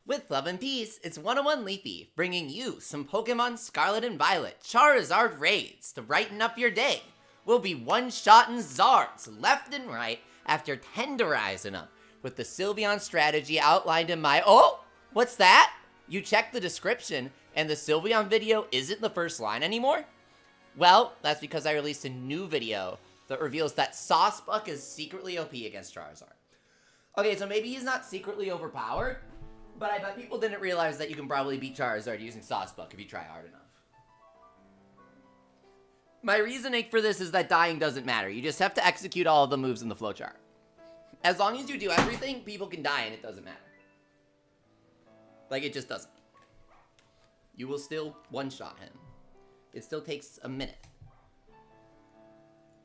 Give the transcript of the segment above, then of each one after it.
With love and peace, it's 101 Leafy, bringing you some Pokemon Scarlet and Violet Charizard raids to brighten up your day. We'll be one-shotting Zards left and right after tenderizing them with the Sylveon strategy outlined in my— Oh! What's that? You checked the description and the Sylveon video isn't the first line anymore? Well, that's because I released a new video that reveals that Saucebuck is secretly OP against Charizard. Okay, so maybe he's not secretly overpowered, but I bet people didn't realize that you can probably beat Charizard using Saucebuck if you try hard enough. My reasoning for this is that dying doesn't matter. You just have to execute all of the moves in the flowchart. As long as you do everything, people can die and it doesn't matter. Like, it just doesn't. You will still one-shot him. It still takes a minute.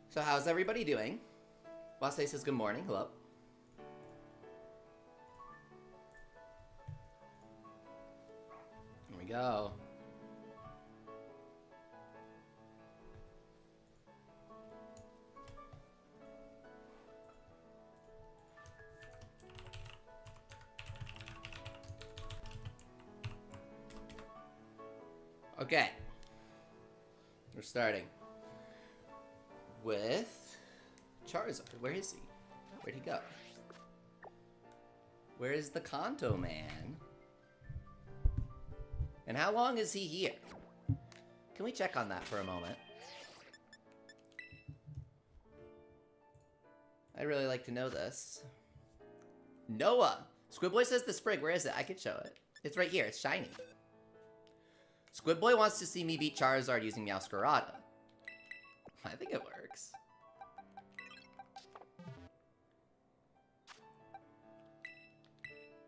So how's everybody doing? Wasei says good morning. Hello. Here we go. Okay. We're starting with Charizard. Where is he? Where'd he go? Where is the Kanto man? And how long is he here? Can we check on that for a moment? I'd really like to know this. Noah! Squidboy says the sprig. Where is it? I could show it. It's right here. It's shiny. Squidboy wants to see me beat Charizard using Meowscarada. I think it works.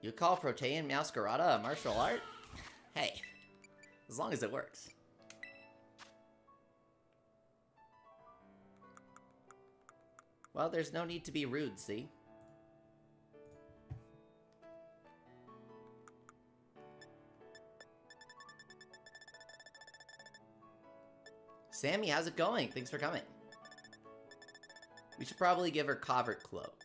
You call Protean Meowscarada a martial art? Hey, as long as it works. Well, there's no need to be rude, see? Sammy, how's it going? Thanks for coming. We should probably give her Covert Cloak.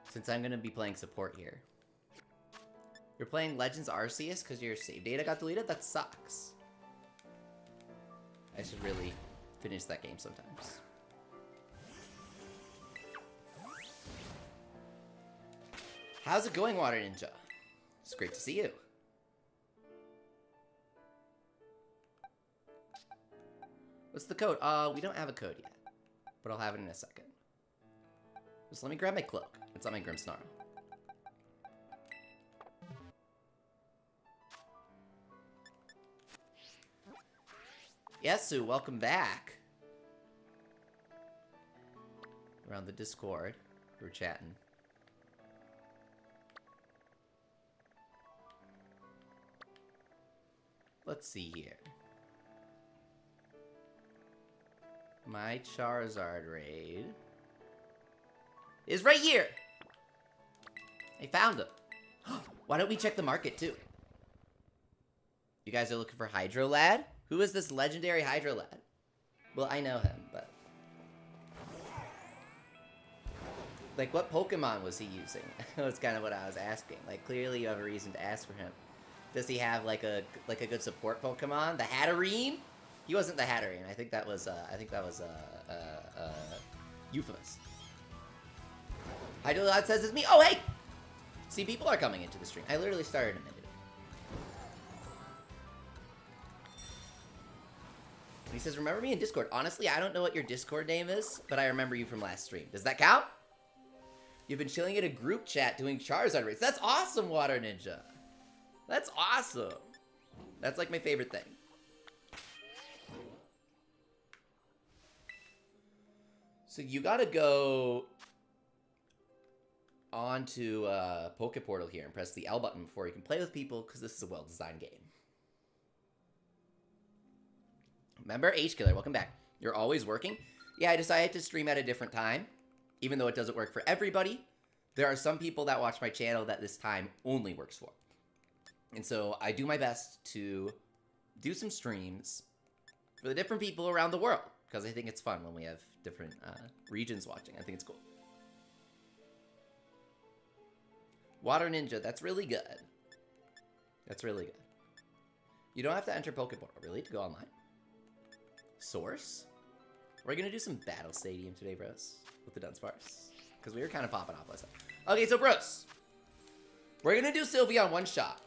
Since I'm going to be playing support here. You're playing Legends Arceus because your save data got deleted? That sucks. I should really finish that game sometimes. How's it going, Water Ninja? It's great to see you. What's the code? We don't have a code yet, but I'll have it in a second. Just let me grab my cloak. It's on my Grimmsnarl. Yes, Sue, welcome back. Around the Discord, we're chatting. Let's see here. My Charizard raid is right here. I found him. Why don't we check the market too? You guys are looking for Hydro Lad? Who is this legendary Hydro Lad? Well, I know him, but like, what Pokemon was he using? That's kind of what I was asking. Like, clearly you have a reason to ask for him. Does he have like a good support Pokemon? The Hatterene? He wasn't the Hatterene. I think that was Euphos. Hydrolad says it's me. Oh hey! See, people are coming into the stream. I literally started a minute ago. And he says, remember me in Discord. Honestly, I don't know what your Discord name is, but I remember you from last stream. Does that count? You've been chilling in a group chat doing Charizard raids. That's awesome, Water Ninja. That's awesome. That's like my favorite thing. So you gotta go onto Poke Portal here and press the L button before you can play with people, because this is a well-designed game. Remember, H-Killer, welcome back. You're always working? Yeah, I decided to stream at a different time, even though it doesn't work for everybody. There are some people that watch my channel that this time only works for. And so I do my best to do some streams for the different people around the world, because I think it's fun when we have different regions watching. I think it's cool. Water Ninja, that's really good. That's really good. You don't have to enter Pokeball, really, to go online. Source? We're gonna do some Battle Stadium today, bros, with the Dunsparce, because we were kind of popping off last time. Okay, so bros, we're gonna do Sylveon one shot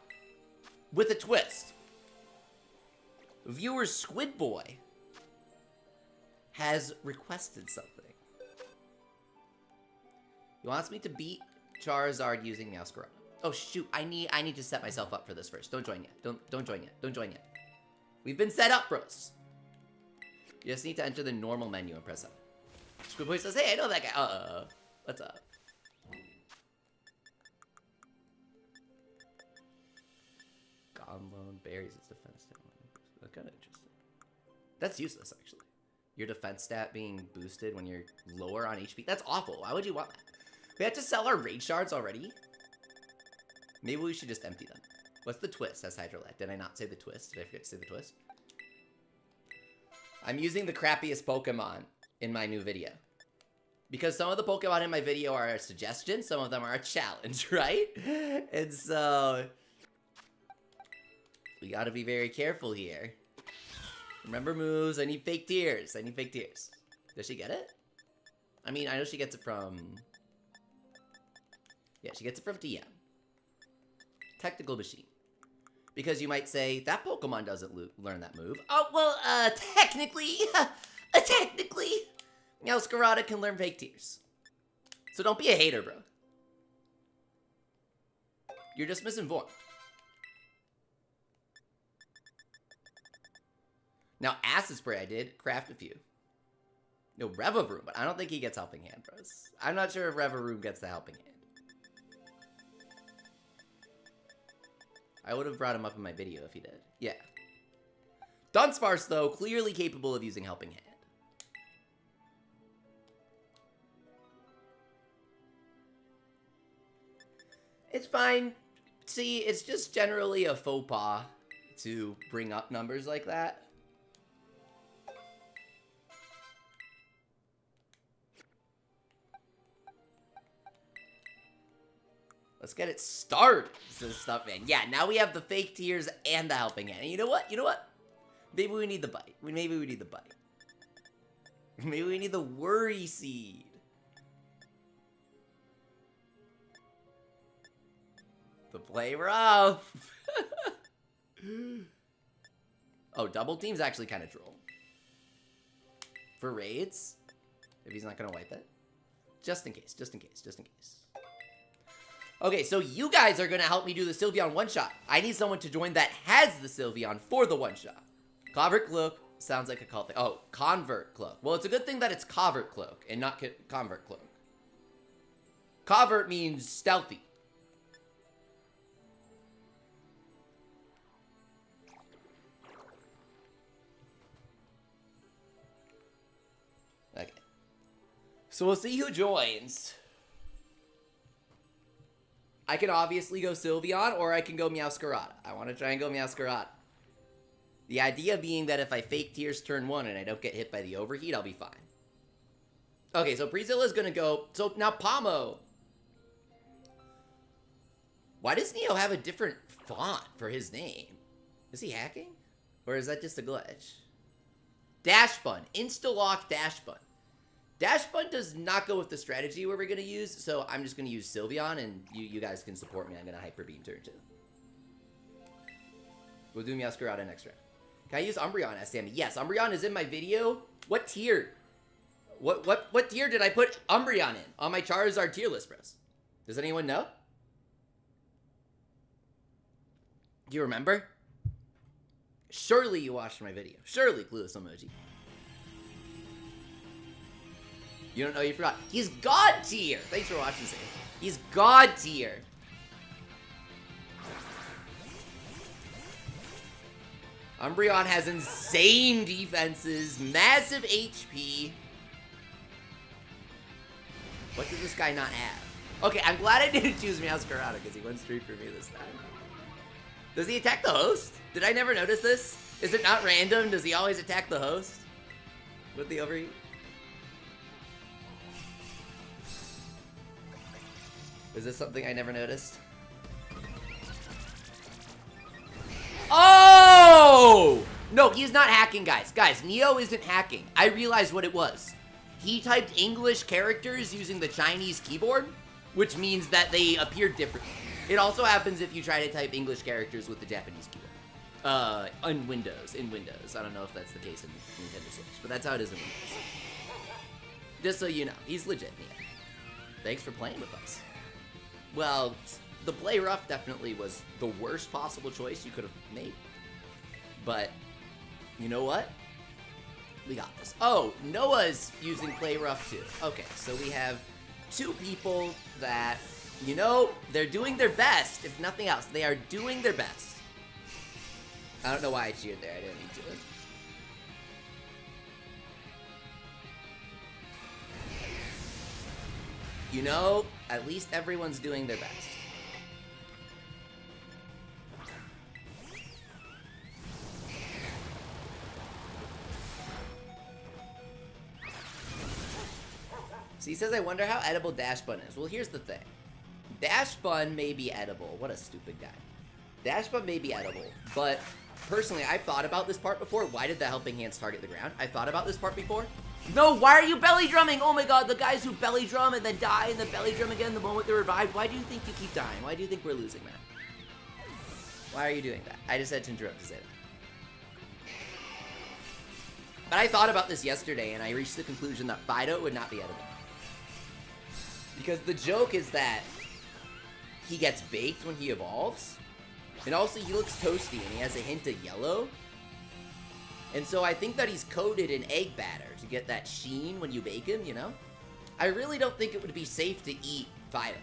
with a twist. Viewer Squid Boy has requested something. He wants me to beat Charizard using Meowth. Oh shoot, I need to set myself up for this first. Don't join yet. Don't join yet. Don't join yet. We've been set up, bros. You just need to enter the normal menu and press up. Squid Boy says, hey, I know that guy. What's up? Gonlone berries is defense stat. That's kind of interesting. That's useless, actually. Your defense stat being boosted when you're lower on HP. That's awful. Why would you want that? We have to sell our raid shards already? Maybe we should just empty them. What's the twist? That's Hydrolat. Did I not say the twist? Did I forget to say the twist? I'm using the crappiest Pokemon in my new video. Because some of the Pokemon in my video are a suggestion, some of them are a challenge, right? And so we gotta be very careful here. Remember moves, I need fake tears. I need fake tears. Does she get it? I mean, I know she gets it from... Yeah, she gets it from TM. Technical Machine. Because you might say, that Pokemon doesn't learn that move. Oh, well, technically, technically, Meowth can learn fake tears. So don't be a hater, bro. You're just misinformed. Now, Acid Spray I did, craft a few. No, Revaroom, but I don't think he gets Helping Hand, bros. I'm not sure if Revaroom gets the Helping Hand. I would have brought him up in my video if he did. Yeah. Dunsparce, though, clearly capable of using Helping Hand. It's fine. See, it's just generally a faux pas to bring up numbers like that. Let's get it started, says Stuffman. Yeah, now we have the fake tears and the Helping Hand. And you know what? You know what? Maybe we need the bite. Maybe we need the bite. Maybe we need the Worry Seed. The play rough. Oh, double team's actually kind of droll. For raids, if he's not going to wipe it. Just in case, just in case, just in case. Okay, so you guys are going to help me do the Sylveon one-shot. I need someone to join that has the Sylveon for the one-shot. Covert Cloak sounds like a cult thing. Oh, Convert Cloak. Well, it's a good thing that it's Covert Cloak and not Convert Cloak. Covert means stealthy. Okay. So we'll see who joins. I can obviously go Sylveon, or I can go Meowth. I want to try and go Meowth. The idea being that if I fake tears turn 1 and I don't get hit by the overheat, I'll be fine. Okay, so Prezilla's gonna go. So now Pomo. Why does Neo have a different font for his name? Is he hacking? Or is that just a glitch? Dash Bun. Insta-lock Dash Bun. Dash Bun does not go with the strategy we're going to use, so I'm just going to use Sylveon, and you guys can support me. I'm going to Hyper Beam turn 2. We'll do Meowth next round. Can I use Umbreon as Sammy? Yes, Umbreon is in my video. What tier? What tier did I put Umbreon in on my Charizard tier list, bros? Does anyone know? Do you remember? Surely you watched my video. Surely, clueless emoji. You don't know, you forgot. He's God tier. Thanks for watching, Sam. He's God tier. Umbreon has insane defenses, massive HP. What does this guy not have? Okay, I'm glad I didn't choose Meowth because he went straight for me this time. Does he attack the host? Did I never notice this? Is it not random? Does he always attack the host with the overheat? Is this something I never noticed? Oh! No, he's not hacking, guys. Guys, Neo isn't hacking. I realized what it was. He typed English characters using the Chinese keyboard, which means that they appear different. It also happens if you try to type English characters with the Japanese keyboard. In Windows. I don't know if that's the case in Nintendo Switch, but that's how it is in Windows. Just so you know, he's legit, Neo. Thanks for playing with us. Well, the play rough definitely was the worst possible choice you could have made. But, you know what? We got this. Oh, Noah's using play rough too. Okay, so we have two people that, you know, they're doing their best, if nothing else. They are doing their best. I don't know why I cheered there. I didn't need to. You know, at least everyone's doing their best. So he says, I wonder how edible Dash Bun is. Well, here's the thing. Dash Bun may be edible. What a stupid guy. Dash Bun may be edible, but personally, I've thought about this part before. Why did the helping hands target the ground? I thought about this part before. No, why are you belly drumming? Oh my god, the guys who belly drum and then die and then belly drum again the moment they're revived. Why do you think you keep dying? Why do you think we're losing, man? Why are you doing that? I just had to interrupt to say that. But I thought about this yesterday and I reached the conclusion that Fido would not be edible. Because the joke is that he gets baked when he evolves. And also he looks toasty and he has a hint of yellow. And so I think that he's coated in egg batter to get that sheen when you bake him, you know? I really don't think it would be safe to eat Fido.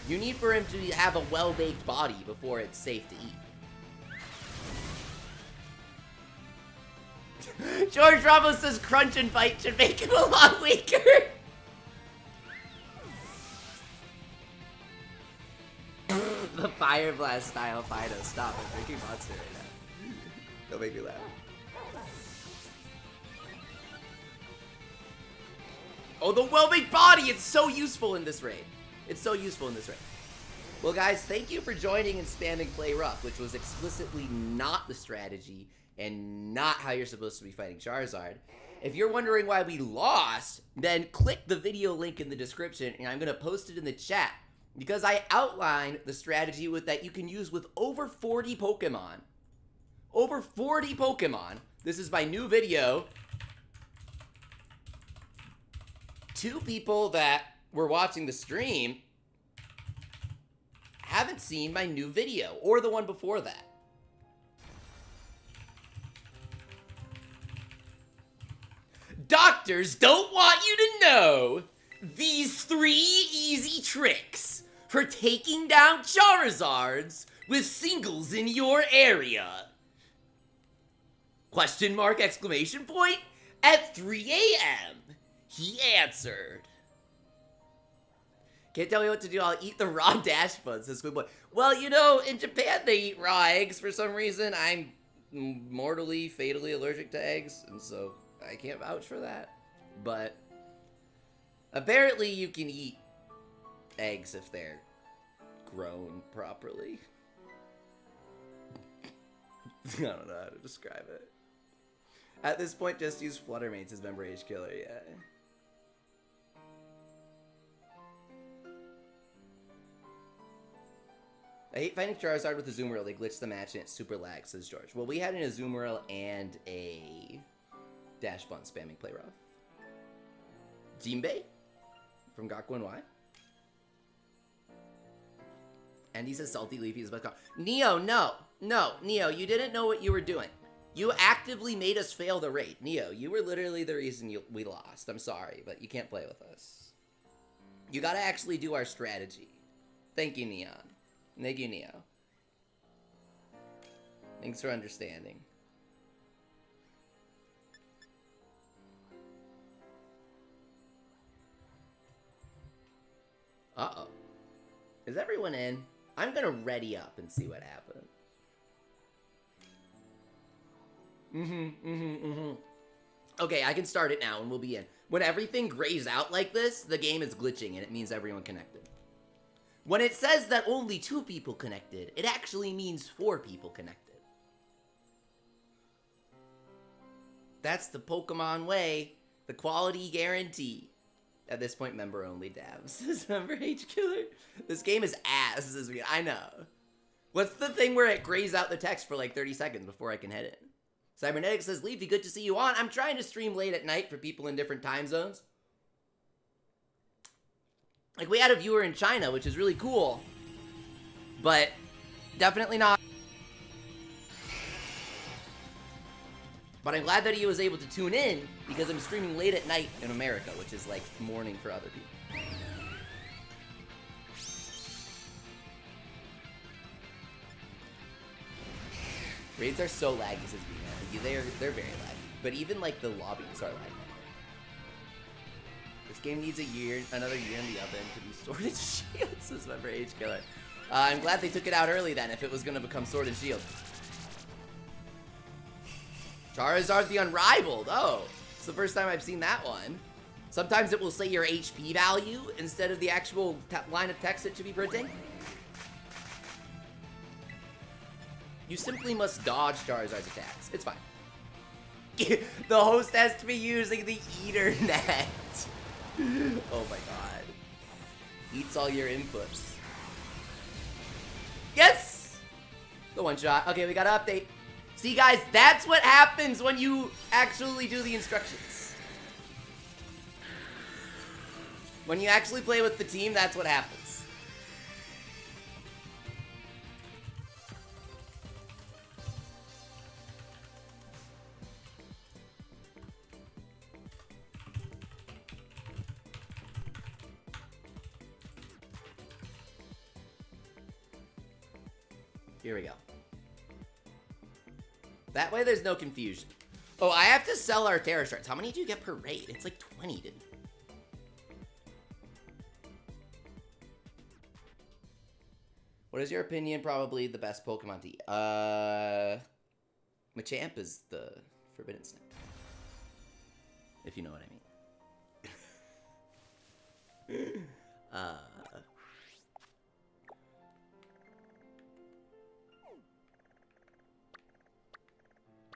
You need for him to have a well-baked body before it's safe to eat. George Ramos says crunch and bite should make him a lot weaker. The Fire Blast style Fido. Stop, I'm drinking Monster right now. Don't make me laugh. Oh, the well-baked body! It's so useful in this raid. It's so useful in this raid. Well, guys, thank you for joining and spamming Play Rough, which was explicitly not the strategy and not how you're supposed to be fighting Charizard. If you're wondering why we lost, then click the video link in the description, and I'm going to post it in the chat. Because I outlined the strategy that you can use with over 40 Pokemon. Over 40 Pokemon. This is my new video. Two people that were watching the stream haven't seen my new video, or the one before that. Doctors don't want you to know these 3 easy tricks for taking down Charizards with singles in your area. Question mark, exclamation point. At 3 a.m., he answered. Can't tell me what to do, I'll eat the raw Dash Buns, says Squid Boy. Well, you know, in Japan they eat raw eggs for some reason. I'm mortally, fatally allergic to eggs, and so I can't vouch for that. But apparently you can eat eggs if they're grown properly. I don't know how to describe it. At this point, just use Fluttermates as Member Age Killer, yeah. I hate fighting Charizard with a Azumarill. They glitch the match and it's super lag, says George. Well, we had an Azumarill and a Dash Bun spamming Play Rough. Jinbei from Gakuen Y. And he says Salty Leafy is best call. Neo, no. No, Neo, you didn't know what you were doing. You actively made us fail the raid. Neo, you were literally the reason we lost. I'm sorry, but you can't play with us. You gotta actually do our strategy. Thank you, Neon. Thank you, Neo. Thanks for understanding. Uh-oh. Is everyone in? I'm gonna ready up and see what happens. Okay, I can start it now and we'll be in. When everything grays out like this, the game is glitching and it means everyone connected. When it says that only 2 people connected, it actually means 4 people connected. That's the Pokemon way. The quality guarantee. At this point, member only dabs. Member H killer. This game is ass. I know. What's the thing where it grays out the text for like 30 seconds before I can hit it? Cybernetic says, Leafy, good to see you on. I'm trying to stream late at night for people in different time zones. Like, we had a viewer in China, which is really cool. But definitely not. But I'm glad that he was able to tune in, because I'm streaming late at night in America, which is like morning for other people. Raids are so laggy, says B-Man. They're very laggy. But even like the lobbies are laggy. This game needs another year in the oven to be Sword and Shield, says member H killer. I'm glad they took it out early then, if it was going to become Sword and Shield. Charizard the Unrivaled. Oh, it's the first time I've seen that one. Sometimes it will say your HP value instead of the actual line of text it should be printing. You simply must dodge Charizard's attacks. It's fine. The host has to be using the eater net. Oh my god. Eats all your inputs. Yes! The one shot. Okay, we got to update. See, guys, that's what happens when you actually do the instructions. When you actually play with the team, that's what happens. Here we go. That way there's no confusion. Oh, I have to sell our Tera Shards. How many do you get per raid? It's like 20, dude. What is your opinion? Probably the best Pokemon to eat. Machamp is the forbidden snake. If you know what I mean.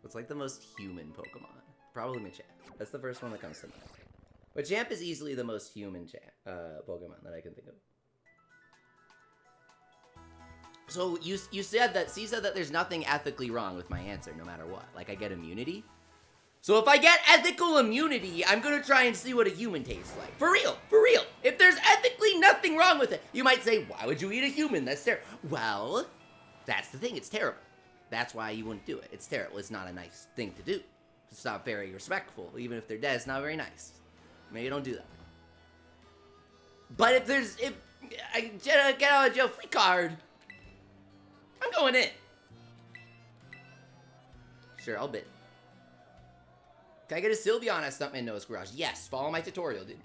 What's like the most human Pokemon? Probably Machamp. That's the first one that comes to mind. Machamp is easily the most human Pokemon that I can think of. So you said that, C said that there's nothing ethically wrong with my answer, no matter what. Like, I get immunity. So if I get ethical immunity, I'm gonna try and see what a human tastes like. For real, for real. If there's ethically nothing wrong with it, you might say, why would you eat a human? That's terrible. Well, that's the thing, it's terrible. That's why you wouldn't do it. It's terrible. It's not a nice thing to do. It's not very respectful. Even if they're dead, it's not very nice. Maybe don't do that. But if I get out of jail free card, I'm going in. Sure, I'll bid. Can I get a Sylveon at Stuntman Noah's Garage? Yes, follow my tutorial, dude.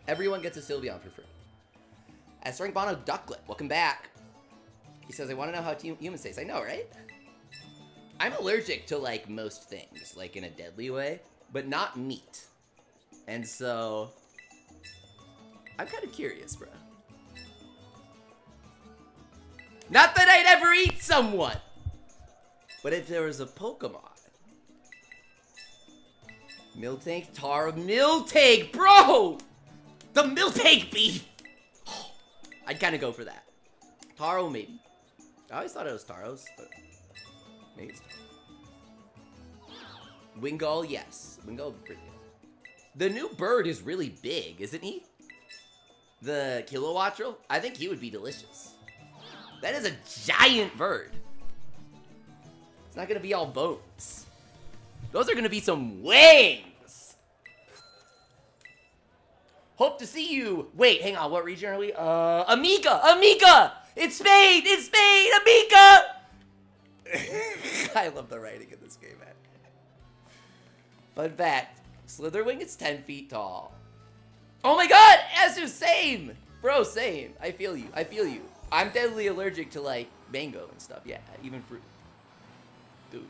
Everyone gets a Sylveon for free. At String Bono Ducklet, welcome back. He says, I want to know how humans taste. I know, right? I'm allergic to, like, most things, like, in a deadly way, but not meat. And so, I'm kind of curious, bro. Not that I'd ever eat someone! But if there was a Pokemon. Miltank, Taro, Miltank, bro! The Miltank beef! Oh, I'd kind of go for that. Taro, maybe. I always thought it was Taro's, but maybe it's Taro. Wingull, yes. Wingull would be pretty good. The new bird is really big, isn't he? The Kilowattrel? I think he would be delicious. That is a giant bird. It's not gonna be all bones. Those are gonna be some wings! Hope to see you! Wait, hang on, what region are we? Amiga! Amiga! It's Spain! It's Spain! Amiga! I love the writing in this game, man. Fun fact, Slitherwing is 10 feet tall. Oh my god! Asu, same! Bro, same. I feel you. I feel you. I'm deadly allergic to, like, mango and stuff. Yeah, even fruit. Dude.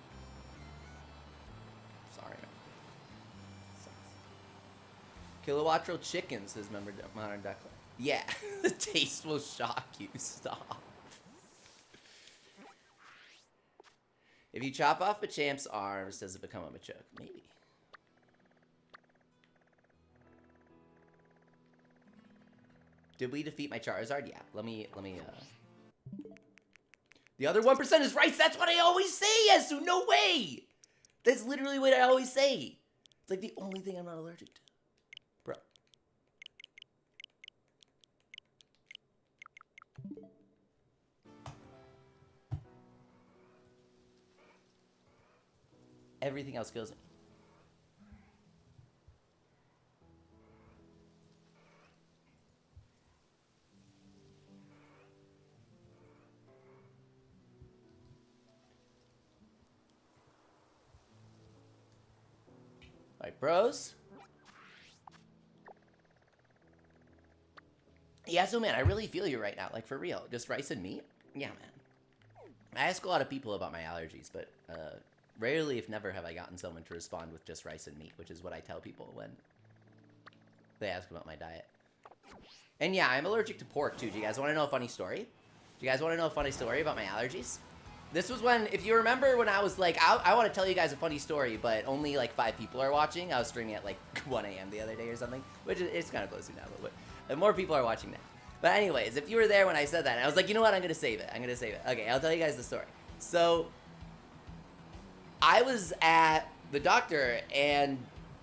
Kilowattrel chicken, says Modern Duckling. Yeah, the taste will shock you. Stop. If you chop off a champ's arms, does it become a Machoke? Maybe. Did we defeat my Charizard? Yeah. Let me. The other 1% is rice. That's what I always say, Yesu. No way. That's literally what I always say. It's like the only thing I'm not allergic to. Bro. Everything else kills me. Alright, bros. Yeah, so man, I really feel you right now. Like, for real. Just rice and meat? Yeah, man. I ask a lot of people about my allergies, but rarely, if never, have I gotten someone to respond with just rice and meat, which is what I tell people when they ask about my diet. And yeah, I'm allergic to pork, too. Do you guys want to know a funny story? Do you guys want to know a funny story about my allergies? This was when, if you remember when I was like, I want to tell you guys a funny story, but only like 5 people are watching. I was streaming at like 1 a.m. the other day or something, which it's kind of closing now, but more people are watching now. But anyways, if you were there when I said that, I was like, you know what, I'm going to save it. I'm going to save it. Okay, I'll tell you guys the story. So, I was at the doctor, and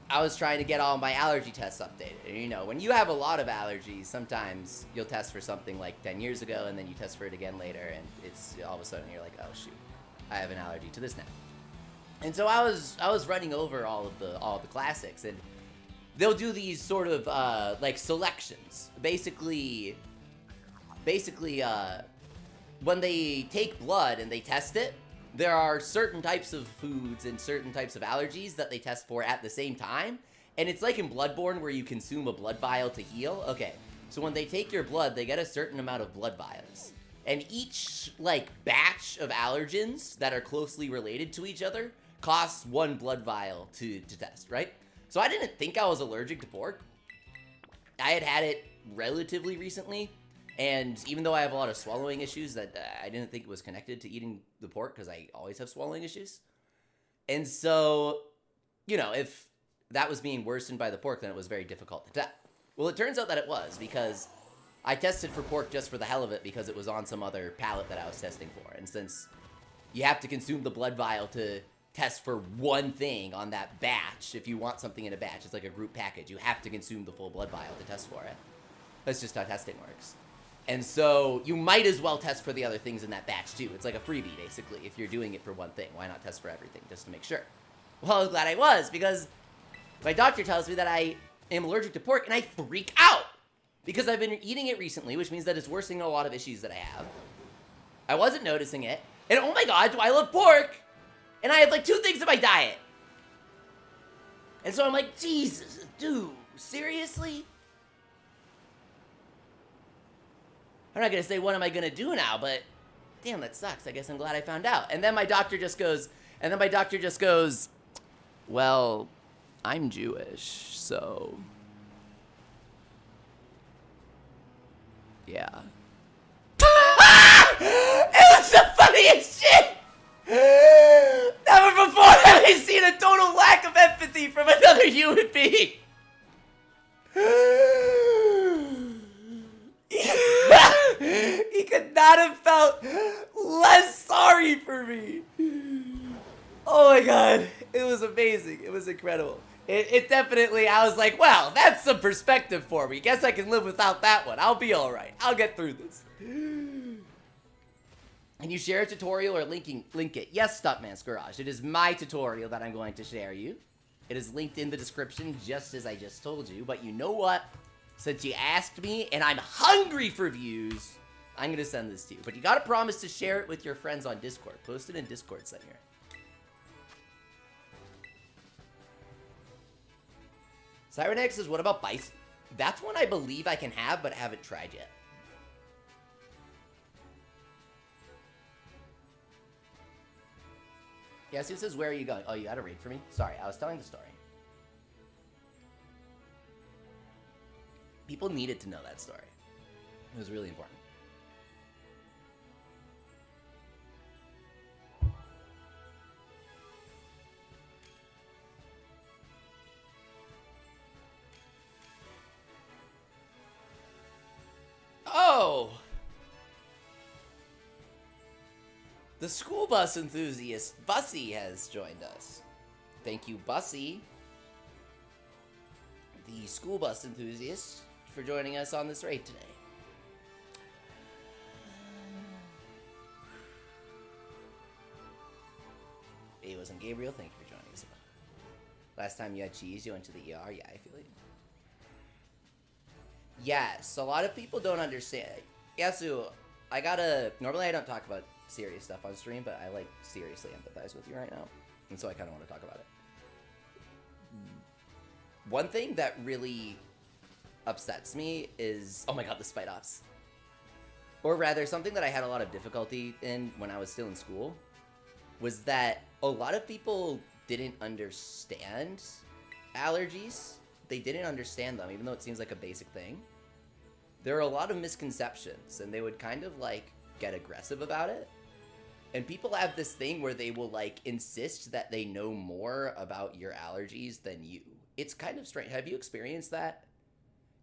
I was trying to get all my allergy tests updated. And you know, when you have a lot of allergies, sometimes you'll test for something like 10 years ago, and then you test for it again later, and it's all of a sudden you're like, oh shoot, I have an allergy to this now. And so I was running over all of the classics, and they'll do these sort of like selections. Basically, when they take blood and they test it, there are certain types of foods and certain types of allergies that they test for at the same time. And it's like in Bloodborne where you consume a blood vial to heal. Okay, so when they take your blood, they get a certain amount of blood vials. And each, like, batch of allergens that are closely related to each other costs 1 blood vial to test, right? So I didn't think I was allergic to pork. I had it relatively recently. And even though I have a lot of swallowing issues, that I didn't think it was connected to eating the pork because I always have swallowing issues. And so, you know, if that was being worsened by the pork, then it was very difficult to test. Well, it turns out that it was, because I tested for pork just for the hell of it because it was on some other palette that I was testing for. And since you have to consume the blood vial to test for one thing on that batch, if you want something in a batch, it's like a group package, you have to consume the full blood vial to test for it. That's just how testing works. And so you might as well test for the other things in that batch too. It's like a freebie, basically. If you're doing it for one thing, why not test for everything just to make sure? Well, I was glad I was, because my doctor tells me that I am allergic to pork, and I freak out because I've been eating it recently, which means that it's worsening a lot of issues that I have. I wasn't noticing it, and oh my god, do I love pork? And I have like 2 things in my diet. And so I'm like, Jesus, dude, seriously? I'm not gonna say what am I gonna do now, but damn, that sucks. I guess I'm glad I found out. And then my doctor just goes, well, I'm Jewish, so yeah. It was the funniest shit! Never before have I seen a total lack of empathy from another human being. He could not have felt less sorry for me. Oh my god. It was amazing. It was incredible. It definitely, I was like, well, that's some perspective for me. Guess I can live without that one. I'll be alright. I'll get through this. Can you share a tutorial or link it? Yes, Stuntman's Garage. It is my tutorial that I'm going to share you. It is linked in the description, just as I just told you. But you know what? Since you asked me, and I'm hungry for views, I'm going to send this to you. But you got to promise to share it with your friends on Discord. Post it in Discord, Senior. Cybernetic says, what about Bison? That's one I believe I can have, but haven't tried yet. Yes, it says, where are you going? Oh, you got to read for me? Sorry, I was telling the story. People needed to know that story. It was really important. Oh! The school bus enthusiast, Bussy, has joined us. Thank you, Bussy, the school bus enthusiast, for joining us on this raid today. Hey, wasn't Gabriel? Thank you for joining us. Last time you had cheese, you went to the ER? Yeah, I feel it. Yes, a lot of people don't understand. Yasu, normally I don't talk about serious stuff on stream, but I seriously empathize with you right now. And so I kind of want to talk about it. One thing that really upsets me is, oh my god, the spite offs. Or rather, something that I had a lot of difficulty in when I was still in school was that a lot of people didn't understand allergies. They didn't understand them, even though it seems like a basic thing. There are a lot of misconceptions, and they would kind of get aggressive about it. And people have this thing where they will insist that they know more about your allergies than you. It's kind of strange. Have you experienced that?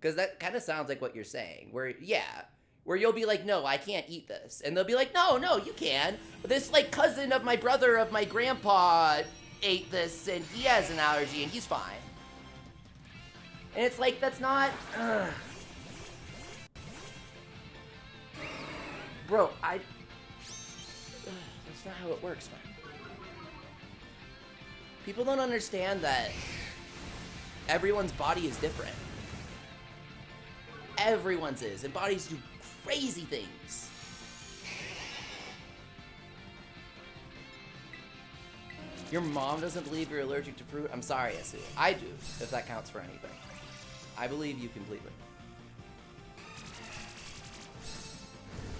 Because that kind of sounds like what you're saying. Where you'll be like, no, I can't eat this. And they'll be like, no, you can. This cousin of my brother of my grandpa ate this and he has an allergy and he's fine. And it's that's not... Bro, that's not how it works, man. People don't understand that everyone's body is different. Everyone's is, and bodies do crazy things. Your mom doesn't believe you're allergic to fruit? I'm sorry, Yasu. I do, if that counts for anything. I believe you completely.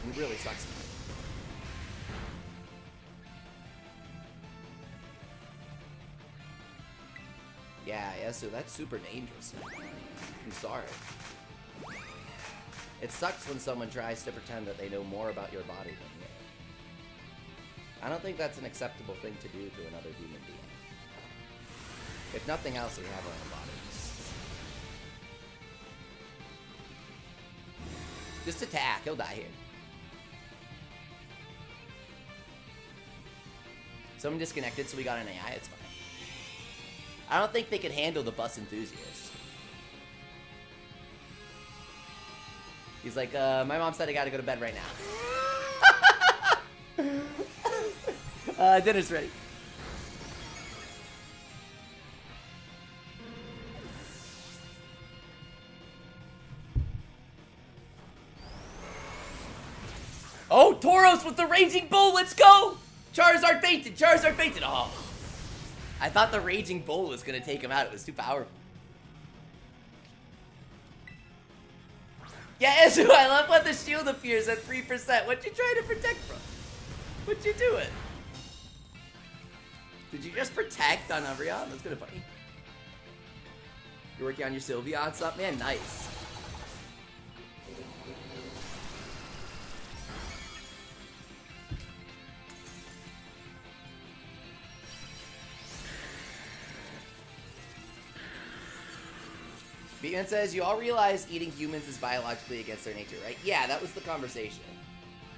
It really sucks. Yeah, Yasu, that's super dangerous. I'm sorry. It sucks when someone tries to pretend that they know more about your body than you. I don't think that's an acceptable thing to do to another human being. If nothing else, we have our own bodies. Just attack, he'll die here. Someone disconnected, so we got an AI, it's fine. I don't think they could handle the bus enthusiast. He's like, my mom said I gotta go to bed right now. Dinner's ready. Oh, Tauros with the Raging Bull, let's go! Charizard fainted, Charizard fainted, oh. I thought the Raging Bull was gonna take him out, it was too powerful. Yeah, Izu, I love when the shield appears at 3%. What you trying to protect from? What you doing? Did you just protect on Umbreon? That's kind of funny. You're working on your Sylveon stuff? Man, nice. Beatman says, you all realize eating humans is biologically against their nature, right? Yeah, that was the conversation.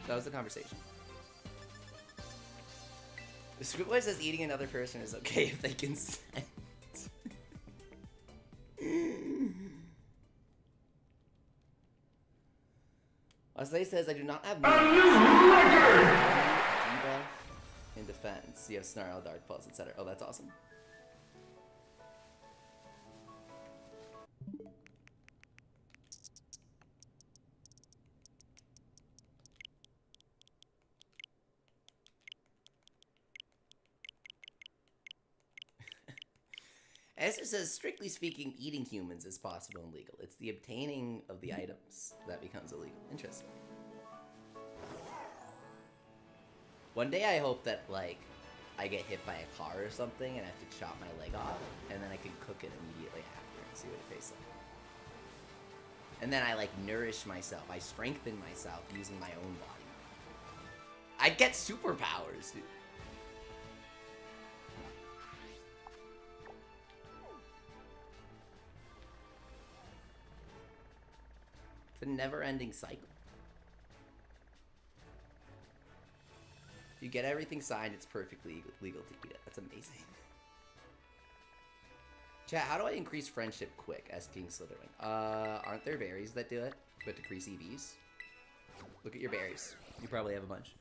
That was the conversation. The Scribbler says eating another person is okay if they consent. Wesley says, I do not have debuff in defense. You have Snarl, Dark Pulse, etc. Oh, that's awesome. Esther says, strictly speaking, eating humans is possible and legal. It's the obtaining of the items that becomes illegal. Interesting. One day I hope that, I get hit by a car or something and I have to chop my leg off, and then I can cook it immediately after and see what it tastes like. And then I, like, nourish myself. I strengthen myself using my own body. I get superpowers, dude. It's a never-ending cycle. If you get everything signed, it's perfectly legal to eat it. That's amazing. Chat, how do I increase friendship quick? Asked King Slitherwing. Aren't there berries that do it? But decrease EVs? Look at your berries. You probably have a bunch.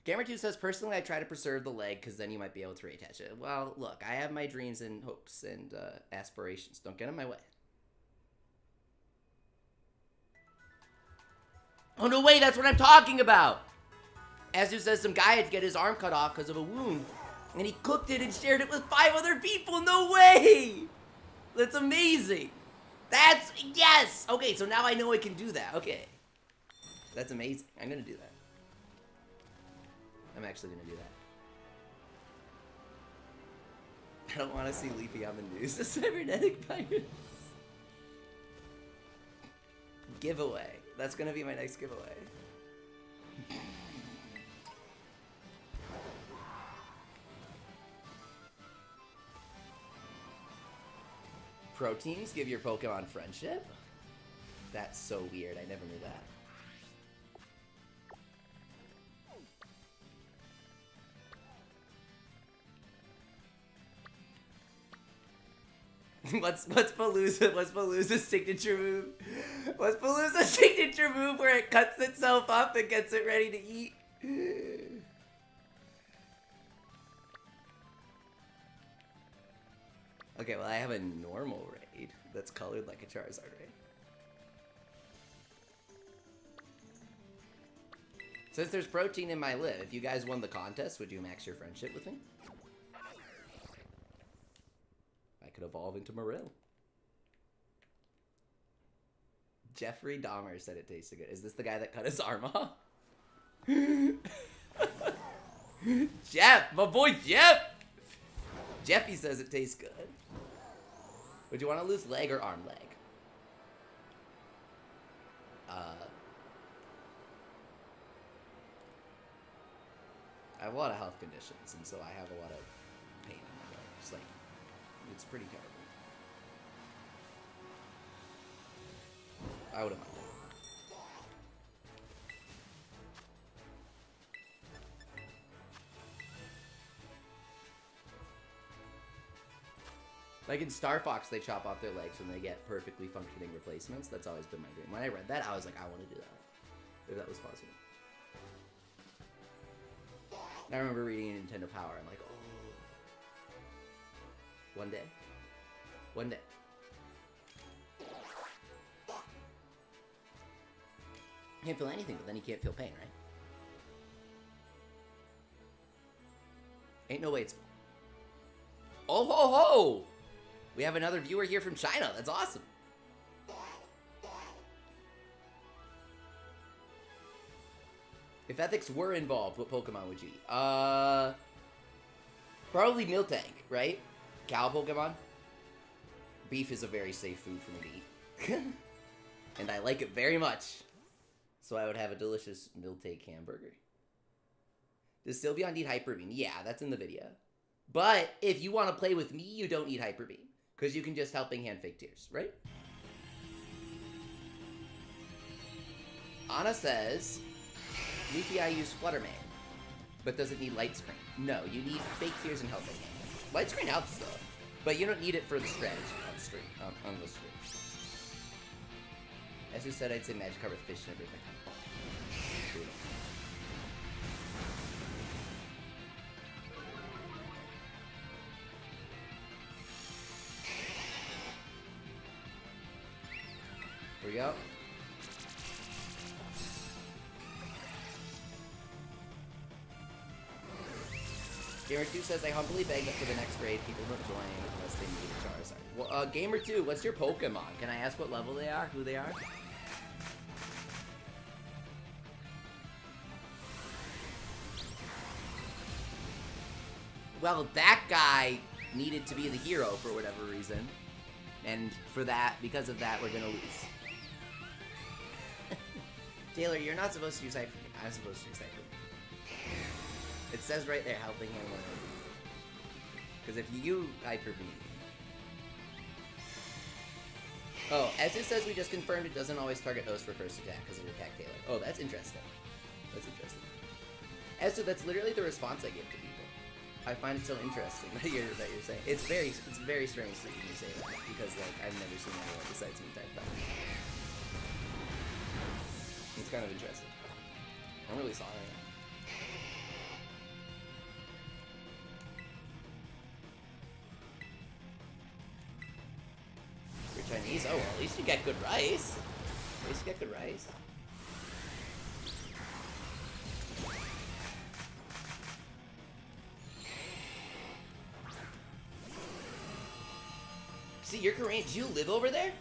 Gamer2 says, personally, I try to preserve the leg because then you might be able to reattach it. Well, look, I have my dreams and hopes and aspirations. Don't get in my way. Oh, no, wait, that's what I'm talking about! Azu says some guy had to get his arm cut off because of a wound, and he cooked it and shared it with 5 other people. No way! That's amazing. That's, yes! Okay, so now I know I can do that. Okay. That's amazing. I'm gonna do that. I'm actually gonna do that. I don't want to see Leafy on the news. The cybernetic virus. Giveaway. That's gonna be my next giveaway. Proteins give your Pokemon friendship? That's so weird. I never knew that. What's Palooza's signature move? What's Palooza's signature move where it cuts itself up and gets it ready to eat? Okay, well I have a normal raid that's colored like a Charizard raid. Since there's protein in my live, if you guys won the contest, would you max your friendship with me? I could evolve into Marill. Jeffrey Dahmer said it tasted good. Is this the guy that cut his arm off? Jeff! My boy Jeff! Jeffy says it tastes good. Would you want to lose leg or arm leg? I have a lot of health conditions, and so I have a lot of pain in my leg. It's like, it's pretty terrible. I wouldn't mind. Like in Star Fox, they chop off their legs when they get perfectly functioning replacements. That's always been my dream. When I read that, I was like, I want to do that. If that was possible. I remember reading Nintendo Power. I'm like, oh. One day. One day. You can't feel anything, but then you can't feel pain, right? Ain't no way it's... Oh ho ho! We have another viewer here from China. That's awesome. If ethics were involved, what Pokemon would you eat? Probably Miltank, right? Cow Pokemon. Beef is a very safe food for me to eat. And I like it very much. So I would have a delicious Miltank hamburger. Does Sylveon need Hyper Beam? Yeah, that's in the video. But if you want to play with me, you don't need Hyper Beam. Because you can just Helping Hand Fake Tears, right? Anna says, Leafy, I use Flutter Mane, but does it need Light Screen? No, you need Fake Tears and Helping Hand. Light Screen helps though, but you don't need it for the strategy on stream, on the stream. As you said, I'd say Magikarp with Fish and everything. Brutal. Here we go. Gamer2 says, I humbly beg that for the next raid, people don't join unless they need a Charizard. Well, Gamer2, what's your Pokemon? Can I ask what level they are? Who they are? Well, that guy needed to be the hero for whatever reason. And for that, because of that, we're gonna lose. Taylor, you're not supposed to use Hyper Beam. I'm supposed to use Hyper Beam. It says right there, helping him learn. Because if you Hyper Beam... Oh, as it says, we just confirmed it doesn't always target O's for first attack because it attacked Taylor. Oh, that's interesting. That's interesting. And so that's literally the response I give to people. I find it so interesting that you're saying. It's very strange that you say that because like I've never seen anyone besides me type that. It's kind of interesting. I'm really sorry. You're Chinese? Oh well, at least you get good rice. At least you get good rice. See, you're Korean. Do you live over there?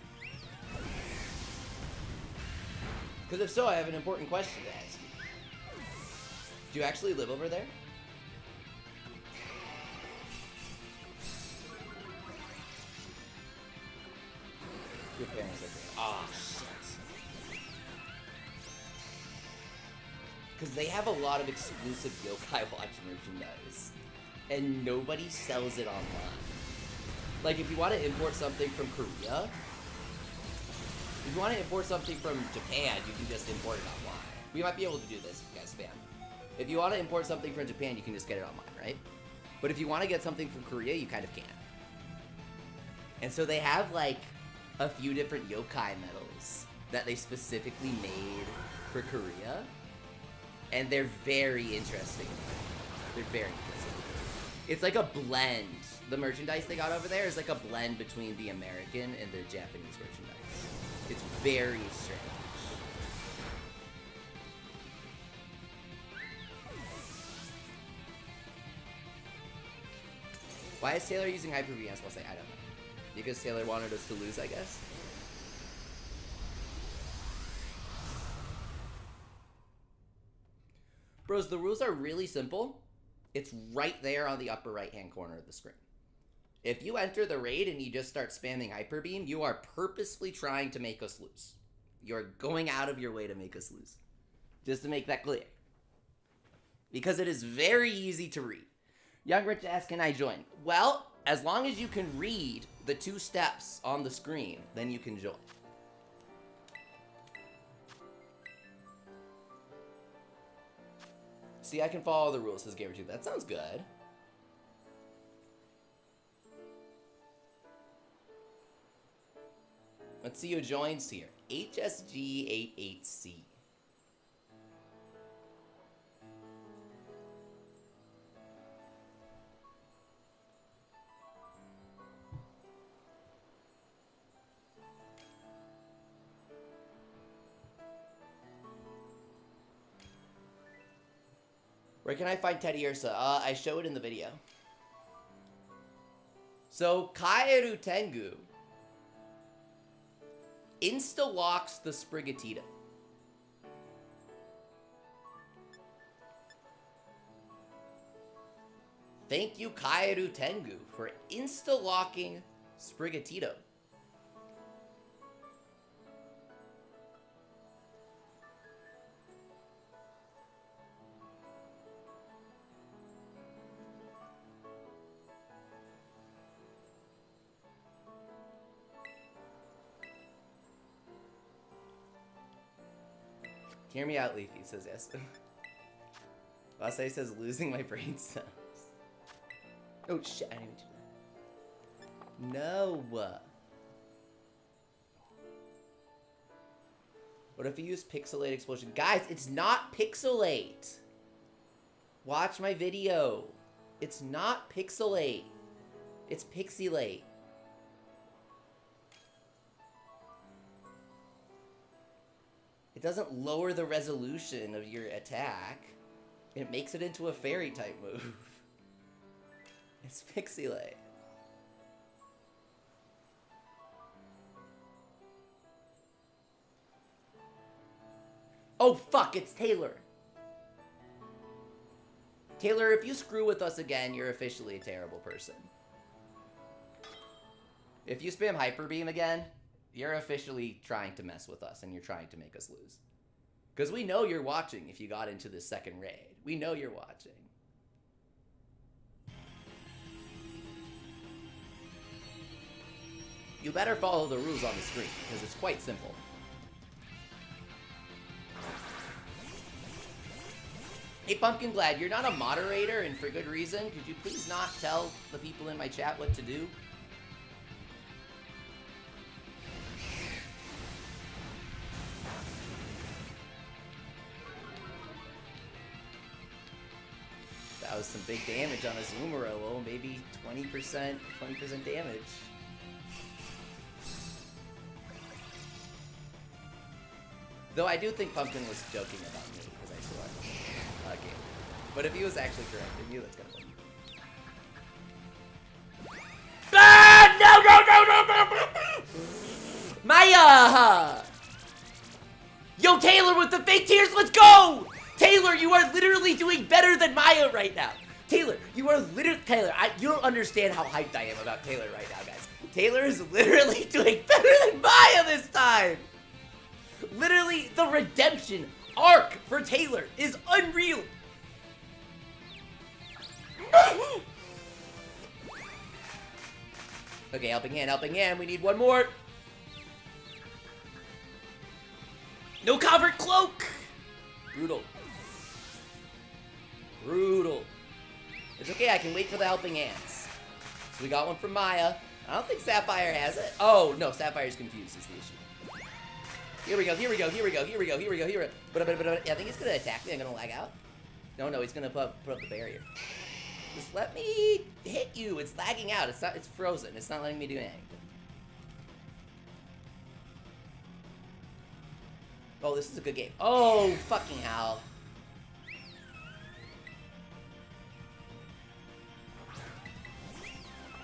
Because if so, I have an important question to ask you. Do you actually live over there? Your parents are Korean. Ah, shit. Because they have a lot of exclusive Yokai Watch merchandise. And nobody sells it online. Like, if you want to import something from Korea, if you want to import something from Japan, you can just import it online. We might be able to do this if you guys spam. If you want to import something from Japan, you can just get it online, right? But if you want to get something from Korea, you kind of can't. And so they have, like, a few different yokai medals that they specifically made for Korea. And they're very interesting. They're very interesting. It's like a blend. The merchandise they got over there is like a blend between the American and the Japanese merchandise. It's very strange. Why is Taylor using Hyper Beam? I was gonna say, I don't know. Because Taylor wanted us to lose, I guess. Bros, the rules are really simple. It's right there on the upper right-hand corner of the screen. If you enter the raid and you just start spamming Hyper Beam, you are purposefully trying to make us lose. You're going out of your way to make us lose. Just to make that clear. Because it is very easy to read. Young Rich asks, can I join? Well, as long as you can read the 2 steps on the screen, then you can join. See, I can follow the rules, says Gamer2. That sounds good. Let's see who joins here. HSG88C. Where can I find Teddy Ursa? I show it in the video. So, Kaeru Tengu insta-locks the Sprigatito. Thank you, Kaeru Tengu, for insta-locking Sprigatito. Hear me out, Leafy says yes. Lasai says losing my brain cells. Oh shit, I didn't even do that. No. What if you use Pixilate Explosion? Guys, it's not Pixilate. Watch my video. It's not Pixilate. It's Pixilate. It doesn't lower the resolution of your attack. It makes it into a fairy type move. It's Pixilate. Oh fuck, it's Taylor. Taylor, if you screw with us again, you're officially a terrible person. If you spam Hyper Beam again, you're officially trying to mess with us and you're trying to make us lose. Because we know you're watching if you got into the second raid. We know you're watching. You better follow the rules on the screen, because it's quite simple. Hey, Pumpkin Glad, you're not a moderator, and for good reason. Could you please not tell the people in my chat what to do? That was some big damage on a Zoomerolo, maybe 20% damage. Though I do think Pumpkin was joking about me, because I still have game. But if he was actually correcting you, that's gonna win. Ah! No! Maya! Yo, Taylor with the fake tears, let's go! Taylor, you are literally doing better than Maya right now. Taylor, you are literally... Taylor, you don't understand how hyped I am about Taylor right now, guys. Taylor is literally doing better than Maya this time. Literally, the redemption arc for Taylor is unreal. Okay, helping hand. We need one more. No covered cloak. Brutal. It's okay, I can wait for the helping hands. So we got one from Maya. I don't think Sapphire has it. Oh, no, Sapphire's confused is the issue. Here we go. But I think he's gonna attack me. I'm gonna lag out. No, he's gonna put up the barrier. Just let me hit you. It's lagging out. It's frozen. It's not letting me do anything. Oh, this is a good game. Oh, fucking hell.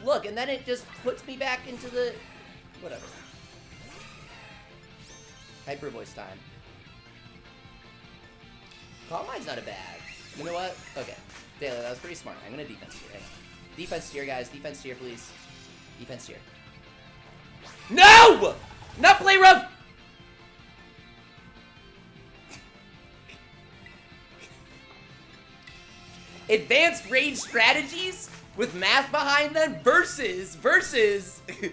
Look, and then it just puts me back into the... whatever. Hyper voice time. Calm Mind's not a bad. You know what? Okay. Taylor, that was pretty smart. I'm gonna defense tier. Hang on. Defense tier, guys. Defense tier, please. Defense tier. No! Not play rough! Advanced rage strategies with math behind them versus the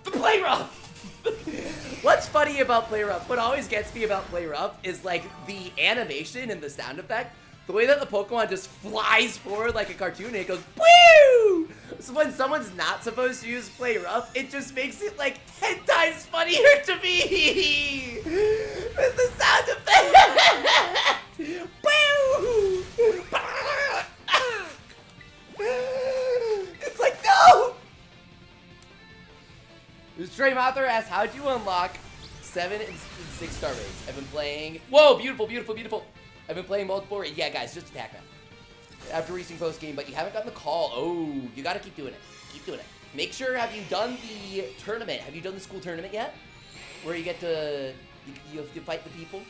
play rough. What's funny about play rough? What always gets me about play rough is like the animation and the sound effect. The way that the Pokemon just flies forward like a cartoon and it goes woo! So when someone's not supposed to use play rough, it just makes it like 10 times funnier to me. With the sound effect. Woo! It's like no! Stream author asks, how'd you unlock 7 and 6 star raids? I've been playing... Whoa, beautiful. I've been playing multiple raids. Yeah, guys, just attack now. After reaching post game, but you haven't gotten the call. Oh, you gotta keep doing it. Make sure, have you done the tournament? Have you done the school tournament yet? Where you get to... You have to fight the people?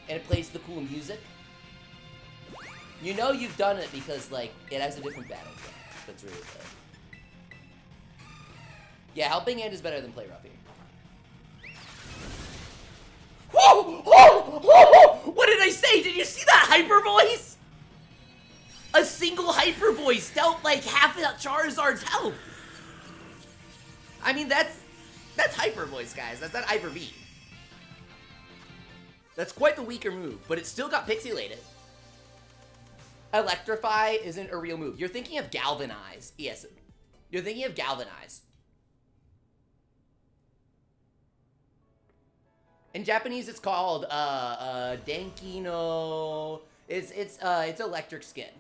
And it plays the cool music? You know you've done it because, like, it has a different battle. That's really good. Yeah, helping hand is better than play rough here. What did I say? Did you see that hyper voice? A single hyper voice dealt like half of Charizard's health. I mean, that's hyper voice, guys. That's not hyper beam. That's quite the weaker move, but it still got pixelated. Electrify isn't a real move. You're thinking of Galvanize. Yes, you're thinking of Galvanize. In Japanese, it's called Denkino. It's electric skin.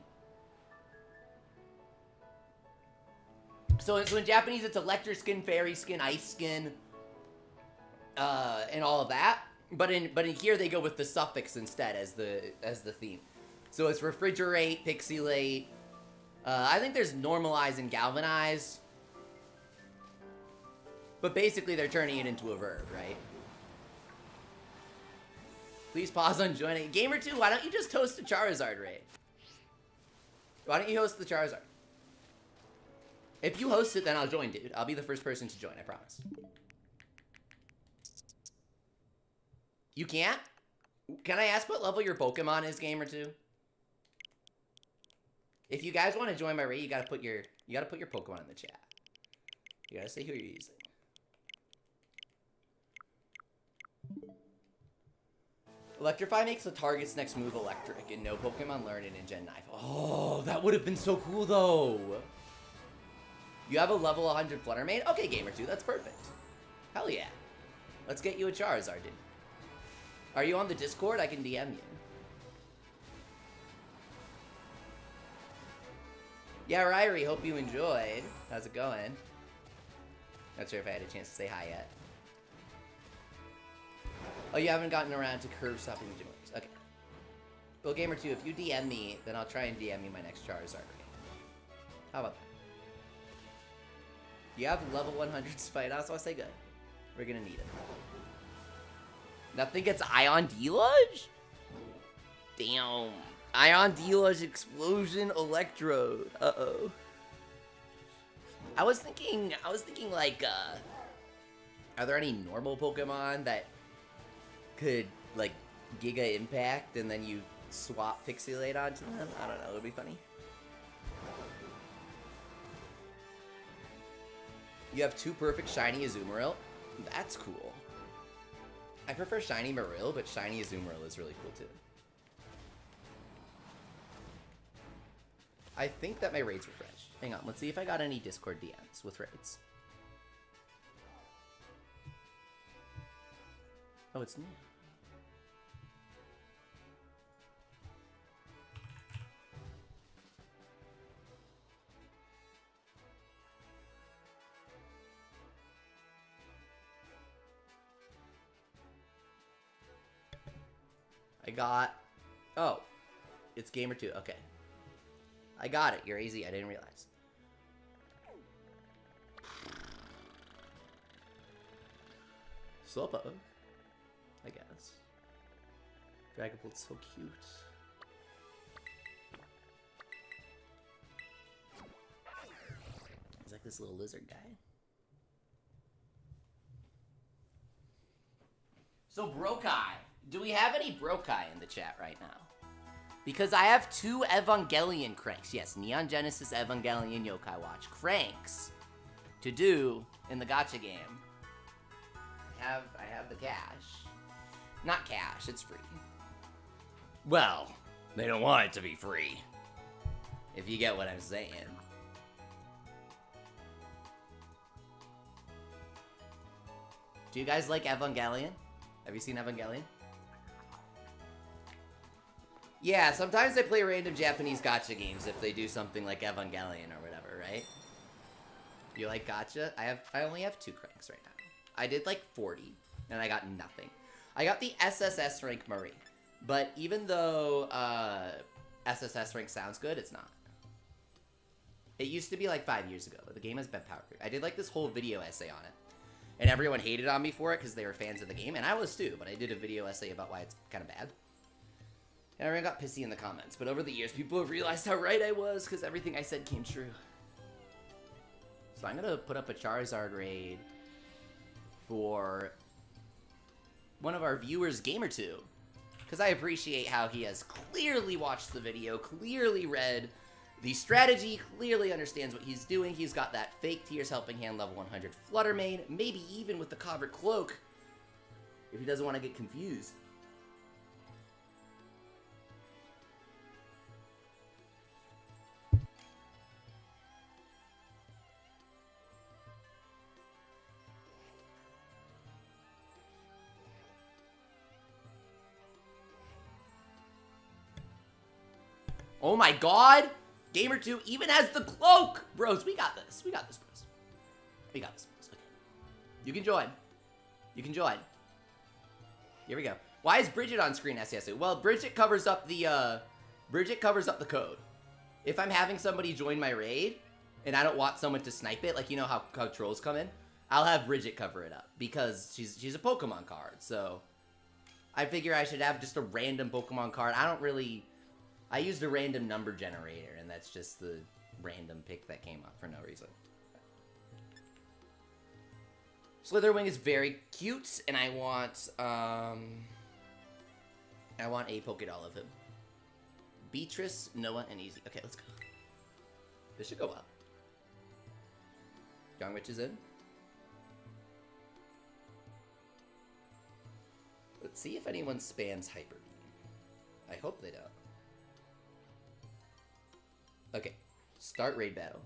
So in Japanese, it's electric skin, fairy skin, ice skin, and all of that. But in here, they go with the suffix instead as the theme. So it's refrigerate, pixilate. I think there's normalize and galvanize. But basically, they're turning it into a verb, right? Please pause on joining. Gamer2, why don't you just host a Charizard raid? Why don't you host the Charizard? If you host it, then I'll join, dude. I'll be the first person to join, I promise. You can't? Can I ask what level your Pokemon is, Gamer 2? If you guys want to join my raid, you gotta put your Pokemon in the chat. You gotta say who you're using. Electrify makes the target's next move electric, and no Pokemon learn it in Gen 9. Oh, that would have been so cool, though. You have a level 100 Flutter Mane? Okay, Gamer 2, that's perfect. Hell yeah. Let's get you a Charizard, dude. Are you on the Discord? I can DM you. Yeah, Ryrie, hope you enjoyed. How's it going? Not sure if I had a chance to say hi yet. Oh, you haven't gotten around to curve stopping the gym. Okay. Well, Gamer 2, if you DM me, then I'll try and DM you my next Charizard. How about that? You have level 100 Spite. I say good. We're gonna need it. Nothing gets Ion Deluge? Damn. Ion Deluge Explosion Electrode. Uh-oh. I was thinking like, are there any normal Pokemon that could, like, Giga Impact and then you swap Pixilate onto them? I don't know, it would be funny. You have 2 perfect Shiny Azumarill? That's cool. I prefer Shiny Marill, but Shiny Azumarill is really cool too. I think that my raid's refreshed. Hang on, let's see if I got any Discord DMs with raids. Oh, it's new. I got... Oh. It's Gamer 2. Okay. I got it. You're easy. I didn't realize. Slowpoke. I guess. Dragapult's so cute. He's like this little lizard guy. So, Brokai. Do we have any Brokai in the chat right now? Because I have 2 Evangelion cranks. Yes, Neon Genesis Evangelion Yokai Watch cranks to do in the gacha game. I have the cash. Not cash, it's free. Well, they don't want it to be free. If you get what I'm saying. Do you guys like Evangelion? Have you seen Evangelion? Yeah, sometimes I play random Japanese gacha games if they do something like Evangelion or whatever, right? You like gacha? I only have 2 cranks right now. I did like 40, and I got nothing. I got the SSS rank Marie, but even though SSS rank sounds good, it's not. It used to be like 5 years ago. The game has been power creep. I did like this whole video essay on it, and everyone hated on me for it because they were fans of the game, and I was too, but I did a video essay about why it's kind of bad. And everyone got pissy in the comments, but over the years, people have realized how right I was because everything I said came true. So I'm gonna put up a Charizard raid for one of our viewers, Gamer2, because I appreciate how he has clearly watched the video, clearly read the strategy, clearly understands what he's doing. He's got that fake Tears Helping Hand level 100 Flutter Mane, maybe even with the covered cloak, if he doesn't want to get confused. Oh my god! Gamer2 even has the cloak! Bros, we got this. We got this, bros. We got this, bros. Okay. You can join. You can join. Here we go. Why is Bridget on screen, SCSU? Well, Bridget covers up the code. If I'm having somebody join my raid, and I don't want someone to snipe it, like you know how trolls come in, I'll have Bridget cover it up, because she's a Pokemon card, so I figure I should have just a random Pokemon card. I used a random number generator, and that's just the random pick that came up for no reason. Slitherwing is very cute, and I want a Pokédoll of him. Beatrice, Noah, and Easy. Okay, let's go. This should go up. Youngwich is in. Let's see if anyone spams Hyper Beam. I hope they don't. Okay, start Raid Battle.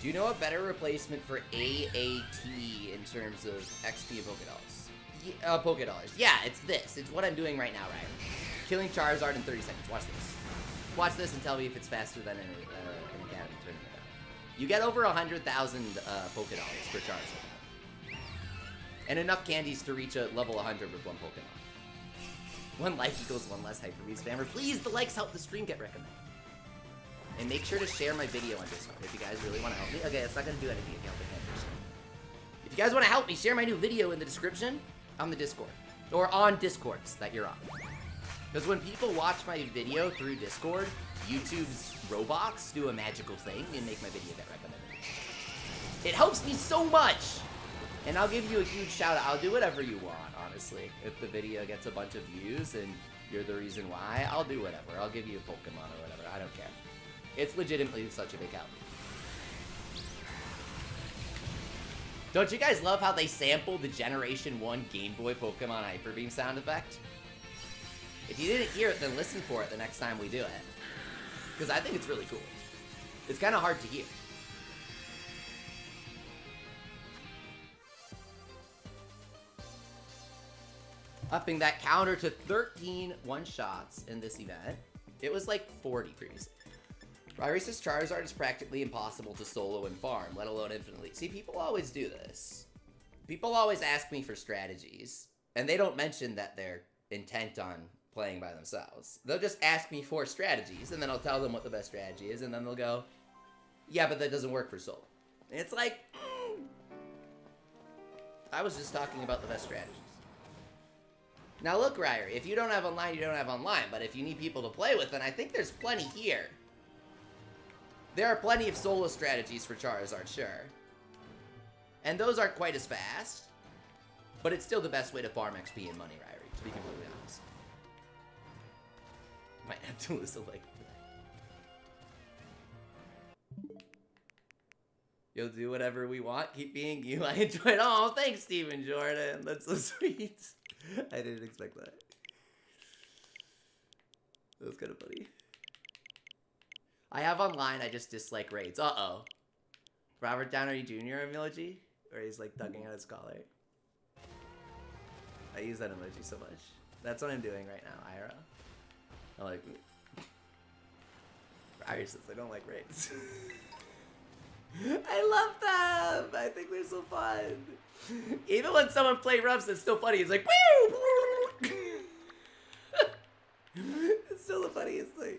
Do you know a better replacement for AAT in terms of XP and Pokédolls? Yeah, Pokédollars. Yeah, it's this. It's what I'm doing right now, Ryan. Killing Charizard in 30 seconds. Watch this. Watch this and tell me if it's faster than an Academy tournament. You get over 100,000 Pokédolls for Charizard. And enough candies to reach a level 100 with one Pokemon. One like equals one less Hyper Beam spammer. Please, the likes help the stream get recommended. And make sure to share my video on Discord if you guys really want to help me. Okay, it's not going to do anything if you help me. If you guys want to help me, share my new video in the description on the Discord. Or on Discords that you're on. Because when people watch my video through Discord, YouTube's robots do a magical thing and make my video get recommended. It helps me so much! And I'll give you a huge shout out. I'll do whatever you want, honestly. If the video gets a bunch of views and you're the reason why, I'll do whatever. I'll give you a Pokemon or whatever. I don't care. It's legitimately such a big help. Don't you guys love how they sampled the Generation 1 Game Boy Pokemon Hyper Beam sound effect? If you didn't hear it, then listen for it the next time we do it. Because I think it's really cool. It's kind of hard to hear. Upping that counter to 13 one-shots in this event. It was like 40 previously. Ryris's Charizard is practically impossible to solo and farm, let alone infinitely. See, people always do this. People always ask me for strategies, and they don't mention that they're intent on playing by themselves. They'll just ask me for strategies, and then I'll tell them what the best strategy is, and then they'll go, yeah, but that doesn't work for solo. And it's like, I was just talking about the best strategies. Now look, Ryrie, if you don't have online, you don't have online, but if you need people to play with, then I think there's plenty here. There are plenty of solo strategies for Charizard, sure. And those aren't quite as fast. But it's still the best way to farm XP and money, Ryrie, to be completely honest. Might have to lose a leg for that. You'll do whatever we want. Keep being you. I enjoyed it. Oh, thanks, Steven Jordan. That's so sweet. I didn't expect that. That was kind of funny. I have online, I just dislike raids. Uh-oh. Robert Downey Jr. emoji? Where he's like tugging at his collar. I use that emoji so much. That's what I'm doing right now, Ira. I'm like... Ira says I don't like raids. I love them! I think they're so fun. Even when someone plays roughs, it's still funny. It's like, woo! It's still the funniest thing.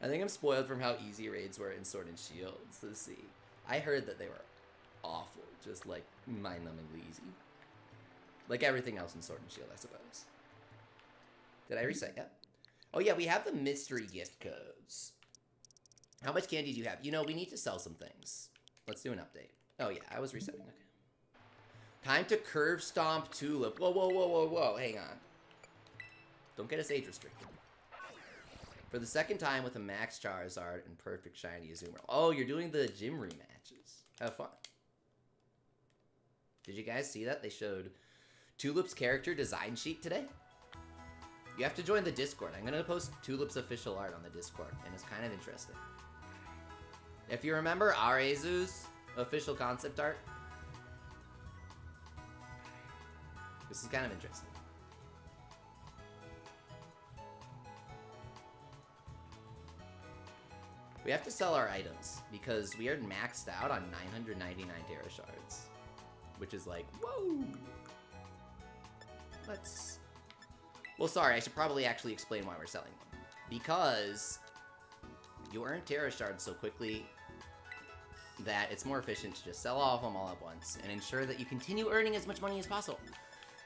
I think I'm spoiled from how easy raids were in Sword and Shield. Let's see. I heard that they were awful. Just like mind-numbingly easy. Like everything else in Sword and Shield, I suppose. Did I reset yet? Oh yeah, we have the mystery gift codes. How much candy do you have? You know, we need to sell some things. Let's do an update. Oh yeah, I was resetting. Okay. Time to curve stomp Tulip. Whoa, whoa, whoa, whoa, whoa. Hang on. Don't get us age restricted. For the second time with a Max Charizard and Perfect Shiny Azumarill. Oh, you're doing the gym rematches. Have fun. Did you guys see that? They showed Tulip's character design sheet today. You have to join the Discord. I'm going to post Tulip's official art on the Discord, and it's kind of interesting. If you remember Arezu's official concept art, this is kind of interesting. We have to sell our items because we are maxed out on 999 Tera shards, which is like, whoa. Well, sorry, I should probably actually explain why we're selling them. Because you earn Tera Shards so quickly that it's more efficient to just sell all of them all at once and ensure that you continue earning as much money as possible.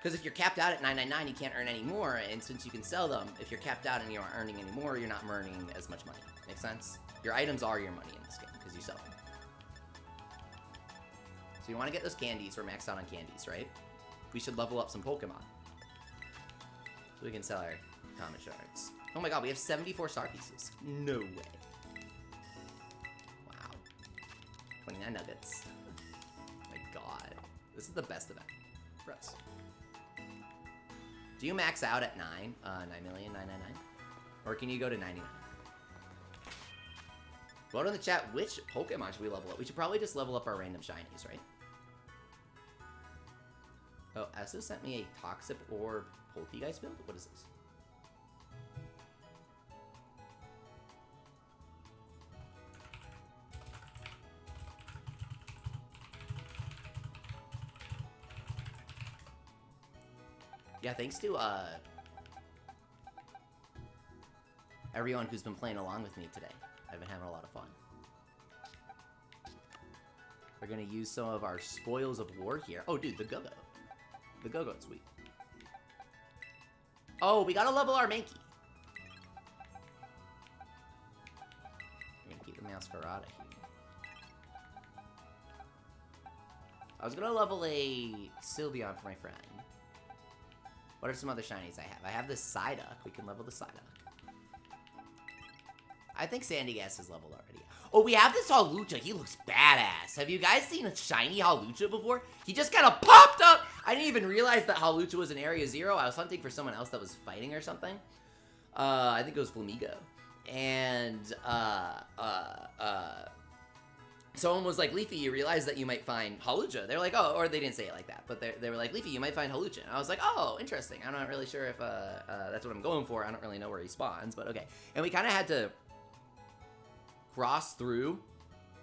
Because if you're capped out at 999, you can't earn any more, and since you can sell them, if you're capped out and you aren't earning any more, you're not earning as much money. Make sense? Your items are your money in this game, because you sell them. So you want to get those candies. We're maxed out on candies, right? We should level up some Pokemon. So we can sell our common shards. Oh my god, we have 74 star pieces. No way. Wow. 29 nuggets. Oh my god. This is the best event for us. Do you max out at 9,999,999? Or can you go to 99? Vote in the chat, which Pokemon should we level up? We should probably just level up our random shinies, right? Oh, Esso sent me a Toxic or Poltegeist build? What is this? Yeah, thanks to everyone who's been playing along with me today. I've been having a lot of fun. We're gonna use some of our spoils of war here. Oh, dude, the Go-Go. The Go-Go's sweet. Oh, we gotta level our Mankey. We're gonna keep the Masquerada here. I was gonna level a Sylveon for my friend. What are some other shinies I have? I have the Psyduck. We can level the Psyduck. I think Sandygast is leveled already. Oh, we have this Hawlucha. He looks badass. Have you guys seen a shiny Hawlucha before? He just kind of popped up. I didn't even realize that Hawlucha was in Area 0. I was hunting for someone else that was fighting or something. I think it was Flamigo. And, someone was like, Leafy, you realize that you might find Hawlucha. They're like, oh, or they didn't say it like that, but they were like, Leafy, you might find Hawlucha. And I was like, oh, interesting. I'm not really sure if that's what I'm going for. I don't really know where he spawns, but okay. And we kind of had to cross through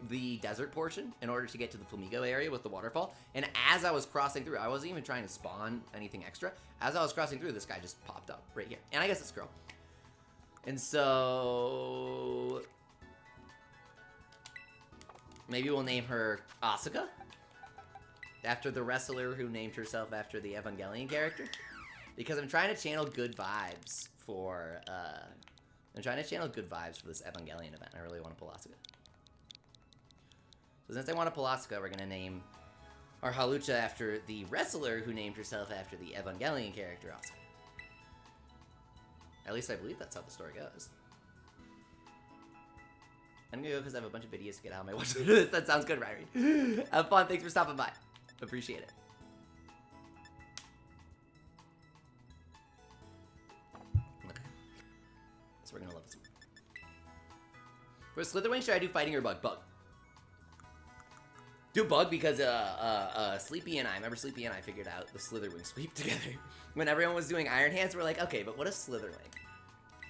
the desert portion in order to get to the Flamigo area with the waterfall. And as I was crossing through, I wasn't even trying to spawn anything extra. As I was crossing through, this guy just popped up right here. And I guess it's a girl. And so maybe we'll name her Asuka, after the wrestler who named herself after the Evangelion character. Because I'm trying to channel good vibes for, this Evangelion event. I really want to pull Asuka. So since I want to pull Asuka, we're going to name our Hawlucha after the wrestler who named herself after the Evangelion character Asuka. At least I believe that's how the story goes. I'm gonna go because I have a bunch of videos to get out of my watch list. That sounds good, Ryrie. Have fun. Thanks for stopping by. Appreciate it. Okay. So we're gonna love this one. For Slitherwing, should I do fighting or bug? Bug. Do bug because Sleepy and I, remember Sleepy and I figured out the Slitherwing sweep together. When everyone was doing Iron Hands, we're like, okay, but what is Slitherwing?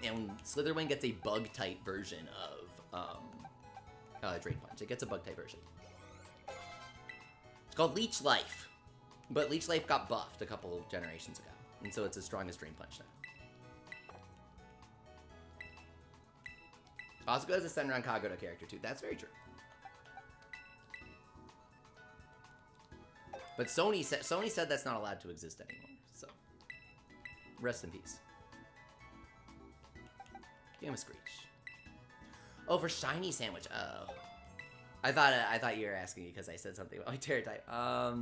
And Slitherwing gets a bug-type version of Drain Punch. It gets a bug-type version. It's called Leech Life. But Leech Life got buffed a couple of generations ago. And so it's as strong as Drain Punch now. Asuka is a Senran Kagura character too. That's very true. But Sony said that's not allowed to exist anymore. So rest in peace. Give him a Screech. Oh, for Shiny Sandwich. Oh. I thought you were asking because I said something about my Tera type. I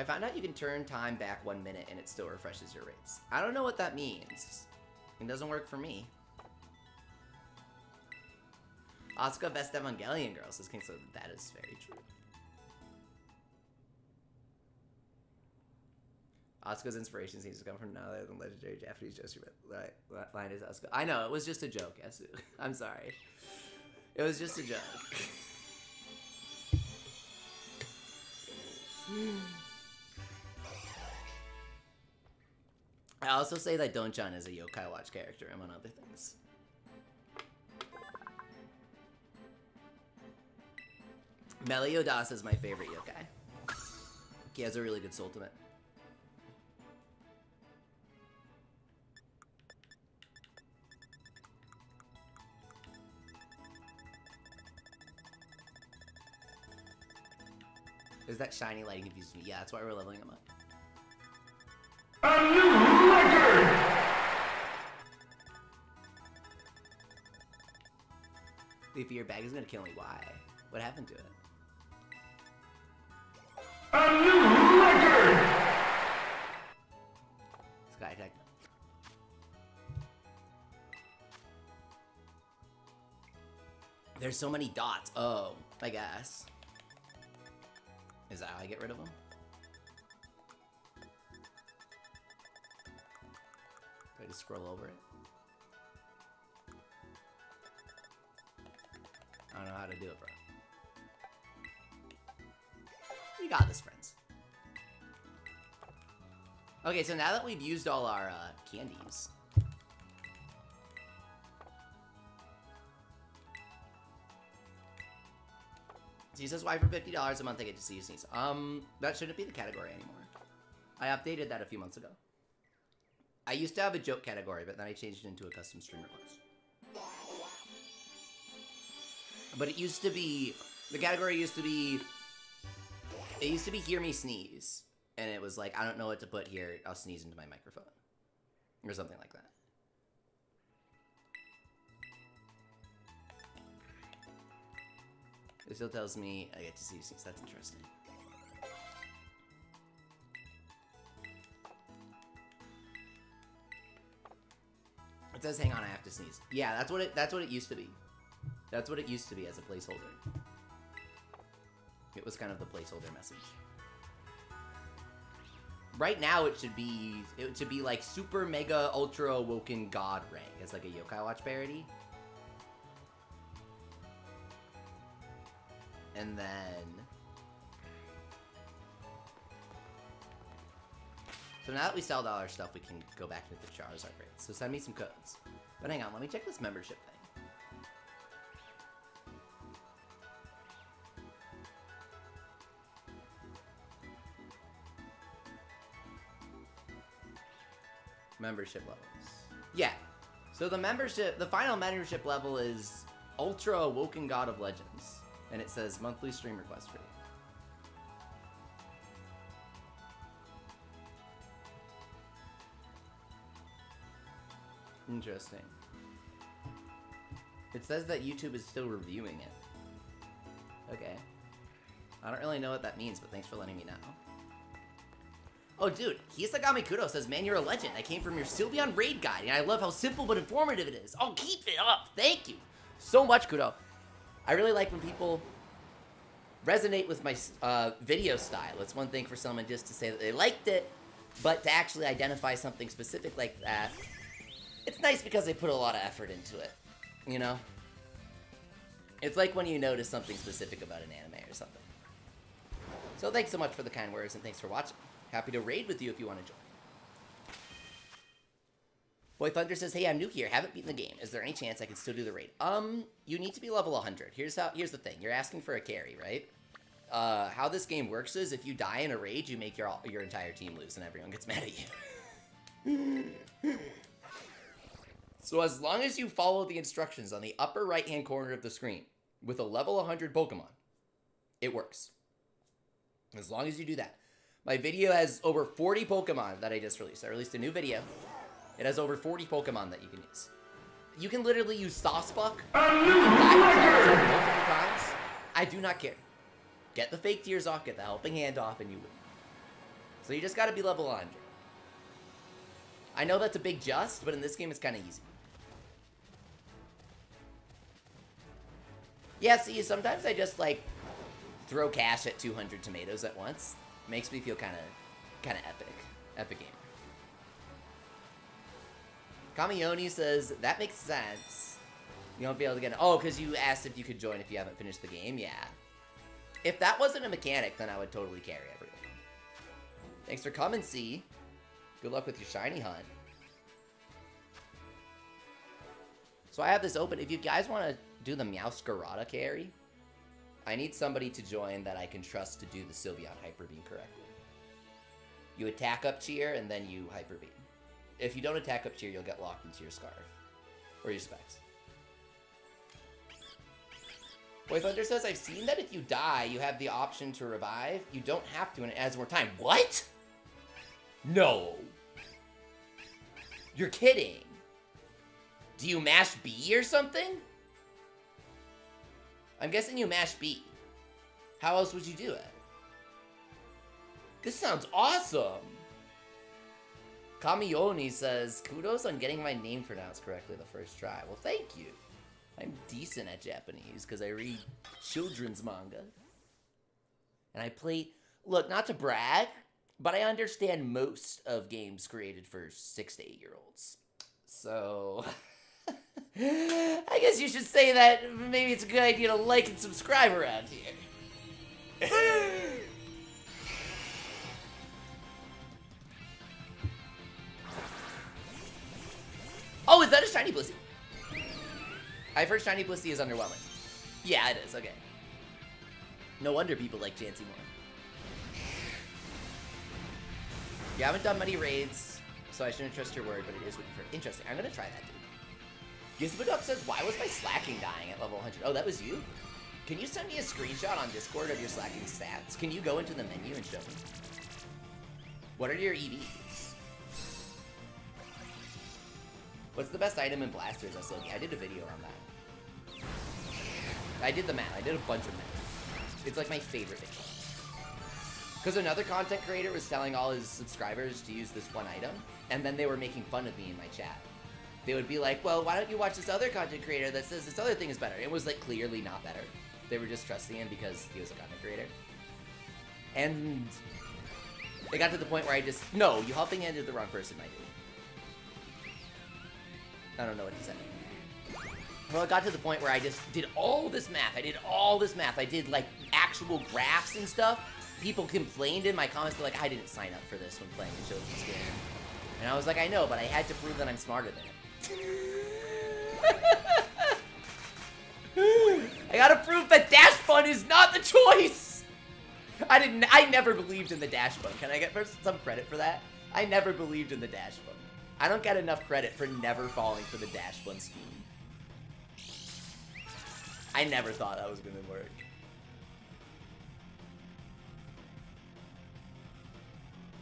found out you can turn time back 1 minute and it still refreshes your rates. I don't know what that means. It doesn't work for me. Asuka best Evangelion girl, says King, so that is very true. Asuka's inspiration seems to come from none other than legendary Japanese Joshi line is Asuka. I know, it was just a joke, Esu. I'm sorry. It was just a joke. I also say that Donchan is a Yokai Watch character, among other things. Meliodas is my favorite yokai. He has a really good ultimate. Is that shiny lighting confused me? Yeah, that's why we're leveling him up. A new record! Leafy, your bag is gonna kill me. Why? What happened to it? A new record! Sky attack. There's so many dots. Oh, I guess. Is that how I get rid of them? Do I just scroll over it? I don't know how to do it, bro. We got this, friends. Okay, so now that we've used all our candies. He says, why for $50 a month I get to see you sneeze? That shouldn't be the category anymore. I updated that a few months ago. I used to have a joke category, but then I changed it into a custom stream request. But it used to be, the category used to be, it used to be hear me sneeze. And it was like, I don't know what to put here, I'll sneeze into my microphone. Or something like that. It still tells me I get to see you sneeze, that's interesting. It says, hang on, I have to sneeze. Yeah, that's what it used to be. That's what it used to be as a placeholder. It was kind of the placeholder message. Right now it should be like Super Mega Ultra Awoken God rank as like a Yokai Watch parody. And then so now that we sold all our stuff, we can go back to the Charizard raids. So send me some codes. But hang on, let me check this membership thing. Membership levels. Yeah. So the final membership level is Ultra Awoken God of Legends. And it says monthly stream request for you. Interesting. It says that YouTube is still reviewing it. Okay. I don't really know what that means, but thanks for letting me know. Oh, dude, Hisagami Kudo says, man, you're a legend. I came from your Sylveon raid guide, and I love how simple but informative it is. Oh, keep it up. Thank you so much, Kudo. I really like when people resonate with my video style. It's one thing for someone just to say that they liked it, but to actually identify something specific like that, it's nice because they put a lot of effort into it, you know? It's like when you notice something specific about an anime or something. So thanks so much for the kind words, and thanks for watching. Happy to raid with you if you want to join. Boy Thunder says, hey, I'm new here, haven't beaten the game. Is there any chance I can still do the raid? You need to be level 100. Here's the thing. You're asking for a carry, right? How this game works is if you die in a raid, you make your entire team lose and everyone gets mad at you. So as long as you follow the instructions on the upper right-hand corner of the screen with a level 100 Pokemon, it works. As long as you do that. My video has over 40 Pokemon that I just released. I released a new video. It has over 40 Pokemon that you can use. You can literally use Saucebuck. You can die with Charizard multiple times. I do not care. Get the fake tears off, get the helping hand off, and you win. So you just gotta be level 100. I know that's a big just, but in this game it's kind of easy. Yeah, see, sometimes I just, like, throw cash at 200 tomatoes at once. Makes me feel kind of epic. Epic gamer. Kamioni says, that makes sense. You won't be able to get it. Oh, because you asked if you could join if you haven't finished the game? Yeah. If that wasn't a mechanic, then I would totally carry everyone. Thanks for coming, C. Good luck with your shiny hunt. So I have this open. If you guys want to do the Meowth carry, I need somebody to join that I can trust to do the Sylveon Hyper Beam correctly. You attack up cheer, and then you Hyper Beam. If you don't attack up cheer, you'll get locked into your Scarf. Or your Specs. Boy Thunder says, I've seen that if you die, you have the option to revive. You don't have to, and it adds more time. What? No. You're kidding. Do you mash B or something? I'm guessing you mash B. How else would you do it? This sounds awesome. Kamioni says, kudos on getting my name pronounced correctly the first try. Well, thank you. I'm decent at Japanese because I read children's manga. And I play, look, not to brag, but I understand most of games created for 6 to 8-year-olds. So, I guess you should say that maybe it's a good idea to like and subscribe around here. Oh, is that a shiny Blissey? I've heard shiny Blissey is underwhelming. Yeah, it is. Okay. No wonder people like Chansey more. You haven't done many raids, so I shouldn't trust your word, but it is what you've heard. Interesting. I'm gonna try that, dude. Gizmoduck says, why was my slacking dying at level 100? Oh, that was you? Can you send me a screenshot on Discord of your slacking stats? Can you go into the menu and show me? What are your EVs? What's the best item in Blasters, Asogi? I did a video on that. I did the math. I did a bunch of math. It's like my favorite thing. Because another content creator was telling all his subscribers to use this one item, and then they were making fun of me in my chat. They would be like, well, why don't you watch this other content creator that says this other thing is better? It was like clearly not better. They were just trusting him because he was a content creator. And it got to the point where I just, no, you helping handed the wrong person, my dude. I don't know what he said. Well, it got to the point where I just did all this math. I did, like, actual graphs and stuff. People complained in my comments. They're like, I didn't sign up for this when playing the children's game. And I was like, I know, but I had to prove that I'm smarter than him. I gotta prove that Dash Fun is not the choice! I never believed in the Dash Fun. Can I get some credit for that? I never believed in the Dash Fun. I don't get enough credit for never falling for the Dash Fun scheme. I never thought that was gonna work.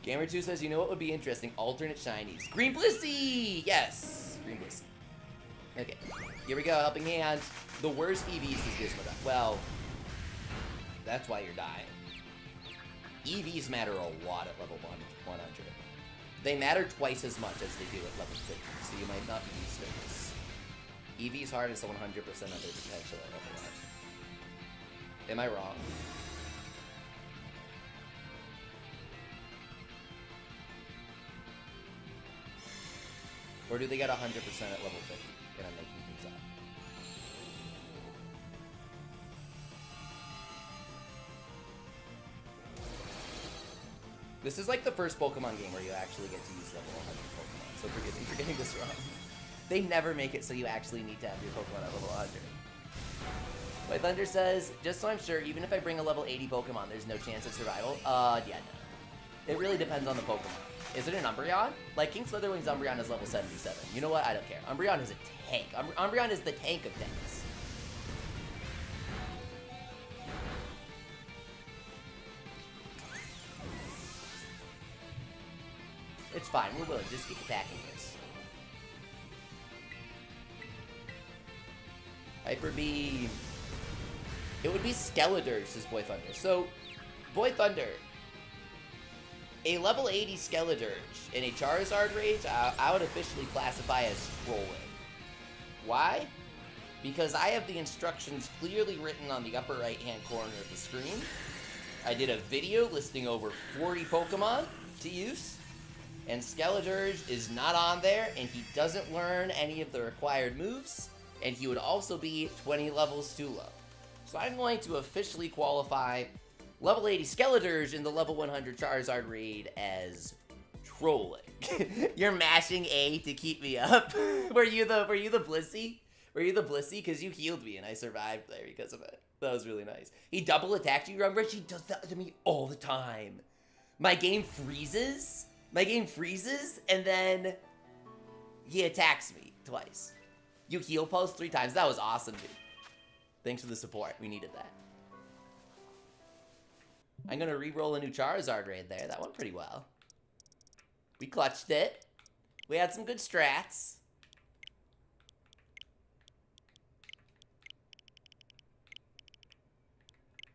Gamer2 says, you know what would be interesting? Alternate shinies. Green Blissey! Yes! Green Blissey. Okay, here we go, helping hand. The worst EVs is Gizmoduck. Well, that's why you're dying. EVs matter a lot at level 100. They matter twice as much as they do at level 50, so you might not be used to this. EV's harness 100% of their potential at level 100. Am I wrong? Or do they get 100% at level 50? And I'm making things up. This is like the first Pokemon game where you actually get to use level 100 Pokemon, so forgive me for getting this wrong. They never make it so you actually need to have your Pokemon at level 100. My Thunder says, just so I'm sure, even if I bring a level 80 Pokemon, there's no chance of survival? Yeah, no. It really depends on the Pokemon. Is it an Umbreon? Like, King Slitherwing's Umbreon is level 77. You know what? I don't care. Umbreon is a tank. Umbreon is the tank of tanks. It's fine. We're willing. Just keep attacking this. Hyper Beam. It would be Skeledirge, says Boy Thunder. So, Boy Thunder, a level 80 Skeledirge in a Charizard raid, I would officially classify as trolling. Why? Because I have the instructions clearly written on the upper right-hand corner of the screen. I did a video listing over 40 Pokemon to use, and Skeledirge is not on there, and he doesn't learn any of the required moves, and he would also be 20 levels too low. So I'm going to officially qualify level 80 Skeledirge in the level 100 Charizard raid as trolling. You're mashing A to keep me up. Were you the Blissey? Were you the Blissey? Because you healed me and I survived there because of it. That was really nice. He double attacked you, Rumbridge. He does that to me all the time. My game freezes, and then he attacks me twice. You heal post 3 times. That was awesome, dude. Thanks for the support. We needed that. I'm gonna re-roll a new Charizard raid there. That went pretty well. We clutched it. We had some good strats.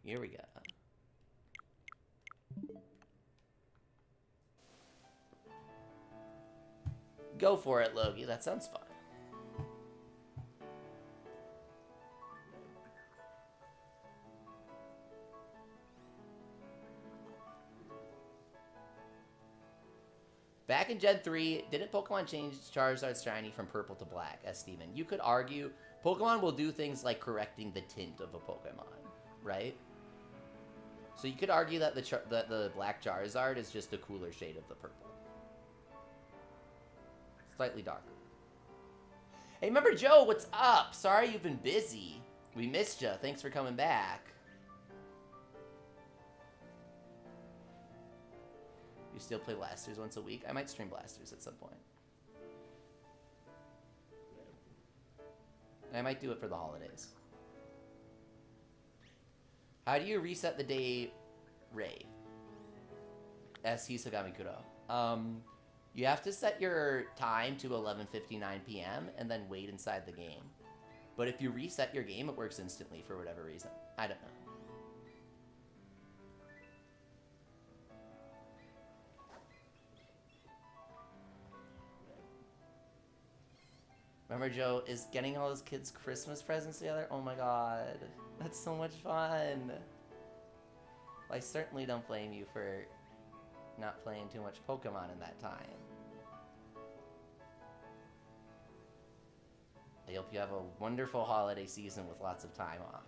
Here we go. Go for it, Logie. That sounds fun. Back in Gen 3, didn't Pokemon change Charizard's shiny from purple to black? As Steven, you could argue Pokemon will do things like correcting the tint of a Pokemon, right? So you could argue that the black Charizard is just a cooler shade of the purple. Slightly darker. Hey, remember Joe, what's up? Sorry you've been busy. We missed you. Thanks for coming back. You still play Blasters once a week? I might stream Blasters at some point. I might do it for the holidays. How do you reset the day raid? S. Hisagami Kuro. You have to set your time to 11:59 p.m. and then wait inside the game. But if you reset your game, it works instantly for whatever reason. I don't know. Remember, Joe, is getting all those kids' Christmas presents together? Oh my god. That's so much fun. Well, I certainly don't blame you for not playing too much Pokemon in that time. I hope you have a wonderful holiday season with lots of time off.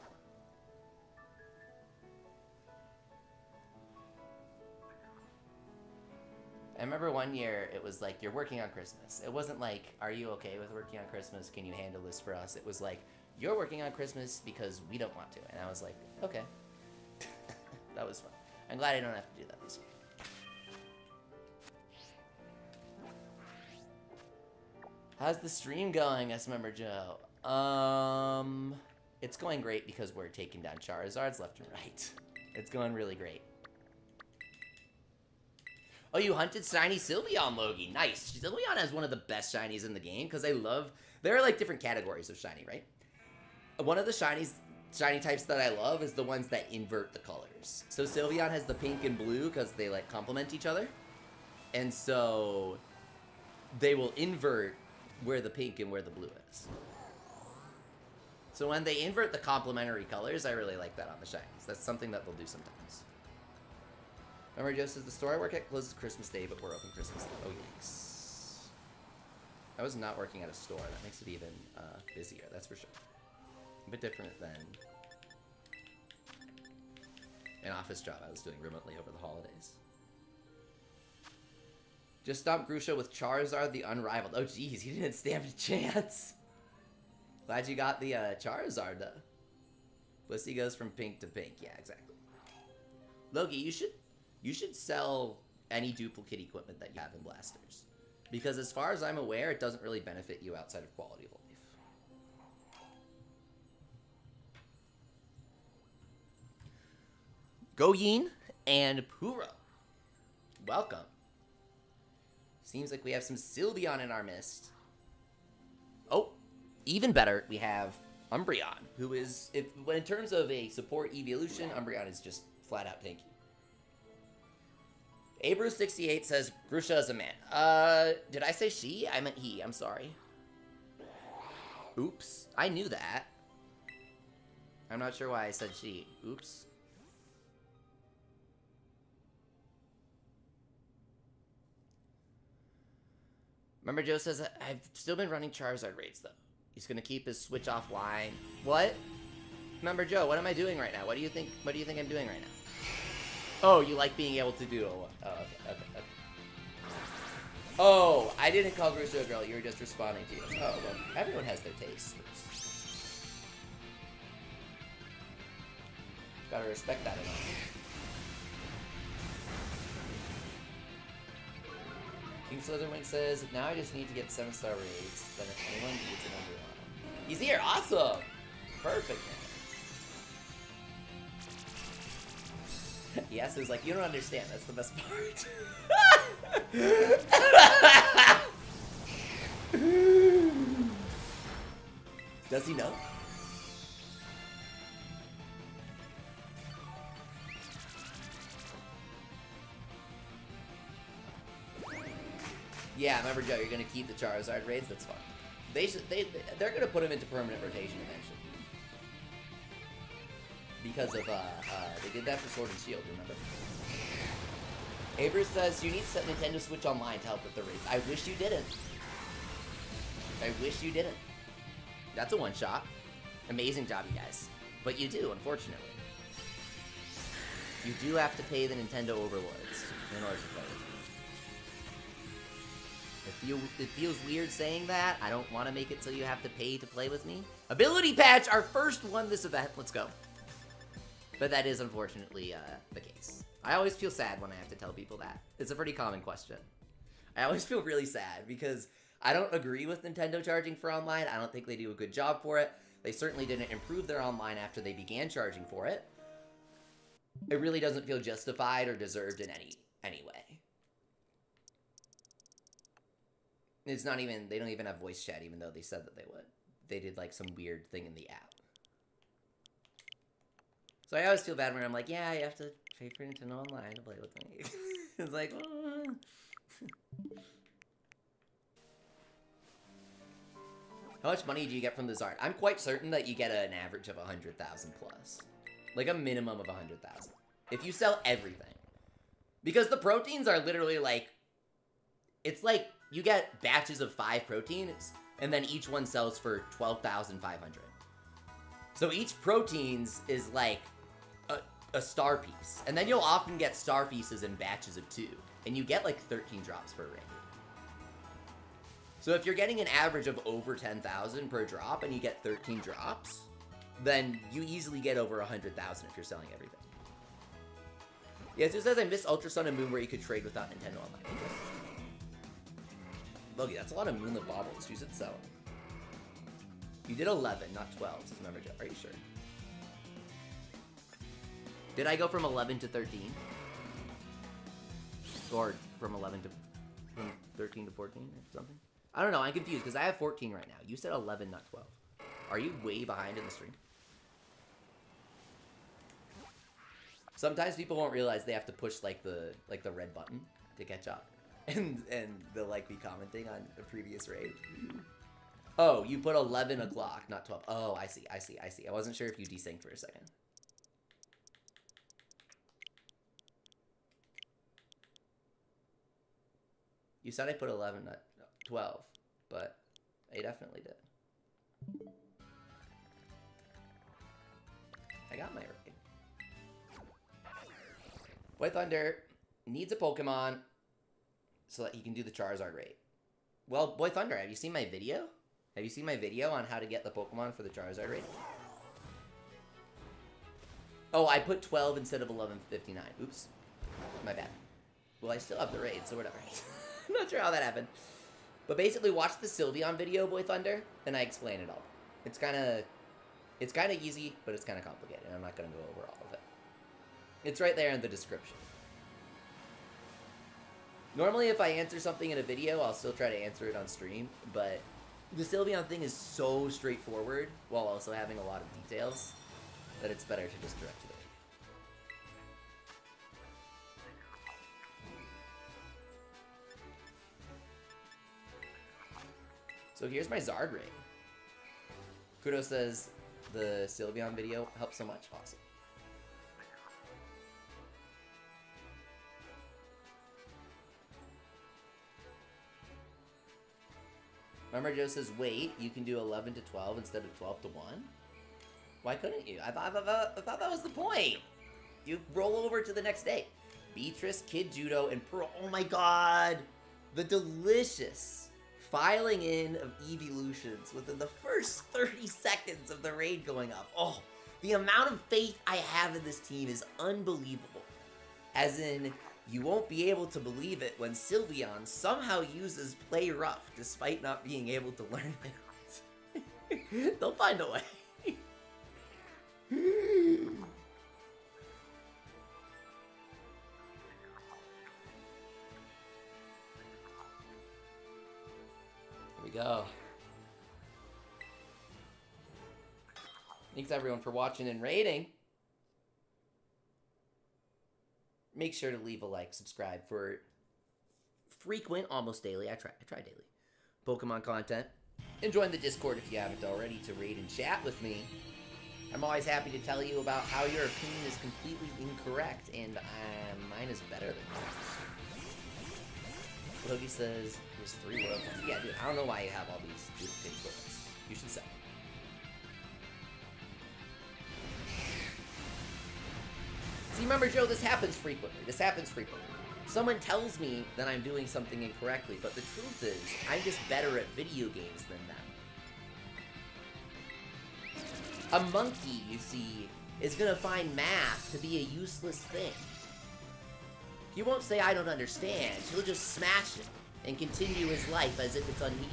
I remember one year, it was like, you're working on Christmas. It wasn't like, are you okay with working on Christmas? Can you handle this for us? It was like, you're working on Christmas because we don't want to. And I was like, okay. That was fun. I'm glad I don't have to do that this year. How's the stream going, S-Member Joe? It's going great because we're taking down Charizards left and right. It's going really great. Oh, you hunted shiny Sylveon, Logie. Nice. Sylveon has one of the best shinies in the game because I love... There are like different categories of shiny, right? One of the shiny types that I love is the ones that invert the colors. So Sylveon has the pink and blue because they like complement each other. And so they will invert where the pink and where the blue is. So when they invert the complementary colors, I really like that on the shinies. That's something that they'll do sometimes. Remember, Joe says, the store I work at closes Christmas Day, but we're open Christmas Day. Oh, yikes. I was not working at a store. That makes it even busier, that's for sure. A bit different than an office job I was doing remotely over the holidays. Just stomp Grusha with Charizard the Unrivaled. Oh, geez, he didn't stand a chance. Glad you got the Charizard, though. Blissey goes from pink to pink. Yeah, exactly. Logie, you should sell any duplicate equipment that you have in Blasters. Because as far as I'm aware, it doesn't really benefit you outside of quality of life. Goyin and Puro. Welcome. Seems like we have some Sylveon in our midst. Oh, even better, we have Umbreon, who is, in terms of a support evolution, Umbreon is just flat out tanky. Abru68 says, Grusha is a man. Did I say she? I meant he. I'm sorry. Oops. I knew that. I'm not sure why I said she. Oops. Remember, Joe says, I've still been running Charizard raids, though. He's gonna keep his switch offline. What? Remember, Joe, what am I doing right now? What do you think I'm doing right now? Oh, you like being able to do a... Oh, okay. Oh, I didn't call Grusha a girl. You were just responding to you. Oh, well, everyone has their tastes. Gotta respect that enough. King Slitherwing says, now I just need to get 7-star raids. Then if anyone needs an Umbreon. He's here! Awesome! Perfect, man. Yes, it's like, you don't understand. That's the best part. Does he know? Yeah, remember, Joe, you're gonna keep the Charizard raids. That's fine. They're gonna put him into permanent rotation eventually. Because of they did that for Sword and Shield. Remember? Abers says you need to set Nintendo Switch Online to help with the raids. I wish you didn't. I wish you didn't. That's a one shot. Amazing job, you guys. But you do, unfortunately. You do have to pay the Nintendo overlords in order to play with me. It feels weird saying that. I don't want to make it so you have to pay to play with me. Ability patch, our first one this event. Let's go. But that is unfortunately the case. I always feel sad when I have to tell people that. It's a pretty common question. I always feel really sad because I don't agree with Nintendo charging for online. I don't think they do a good job for it. They certainly didn't improve their online after they began charging for it. It really doesn't feel justified or deserved in any way. It's not even, they don't even have voice chat even though they said that they would. They did like some weird thing in the app. So I always feel bad when I'm like, yeah, you have to pay for Nintendo Online to play with me. It's like, How much money do you get from the Zard? I'm quite certain that you get an average of 100,000 plus. Like a minimum of 100,000. If you sell everything. Because the proteins are literally like, it's like you get batches of 5 proteins, and then each one sells for 12,500. So each proteins is like a star piece. And then you'll often get star pieces in batches of 2. And you get like 13 drops per raid. So if you're getting an average of over 10,000 per drop and you get 13 drops, then you easily get over 100,000 if you're selling everything. Yeah, so it says I missed Ultra Sun and Moon where you could trade without Nintendo Online. Loki, that's a lot of Moonlit Baubles. You should sell them. You did 11, not 12, says Member Jeff. Are you sure? Did I go from 11 to 13? Or from 13 to 14 or something? I don't know, I'm confused because I have 14 right now. You said 11, not 12. Are you way behind in the stream? Sometimes people won't realize they have to push like the red button to catch up. And they'll like be commenting on a previous raid. Oh, you put 11 o'clock, not 12. Oh, I see. I wasn't sure if you desynced for a second. You said I put 11, not 12, but I definitely did. I got my raid. Boy Thunder needs a Pokemon so that he can do the Charizard raid. Well, Boy Thunder, have you seen my video? Have you seen my video on how to get the Pokemon for the Charizard raid? Oh, I put 12 instead of 11:59. Oops. My bad. Well, I still have the raid, so whatever. I'm not sure how that happened. But basically, watch the Sylveon video, Boy Thunder, and I explain it all. It's kind of easy, but it's kind of complicated. I'm not going to go over all of it. It's right there in the description. Normally, if I answer something in a video, I'll still try to answer it on stream, but the Sylveon thing is so straightforward, while also having a lot of details, that it's better to just direct to it. So here's my Zard raid. Kudo says the Sylveon video helped so much. Awesome. Remember, Joe says, wait, you can do 11 to 12 instead of 12 to 1? Why couldn't you? I thought that was the point. You roll over to the next day. Beatrice, Kid Judo, and Pearl. Oh my god! The delicious filing in of evolutions within the first 30 seconds of the raid going up. Oh, the amount of faith I have in this team is unbelievable. As in, you won't be able to believe it when Sylveon somehow uses Play Rough despite not being able to learn it. They'll find a way. go. Thanks everyone for watching and rating. Make sure to leave a like, subscribe for frequent, almost daily, I try daily, Pokemon content. And join the Discord if you haven't already to raid and chat with me. I'm always happy to tell you about how your opinion is completely incorrect and mine is better than yours. Logie says, there's 3 world points. Yeah, dude, I don't know why you have all these duping bullets. You should sell. See, remember, Joe, this happens frequently. Someone tells me that I'm doing something incorrectly, but the truth is, I'm just better at video games than them. A monkey, you see, is gonna find math to be a useless thing. He won't say I don't understand, he'll just smash it and continue his life as if it's unneeded.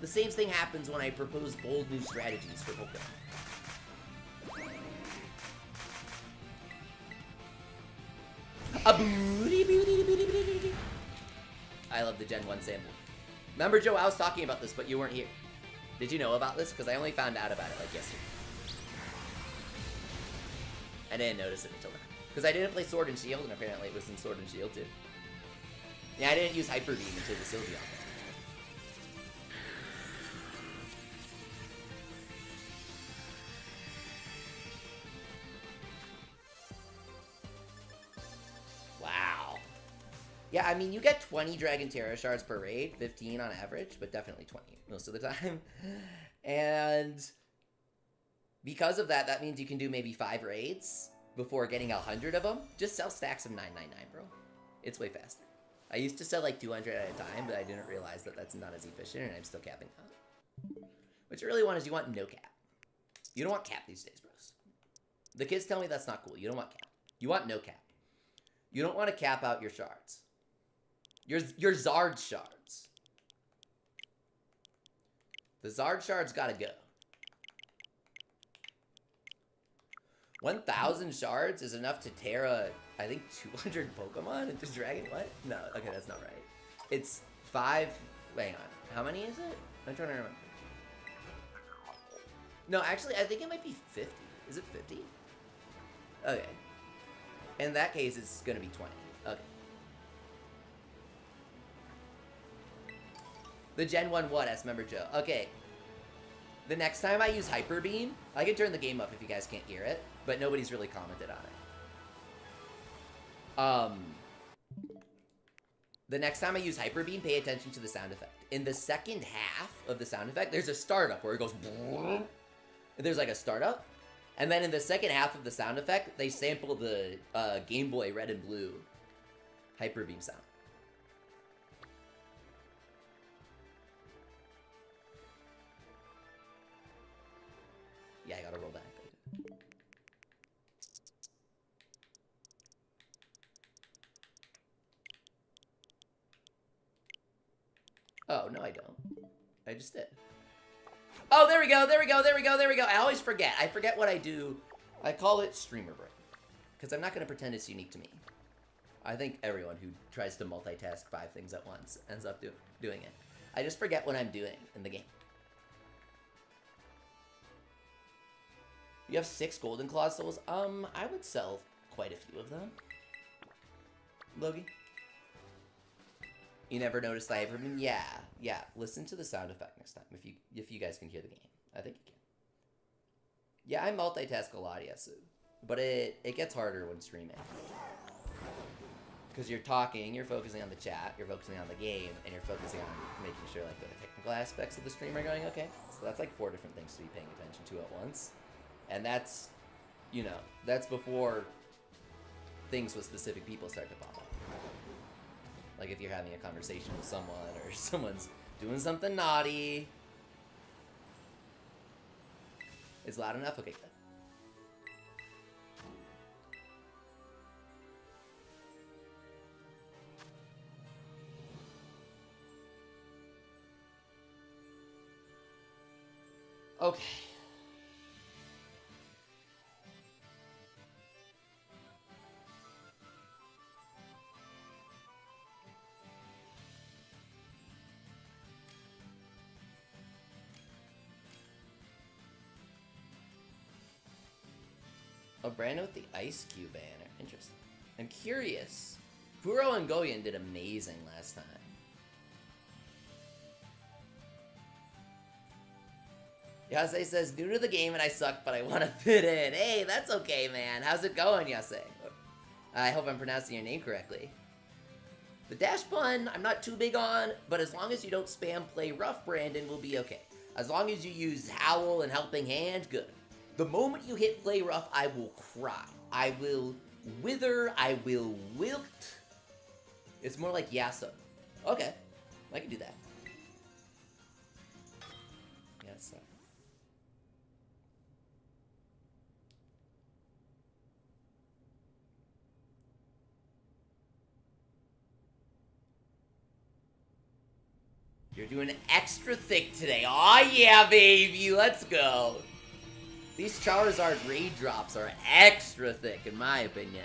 The same thing happens when I propose bold new strategies for Pokemon. I love the Gen 1 sample. Remember, Joe, I was talking about this, but you weren't here. Did you know about this? Because I only found out about it, like, yesterday. I didn't notice it until now. Because I didn't play Sword and Shield, and apparently it was in Sword and Shield, too. Yeah, I didn't use Hyper Beam until the Sylveon. Wow. Yeah, I mean, you get 20 Dragon Tera shards per raid, 15 on average, but definitely 20 most of the time. And because of that, that means you can do maybe 5 raids before getting 100 of them. Just sell stacks of 999, bro. It's way faster. I used to sell like 200 at a time, but I didn't realize that that's not as efficient, and I'm still capping out. What you really want is you want no cap. You don't want cap these days, bros. The kids tell me that's not cool. You don't want cap. You want no cap. You don't want to cap out your shards. Your Zard shards. The Zard shards gotta go. 1,000 shards is enough to Tera, I think, 200 Pokemon into Dragon? What? No, okay, that's not right. It's 5... Hang on. How many is it? I'm trying to remember. No, actually, I think it might be 50. Is it 50? Okay. In that case, it's gonna be 20. Okay. The Gen 1 what? Asked Member Joe. Okay. The next time I use Hyper Beam, I can turn the game up if you guys can't hear it, but nobody's really commented on it. The next time I use Hyper Beam, pay attention to the sound effect. In the second half of the sound effect, there's a startup where it goes... There's like a startup. And then in the second half of the sound effect, they sample the Game Boy Red and Blue Hyper Beam sound. Yeah, I gotta roll back. Oh, no I don't. I just did. Oh, there we go, there we go, there we go, there we go. I always forget. I forget what I do. I call it streamer brain. Because I'm not going to pretend it's unique to me. I think everyone who tries to multitask 5 things at once ends up doing it. I just forget what I'm doing in the game. You have 6 Golden Claw souls? I would sell quite a few of them. Logie? You never noticed the Hyper Beam? Yeah. Listen to the sound effect next time if you guys can hear the game. I think you can. Yeah, I multitask a lot, yes. But it gets harder when streaming. Because you're talking, you're focusing on the chat, you're focusing on the game, and you're focusing on making sure like the technical aspects of the stream are going okay. So that's like 4 different things to be paying attention to at once. And that's, you know, that's before things with specific people start to pop up. Like if you're having a conversation with someone or someone's doing something naughty. It's loud enough? Okay, good. Okay. A Brandon with the Ice Cube banner. Interesting. I'm curious. Furo and Goyen did amazing last time. Yase says, new to the game and I suck, but I want to fit in. Hey, that's okay, man. How's it going, Yase? I hope I'm pronouncing your name correctly. The dash pun, I'm not too big on, but as long as you don't spam play rough, Brandon, we'll be okay. As long as you use Howl and Helping Hand, good. The moment you hit play rough, I will cry. I will wither. I will wilt. It's more like Yasuo. Okay, I can do that. Yasuo. You're doing extra thick today. Aw, yeah, baby. Let's go. These Charizard raid drops are extra thick, in my opinion.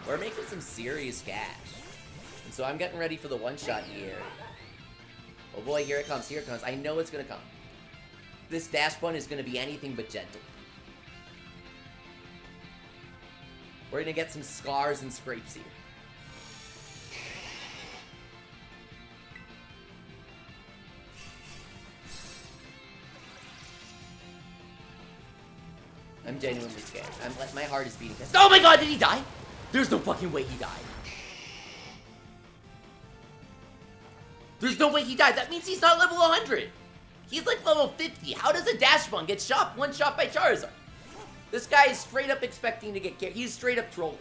We're making some serious cash. And so I'm getting ready for the one-shot here. Oh boy, here it comes, here it comes. I know it's gonna come. This dash bun is gonna be anything but gentle. We're gonna get some scars and scrapes here. I'm genuinely scared. My heart is beating fast. Oh my god, did he die? There's no fucking way he died. There's no way he died. That means he's not level 100. He's like level 50. How does a dash bun get one shot by Charizard? This guy is straight up expecting to get carried. He's straight up trolling.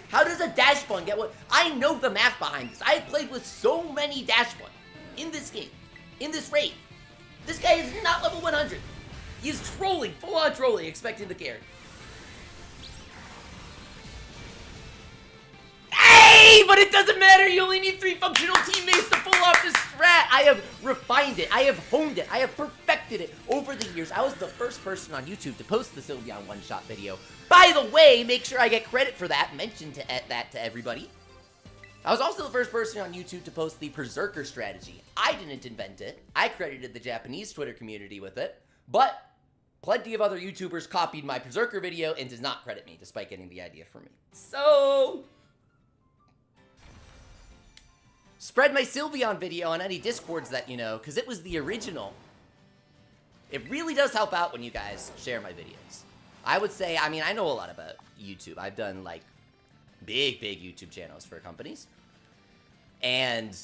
How does a dash bun get one? I know the math behind this. I have played with so many dash bun in this game, in this raid. This guy is not level 100. He's trolling, full-on trolling, expecting the carry. Hey, but it doesn't matter. You only need 3 functional teammates to pull off this strat. I have refined it. I have honed it. I have perfected it over the years. I was the first person on YouTube to post the Sylveon one-shot video. By the way, make sure I get credit for that. Mention that to everybody. I was also the first person on YouTube to post the Perrserker strategy. I didn't invent it. I credited the Japanese Twitter community with it. But plenty of other YouTubers copied my Perrserker video and does not credit me, despite getting the idea from me. So spread my Sylveon video on any Discords that you know, because it was the original. It really does help out when you guys share my videos. I would say, I mean, I know a lot about YouTube. I've done, like, big YouTube channels for companies. And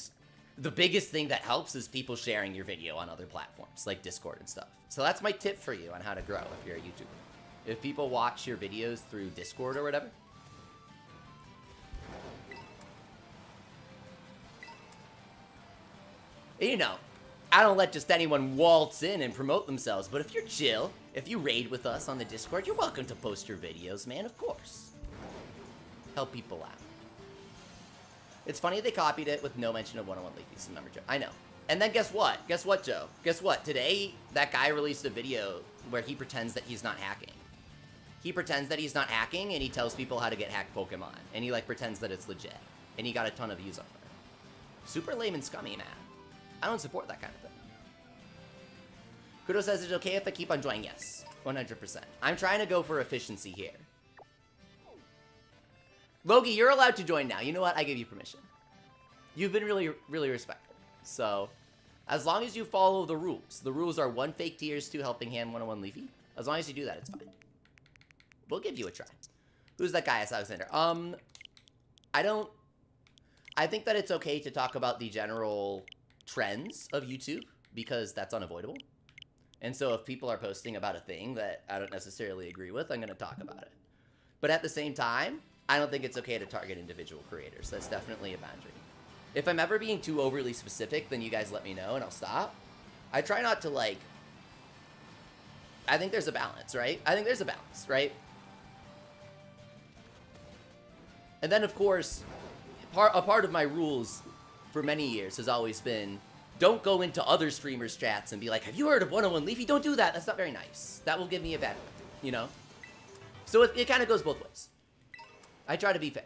the biggest thing that helps is people sharing your video on other platforms, like Discord and stuff. So that's my tip for you on how to grow if you're a YouTuber. If people watch your videos through Discord or whatever, you know, I don't let just anyone waltz in and promote themselves, but if you're chill, if you raid with us on the Discord, you're welcome to post your videos, man, of course. Help people out. It's funny they copied it with no mention of 101 Leafy's number, Joe. I know. And then guess what? Guess what, Joe? Guess what? Today, that guy released a video where he pretends that he's not hacking. He pretends that he's not hacking, and he tells people how to get hacked Pokemon. And he, like, pretends that it's legit. And he got a ton of views on it. Super lame and scummy, man. I don't support that kind of thing. Kudo says it's okay if I keep on joining. Yes, 100%. I'm trying to go for efficiency here. Logie, you're allowed to join now. You know what? I give you permission. You've been really respectful. So, as long as you follow the rules. The rules are 1 fake tiers, 2 helping hand, 101 Leafy. As long as you do that, it's fine. We'll give you a try. Who's that guy, Alexander? I think that it's okay to talk about the general trends of YouTube, because that's unavoidable. And so if people are posting about a thing that I don't necessarily agree with, I'm going to talk about it. But at the same time, I don't think it's okay to target individual creators. That's definitely a boundary. If I'm ever being too overly specific, then you guys let me know and I'll stop. I try not to, like, I think there's a balance, right? And then, of course, a part of my rules for many years has always been, don't go into other streamers' chats and be like, have you heard of 101 Leafy? Don't do that. That's not very nice. That will give me a bad rep, you know? So it kind of goes both ways. I try to be fair.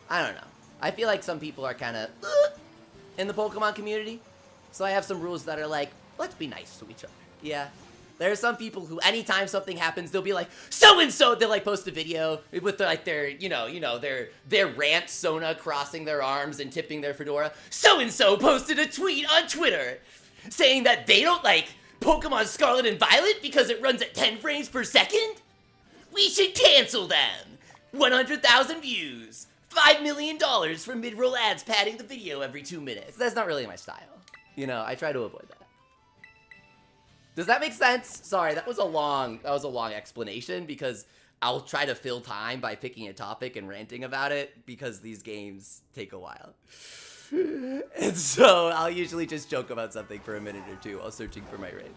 I don't know. I feel like some people are kind of in the Pokemon community. So I have some rules that are like, let's be nice to each other. Yeah, There are some people who, anytime something happens, they'll be like, so-and-so, they'll like post a video with like their, their rant Sona crossing their arms and tipping their fedora. So-and-so posted a tweet on Twitter saying that they don't like Pokemon Scarlet and Violet because it runs at 10 frames per second. We should cancel them. 100,000 views. $5 million for mid-roll ads padding the video every 2 minutes. That's not really my style. I try to avoid that. Does that make sense? Sorry, that was a long explanation because I'll try to fill time by picking a topic and ranting about it because these games take a while. And so I'll usually just joke about something for a minute or two while searching for my raid.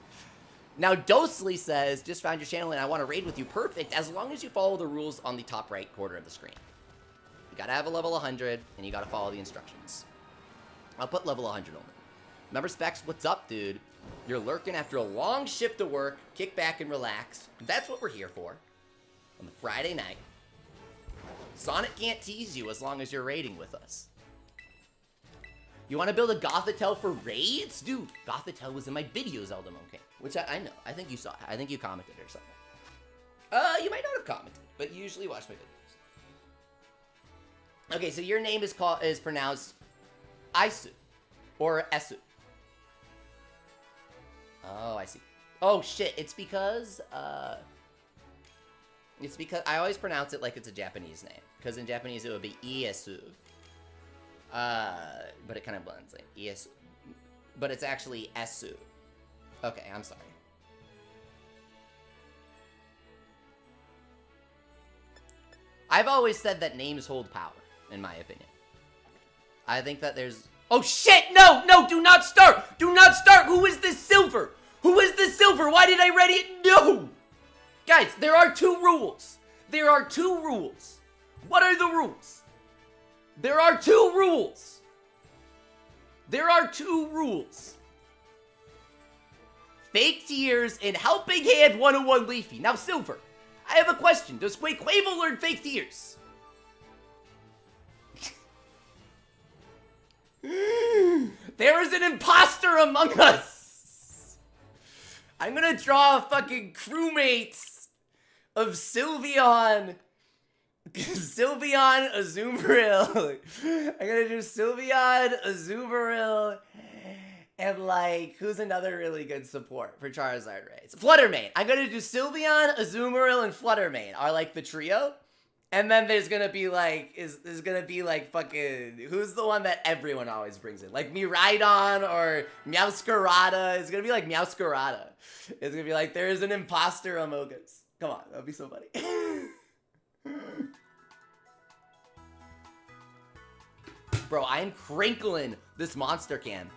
Now, Dosely says, just found your channel and I want to raid with you. Perfect, as long as you follow the rules on the top right corner of the screen. You gotta have a level 100 and you gotta follow the instructions. I'll put level 100 only. Remember, Specs, what's up, dude? You're lurking after a long shift of work. Kick back and relax. That's what we're here for. On the Friday night. Sonic can't tease you as long as you're raiding with us. You want to build a Gothitelle for raids? Dude, Gothitelle was in my video, Zelda Monkey. Which I know. I think you saw it. I think you commented or something. You might not have commented, but you usually watch my videos. Okay, so your name is pronounced Isu. Or Esu. Oh, I see. Oh, shit. It's because I always pronounce it like it's a Japanese name. Because in Japanese it would be Iesu. But it kind of blends like Iesu. But it's actually Esu. Okay, I'm sorry. I've always said that names hold power, in my opinion. I think that there's... Oh, shit! No! No! Do not start! Do not start! Who is this Silver? Who is this Silver? Why did I ready it? No! Guys, there are 2 rules. There are 2 rules. What are the rules? There are 2 rules. There are 2 rules. Fake tears and Helping Hand 101 Leafy. Now, Silver, I have a question. Does Quavo learn fake tears? There is an imposter among us. I'm gonna draw fucking crewmates of Sylveon. Sylveon, Azumarill. I'm gonna do Sylveon, Azumarill, and like, who's another really good support for Charizard raids? Fluttermane. I'm gonna do Sylveon, Azumarill, and Fluttermane are like the trio. And then there's gonna be like, there's gonna be like fucking, who's the one that everyone always brings in? Like Miraidon or Meowscarada. It's gonna be like Meowscarada. It's gonna be like, there is an imposter among us. Come on, that'd be so funny. Bro, I'm crinkling this monster can.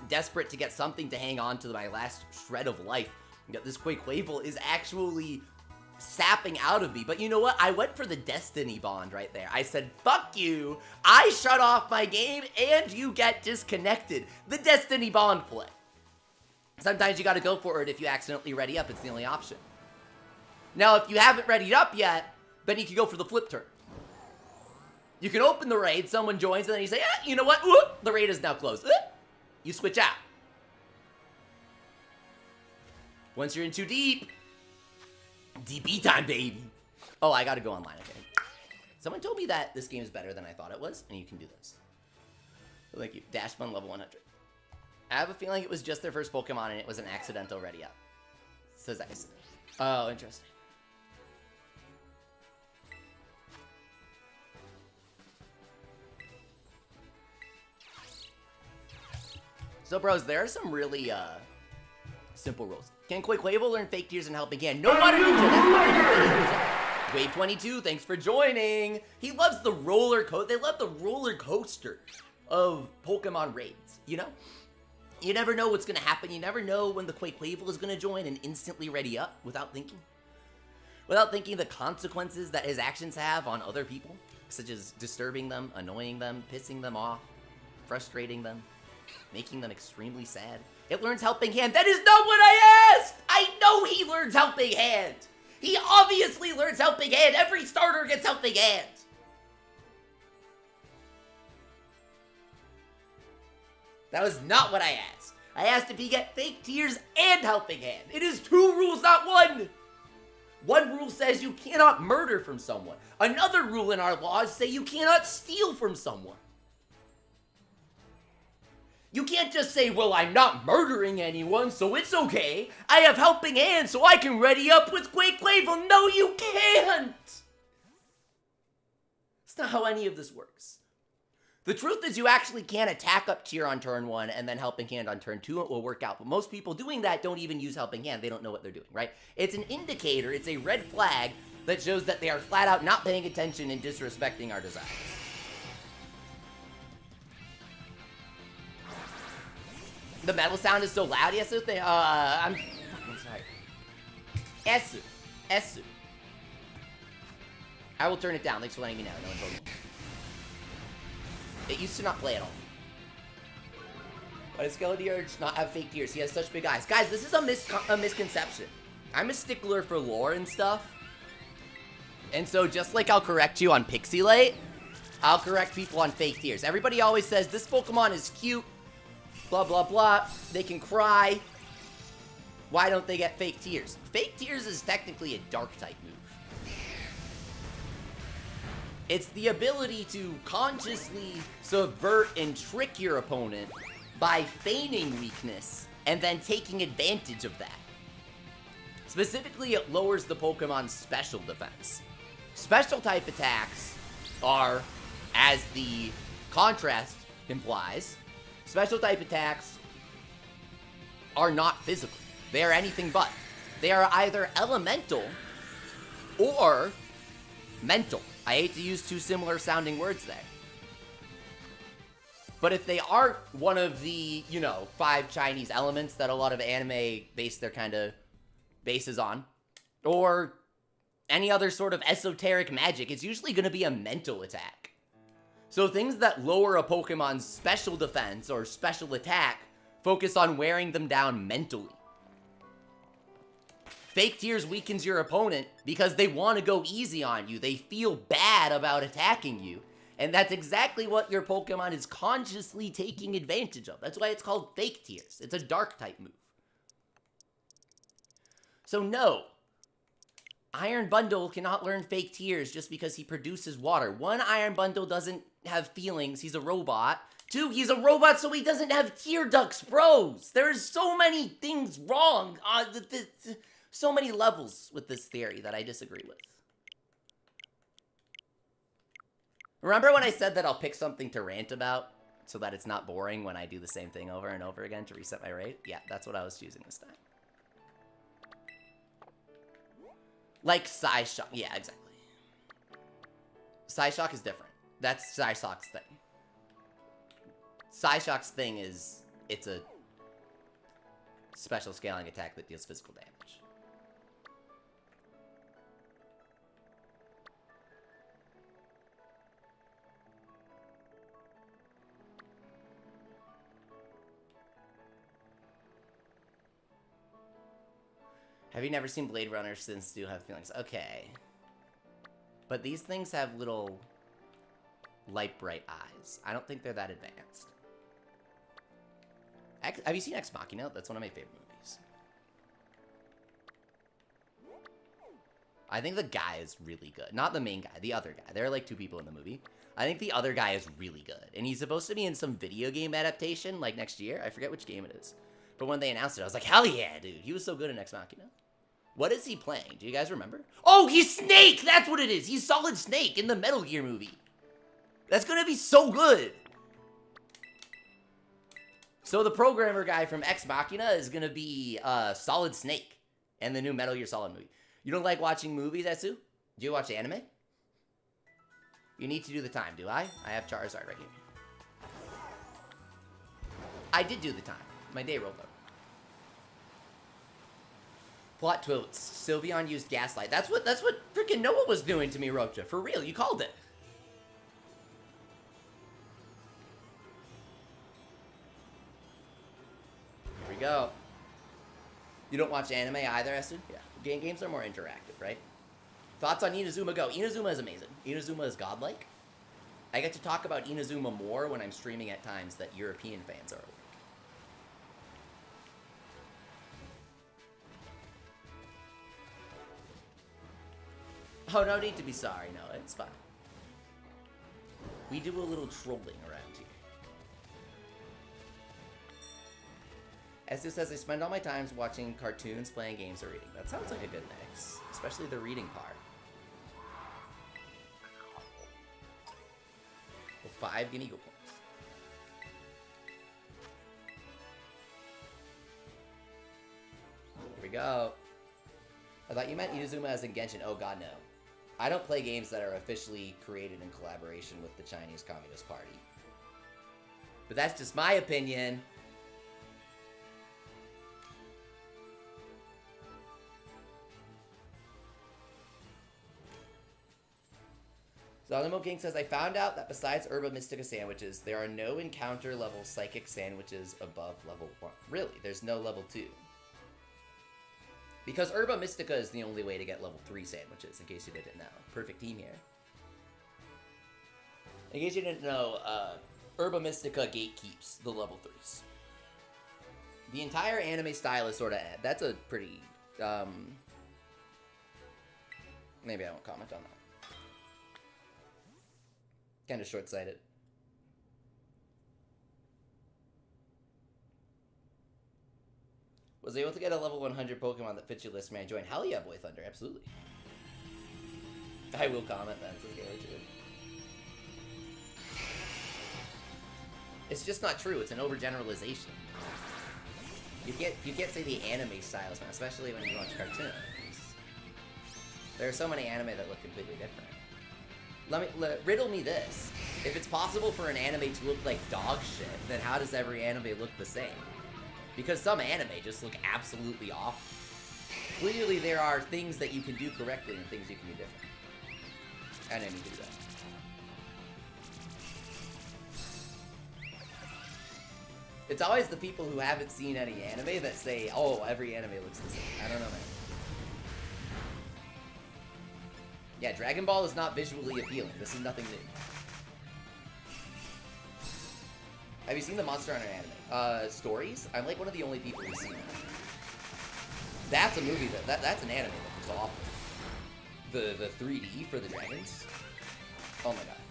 Desperate to get something to hang on to my last shred of life. This Quaquaval is actually sapping out of me. But you know what? I went for the Destiny Bond right there. I said, fuck you. I shut off my game and you get disconnected. The Destiny Bond play. Sometimes you gotta go for it if you accidentally ready up. It's the only option. Now, if you haven't readied up yet, then you can go for the flip turn. You can open the raid, someone joins, and then you say, you know what? Whoop, the raid is now closed. You switch out. Once you're in too deep, DP time, baby. Oh, I gotta go online, okay. Someone told me that this game is better than I thought it was, and you can do this. Thank you. Dash Fun level 100. I have a feeling it was just their first Pokemon, and it was an accidental ready up. Says Ice. Oh, interesting. So, bros, there are some really, simple rules. Can Quaquaval learn fake tears and Helping Hand? No Water Ninja, that's Wave 22, thanks for joining. He loves the roller coaster. They love the roller coaster of Pokemon raids, you know? You never know what's gonna happen. You never know when the Quaquaval is gonna join and instantly ready up without thinking. Without thinking the consequences that his actions have on other people, such as disturbing them, annoying them, pissing them off, frustrating them, making them extremely sad. It learns Helping Hand. That is not what I asked! I know he learns Helping Hand! He obviously learns Helping Hand! Every starter gets Helping Hand! That was not what I asked. I asked if he get fake tears and helping hand. It is 2 rules, not 1. One rule says you cannot murder from someone. Another rule in our laws say you cannot steal from someone. You can't just say, well, I'm not murdering anyone, so it's okay. I have helping hand, so I can ready up with Quake Quavo. No, you can't! That's not how any of this works. The truth is you actually can attack up tier on turn 1 and then helping hand on turn 2. It will work out. But most people doing that don't even use helping hand. They don't know what they're doing, right? It's an indicator. It's a red flag that shows that they are flat out not paying attention and disrespecting our desires. The metal sound is so loud. Yes, I'm fucking sorry. Esu. I will turn it down. Thanks for letting me know. No one told me. It used to not play at all. Why does Galarian not have fake tears? He has such big eyes. Guys, this is a misconception. I'm a stickler for lore and stuff. And so just like I'll correct you on Pixilate, I'll correct people on fake tears. Everybody always says, this Pokemon is cute, blah, blah, blah. They can cry. Why don't they get fake tears? Fake tears is technically a dark type move. It's the ability to consciously subvert and trick your opponent by feigning weakness and then taking advantage of that. Specifically, it lowers the Pokemon's special defense. Special type attacks are, as the contrast implies, special type attacks are not physical. They are anything but. They are either elemental or mental. I hate to use 2 similar sounding words there. But if they aren't one of the, 5 Chinese elements that a lot of anime base their kind of bases on, or any other sort of esoteric magic, it's usually going to be a mental attack. So things that lower a Pokemon's special defense or special attack focus on wearing them down mentally. Fake tears weakens your opponent because they want to go easy on you. They feel bad about attacking you. And that's exactly what your Pokemon is consciously taking advantage of. That's why it's called fake tears. It's a dark type move. So no, Iron Bundle cannot learn fake tears just because he produces water. 1, Iron Bundle doesn't have feelings. He's a robot. 2, he's a robot so he doesn't have tear ducts, bros. There's so many things wrong. So many levels with this theory that I disagree with. Remember when I said that I'll pick something to rant about so that it's not boring when I do the same thing over and over again to reset my rate? Yeah, that's what I was choosing this time. Like Psyshock. Yeah, exactly. Psyshock is different. That's Psyshock's thing. Psyshock's thing is, it's a special scaling attack that deals physical damage. Have you never seen Blade Runner since do have feelings? Okay. But these things have little light bright eyes. I don't think they're that advanced. Have you seen Ex Machina? That's one of my favorite movies. I think the guy is really good. Not the main guy, the other guy. There are like 2 people in the movie. I think the other guy is really good. And he's supposed to be in some video game adaptation like next year. I forget which game it is. But when they announced it, I was like, hell yeah, dude. He was so good in Ex Machina. What is he playing? Do you guys remember? Oh, he's Snake! That's what it is! He's Solid Snake in the Metal Gear movie. That's gonna be so good! So the programmer guy from Ex Machina is gonna be Solid Snake in the new Metal Gear Solid movie. You don't like watching movies, Etsu? Do you watch anime? You need to do the time, do I? I have Charizard right here. I did do the time. My day rolled over. Plot twist. Sylveon used Gaslight. That's what freaking Noah was doing to me, Rocha. For real, you called it. Here we go. You don't watch anime either, Essen? Yeah. Games are more interactive, right? Thoughts on Inazuma Go? Inazuma is amazing. Inazuma is godlike. I get to talk about Inazuma more when I'm streaming at times that European fans are awake. Oh, no need to be sorry. No, it's fine. We do a little trolling around here. Esther says, I spend all my times watching cartoons, playing games, or reading. That sounds like a good mix, especially the reading part. Well, 5 Guinea points. Here we go. I thought you meant Inazuma as in Genshin. Oh god, no. I don't play games that are officially created in collaboration with the Chinese Communist Party. But that's just my opinion. Zonimo King says, I found out that besides Herba Mystica sandwiches, there are no encounter level psychic sandwiches above level 1. Really? There's no level 2? Because Herba Mystica is the only way to get level 3 sandwiches, in case you didn't know. Perfect team here. In case you didn't know, Herba Mystica gatekeeps the level 3s. The entire anime style is sort of... That's a pretty... Maybe I won't comment on that. Kind of short-sighted. Was able to get a level 100 Pokemon that fits your list, man. Join. Hell yeah, Boy Thunder. Absolutely. I will comment that. It's okay, too. It's just not true. It's an overgeneralization. You can't say the anime styles, man, especially when you watch cartoons. There are so many anime that look completely different. Riddle me this. If it's possible for an anime to look like dog shit, then how does every anime look the same? Because some anime just look absolutely off. Clearly there are things that you can do correctly and things you can do different. I didn't mean to do that. It's always the people who haven't seen any anime that say, oh, every anime looks the same. I don't know, man. Yeah, Dragon Ball is not visually appealing. This is nothing new. Have you seen the Monster Hunter anime? Stories? I'm like one of the only people who's seen that. That's a movie that's an anime that looks awful. The 3D for the dragons. Oh my god.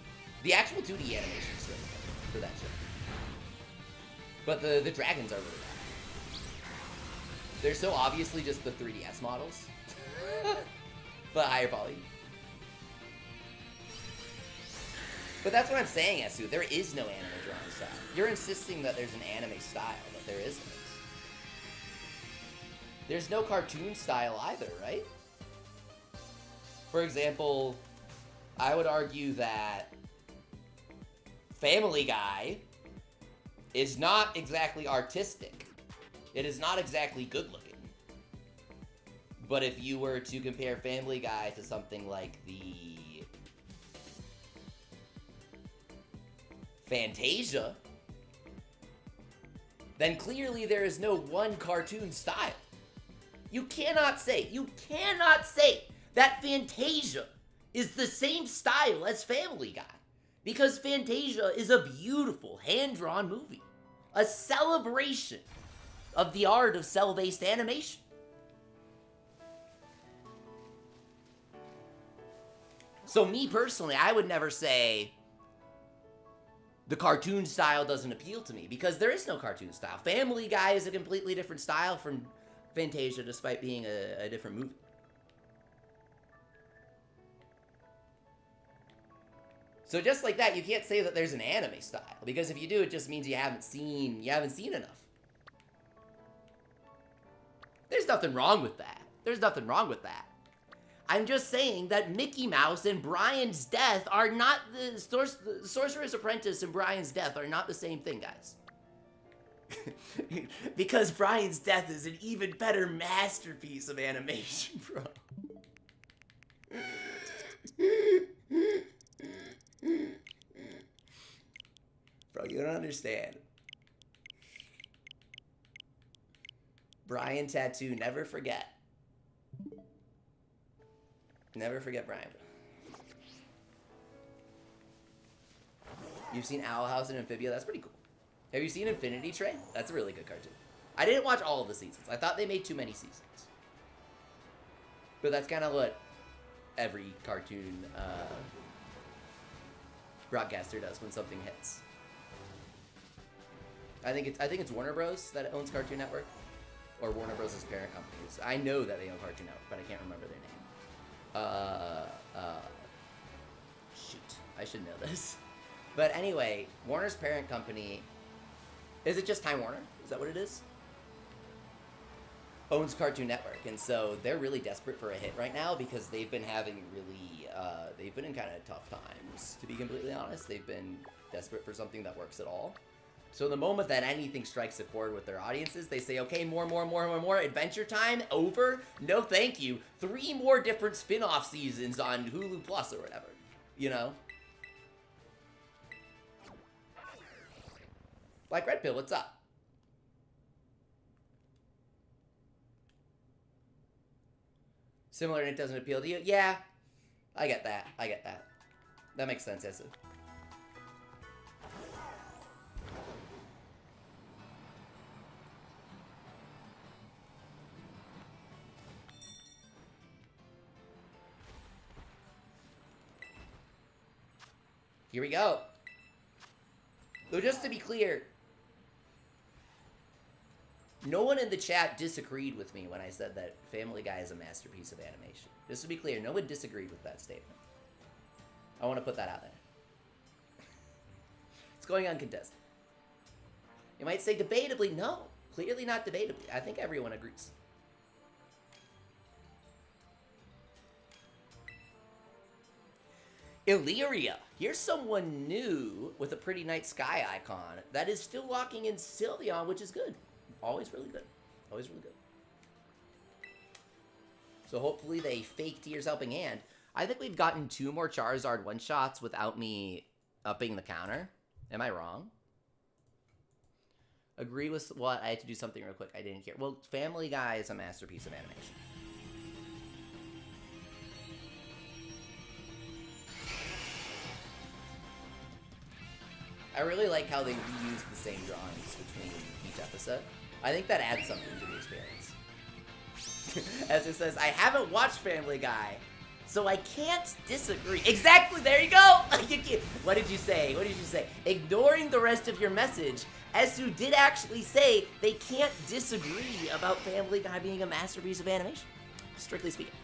The actual 2D animation is really good for that shit. But the dragons are really bad. They're so obviously just the 3DS models. But higher poly. But that's what I'm saying, Esu. There is no anime drawing style. You're insisting that there's an anime style, but there isn't. There's no cartoon style either, right? For example, I would argue that Family Guy is not exactly artistic. It is not exactly good looking. But if you were to compare Family Guy to something like the Fantasia, then clearly there is no one cartoon style. You cannot say that Fantasia is the same style as Family Guy. Because Fantasia is a beautiful, hand-drawn movie. A celebration of the art of cel-based animation. So me personally, I would never say the cartoon style doesn't appeal to me, because there is no cartoon style. Family Guy is a completely different style from Fantasia, despite being a different movie. So just like that, you can't say that there's an anime style, because if you do, it just means you haven't seen enough. There's nothing wrong with that. There's nothing wrong with that. I'm just saying that Mickey Mouse and Brian's Death are not the Sorcerer's Apprentice and Brian's Death are not the same thing, guys. Because Brian's Death is an even better masterpiece of animation, bro. Bro, you don't understand. Brian Tattoo, never forget. Never forget Brian. You've seen Owl House and Amphibia? That's pretty cool. Have you seen Infinity Train? That's a really good cartoon. I didn't watch all of the seasons. I thought they made too many seasons. But that's kind of what every cartoon broadcaster does when something hits. I think it's Warner Bros. That owns Cartoon Network, or Warner Bros.'s parent companies. I know that they own Cartoon Network, but I can't remember their name. Shoot, I should know this. But anyway, Warner's parent company, is it just Time Warner? Is that what it is? Owns Cartoon Network, and so they're really desperate for a hit right now because they've been having really, they've been in kind of tough times, to be completely honest. They've been desperate for something that works at all. So the moment that anything strikes a chord with their audiences, they say, okay, more, Adventure Time, over? No thank you. 3 more different spin-off seasons on Hulu Plus or whatever, you know? Like Red Pill, what's up? Similar and it doesn't appeal to you? Yeah, I get that. That makes sense, Esu. Here we go. Though just to be clear, no one in the chat disagreed with me when I said that Family Guy is a masterpiece of animation. Just to be clear, no one disagreed with that statement. I want to put that out there. It's going uncontested. You might say debatably, no. Clearly not debatably. I think everyone agrees. Illyria. Here's someone new with a pretty night sky icon that is still locking in Sylveon, which is good. Always really good. Always really good. So hopefully they fake Tears Helping Hand. I think we've gotten 2 more Charizard one-shots without me upping the counter. Am I wrong? Agree with what? I had to do something real quick. I didn't hear. Well, Family Guy is a masterpiece of animation. I really like how they reuse the same drawings between each episode. I think that adds something to the experience. As it says, I haven't watched Family Guy, so I can't disagree. Exactly, there you go! What did you say? What did you say? Ignoring the rest of your message, Esu did actually say they can't disagree about Family Guy being a masterpiece of animation. Strictly speaking.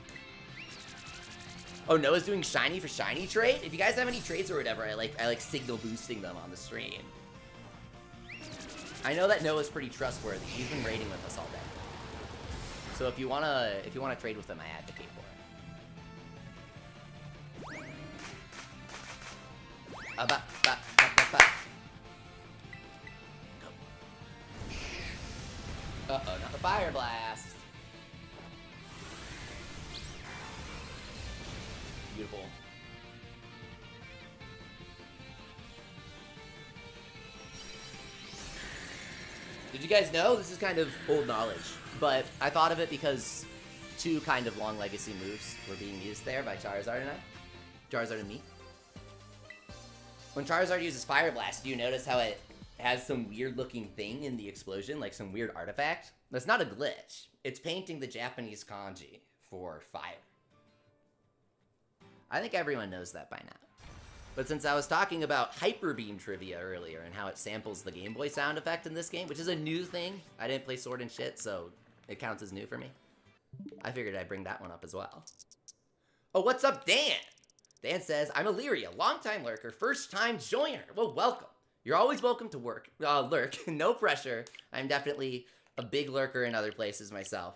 Oh, Noah's doing shiny for shiny trade? If you guys have any trades or whatever, I like signal boosting them on the stream. I know that Noah's pretty trustworthy. He's been raiding with us all day. So if you wanna trade with him, I advocate for it. Uh-oh, not the Fire Blast. Beautiful. Did you guys know? This is kind of old knowledge, but I thought of it because 2 kind of long legacy moves were being used there by Charizard and I. Charizard and me. When Charizard uses Fire Blast, do you notice how it has some weird looking thing in the explosion, like some weird artifact? That's not a glitch. It's painting the Japanese kanji for fire. I think everyone knows that by now. But since I was talking about Hyper Beam trivia earlier and how it samples the Game Boy sound effect in this game, which is a new thing. I didn't play Sword and shit, so it counts as new for me. I figured I'd bring that one up as well. Oh, what's up, Dan? Dan says, I'm Illyria, longtime lurker, first-time joiner. Well, welcome. You're always welcome to lurk. No pressure. I'm definitely a big lurker in other places myself.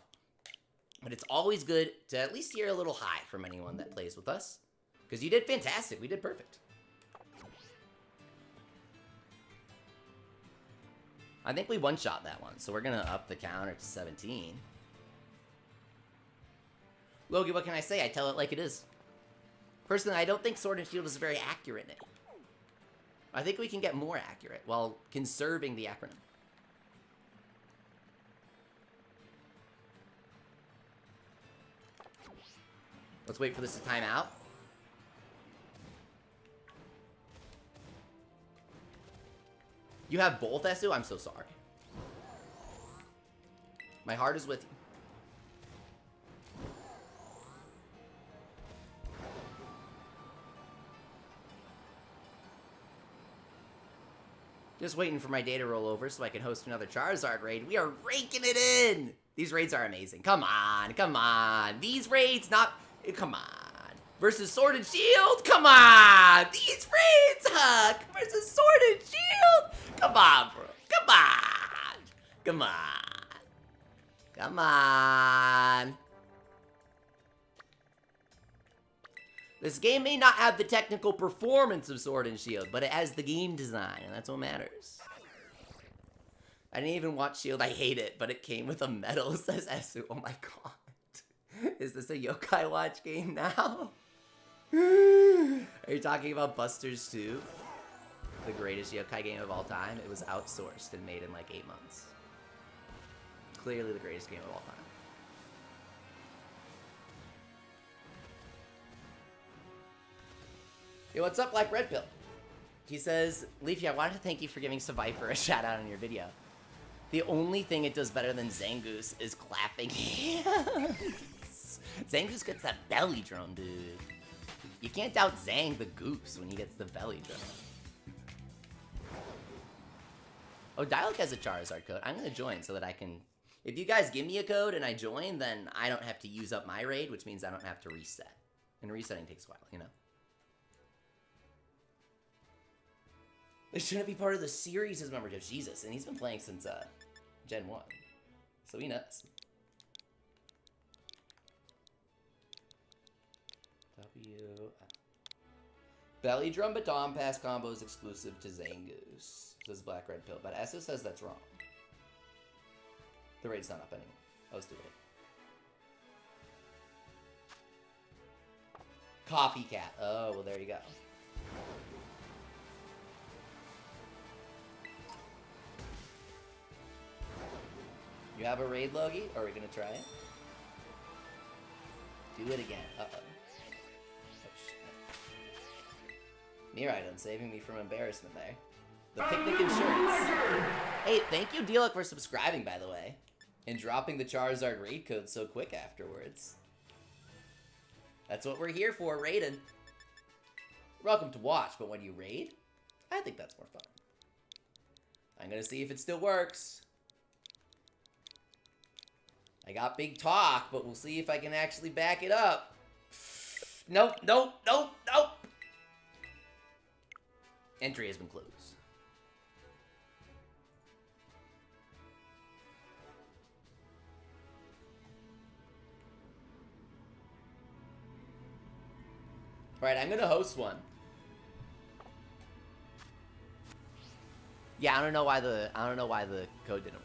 But it's always good to at least hear a little hi from anyone that plays with us. Because you did fantastic. We did perfect. I think we one-shot that one, so we're going to up the counter to 17. Logie, what can I say? I tell it like it is. Personally, I don't think Sword and Shield is a very accurate name. I think we can get more accurate while conserving the acronym. Let's wait for this to time out. You have both, Esu? I'm so sorry. My heart is with you. Just waiting for my day to roll over so I can host another Charizard raid. We are raking it in! These raids are amazing. Come on, come on. These raids, come on. Versus Sword and Shield? Come on! These raids, Huck! Versus Sword and Shield? Come on, bro. Come on! Come on. Come on. This game may not have the technical performance of Sword and Shield, but it has the game design, and that's what matters. I didn't even watch Shield. I hate it, but it came with a medal, says Esu. Oh my god. Is this a Yokai Watch game now? Are you talking about Busters 2? The greatest Yokai game of all time? It was outsourced and made in like 8 months. Clearly the greatest game of all time. Yo, what's up, Black Red Pill? He says, Leafy, I wanted to thank you for giving Survivor a shout out in your video. The only thing it does better than Zangoose is clapping hands. Zangoose gets that belly drum, dude. You can't doubt Zang the goose when he gets the belly drum. Oh, Dialog has a Charizard code. I'm gonna join so that I can... If you guys give me a code and I join, then I don't have to use up my raid, which means I don't have to reset. And resetting takes a while, you know? They shouldn't be part of the series as memberships. Jesus, and he's been playing since Gen 1. So he knows. Belly Drum Baton Pass combo is exclusive to Zangoose, says Black Red Pill. But Essa says that's wrong. The raid's not up anymore. Let's do it. Copycat. Oh, well, there you go. You have a raid, Logie? Or are we gonna try it? Do it again. Uh-oh. Oh, shit. Mirai done saving me from embarrassment there. The picnic insurance. Hey, thank you, Dealuk, for subscribing, by the way. And dropping the Charizard raid code so quick afterwards. That's what we're here for, raiding. Welcome to watch, but when you raid, I think that's more fun. I'm gonna see if it still works. I got big talk, but we'll see if I can actually back it up. Nope, nope, nope, nope. Entry has been closed. Alright, I'm gonna host one. Yeah, I don't know why the code didn't work.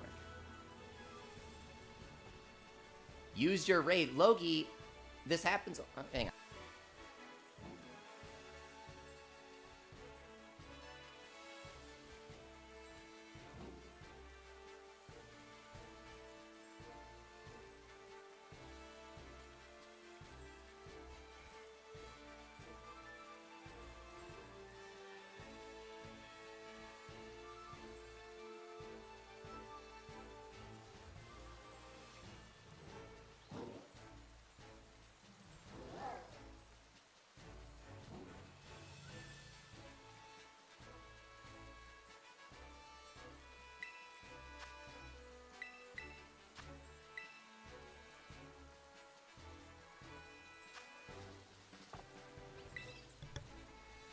Use your raid. Logie, this happens... Oh, hang on.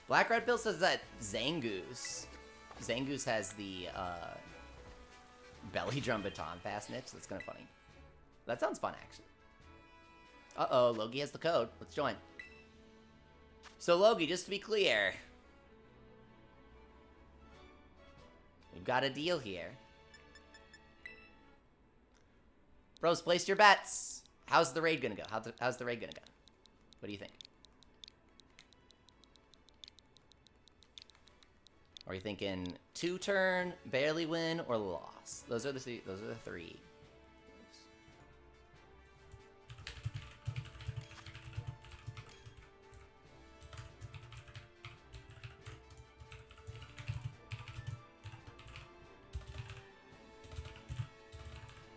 Black Red Pill says that Zangoose has the belly drum baton pass niche. That's kind of funny. That sounds fun, actually. Uh-oh, Logie has the code. Let's join. So, Logie, just to be clear, we've got a deal here. Bros, place your bets. How's the raid gonna go? How's the raid gonna go? What do you think? Are you thinking 2-turn, barely win, or loss? Those are the three.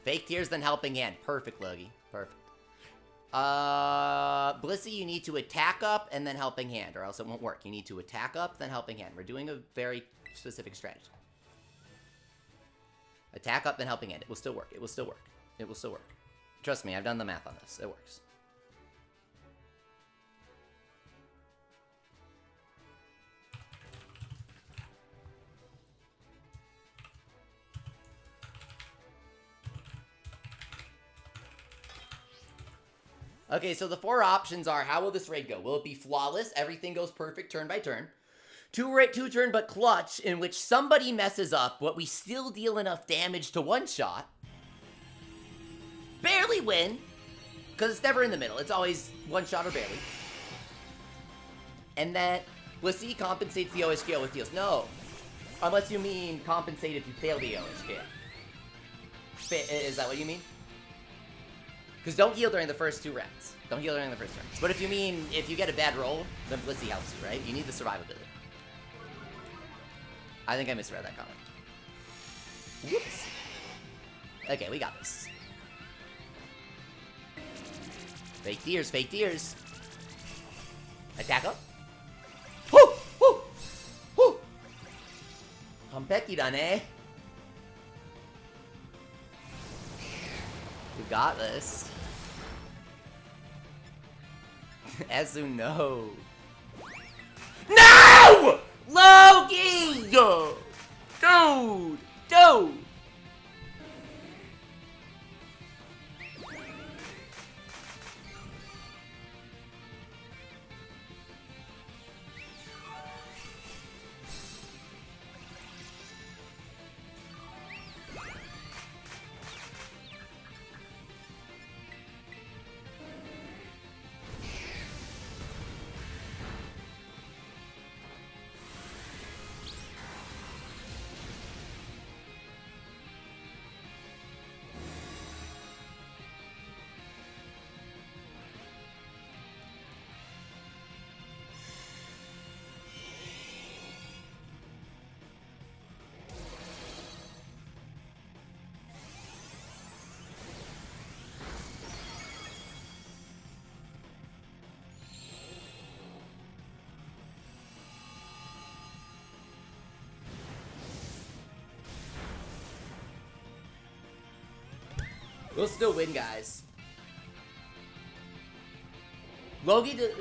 Fake tears, then helping hand. Perfect, Logie. Perfect. Blissey, you need to attack up and then helping hand, or else it won't work. You need to attack up, then helping hand. We're doing a very specific strategy. Attack up, then helping hand. It will still work. It will still work. It will still work. Trust me, I've done the math on this. It works. Okay, so the 4 options are, how will this raid go? Will it be flawless? Everything goes perfect turn by turn. 2 turn but clutch, in which somebody messes up, but we still deal enough damage to one-shot. Barely win, because it's never in the middle. It's always one-shot or barely. And then, Blissey compensates the OHKO with deals. No, unless you mean compensate if you fail the OHKO. Is that what you mean? Because don't heal during the first 2 rounds. Don't heal during the first rounds. But if you mean, if you get a bad roll, then Blissey helps you, right? You need the survivability. I think I misread that comment. Whoops. Okay, we got this. Fake tears, fake tears. Attack up. Woo! Woo! Woo! Hanpeki done, eh? You got this. Ezu, no. No! Loki! Dude! Dude! We'll still win, guys. Logi did...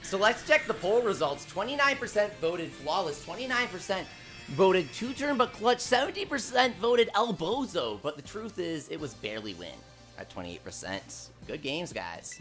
So let's check the poll results. 29% voted flawless, 29% voted 2-turn but clutch, 70% voted El Bozo. But the truth is, it was barely win at 28%. Good games, guys.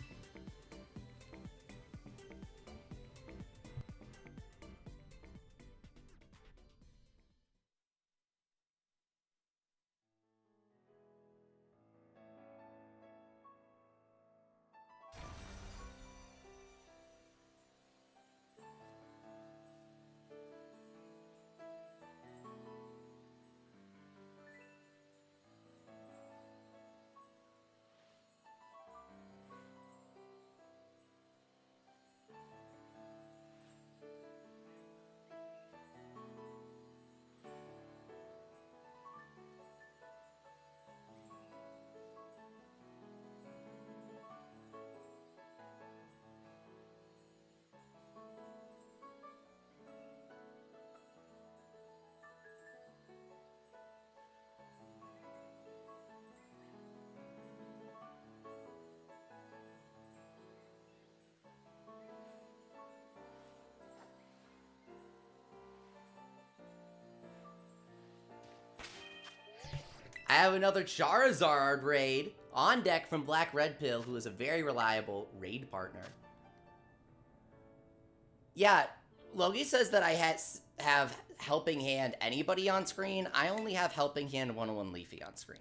I have another Charizard raid on deck from Black Red Pill, who is a very reliable raid partner. Yeah, Logie says that I have Helping Hand anybody on screen. I only have Helping Hand 101 Leafy on screen.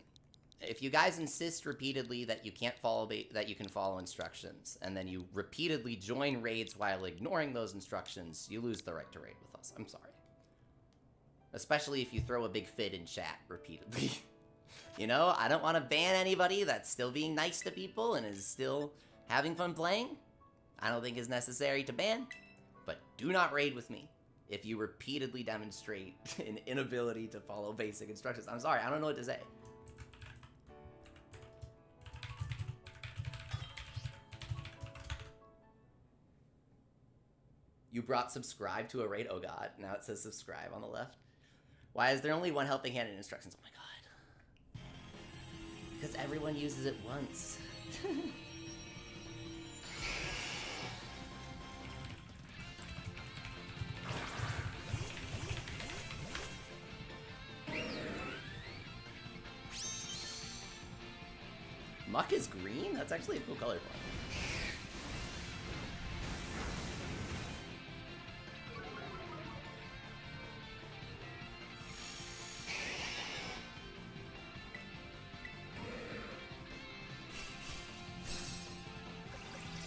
If you guys insist repeatedly that you can't follow that you can follow instructions, and then you repeatedly join raids while ignoring those instructions, you lose the right to raid with us. I'm sorry. Especially if you throw a big fit in chat repeatedly. You know, I don't want to ban anybody that's still being nice to people and is still having fun playing. I don't think it's necessary to ban, but do not raid with me if you repeatedly demonstrate an inability to follow basic instructions. I'm sorry, I don't know what to say. You brought subscribe to a raid? Oh god, now it says subscribe on the left. Why is there only one Helping Hand in instructions? Oh my god. Because everyone uses it once. Muck is green? That's actually a cool color for him.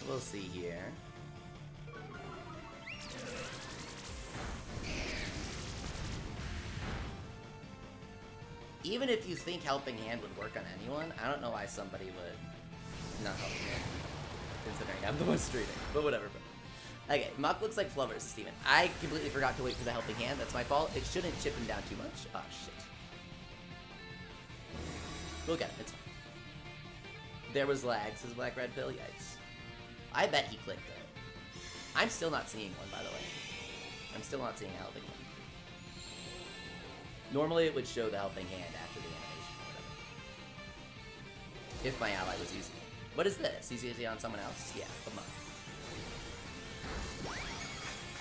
We'll see here. Even if you think Helping Hand would work on anyone, I don't know why somebody would not help me, considering I'm the one streaming, but whatever. Okay, Muck looks like Flubber, Steven. I completely forgot to wait for the Helping Hand. That's my fault. It shouldn't chip him down too much. Oh, shit. We'll get it. It's fine. There was lag, says Black Red Pill. Yikes. I bet he clicked it. I'm still not seeing one, by the way. I'm still not seeing a Helping Hand. Normally it would show the Helping Hand after the animation or whatever. If my ally was using it. What is this? He's using it on someone else? Yeah, come on.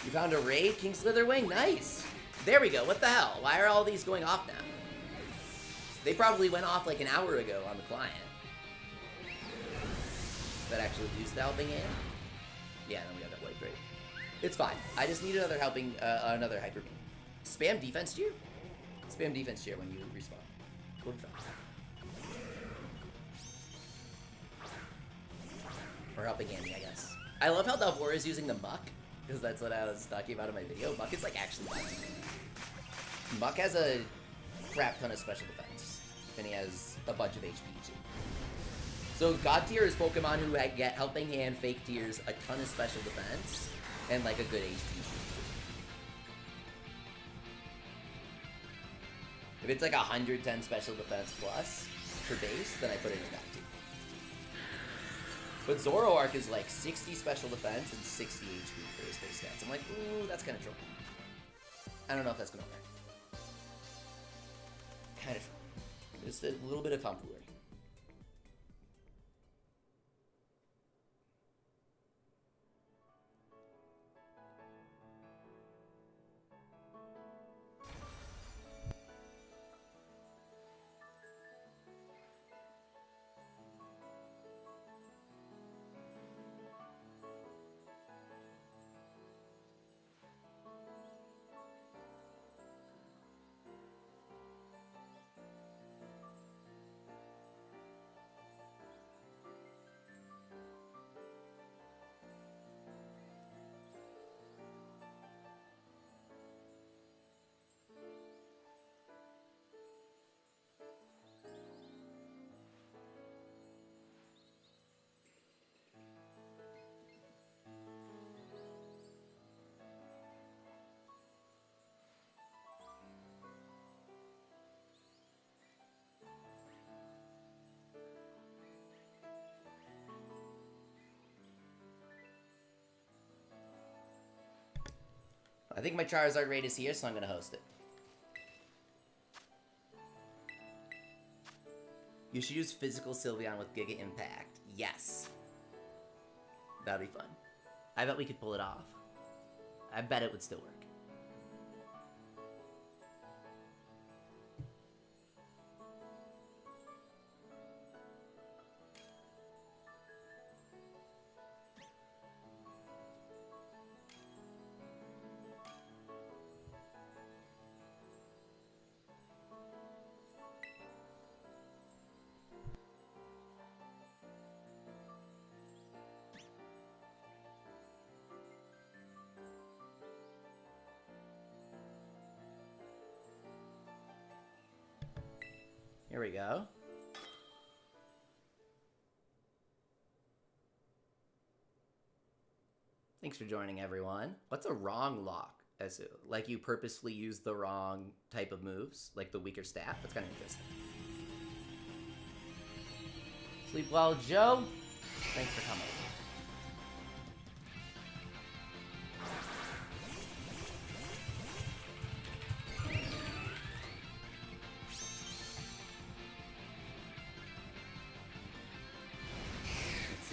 You found a raid? King Slitherwing? Nice! There we go, what the hell? Why are all these going off now? They probably went off like an hour ago on the client. That actually used the Helping Hand? Yeah, then we got that white raid. It's fine. I just need another another Hyper Beam. Spam defense cheer? Spam defense cheer when you respawn. Cool. Or Helping Handy, I guess. I love how Dalvor is using the Muck, because that's what I was talking about in my video. Muck is like actually nice. Muck has a crap ton of special defense, and he has a bunch of HP too. So God tier is Pokemon who get Helping Hand, Fake Tiers, a ton of special defense, and like a good HP. If it's like 110 special defense plus for base, then I put it in God tier. But Zoroark is like 60 special defense and 60 HP for his base stats. I'm like, ooh, that's kind of troll. I don't know if that's gonna work. Kind of troll. Just a little bit of tomfoolery. I think my Charizard raid is here, so I'm gonna host it. You should use physical Sylveon with Giga Impact. Yes. That'd be fun. I bet we could pull it off. I bet it would still work. Here we go. Thanks for joining, everyone. What's a wrong lock, Esu? Like you purposefully use the wrong type of moves, like the weaker stat? That's kind of interesting. Sleep well, Joe. Thanks for coming.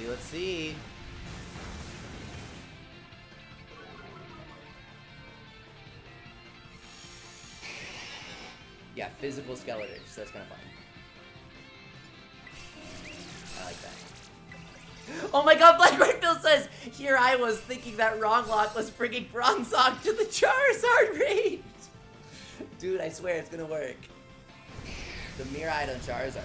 Let's see. Yeah, physical skeleton, so that's kind of fun. I like that. Oh my god, Black Redfield says, here I was thinking that wrong lock was bringing Bronzong to the Charizard raid. Dude, I swear it's gonna work. The Mirror on Charizard.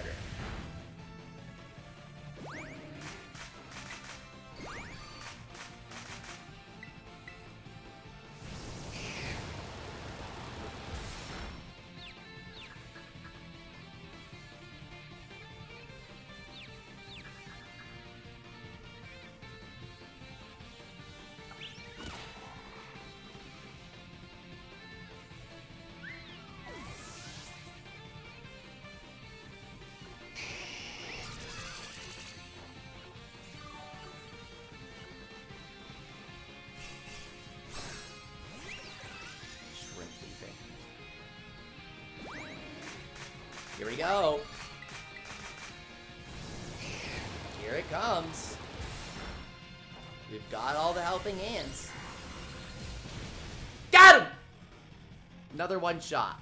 Here we go. Here it comes. We've got all the helping hands. Got him! Another one shot.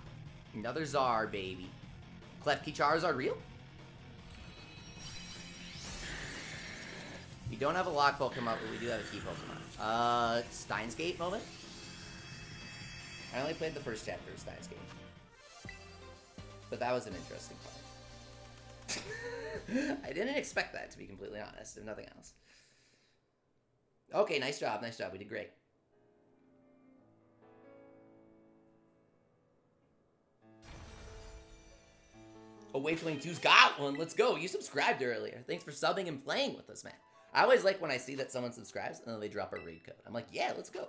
Another Zar, baby. Klefki Charizard real? We don't have a lock Pokemon, but we do have a key Pokemon. Steins Gate moment? I only played the first chapter of Steins Gate. But that was an interesting part. I didn't expect that, to be completely honest, if nothing else. Okay, nice job, nice job. We did great. Oh, Wave 22's got one. Let's go. You subscribed earlier. Thanks for subbing and playing with us, man. I always like when I see that someone subscribes and then they drop a raid code. I'm like, yeah, let's go.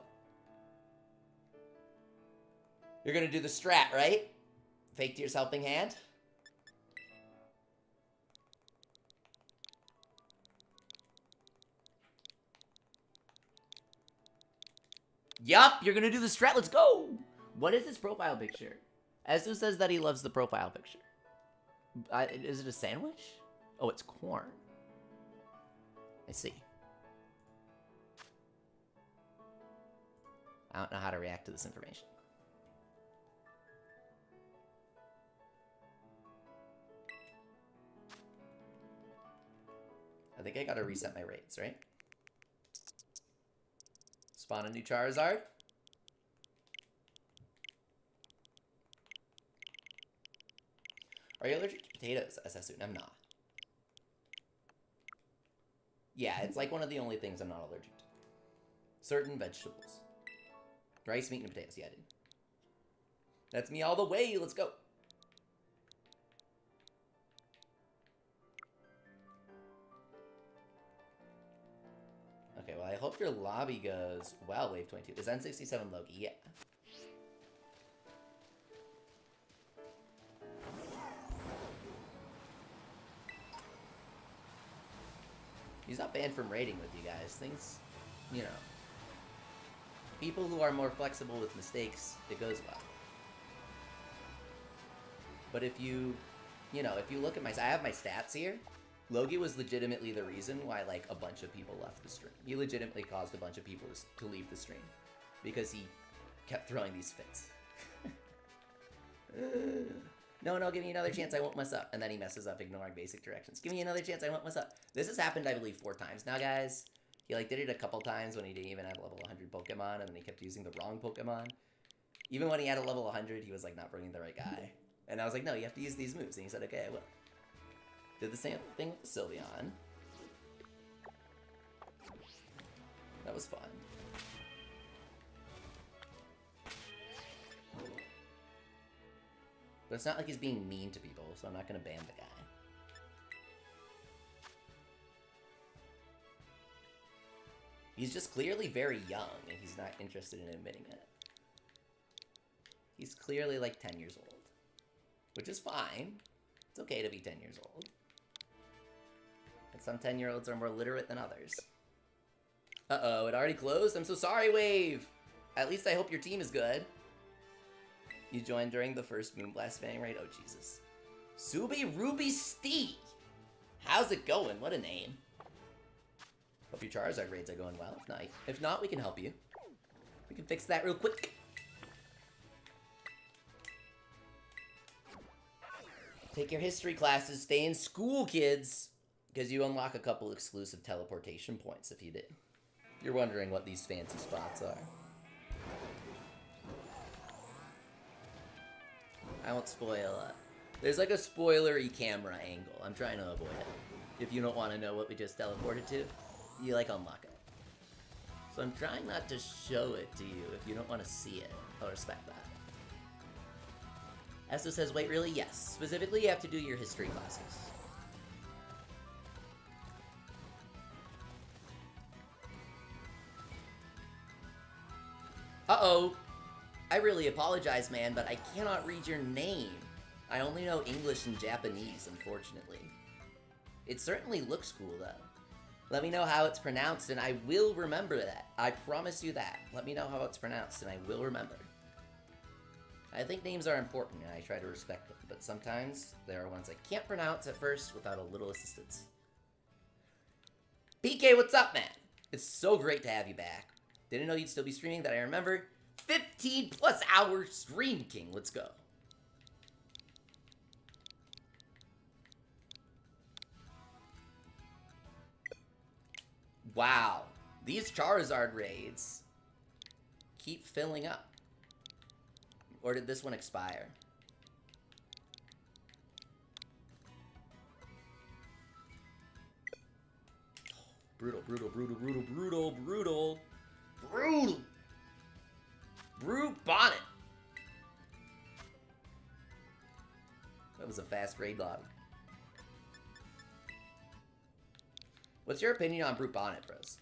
You're going to do the strat, right? Fake Tears helping hand. Yup, you're gonna do the strat. Let's go. What is his profile picture? Ezu says that he loves the profile picture. Is it a sandwich? Oh, it's corn. I see. I don't know how to react to this information. I think I gotta reset my rates, right? Spawn a new Charizard. Are you allergic to potatoes, Sassoon? I'm not. Yeah, it's like one of the only things I'm not allergic to. Certain vegetables. Rice, meat, and potatoes. Yeah, dude. That's me all the way. Let's go. Okay, well, I hope your lobby goes well, Wave 22. Is N67 Loki? Yeah. He's not banned from raiding with you guys. Things, you know. People who are more flexible with mistakes, it goes well. But if you know, if you look at I have my stats here. Logie was legitimately the reason why, like, a bunch of people left the stream. He legitimately caused a bunch of people to leave the stream. Because he kept throwing these fits. No, give me another chance, I won't mess up. And then he messes up ignoring basic directions. Give me another chance, I won't mess up. This has happened, I believe, 4 times now, guys. He, like, did it a couple times when he didn't even have level 100 Pokemon, and then he kept using the wrong Pokemon. Even when he had a level 100, he was, like, not bringing the right guy. And I was like, no, you have to use these moves. And he said, okay, I will. Did the same thing with the Sylveon. That was fun. But it's not like he's being mean to people, so I'm not gonna ban the guy. He's just clearly very young, and he's not interested in admitting it. He's clearly like 10 years old. Which is fine. It's okay to be 10 years old. And some 10-year-olds are more literate than others. Uh-oh, it already closed? I'm so sorry, Wave! At least I hope your team is good. You joined during the first Moonblast fanning raid? Oh, Jesus. Subi Ruby Stee! How's it going? What a name. Hope your Charizard raids are going well. If not, we can help you. We can fix that real quick. Take your history classes. Stay in school, kids. Because you unlock a couple exclusive teleportation points if you did. You're wondering what these fancy spots are. I won't spoil it. There's like a spoilery camera angle. I'm trying to avoid it. If you don't want to know what we just teleported to, you like unlock it. So I'm trying not to show it to you if you don't want to see it. I'll respect that. Esto says, wait, really? Yes. Specifically, you have to do your history classes. Uh-oh. I really apologize, man, but I cannot read your name. I only know English and Japanese, unfortunately. It certainly looks cool, though. Let me know how it's pronounced, and I will remember that. I promise you that. Let me know how it's pronounced, and I will remember. I think names are important, and I try to respect them, but sometimes there are ones I can't pronounce at first without a little assistance. PK, what's up, man? It's so great to have you back. Didn't know you'd still be streaming, that I remember. 15 plus hour stream king, let's go. Wow, these Charizard raids keep filling up. Or did this one expire? Brutal, brutal, brutal, brutal, brutal, brutal, brutal. Brute Bonnet. That was a fast raid log. What's your opinion on Brute Bonnet, bros?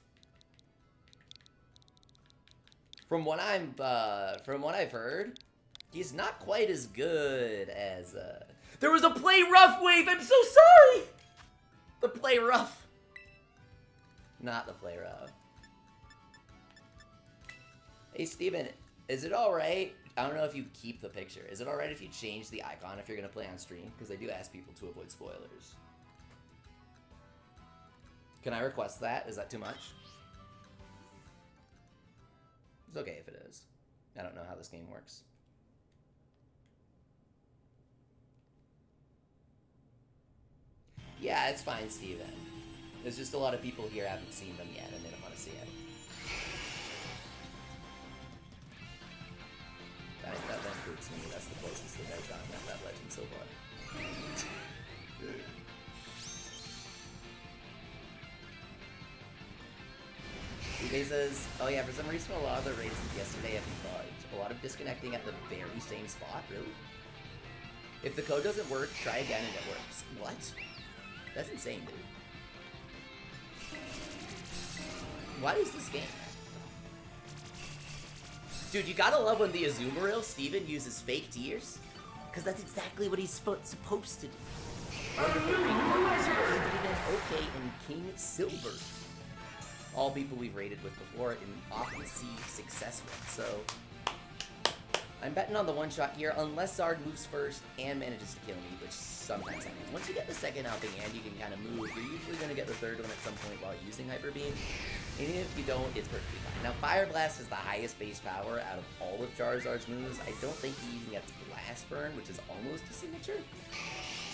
From what I've heard, he's not quite as good as There was a play rough wave. I'm so sorry. The play rough. Not the play rough. Hey Steven, is it alright? I don't know if you keep the picture. Is it alright if you change the icon if you're gonna play on stream? Because I do ask people to avoid spoilers. Can I request that? Is that too much? It's okay if it is. I don't know how this game works. Yeah, it's fine, Steven. There's just a lot of people here haven't seen them yet and they don't want to see it. That includes me. That's the closest thing I've gotten at that legend so far. eBay says, oh yeah, for some reason a lot of the raids yesterday have been bugged. A lot of disconnecting at the very same spot, really? If the code doesn't work, try again and it works. What? That's insane, dude. What is this game? Dude, you gotta love when the Azumarill Steven uses fake tears. Because that's exactly what he's supposed to do. Wonderful Steven, OK, and King Silver. All people we've raided with before and often see success with, so... I'm betting on the one-shot here, unless Zard moves first and manages to kill me, which sometimes happens. Once you get the second helping hand, you can kind of move. You're usually going to get the third one at some point while using Hyper Beam. And even if you don't, it's perfectly fine. Now, Fire Blast is the highest base power out of all of Charizard's moves. I don't think he even gets Blast Burn, which is almost a signature.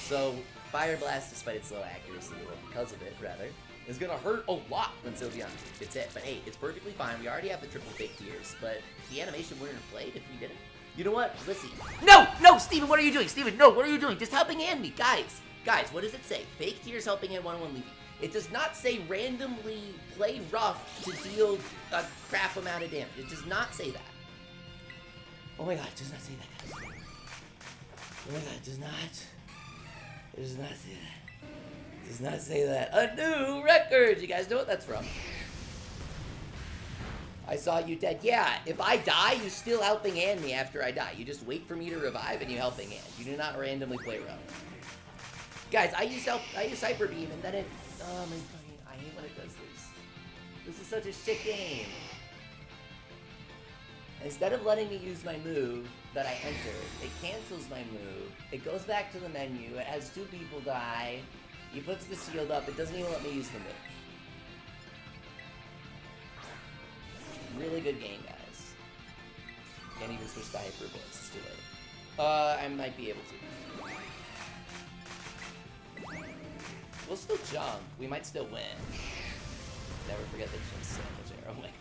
So, Fire Blast, despite its low accuracy, or because of it, rather, is going to hurt a lot when Sylveon gets hit. But hey, it's perfectly fine. We already have the triple fake tears, but the animation wouldn't have played if we didn't. You know what? Lissy. No! No, Steven, what are you doing? Steven, no, what are you doing? Just helping hand me. Guys, what does it say? Fake tears helping hand 1-1 Leafy. It does not say randomly play rough to deal a crap amount of damage. It does not say that. Oh my god, it does not say that, guys. It does not say that. It does not say that. A new record! You guys know what that's from? I saw you dead. Yeah, if I die, you still helping hand me after I die. You just wait for me to revive and you helping hand. You do not randomly play around. Guys, I use Hyper Beam and then it... Oh my fucking... I hate when it does this. This is such a shit game. Instead of letting me use my move that I entered, it cancels my move. It goes back to the menu. It has 2 people die. He puts the shield up. It doesn't even let me use the move. Really good game, guys. Can't even switch to Hyper Blitz. It's too late. I might be able to. We'll still jump. We might still win. Never forget the jump sandwich arrow. Oh my god.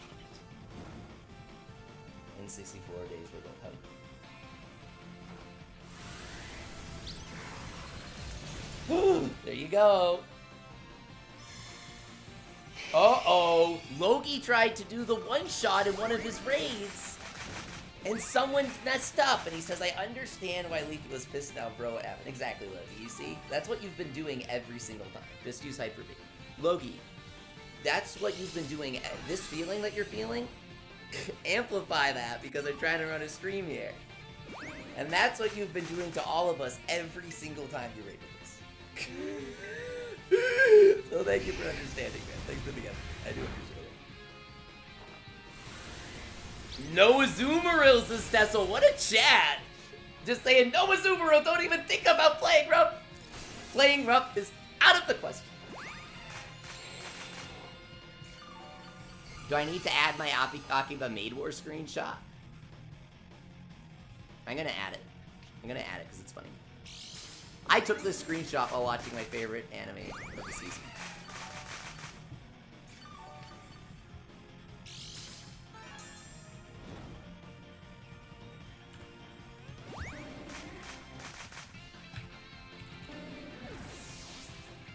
In 64 days, we're going home. There you go. Uh-oh. Logie tried to do the one-shot in one of his raids, and someone messed up, and he says, I understand why Leafy was pissed now, bro. Exactly, Logie. You see? That's what you've been doing every single time. Just use Hyper Beam. Logie, that's what you've been doing. This feeling that you're feeling, amplify that, because I'm trying to run a stream here. And that's what you've been doing to all of us every single time you raided us. So thank you for understanding, man. Thanks for the effort. I do appreciate it. No Azumarill, says Tessel. What a chat! Just saying, no Azumarill, don't even think about playing rough. Playing rough is out of the question. Do I need to add my Akiba Maid War screenshot? I'm gonna add it. I'm gonna add it because it's funny. I took this screenshot while watching my favorite anime of the season.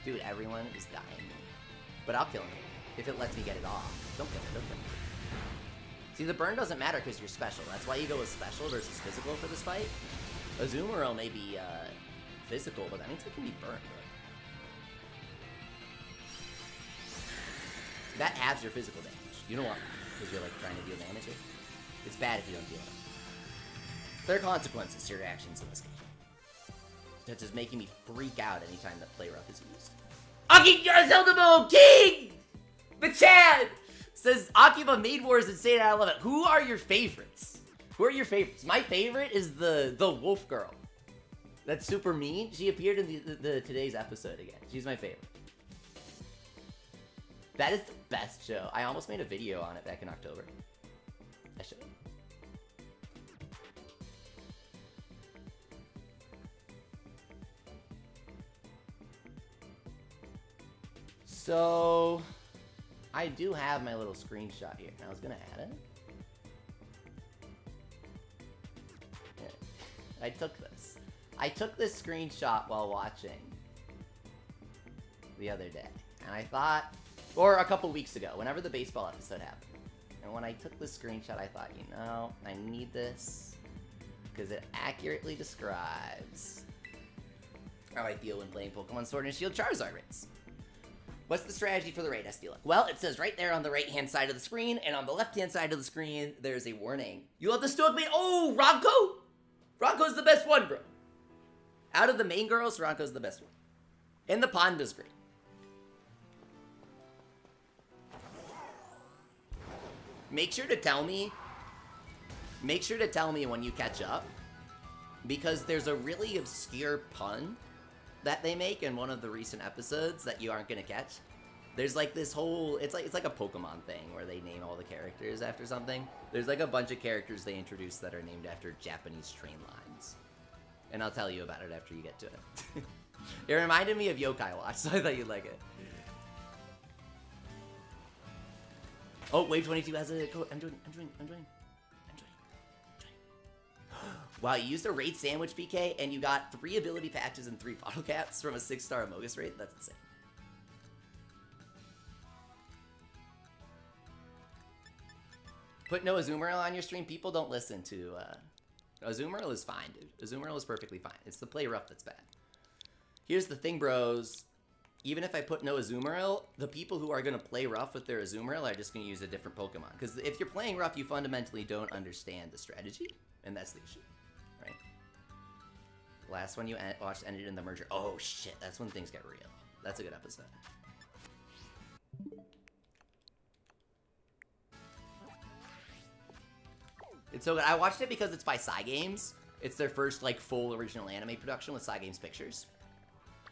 Dude, everyone is dying. But I'll kill him if it lets me get it off. Don't kill him, don't kill him. See, the burn doesn't matter because you're special. That's why you go with special versus physical for this fight. Azumarill may be physical, but that means it can be burned, bro. That halves your physical damage. You don't want that, because you're like trying to deal damage here. It's bad if you don't deal it. There are consequences to your actions in this game. That's just making me freak out anytime that play rough is used. Aki Zelda King! The Chad says Akiba Maid War is insane. I love it. Who are your favorites? Who are your favorites? My favorite is the wolf girl. That's super mean. She appeared in the today's episode again. She's my favorite. That is the best show. I almost made a video on it back in October. I should. So, I do have my little screenshot here. I was gonna add it. Yeah. I took this screenshot while watching the other day, and I thought, or a couple weeks ago, whenever the baseball episode happened. And when I took this screenshot, I thought, you know, I need this because it accurately describes how I feel when playing Pokemon Sword and Shield Charizard raids. What's the strategy for the raid, SD Luck? Well, it says right there on the right-hand side of the screen, and on the left-hand side of the screen, there's a warning. You love the Stoic Maid? Oh, Ronco! Ronco's the best one, bro. Out of the main girls, Ronco's the best one. And the Ponda's great. Make sure to tell me when you catch up, because there's a really obscure pun that they make in one of the recent episodes that you aren't gonna catch. There's like this whole, it's like a Pokemon thing where they name all the characters after something. There's like a bunch of characters they introduced that are named after Japanese train lines. And I'll tell you about it after you get to it. It reminded me of Yokai Watch, so I thought you'd like it. Oh, Wave 22 has a code. I'm joining. Wow, you used a raid sandwich, BK, and you got 3 ability patches and 3 bottle caps from a 6-star Amogus raid? That's insane. Put no Azumarill on your stream. People don't listen to Azumarill is fine, dude. Azumarill is perfectly fine. It's the play rough that's bad. Here's the thing, bros. Even if I put no Azumarill, the people who are going to play rough with their Azumarill are just going to use a different Pokemon. Because if you're playing rough, you fundamentally don't understand the strategy. And that's the issue, right? Last one you watched ended in the merger. Oh, shit. That's when things get real. That's a good episode. It's so good. I watched it because it's by Cygames. It's their first, like, full original anime production with Cygames Pictures.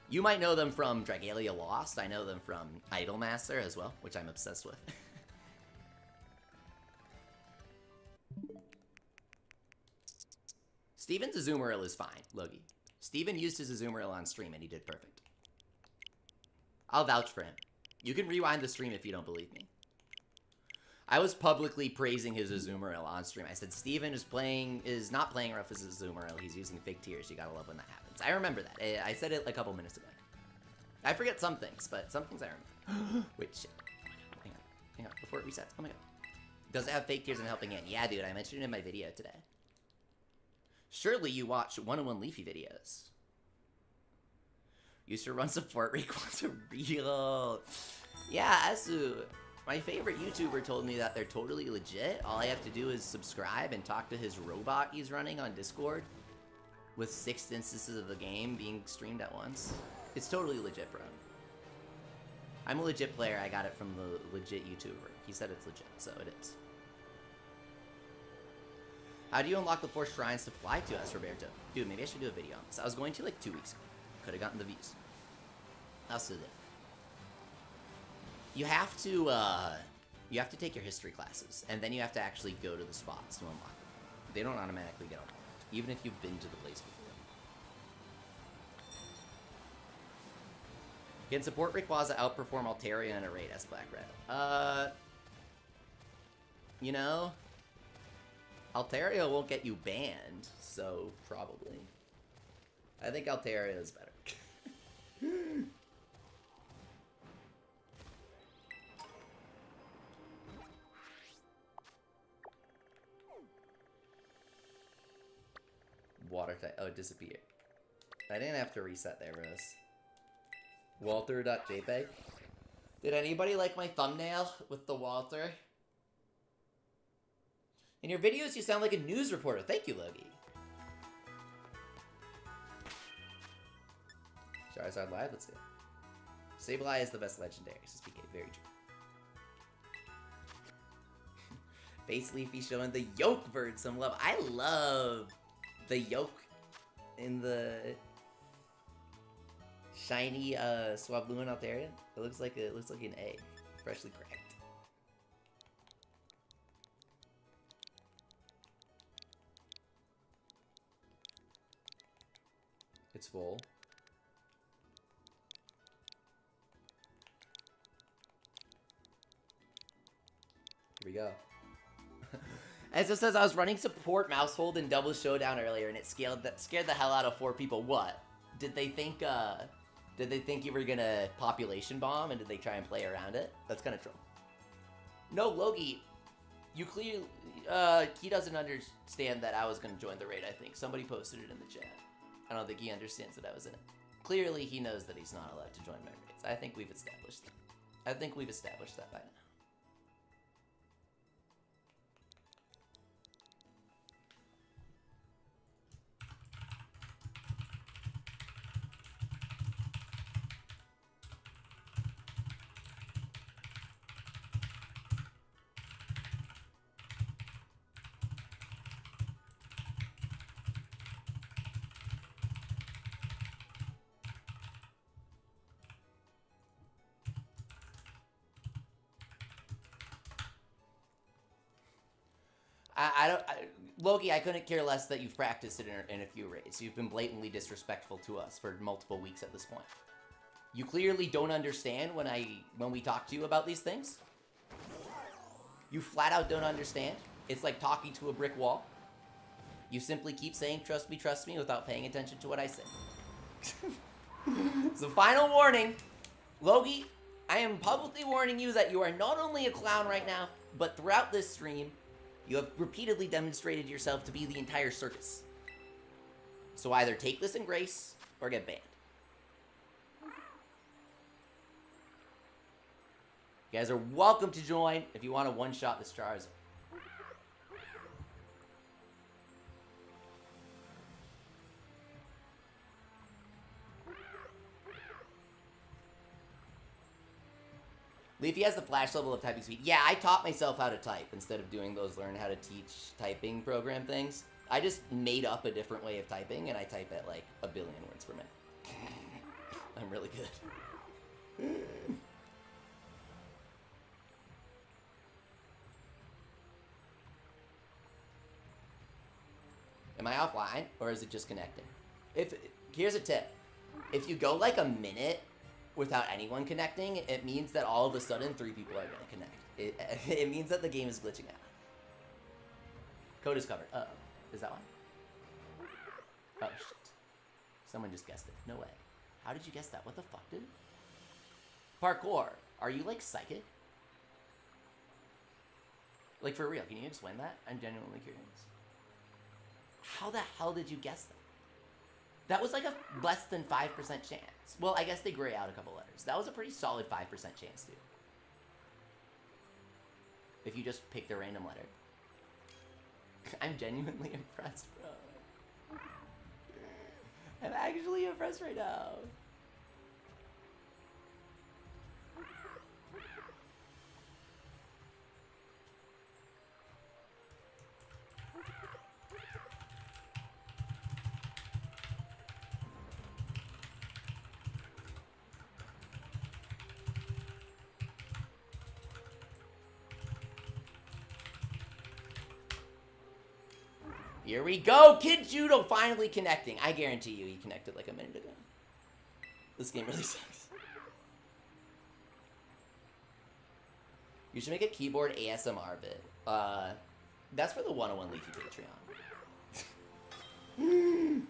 You might know them from Dragalia Lost. I know them from Idolmaster as well, which I'm obsessed with. Steven's Azumarill is fine, Logie. Steven used his Azumarill on stream and he did perfect. I'll vouch for him. You can rewind the stream if you don't believe me. I was publicly praising his Azumarill on stream. I said, Steven is not playing rough as Azumarill. He's using fake tears. You gotta love when that happens. I remember that. I said it a couple minutes ago. I forget some things, but some things I remember. Wait, shit. Oh my god. Hang on. Before it resets. Oh my god. Does it have fake tears and helping hand? Yeah, dude. I mentioned it in my video today. Surely you watch 101 Leafy videos. Used to run support requests are real. Yeah, Asu. My favorite YouTuber told me that they're totally legit. All I have to do is subscribe and talk to his robot he's running on Discord with 6 instances of the game being streamed at once. It's totally legit, bro. I'm a legit player. I got it from the legit YouTuber. He said it's legit, so it is. How do you unlock the 4 shrines to fly to us, Roberto? Dude, maybe I should do a video on this. I was going to like 2 weeks ago. Could have gotten the views. I'll still do it. You have to take your history classes, and then you have to actually go to the spots to unlock them. They don't automatically get unlocked, even if you've been to the place before. Can support Rayquaza outperform Altaria in a raid as Black Red? You know, Altaria won't get you banned, so probably. I think Altaria is better. Water type. Oh, it disappeared. I didn't have to reset there, Rose. Walter.jpg. Did anybody like my thumbnail with the Walter? In your videos, you sound like a news reporter. Thank you, Logie. Charizard live? Let's do it. Sableye is the best legendary. SPK, very true. Face Leafy showing the Yoke Bird some love. I love the yolk in the shiny Swabluin Altaria. It looks like an egg, freshly cracked. It's full. Here we go. As it says, I was running support Mousehold in Double Showdown earlier, and it scared the hell out of 4 people. What? Did they think you were gonna population bomb, and did they try and play around it? That's kind of troll. No, Logie, you clearly, he doesn't understand that I was gonna join the raid, I think. Somebody posted it in the chat. I don't think he understands that I was in it. Clearly, he knows that he's not allowed to join my raids. I think we've established that. I think we've established that by now. Logie, I couldn't care less that you've practiced it in a few raids. You've been blatantly disrespectful to us for multiple weeks at this point. You clearly don't understand when we talk to you about these things. You flat out don't understand. It's like talking to a brick wall. You simply keep saying, trust me, without paying attention to what I say. So final warning. Logie, I am publicly warning you that you are not only a clown right now, but throughout this stream, You have repeatedly demonstrated yourself to be the entire circus. So either take this in grace, or get banned. You guys are welcome to join if you want to one-shot this Charizard. Leafy has the flash level of typing speed. Yeah, I taught myself how to type instead of doing those learn how to teach typing program things. I just made up a different way of typing, and I type at like 1 billion words per minute. I'm really good. Am I offline, or is it just connecting? Here's a tip. If you go like a minute without anyone connecting, it means that all of a sudden 3 people are going to connect. It means that the game is glitching out. Code is covered. Uh-oh. Is that one? Oh, shit. Someone just guessed it. No way. How did you guess that? What the fuck, dude? Parkour. Are you, like, psychic? Like, for real, can you explain that? I'm genuinely curious. How the hell did you guess that? That was like a less than 5% chance. Well, I guess they gray out a couple letters. That was a pretty solid 5% chance, dude. If you just picked a random letter. I'm genuinely impressed, bro. I'm actually impressed right now. Here we go! Kid Judo finally connecting. I guarantee you he connected like a minute ago. This game really sucks. You should make a keyboard ASMR bit. That's for the 101 Leafy Patreon.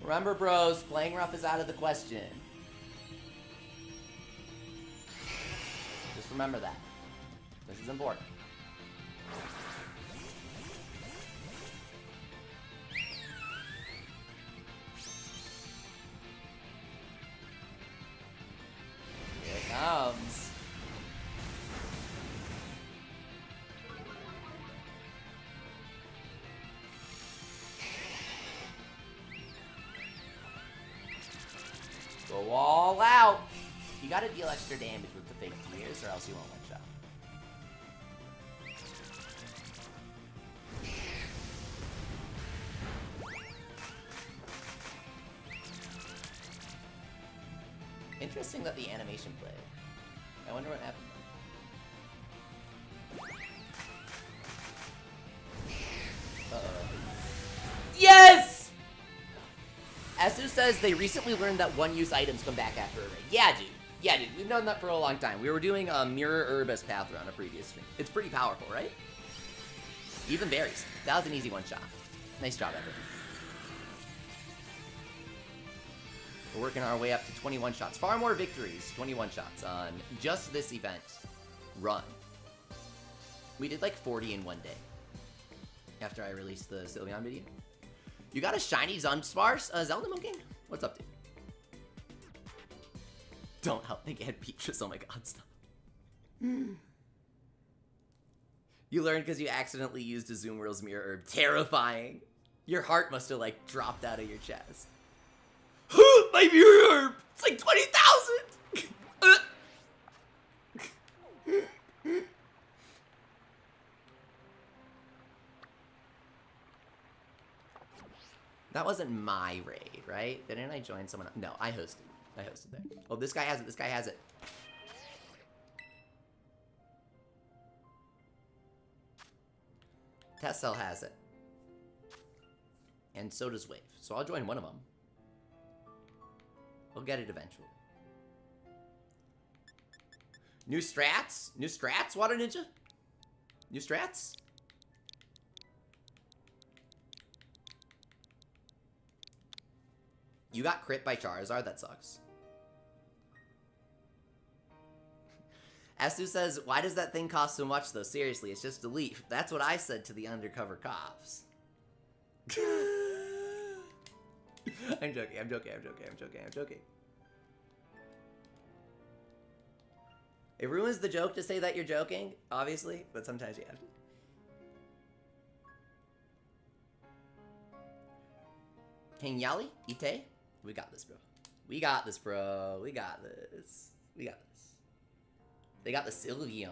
Remember, bros, playing rough is out of the question. Just remember that. This is important. Here it comes. Go all out. You gotta deal extra damage with the fake tears, or else you won't one shot. Interesting that the animation played. I wonder what happened. Uh-oh. Yes! Asu says they recently learned that one-use items come back after a raid. Yeah, dude. Yeah, dude. We've known that for a long time. We were doing a Mirror Herb as Path Run on a previous stream. It's pretty powerful, right? Even berries. That was an easy one-shot. Nice job, everyone. We're working our way up to 21 shots. Far more victories, 21 shots on just this event run. We did like 40 in one day after I released the Sylveon video. You got a shiny Dunsparce, Zelda Monkey? What's up, dude? Don't help me get Peaches. Oh my god, stop. You learned because you accidentally used a Zoomworld's Mirror Herb. Terrifying. Your heart must have like dropped out of your chest. My Mirror Herb! It's like 20,000! That wasn't my raid, right? Didn't I join someone else? No, I hosted. I hosted there. Oh, this guy has it. This guy has it. Tessel has it. And so does Wave. So I'll join one of them. We'll get it eventually. New strats? New strats, Water Ninja? New strats? You got crit by Charizard? That sucks. Asu says, why does that thing cost so much, though? Seriously, it's just a leaf. That's what I said to the undercover cops. I'm joking, I'm joking, I'm joking, I'm joking, I'm joking. It ruins the joke to say that you're joking, obviously, but sometimes you have to. King Yali, Ite, we got this, bro. We got this, bro. We got this. We got this. They got the Sylveon.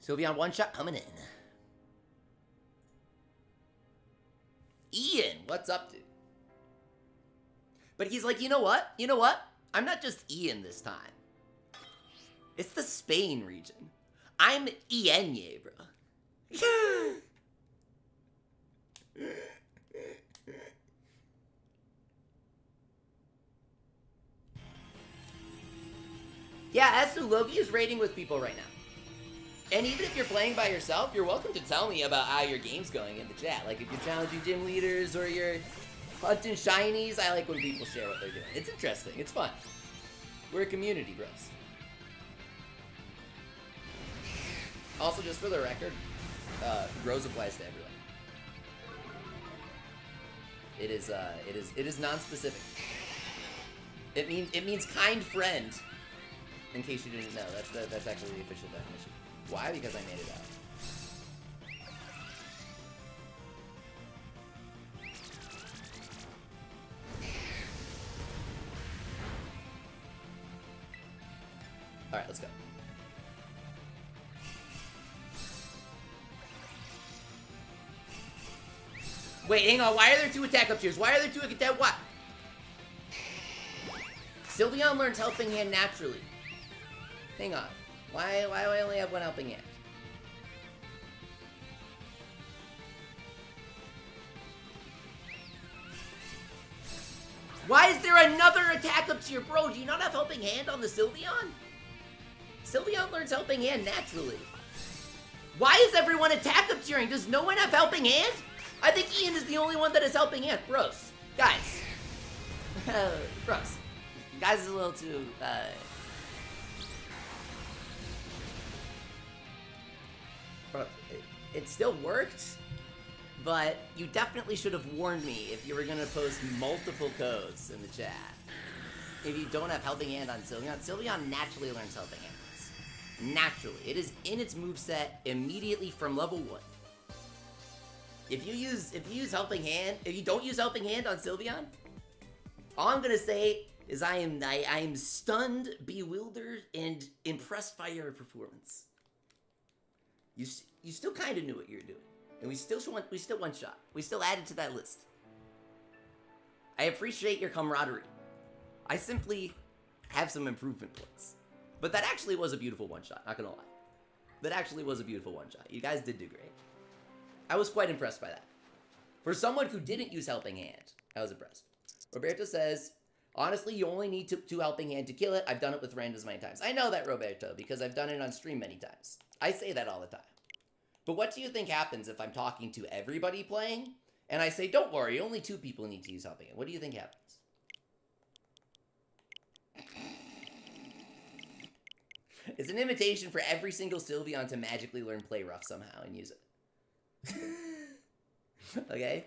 Sylveon one shot coming in. Ian, what's up, dude? But he's like, you know what? You know what? I'm not just Ian this time. It's the Spain region. I'm Ienye, bro. Yeah, Asu Logi is raiding with people right now. And even if you're playing by yourself, you're welcome to tell me about how your game's going in the chat. Like if you're challenging gym leaders or you're hunting shinies, I like when people share what they're doing. It's interesting. It's fun. We're a community, bros. Also, just for the record, Rose applies to everyone. It is non-specific. It means kind friend. In case you didn't know, that's actually the official definition. Why? Because I made it up. All right, let's go. Wait, hang on. Why are there two attack up tiers? Why are there two attack? What? Sylveon learns Helping Hand naturally. Hang on. Why do I only have one Helping Hand? Why is there another attack up tier? Bro, do you not have Helping Hand on the Sylveon? Sylveon learns Helping Hand naturally. Why is everyone attack up tiering? Does no one have Helping Hand? I think Ian is the only one that has Helping Hand. Bros. Guys. Bros. Guys is a little too, Bro, it still worked, but you definitely should have warned me if you were gonna post multiple codes in the chat. If you don't have Helping Hand on Sylveon, Sylveon naturally learns Helping Hands. Naturally. It is in its moveset immediately from level 1. If you use Helping Hand, if you don't use Helping Hand on Sylveon, all I'm gonna say is I am stunned, bewildered, and impressed by your performance. You still kind of knew what you were doing, and we still one shot. We still added to that list. I appreciate your camaraderie. I simply have some improvement points, but that actually was a beautiful one shot. Not gonna lie, that actually was a beautiful one shot. You guys did do great. I was quite impressed by that. For someone who didn't use Helping Hand, I was impressed. Roberto says, honestly, you only need two Helping Hand to kill it. I've done it with randos many times. I know that, Roberto, because I've done it on stream many times. I say that all the time. But what do you think happens if I'm talking to everybody playing, and I say, don't worry, only 2 people need to use Helping Hand? What do you think happens? It's an invitation for every single Sylveon to magically learn Play Rough somehow and use it. Okay?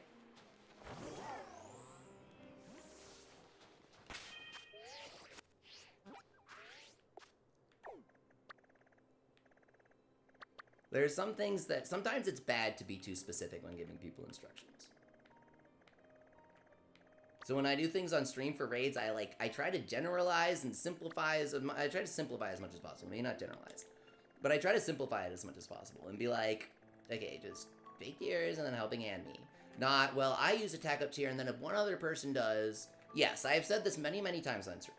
There's some things that sometimes it's bad to be too specific when giving people instructions. So when I do things on stream for raids, I try to generalize and simplify I try to simplify as much as possible. Maybe not generalize, but I try to simplify it as much as possible and be like, okay, just fake tiers and then Helping Hand me. Not, well, I use attack up tier and then if one other person does, yes, I have said this many, many times on stream.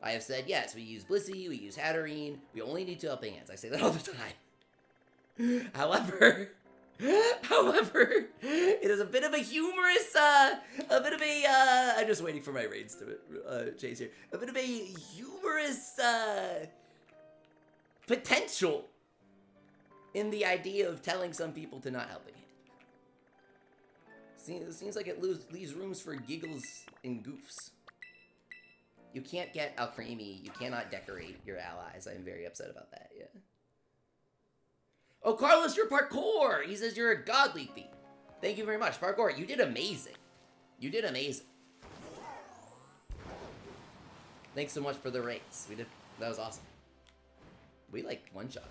I have said, yes, we use Blissey, we use Hatterene, we only need 2 Helping Hands. I say that all the time. However, it is a bit of a humorous, I'm just waiting for my raids to chase here. A bit of a humorous potential in the idea of telling some people to not Helping Hand. Seems like it leaves rooms for giggles and goofs. You can't get Alcremie. You cannot decorate your allies. I'm very upset about that, yeah. Oh, Carlos, you're parkour! He says you're a godly thief. Thank you very much. Parkour, you did amazing. You did amazing. Thanks so much for the rates. That was awesome. We, like, one-shot.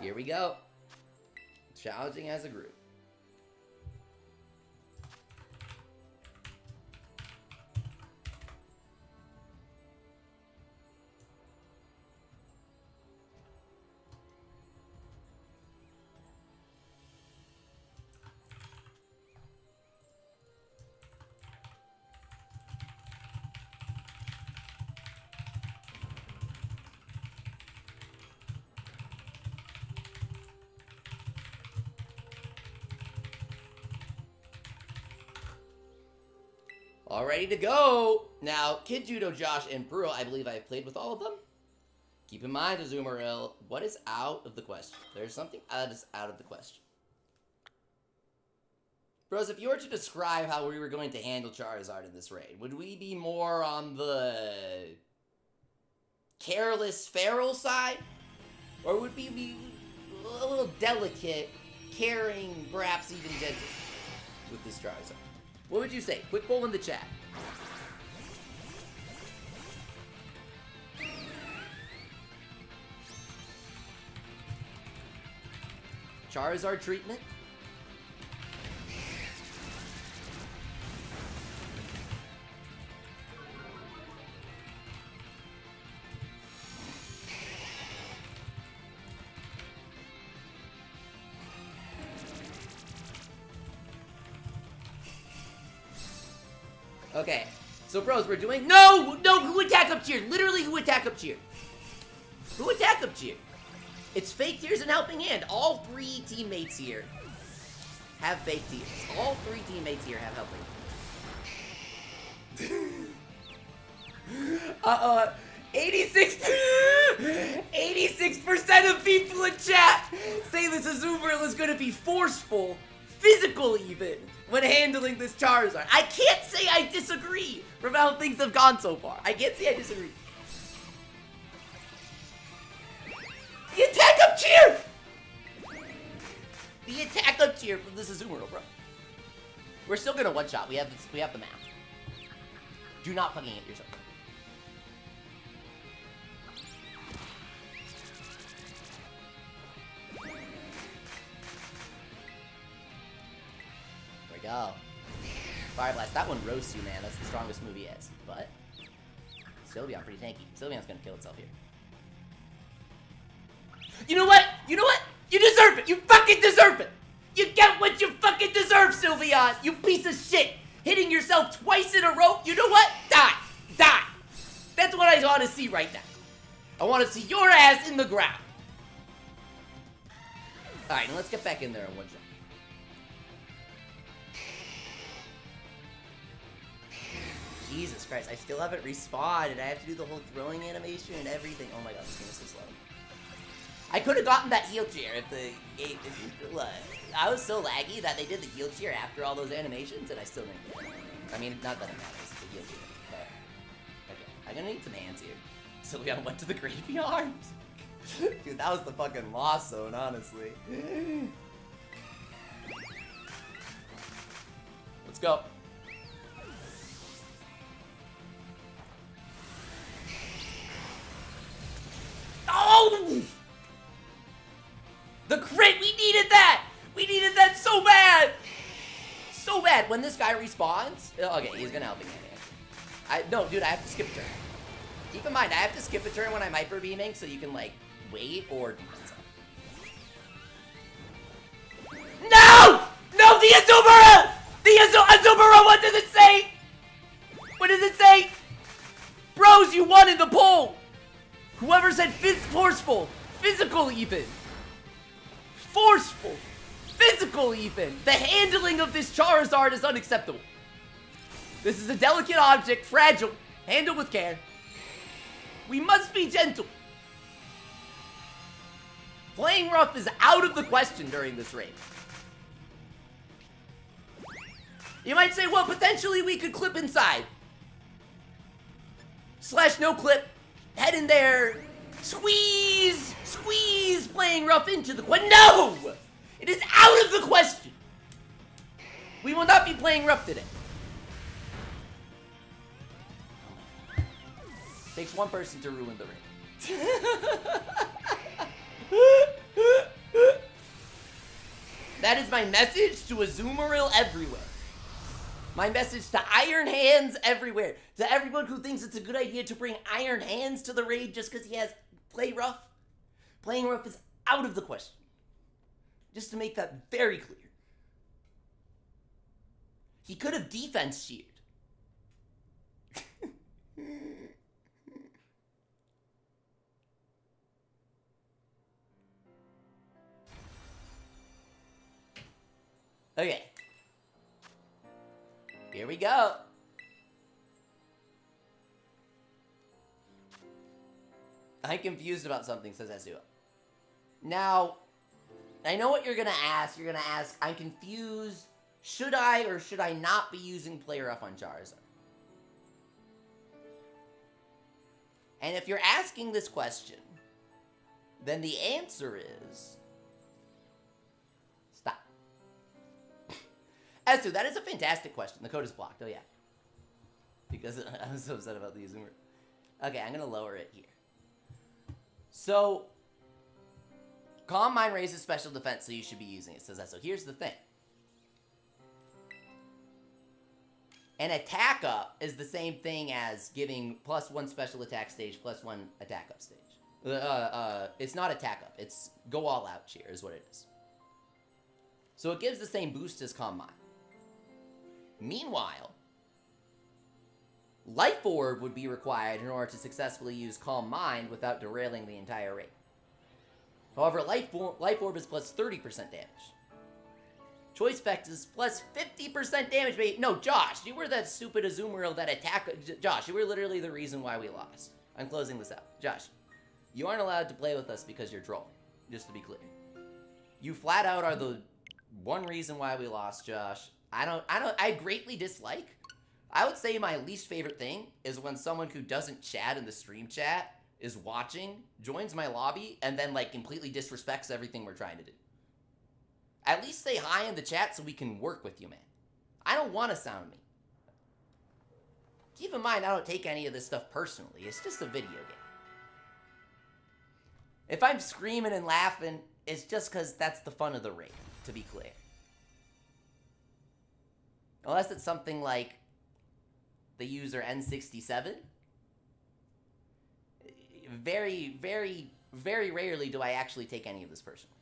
Here we go. Challenging as a group. All ready to go. Now, Kid Judo, Josh, and Bro, I believe I've played with all of them. Keep in mind, Azumarill, what is out of the question? There's something that is out of the question. Bros, if you were to describe how we were going to handle Charizard in this raid, would we be more on the careless, feral side? Or would we be a little delicate, caring, perhaps even gentle with this Charizard? What would you say? Quick poll in the chat. Charizard treatment? Okay, so bros, we're doing— No! Who attack up cheer? Literally, who attack up cheer? Who attack up cheer? It's fake tears and helping hand. All three teammates here have fake tears. All three teammates here have helping. 86% of people in chat say this Azumarill is gonna be forceful, physical even, when handling this Charizard. I can't say I disagree from how things have gone so far. I can't say I disagree. The attack up cheer! The attack up cheer from this Azumarill, bro. We're still gonna one-shot. We have the math. Do not fucking hit yourself. There we go. Fire Blast. That one roasts you, man. That's the strongest move he has. But Sylveon, pretty tanky. Sylveon's gonna kill itself here. You know what? You know what? You deserve it! You fucking deserve it! You get what you fucking deserve, Sylveon! You piece of shit! Hitting yourself twice in a row. You know what? Die! Die! That's what I want to see right now. I want to see your ass in the ground. Alright, now let's get back in there in one shot. Jesus Christ, I still haven't respawned, and I have to do the whole throwing animation and everything. Oh my god, this game is so slow. I could have gotten that heal cheer if I was so laggy that they did the heal cheer after all those animations, and I still didn't get it. I mean, not that it matters, it's a heal cheer, but okay. I'm gonna need some hands here. So we went to the graveyard? Dude, that was the fucking lost zone, honestly. Let's go. Oh! The crit! We needed that! We needed that so bad! So bad. When this guy respawns... Okay, he's gonna help me. No, dude, I have to skip a turn. Keep in mind, I have to skip a turn when I'm hyper beaming, so you can, like, wait or defense up. No! No, the Azumarill! The Azumarill, what does it say? What does it say? Bros, you won in the poll! Whoever said forceful, physical even. Forceful, physical even. The handling of this Charizard is unacceptable. This is a delicate object, fragile. Handle with care. We must be gentle. Playing rough is out of the question during this raid. You might say, well, potentially we could clip inside. Slash no clip. Head in there. Squeeze! Squeeze playing rough into the No! It is out of the question. We will not be playing rough today. Takes one person to ruin the raid. That is my message to Azumarill everywhere. My message to Iron Hands everywhere. To everyone who thinks it's a good idea to bring Iron Hands to the raid just because he has Play Rough. Playing rough is out of the question. Just to make that very clear. He could have defense sheared. Okay. Here we go. I'm confused about something, says Azua. Now, I know what you're gonna ask. You're gonna ask, I'm confused. Should I or should I not be using Play Rough on Charizard? And if you're asking this question, then the answer is... Stop. Azu, that is a fantastic question. The code is blocked. Oh, yeah. Because I'm so upset about the Zoomer. Okay, I'm going to lower it here. So, Calm Mind raises special defense, so you should be using it, says that. So here's the thing. An attack up is the same thing as giving +1 special attack stage, +1 attack up stage. It's not attack up. It's go all out cheer is what it is. So it gives the same boost as Calm Mind. Meanwhile, Life Orb would be required in order to successfully use Calm Mind without derailing the entire raid. However, Life Orb is +30% damage. Choice Effect is +50% damage, baby. No, Josh, you were that stupid Azumarill that attacked... Josh, you were literally the reason why we lost. I'm closing this out. Josh, you aren't allowed to play with us because you're trolling. Just to be clear. You flat out are the one reason why we lost, Josh. I greatly dislike... I would say my least favorite thing is when someone who doesn't chat in the stream chat is watching, joins my lobby, and then, like, completely disrespects everything we're trying to do. At least say hi in the chat so we can work with you, man. I don't want to sound mean. Keep in mind, I don't take any of this stuff personally. It's just a video game. If I'm screaming and laughing, it's just because that's the fun of the raid, to be clear. Unless it's something like the user N67. Very, very, very rarely do I actually take any of this personally.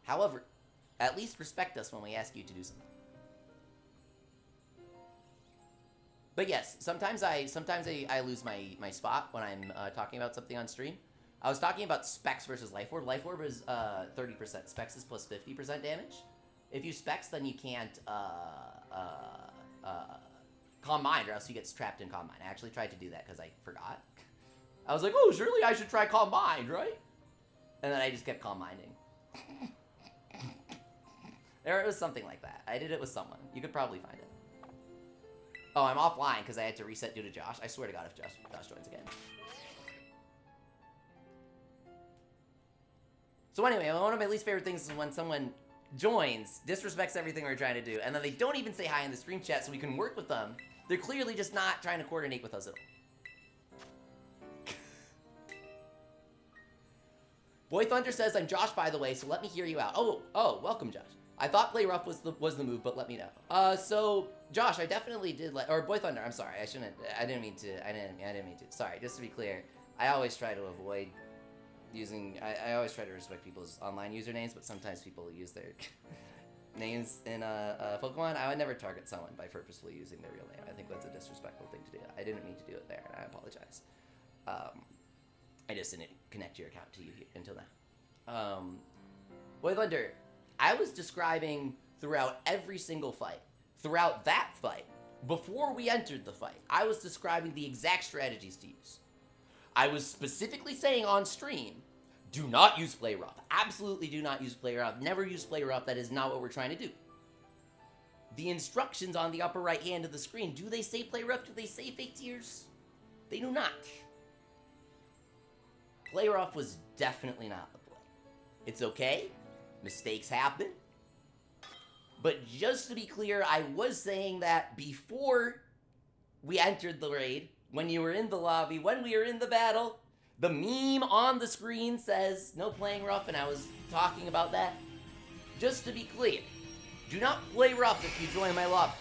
However, at least respect us when we ask you to do something. But yes, sometimes I lose my spot when I'm talking about something on stream. I was talking about Specs versus Life Orb. Life Orb is 30%. Specs is +50% damage. If you Specs, then you can't Calm Mind, or else you get trapped in Calm Mind. I actually tried to do that because I forgot. I was like, oh, surely I should try Calm Mind, right? And then I just kept Calm Minding. There it was something like that. I did it with someone. You could probably find it. Oh, I'm offline because I had to reset due to Josh. I swear to God if Josh joins again. So anyway, one of my least favorite things is when someone joins, disrespects everything we're trying to do, and then they don't even say hi in the stream chat so we can work with them. They're clearly just not trying to coordinate with us at all. Boy Thunder says, I'm Josh, by the way, so let me hear you out. Oh, welcome, Josh. I thought Play Rough was the move, but let me know. So, Josh, I definitely did or Boy Thunder, I'm sorry, I didn't mean to. Sorry, just to be clear, I always try to avoid using, I always try to respect people's online usernames, but sometimes people use their names in Pokemon. I would never target someone by purposefully using their real name. I think that's a disrespectful thing to do. I didn't mean to do it there, and I apologize. I just didn't connect your account to you until now. Boy Thunder, I was describing throughout every single fight throughout that fight, before we entered the fight, I was describing the exact strategies to use. I was specifically saying on stream, do not use play rough. Absolutely do not use play rough. Never use play rough. That is not what we're trying to do. The instructions on the upper right hand of the screen, do they say play rough? Do they say fake tears? They do not. Play rough was definitely not the play. It's okay. Mistakes happen. But just to be clear, I was saying that before we entered the raid, when you were in the lobby, when we were in the battle, the meme on the screen says no playing rough, and I was talking about that. Just to be clear, do not play rough if you join my lobby.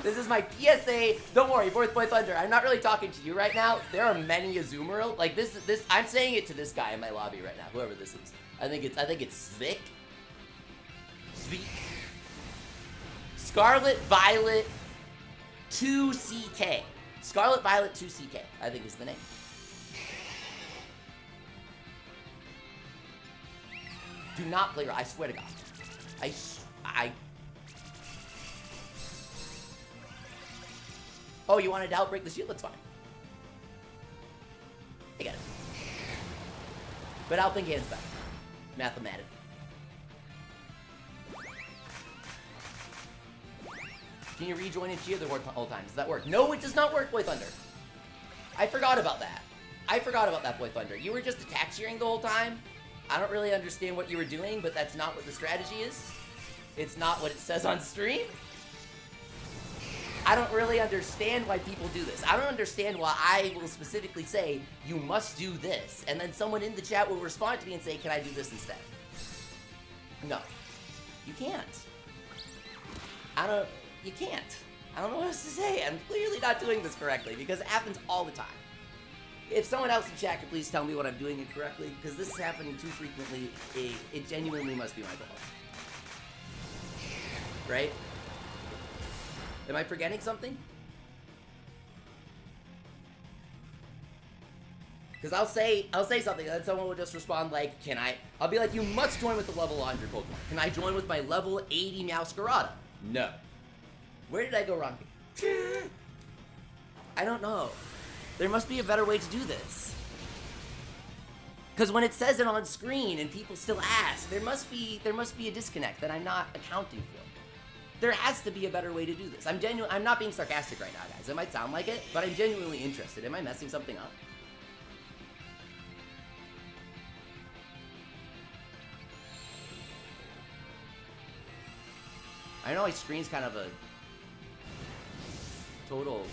This is my PSA. Don't worry, Fourth Boy Thunder. I'm not really talking to you right now. There are many Azumarill. Like this. I'm saying it to this guy in my lobby right now. Whoever this is. I think it's Svik. Scarlet Violet 2CK. Scarlet Violet 2CK, I think is the name. Do not play. I swear to God. I. Oh, you wanted to outbreak the shield? That's fine. I get it. But Outthink hands back. Mathematically. Can you rejoin in Chia the whole time? Does that work? No, it does not work, Boy Thunder. I forgot about that. I forgot about that, Boy Thunder. You were just attack cheering the whole time. I don't really understand what you were doing, but that's not what the strategy is. It's not what it says on stream. I don't really understand why people do this. I don't understand why I will specifically say, you must do this, and then someone in the chat will respond to me and say, can I do this instead? No. You can't. You can't. I don't know what else to say. I'm clearly not doing this correctly, because it happens all the time. If someone else in chat could please tell me what I'm doing incorrectly, because this is happening too frequently, it genuinely must be my fault. Right? Am I forgetting something? Because I'll say something, and then someone will just respond like, can I? I'll be like, you must join with the level 100 Pokemon. Can I join with my level 80 Meowth? No. Where did I go wrong here? I don't know. There must be a better way to do this. Because when it says it on screen and people still ask, there must be a disconnect that I'm not accounting for. There has to be a better way to do this. I'm not being sarcastic right now, guys. It might sound like it, but I'm genuinely interested. Am I messing something up? I know my screen's kind of a total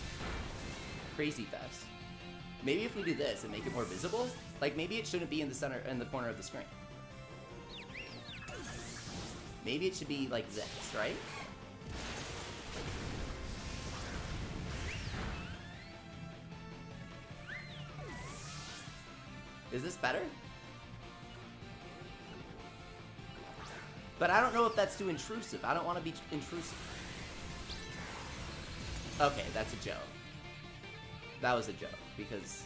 crazy fest. Maybe if we do this and make it more visible, like maybe it shouldn't be in the center, in the corner of the screen. Maybe it should be like this, right? Is this better? But I don't know if that's too intrusive. I don't want to be intrusive. Okay, that's a joke. That was a joke, because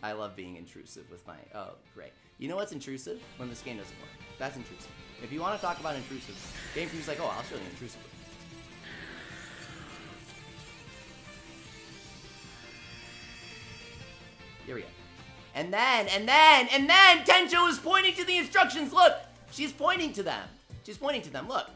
I love being intrusive with my... Oh, great. You know what's intrusive? When this game doesn't work. That's intrusive. If you want to talk about intrusive, Game Preview's like, oh, I'll show you intrusive. Here we go. And then, Tenjo is pointing to the instructions. Look, she's pointing to them. She's pointing to them, look.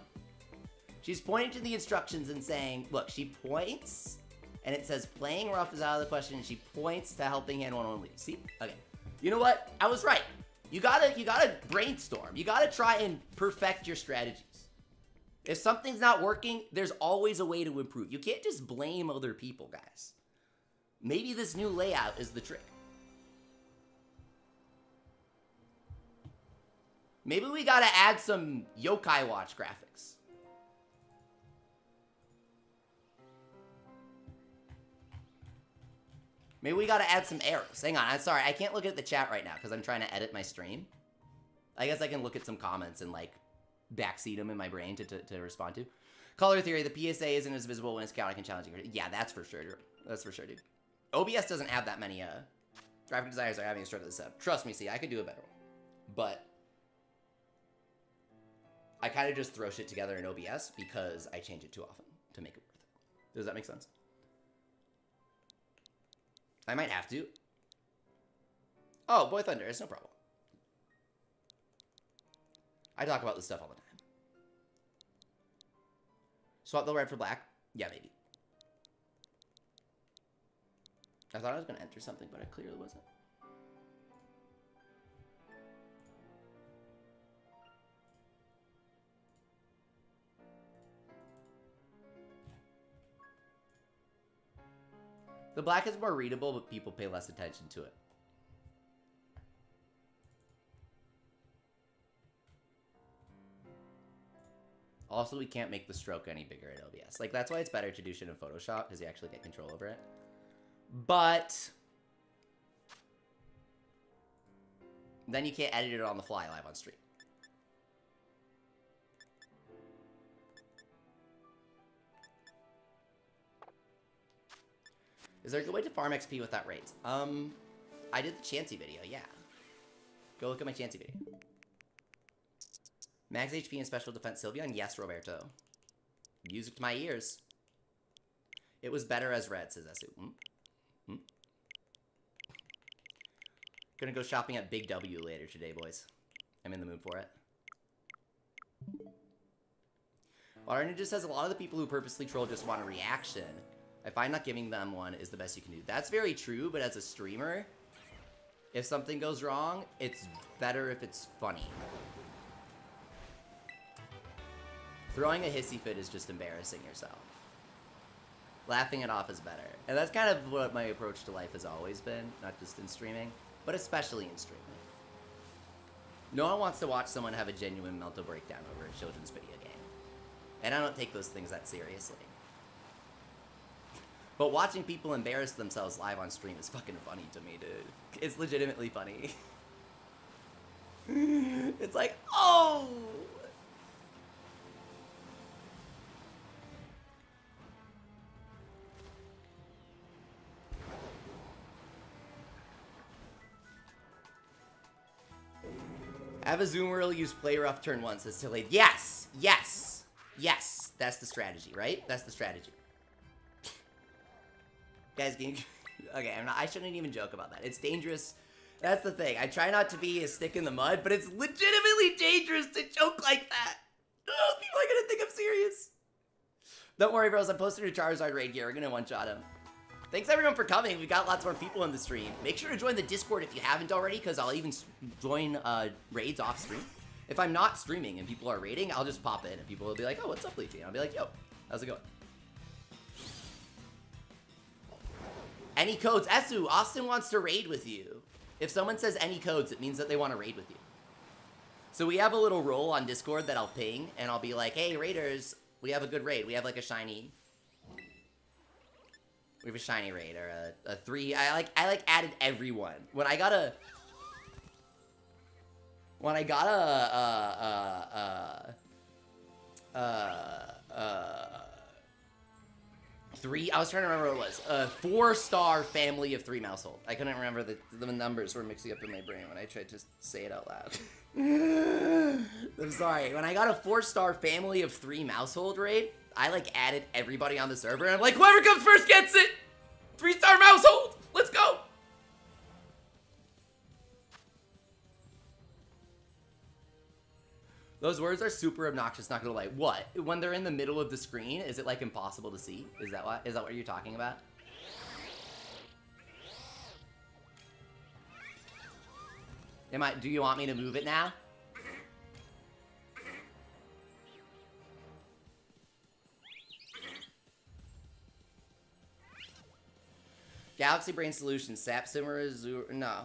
She's pointing to the instructions and saying, look, she points, and it says playing rough is out of the question, and she points to helping hand 1-on-1 lead. See? Okay. You know what? I was right. You gotta brainstorm. You gotta try and perfect your strategies. If something's not working, there's always a way to improve. You can't just blame other people, guys. Maybe this new layout is the trick. Maybe we gotta add some Yokai Watch graphics. Maybe we gotta add some arrows. Hang on, I'm sorry, I can't look at the chat right now because I'm trying to edit my stream. I guess I can look at some comments and like backseat them in my brain to respond to. Color theory, the PSA isn't as visible when it's chaotic and challenging. Yeah, that's for sure. That's for sure, dude. OBS doesn't have that many graphic designers are having to start this up. Trust me, see, I could do a better one. But I kind of just throw shit together in OBS because I change it too often to make it worth it. Does that make sense? I might have to. Oh, Boy Thunder, it's no problem. I talk about this stuff all the time. Swap the red for black? Yeah, maybe. I thought I was going to enter something, but it clearly wasn't. The black is more readable, but people pay less attention to it. Also, we can't make the stroke any bigger in OBS. Like, that's why it's better to do shit in Photoshop, because you actually get control over it. But then you can't edit it on the fly live on stream. Is there a good way to farm XP without raids? I did the Chansey video, yeah. Go look at my Chansey video. Max HP and special defense Sylveon? Yes, Roberto. Music to my ears. It was better as red, says Esu. Gonna go shopping at Big W later today, boys. I'm in the mood for it. Water Ninja says a lot of the people who purposely troll just want a reaction. I find not giving them one is the best you can do. That's very true, but as a streamer, if something goes wrong, it's better if it's funny. Throwing a hissy fit is just embarrassing yourself. Laughing it off is better. And that's kind of what my approach to life has always been, not just in streaming, but especially in streaming. No one wants to watch someone have a genuine mental breakdown over a children's video game. And I don't take those things that seriously. But watching people embarrass themselves live on stream is fucking funny to me, dude. It's legitimately funny. It's like, oh! Have a Zoom where use play rough turn once. It's delayed. Yes! Yes! Yes! That's the strategy, right? That's the strategy. Guys, can you... Okay, I shouldn't even joke about that. It's dangerous. That's the thing. I try not to be a stick in the mud, but it's legitimately dangerous to joke like that. Oh, people are gonna think I'm serious. Don't worry, bros. I posted a Charizard raid here. We're gonna one-shot him. Thanks, everyone, for coming. We've got lots more people in the stream. Make sure to join the Discord if you haven't already, because I'll even join raids off stream. If I'm not streaming and people are raiding, I'll just pop in, and people will be like, oh, what's up, Leafy? And I'll be like, yo, how's it going? Any codes? Esu, Austin wants to raid with you. If someone says any codes, it means that they want to raid with you. So we have a little role on Discord that I'll ping, and I'll be like, hey, raiders, we have a good raid. We have like a shiny... We have a shiny raid, or a 3. I added everyone. When I got a... 3, I was trying to remember what it was. A 4-star family of 3 household. I couldn't remember the numbers were mixing up in my brain when I tried to say it out loud. I'm sorry. When I got a 4-star family of 3 household raid, I added everybody on the server, and I'm like, whoever comes first gets it! 3-star household! Let's go! Those words are super obnoxious, not gonna lie. What? When they're in the middle of the screen, is it impossible to see? Is that what you're talking about? Do you want me to move it now? Galaxy Brain Solutions, Sap Simmer Azure. No.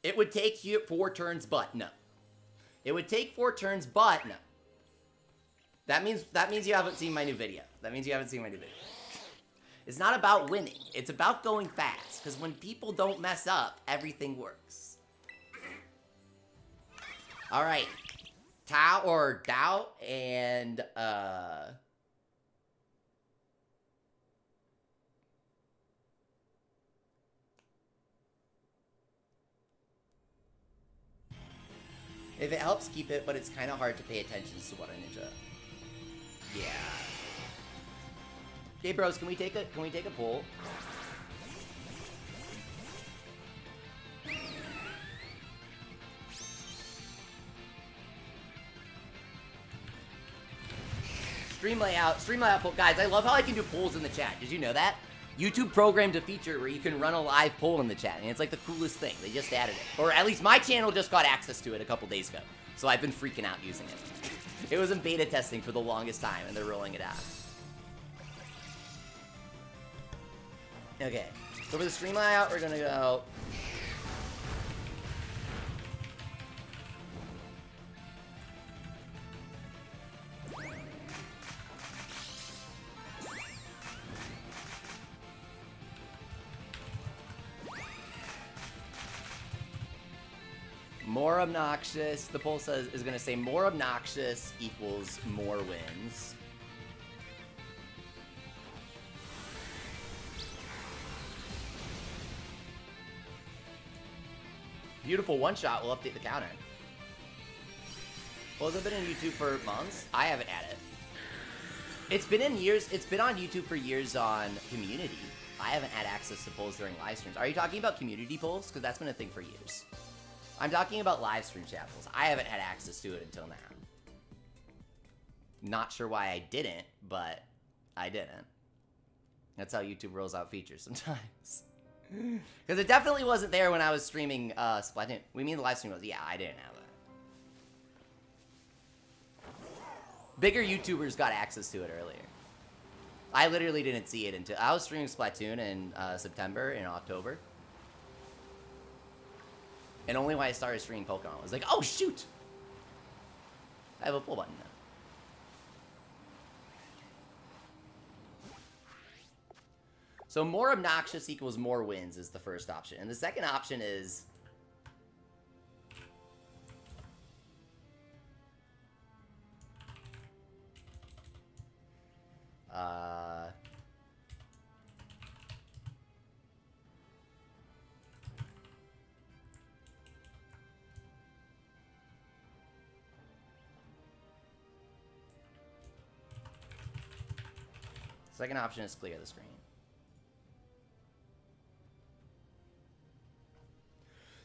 It would take you 4 turns, but no. It would take 4 turns, but no. That means you haven't seen my new video. It's not about winning. It's about going fast. Because when people don't mess up, everything works. Alright. Tao or Dao and If it helps, keep it, but it's kind of hard to pay attention to Water Ninja. Yeah. Okay, bros, can we take a poll? Stream layout poll. Guys, I love how I can do polls in the chat. Did you know that? YouTube programmed a feature where you can run a live poll in the chat, and it's like the coolest thing. They just added it. Or at least my channel just got access to it a couple days ago. So I've been freaking out using it. It was in beta testing for the longest time, and they're rolling it out. Okay, so for the stream layout, we're gonna go... More obnoxious, the poll says, is gonna say more obnoxious equals more wins. Beautiful one-shot will update the counter. Well, has it been in YouTube for months? I haven't had it. It's been on YouTube for years on community. I haven't had access to polls during live streams. Are you talking about community polls? Because that's been a thing for years. I'm talking about live stream chat polls. I haven't had access to it until now. Not sure why I didn't, but I didn't. That's how YouTube rolls out features sometimes. Because it definitely wasn't there when I was streaming Splatoon. We mean the live stream was, yeah, I didn't have that. Bigger YouTubers got access to it earlier. I literally didn't see it until I was streaming Splatoon in September and October. And only when I started streaming Pokemon, I was like, oh shoot! I have a pull button now. So more obnoxious equals more wins is the first option. And the second option is... Second option is clear the screen.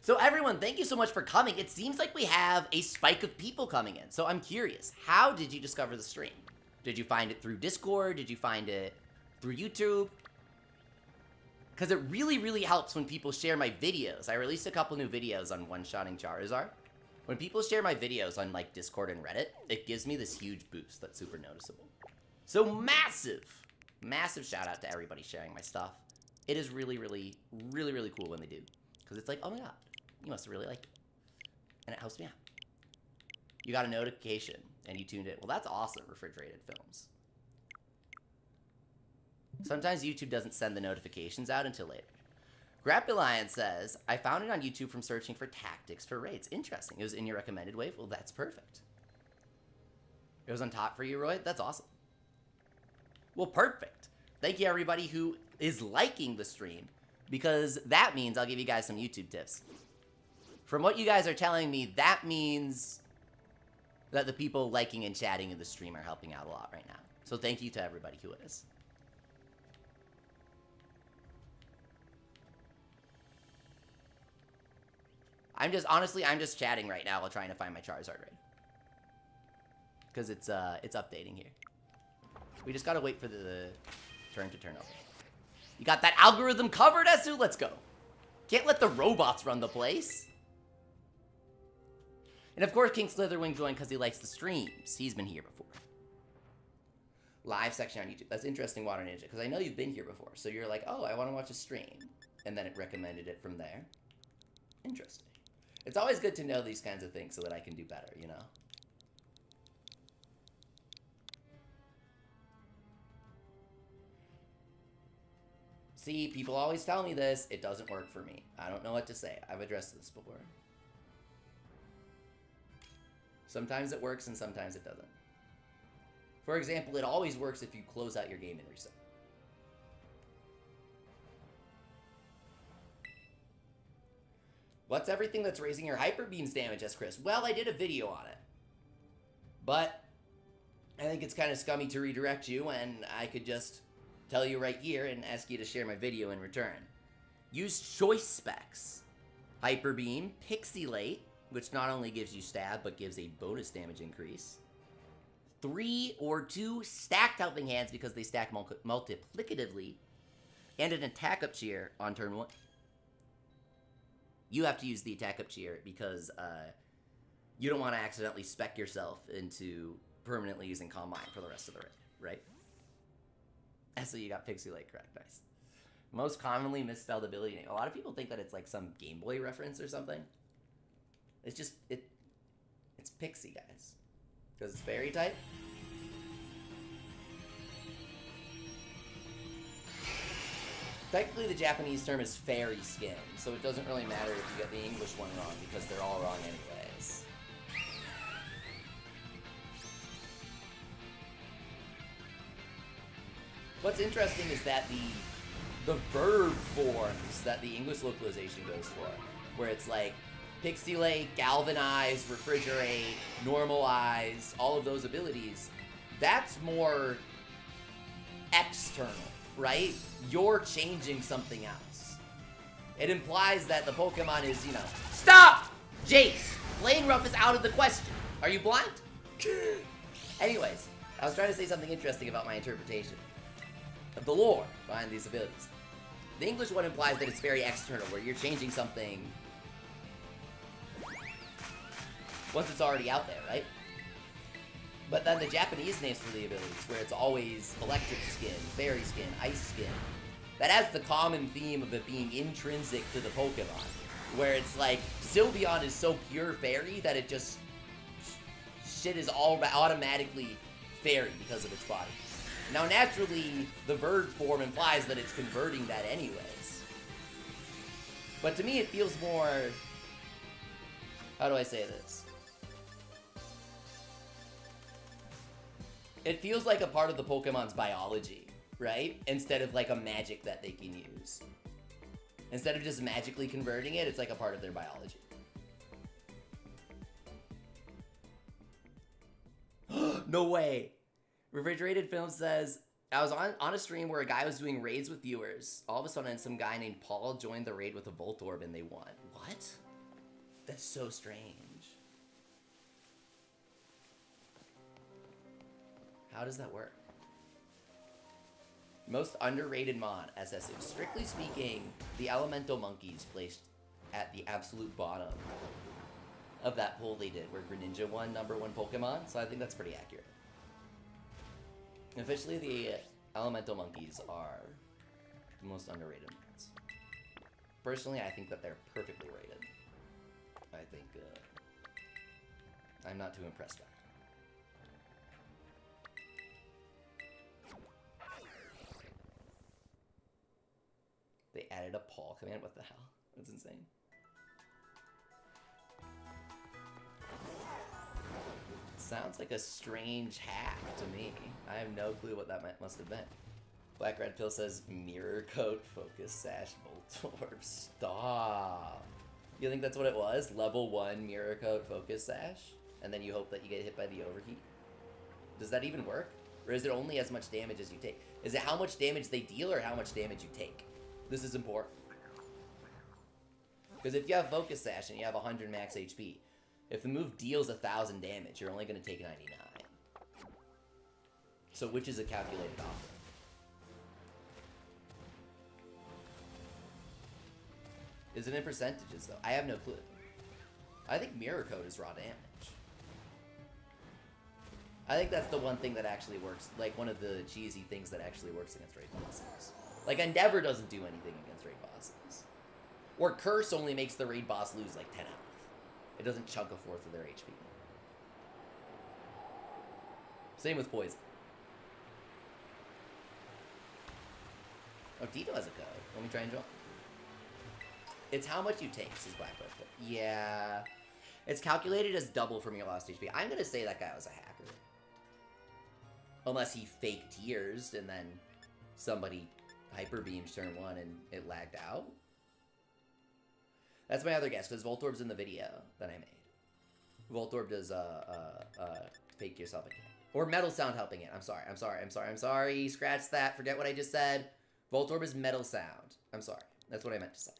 So everyone, thank you so much for coming. It seems like we have a spike of people coming in. So I'm curious, how did you discover the stream? Did you find it through Discord? Did you find it through YouTube? Because it really, really helps when people share my videos. I released a couple new videos on one-shotting Charizard. When people share my videos on like Discord and Reddit, it gives me this huge boost that's super noticeable. So massive shout out to everybody sharing my stuff. It is really, really, really, really cool when they do. Because it's like, oh my god, you must have really liked it. And it helps me out. You got a notification and you tuned in. Well, that's awesome, Refrigerated Films. Sometimes YouTube doesn't send the notifications out until later. Grappulion says, I found it on YouTube from searching for tactics for raids. Interesting. It was in your recommended wave. Well, that's perfect. It was on top for you, Roy? That's awesome. Well, perfect. Thank you, everybody who is liking the stream, because that means I'll give you guys some YouTube tips. From what you guys are telling me, that means that the people liking and chatting in the stream are helping out a lot right now. So thank you to everybody who is. I'm just chatting right now while trying to find my Charizard raid. Because it's updating here. We just gotta wait for the turn to turn over. You got that algorithm covered, Esu? Let's go. Can't let the robots run the place. And of course, King Slitherwing joined because he likes the streams. He's been here before. Live section on YouTube. That's interesting, Water Ninja, because I know you've been here before. So you're like, oh, I want to watch a stream. And then it recommended it from there. Interesting. It's always good to know these kinds of things so that I can do better, you know? See, people always tell me this. It doesn't work for me. I don't know what to say. I've addressed this before. Sometimes it works and sometimes it doesn't. For example, it always works if you close out your game and reset. What's everything that's raising your Hyper Beam's damage, S. Chris? Well, I did a video on it. But I think it's kind of scummy to redirect you, and I could just tell you right here and ask you to share my video in return. Use choice specs. Hyper Beam, Pixilate, which not only gives you stab, but gives a bonus damage increase. 3 or 2 stacked helping hands because they stack multiplicatively. And an attack up cheer on turn 1. You have to use the attack up cheer because you don't want to accidentally spec yourself into permanently using Calm Mind for the rest of the raid, right? So you got Pixilate correct, nice. Most commonly misspelled ability name. A lot of people think that it's like some Game Boy reference or something. It's just, it's Pixie, guys. Because it's fairy type. Technically, the Japanese term is fairy skin, so it doesn't really matter if you get the English one wrong, because they're all wrong anyways. What's interesting is that the verb forms that the English localization goes for, where it's like Pixilate, Galvanize, Refrigerate, Normalize, all of those abilities, that's more external, right? You're changing something else. It implies that the Pokemon is, you know, stop! Jace, playing rough is out of the question. Are you blind? Anyways, I was trying to say something interesting about my interpretation of the lore behind these abilities. The English one implies that it's very external, where you're changing something once it's already out there, right? But then the Japanese names for the abilities, where it's always electric skin, fairy skin, ice skin, that has the common theme of it being intrinsic to the Pokemon, where it's like, Sylveon is so pure fairy that it just, shit is all automatically fairy because of its body. Now naturally, the verb form implies that it's converting that anyways. But to me it feels more, how do I say this? It feels like a part of the Pokemon's biology, right? Instead of like a magic that they can use. Instead of just magically converting it, it's like a part of their biology. No way! Refrigerated Film says, I was on a stream where a guy was doing raids with viewers. All of a sudden, some guy named Paul joined the raid with a Voltorb and they won. What? That's so strange. How does that work? Most underrated mod, SSU. Strictly speaking, the Elemental Monkeys placed at the absolute bottom of that poll they did, where Greninja won #1 Pokemon, so I think that's pretty accurate. Officially, the Elemental Monkeys are the most underrated mods. Personally, I think that they're perfectly rated. I think, I'm not too impressed by it. They added a Paul command? What the hell? That's insane. Sounds like a strange hack to me. I have no clue what that must have been. Black Red Pill says, Mirror Coat, Focus Sash, Voltorb. Stop. You think that's what it was? Level 1 Mirror Coat, Focus Sash? And then you hope that you get hit by the overheat? Does that even work? Or is it only as much damage as you take? Is it how much damage they deal or how much damage you take? This is important. Because if you have Focus Sash and you have 100 max HP, if the move deals 1,000 damage, you're only going to take 99. So which is a calculated offer? Is it in percentages, though? I have no clue. I think Mirror Coat is raw damage. I think that's the one thing that actually works, like one of the cheesy things that actually works against raid bosses. Like Endeavor doesn't do anything against raid bosses. Or Curse only makes the raid boss lose like 10 health. It doesn't chunk a fourth of their HP. Same with Poison. Oh, Dito has a code. Let me try and draw. It's how much you take, says Black Belt. Yeah. It's calculated as double from your lost HP. I'm gonna say that guy was a hacker. Unless he fake tears and then somebody Hyper Beams turn 1 and it lagged out. That's my other guess, because Voltorb's in the video that I made. Voltorb does, fake yourself again. Or Metal Sound helping it. I'm sorry. Scratch that. Forget what I just said. Voltorb is Metal Sound. I'm sorry. That's what I meant to say.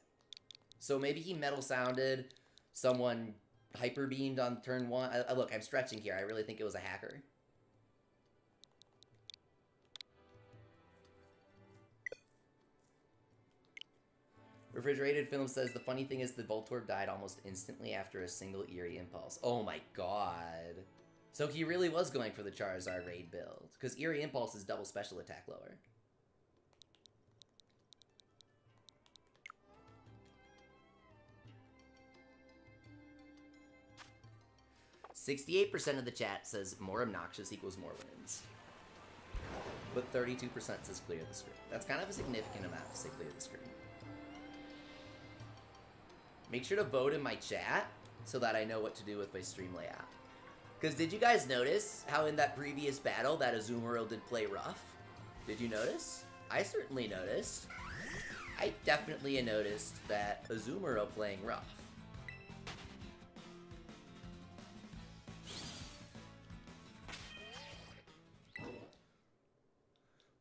So maybe he Metal Sounded, someone Hyper Beamed on turn 1. Look, I'm stretching here. I really think it was a hacker. Refrigerated Film says, the funny thing is the Voltorb died almost instantly after a single Eerie Impulse. Oh my god. So he really was going for the Charizard raid build. Because Eerie Impulse is double special attack lower. 68% of the chat says more obnoxious equals more wins. But 32% says clear the screen. That's kind of a significant amount to say clear the screen. Make sure to vote in my chat so that I know what to do with my stream layout. Because did you guys notice how in that previous battle that Azumarill did play rough? Did you notice? I certainly noticed. I definitely noticed that Azumarill playing rough.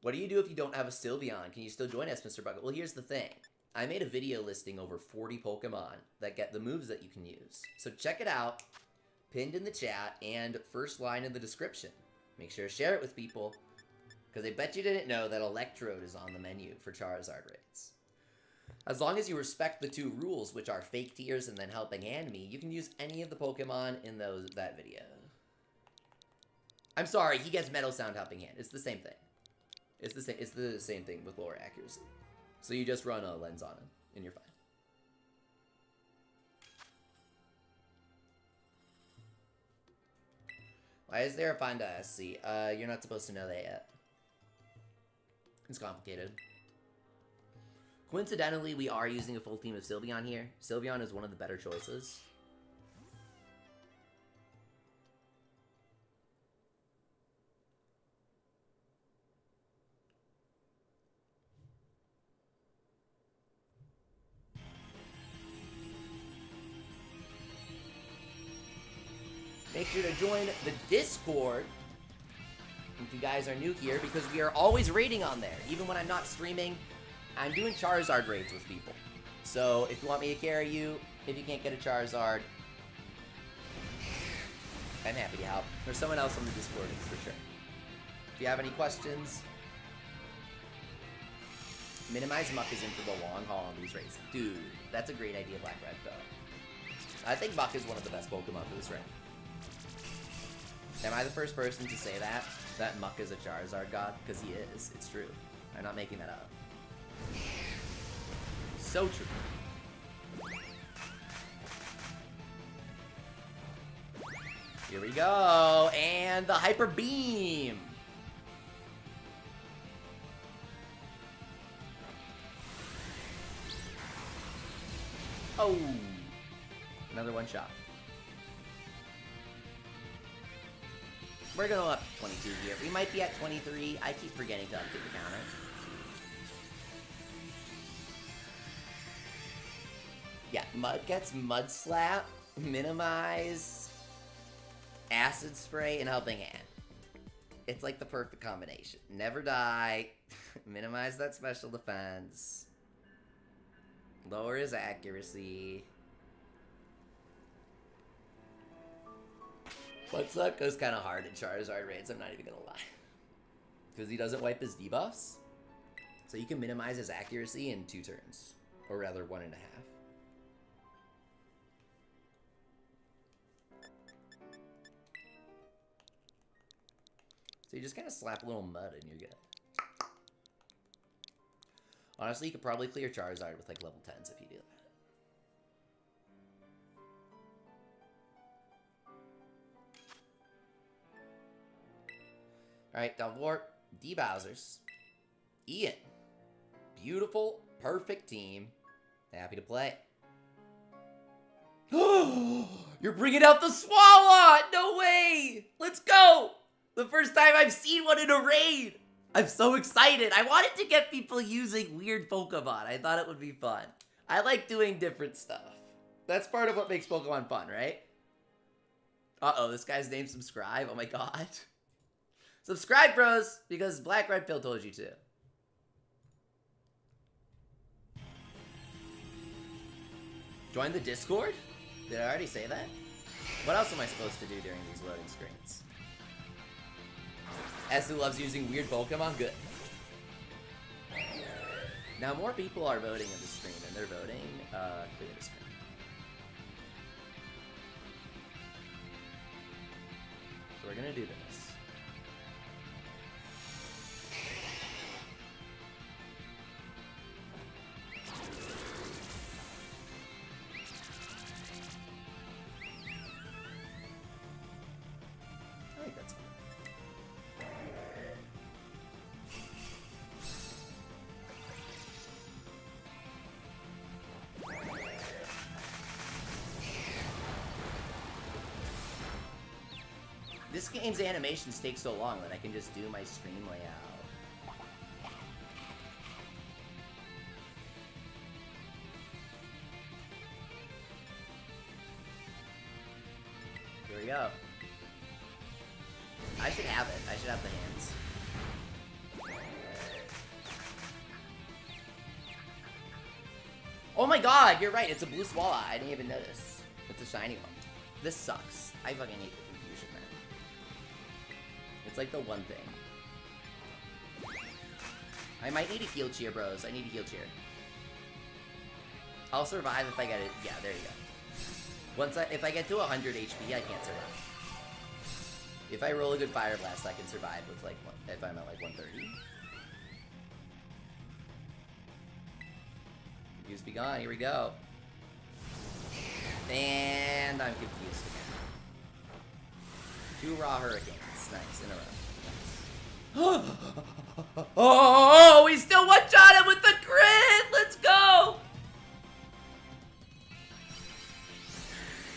What do you do if you don't have a Sylveon? Can you still join us, Mr. Bucket? Well, here's the thing. I made a video listing over 40 Pokemon that get the moves that you can use. So check it out, pinned in the chat, and first line in the description. Make sure to share it with people, because I bet you didn't know that Electrode is on the menu for Charizard raids. As long as you respect the 2 rules, which are fake tears and then helping hand me, you can use any of the Pokemon in that video. I'm sorry, he gets Metal Sound helping hand. It's the same thing. It's the same thing with lower accuracy. So you just run a lens on him, and you're fine. Why is there a Fonda SC? You're not supposed to know that yet. It's complicated. Coincidentally, we are using a full team of Sylveon here. Sylveon is one of the better choices. Make sure to join the Discord if you guys are new here, because we are always raiding on there. Even when I'm not streaming, I'm doing Charizard raids with people. So if you want me to carry you, if you can't get a Charizard, I'm happy to help. There's someone else on the Discord, for sure. If you have any questions, minimize Muck is in for the long haul on these raids. Dude, that's a great idea, Black Red, though. I think Muck is one of the best Pokemon for this raid. Am I the first person to say that Muck is a Charizard god? Because he is. It's true. I'm not making that up. So true. Here we go. And the Hyper Beam. Oh. Another one shot. We're going up to 22 here. We might be at 23. I keep forgetting to update the counter. Yeah, Mud gets Mud Slap, Minimize, Acid Spray, and Helping Hand. It's like the perfect combination. Never die, minimize that special defense, lower his accuracy. What's up goes kind of hard in Charizard raids, I'm not even gonna lie. Because he doesn't wipe his debuffs. So you can minimize his accuracy in 2 turns. Or rather, 1.5. So you just kind of slap a little mud and you're good. Honestly, you could probably clear Charizard with like level 10s if you do that. Alright, Delvort, D-Bowsers, Ian. Beautiful, perfect team. Happy to play. You're bringing out the Swalot! No way! Let's go! The first time I've seen one in a raid! I'm so excited. I wanted to get people using weird Pokemon. I thought it would be fun. I like doing different stuff. That's part of what makes Pokemon fun, right? Uh-oh, this guy's named Subscribe. Oh my god. Subscribe, bros, because Black Red Pill told you to. Join the Discord? Did I already say that? What else am I supposed to do during these loading screens? Esu loves using weird Pokemon? Good. Now more people are voting in the stream, and they're voting, clear the screen. So we're gonna do this. I think that's fine. This game's animations take so long that I can just do my stream layout. Here we go. I should have it. I should have the hands. Oh my god, you're right. It's a blue Swallow. I didn't even notice. It's a shiny one. This sucks. I fucking hate the confusion, man. It's like the one thing. I might need a heal cheer, bros. I need a heal cheer. I'll survive if I get it. Yeah, there you go. If I get to 100 HP, I can't survive. If I roll a good Fire Blast, I can survive with like, if I'm at like 130. Confused be gone, here we go. And I'm confused again. 2 raw hurricanes. Nice, in a row. Nice. Oh, we still one-shot him with the crit! Let's go!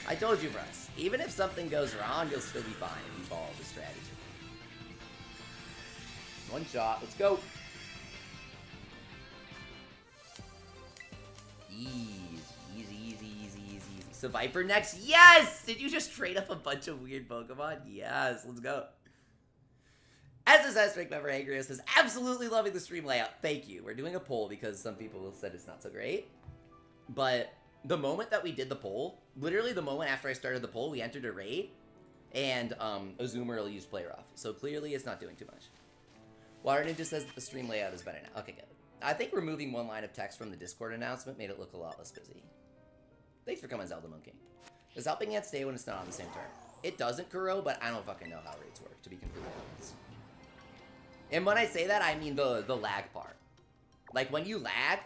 I told you, Russ. Even if something goes wrong, you'll still be fine if you follow the strategy. One shot, let's go. Easy. So Viper next, yes! Did you just trade up a bunch of weird Pokemon? Yes, let's go. SSS Rick member Agrius is absolutely loving the stream layout. Thank you. We're doing a poll because some people said it's not so great. But the moment that we did the poll, literally the moment after I started the poll, we entered a raid, and Azumarill used Play Rough. So clearly it's not doing too much. Water Ninja says that the stream layout is better now. Okay, good. I think removing one line of text from the Discord announcement made it look a lot less busy. Thanks for coming, Zelda Monkey. Does Helping Hand stay when it's not on the same turn? It doesn't, Kuro, but I don't fucking know how raids work, to be completely honest. And when I say that, I mean the lag part. Like, when you lag,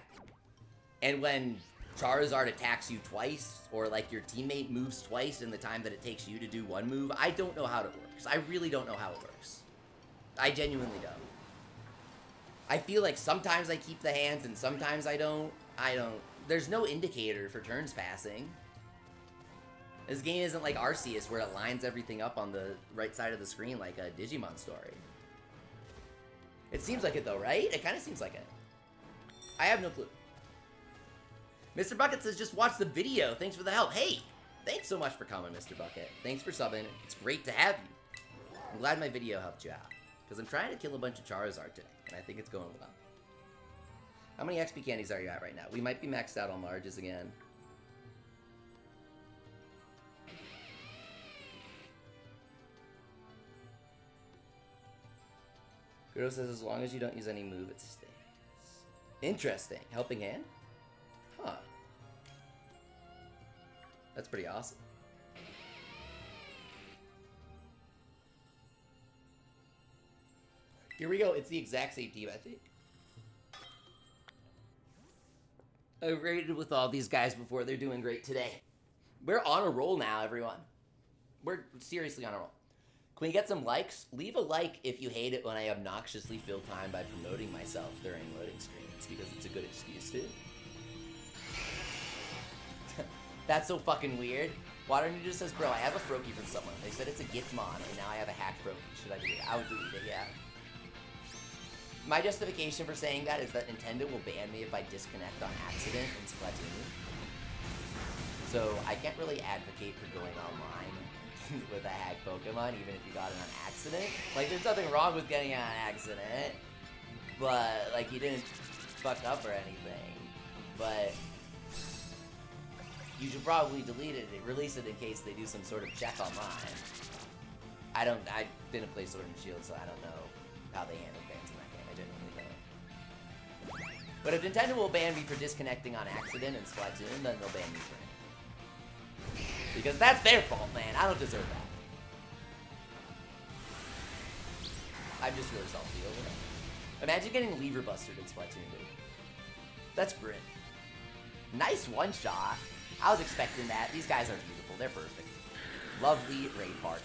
and when Charizard attacks you twice, or like your teammate moves twice in the time that it takes you to do one move, I don't know how it works. I really don't know how it works. I genuinely don't. I feel like sometimes I keep the hands and sometimes I don't. There's no indicator for turns passing. This game isn't like Arceus where it lines everything up on the right side of the screen like a Digimon story. It seems like it though, right? It kind of seems like it. I have no clue. Mr. Bucket says, just watch the video. Thanks for the help. Hey, thanks so much for coming, Mr. Bucket. Thanks for subbing. It's great to have you. I'm glad my video helped you out. Because I'm trying to kill a bunch of Charizard today, and I think it's going well. How many XP Candies are you at right now? We might be maxed out on larges again. Kuro says, as long as you don't use any move, it stays. Interesting. Helping Hand? Huh. That's pretty awesome. Here we go. It's the exact same team, I think. I've raided with all these guys before. They're doing great today. We're on a roll now, everyone. We're seriously on a roll. Can we get some likes? Leave a like if you hate it when I obnoxiously fill time by promoting myself during loading screens, because it's a good excuse to. That's so fucking weird. Water Ninja says, bro, I have a Froakie from someone. They said it's a Gitmon, and now I have a hacked Froakie. Should I delete it? I would delete it, yeah. My justification for saying that is that Nintendo will ban me if I disconnect on accident in Splatoon. So I can't really advocate for going online with a hacked Pokemon, even if you got it on accident. Like, there's nothing wrong with getting it on accident, but, like, you didn't fuck up or anything. But you should probably delete it and release it in case they do some sort of check online. I didn't play Sword and Shield, so I don't know how they handle bans in that game. I genuinely don't. But if Nintendo will ban me for disconnecting on accident in Splatoon, then they'll ban me for it. Because that's their fault, man. I don't deserve that. I'm just really salty over that. Imagine getting lever busted in Splatoon, dude. That's grit. Nice one-shot. I was expecting that. These guys are beautiful. They're perfect. Lovely raid partners.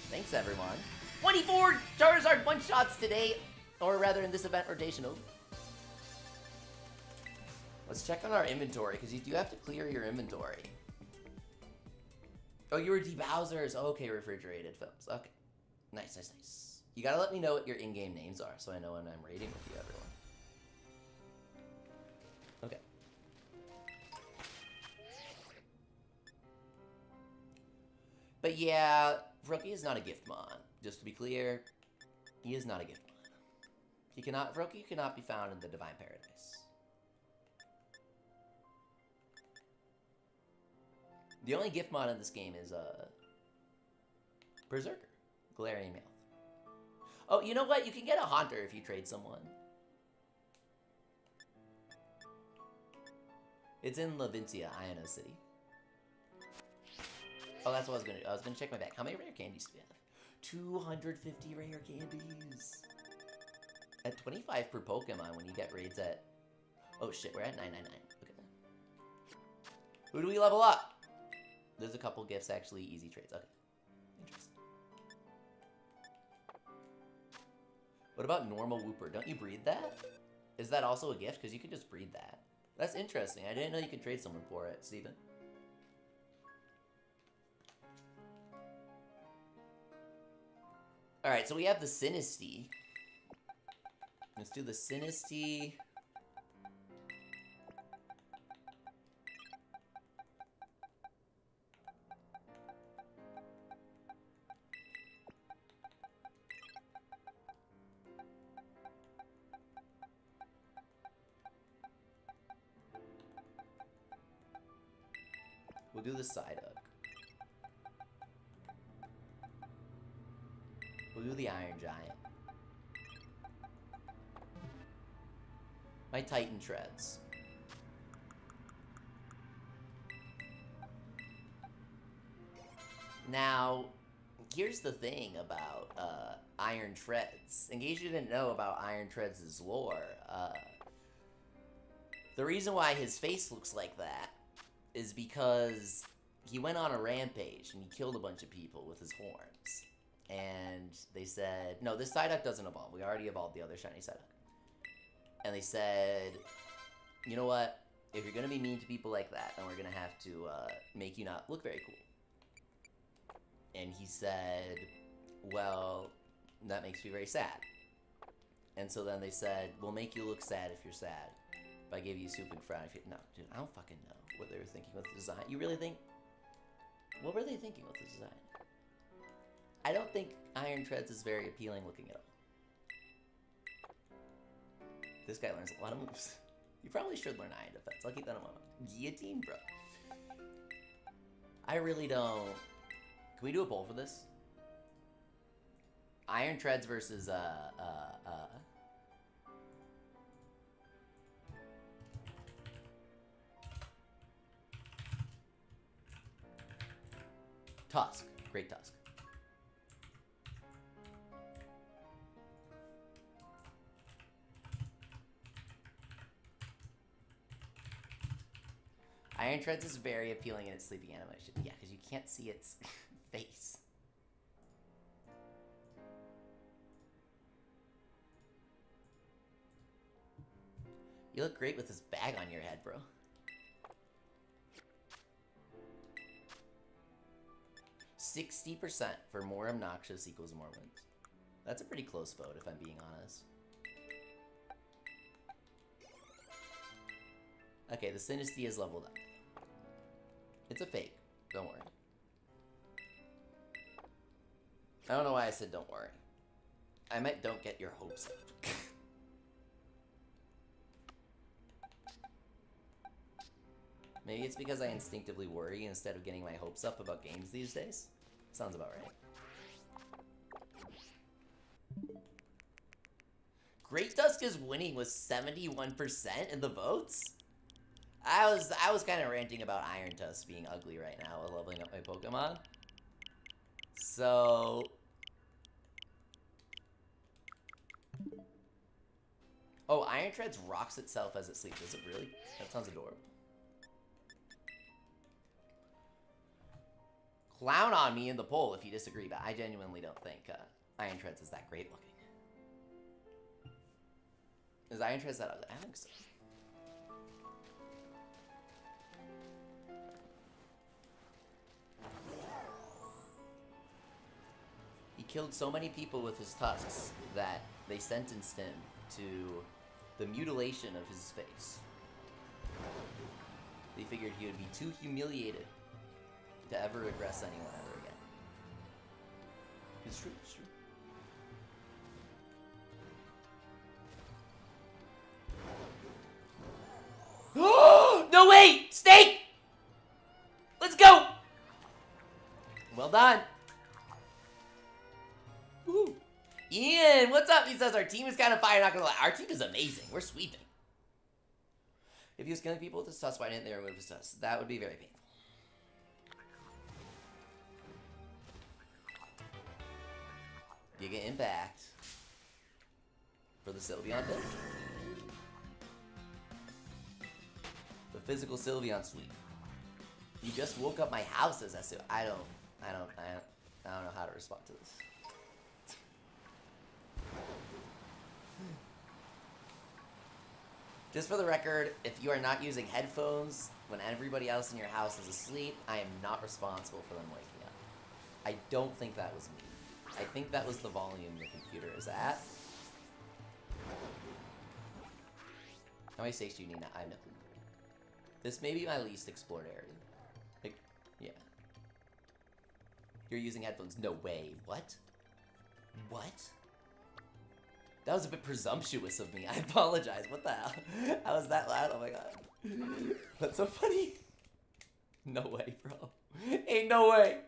Thanks, everyone. 24 Charizard one-shots today. Or rather, in this event rotational. Let's check on our inventory, because you do have to clear your inventory. Oh, you were D-Bowsers. Oh, okay, refrigerated films. Okay. Nice, nice, nice. You gotta let me know what your in-game names are, so I know when I'm raiding with you, everyone. Okay. But yeah, Rookie is not a gift mon. Just to be clear, he is not a gift mon. Rookie cannot be found in the Divine Paradise. The only gift mod in this game is Perrserker, Galarian Meowth. Oh, you know what? You can get a Haunter if you trade someone. It's in Lavincia, Iono City. Oh, that's what I was gonna do. I was gonna check my bag. How many rare candies do we have? 250 rare candies. At 25 per Pokemon when you get raids at... Oh shit, we're at 999. Okay. Who do we level up? There's a couple gifts, actually. Easy trades. Okay. Interesting. What about normal Wooper? Don't you breed that? Is that also a gift? Because you can just breed that. That's interesting. I didn't know you could trade someone for it, Steven. Alright, so we have the Sinistea. Let's do the Sinistea. We'll do the Psyduck. We'll do the Iron Giant. My Titan Treads. Now, here's the thing about Iron Treads. In case you didn't know about Iron Treads' lore, the reason why his face looks like that is because he went on a rampage and he killed a bunch of people with his horns. And they said, no, this Psyduck doesn't evolve. We already evolved the other shiny Psyduck. And they said, you know what? If you're going to be mean to people like that, then we're going to have to make you not look very cool. And he said, well, that makes me very sad. And so then they said, we'll make you look sad if you're sad. If I give you a stupid frown, if you... No, dude, I don't fucking know what they were thinking with the design. You really think... What were they thinking with the design? I don't think Iron Treads is very appealing looking at all. This guy learns a lot of moves. You probably should learn Iron Defense. I'll keep that in mind. Guillotine, bro. I really don't... Can we do a poll for this? Iron Treads versus, Tusk. Great Tusk. Iron Treads is very appealing in its sleeping animation. Yeah, because you can't see its face. You look great with this bag on your head, bro. "60% for more obnoxious equals more wins." That's a pretty close vote, if I'm being honest. Okay, the Sinistea is leveled up. a fake. Don't worry. I don't know why I said don't worry. I meant don't get your hopes up. Maybe it's because I instinctively worry instead of getting my hopes up about games these days. Sounds about right. Great Dusk is winning with 71% in the votes? I was kind of ranting about Iron Tusk being ugly right now while leveling up my Pokemon. So... Oh, Iron Treads rocks itself as it sleeps. Does it really? That sounds adorable. Clown on me in the poll if you disagree, but I genuinely don't think Iron Treads is that great looking. Is Iron Treads that ugly? I think so. He killed so many people with his tusks that they sentenced him to the mutilation of his face. They figured he would be too humiliated to ever aggress anyone ever again. It's true, it's true. No, wait! Snake! Let's go! Well done. Woo. Ian, what's up? He says our team is kind of fire, not gonna lie. Our team is amazing. We're sweeping. If he was killing people with his tusk, why didn't they remove his tusk? That would be very painful. Giga Impact for the Sylveon build. The physical Sylveon sweep. You just woke up my house as I don't know how to respond to this. Just for the record, if you are not using headphones when everybody else in your house is asleep, I am not responsible for them waking up. I don't think that was me. I think that was the volume the computer is at. How many stakes do you need now? I have no clue. This may be my least explored area. Like, yeah. You're using headphones? No way. What? What? That was a bit presumptuous of me. I apologize. What the hell? How was that loud? Oh my god. That's so funny. No way, bro. Ain't no way.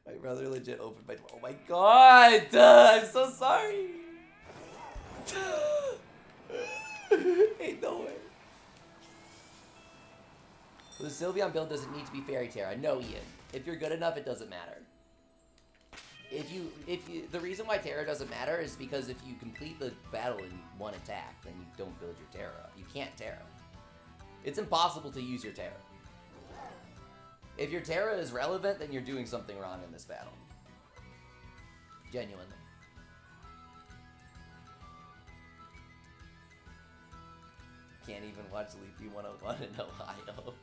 My brother legit opened my door. Oh my god! I'm so sorry! Ain't no way. The Sylveon build doesn't need to be Fairy Tera. No, Ian. If you're good enough, it doesn't matter. The reason why Tera doesn't matter is because if you complete the battle in one attack, then you don't build your Tera up. You can't Tera. It's impossible to use your Tera. If your Tera is relevant, then you're doing something wrong in this battle. Genuinely. Can't even watch Leafy 101 in Ohio.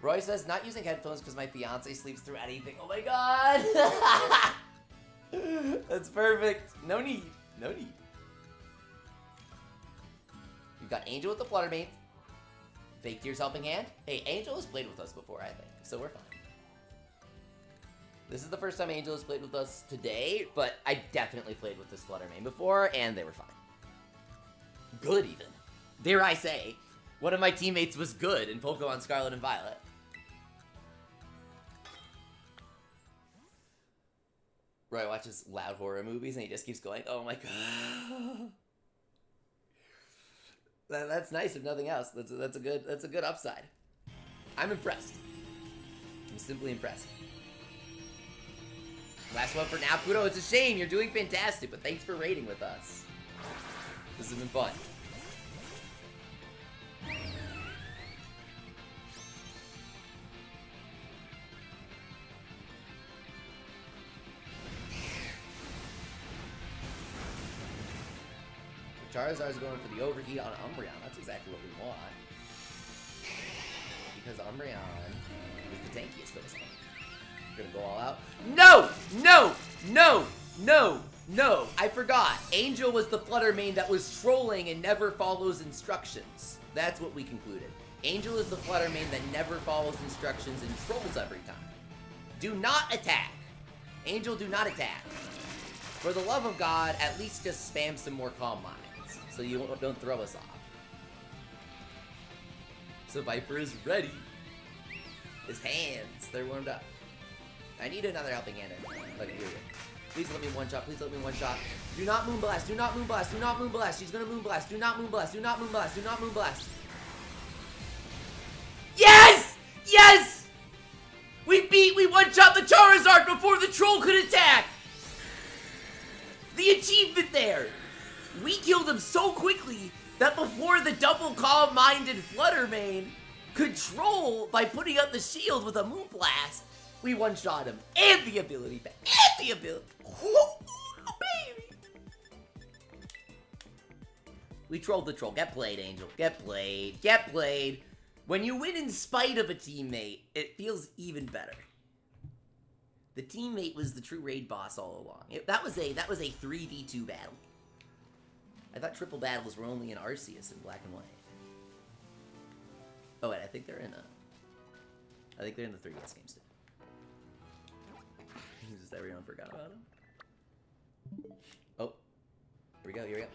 Roy says, not using headphones because my fiance sleeps through anything. Oh my god! That's perfect. No need. No need. You've got Angel with the Flutter Mane. Fake Tears Helping Hand. Hey, Angel has played with us before, I think, so we're fine. This is the first time Angel has played with us today, but I definitely played with this Flutter Mane before, and they were fine. Good, even. Dare I say, one of my teammates was good in Pokemon Scarlet and Violet. Roy watches loud horror movies, and he just keeps going, oh my god. That's nice, if nothing else. That's a good upside. I'm impressed. I'm simply impressed. Last one for now, Kudo. It's a shame. You're doing fantastic, but thanks for raiding with us. This has been fun. Charizard's going for the overheat on Umbreon. That's exactly what we want. Because Umbreon is the tankiest of us all. We're gonna go all out. No! No! No! No! No, I forgot. Angel was the Flutter main that was trolling and never follows instructions. That's what we concluded. Angel is the Flutter main that never follows instructions and trolls every time. Do not attack. Angel, do not attack. For the love of God, at least just spam some more Calm Minds, so you don't throw us off. So Viper is ready. His hands, they're warmed up. I need another helping hand. Okay, here we go. Please let me one shot, please let me one shot. Do not Moonblast, do not Moonblast, do not Moonblast. She's gonna Moonblast, do not Moonblast, do not Moonblast, do not Moonblast. Yes! Yes! We one-shot the Charizard before the troll could attack! The achievement there! We killed him so quickly that before the double calm-minded Flutter main could troll by putting up the shield with a Moonblast, we one-shot him. And the ability back. And the ability. Oh, baby! We trolled the troll. Get played, Angel. Get played. Get played. When you win in spite of a teammate, it feels even better. The teammate was the true raid boss all along. That was a 3v2 battle. I thought triple battles were only in Arceus in black and white. Oh wait, I think they're in the 3DS games too. Just everyone forgot about him. Oh, here we go. Here we go.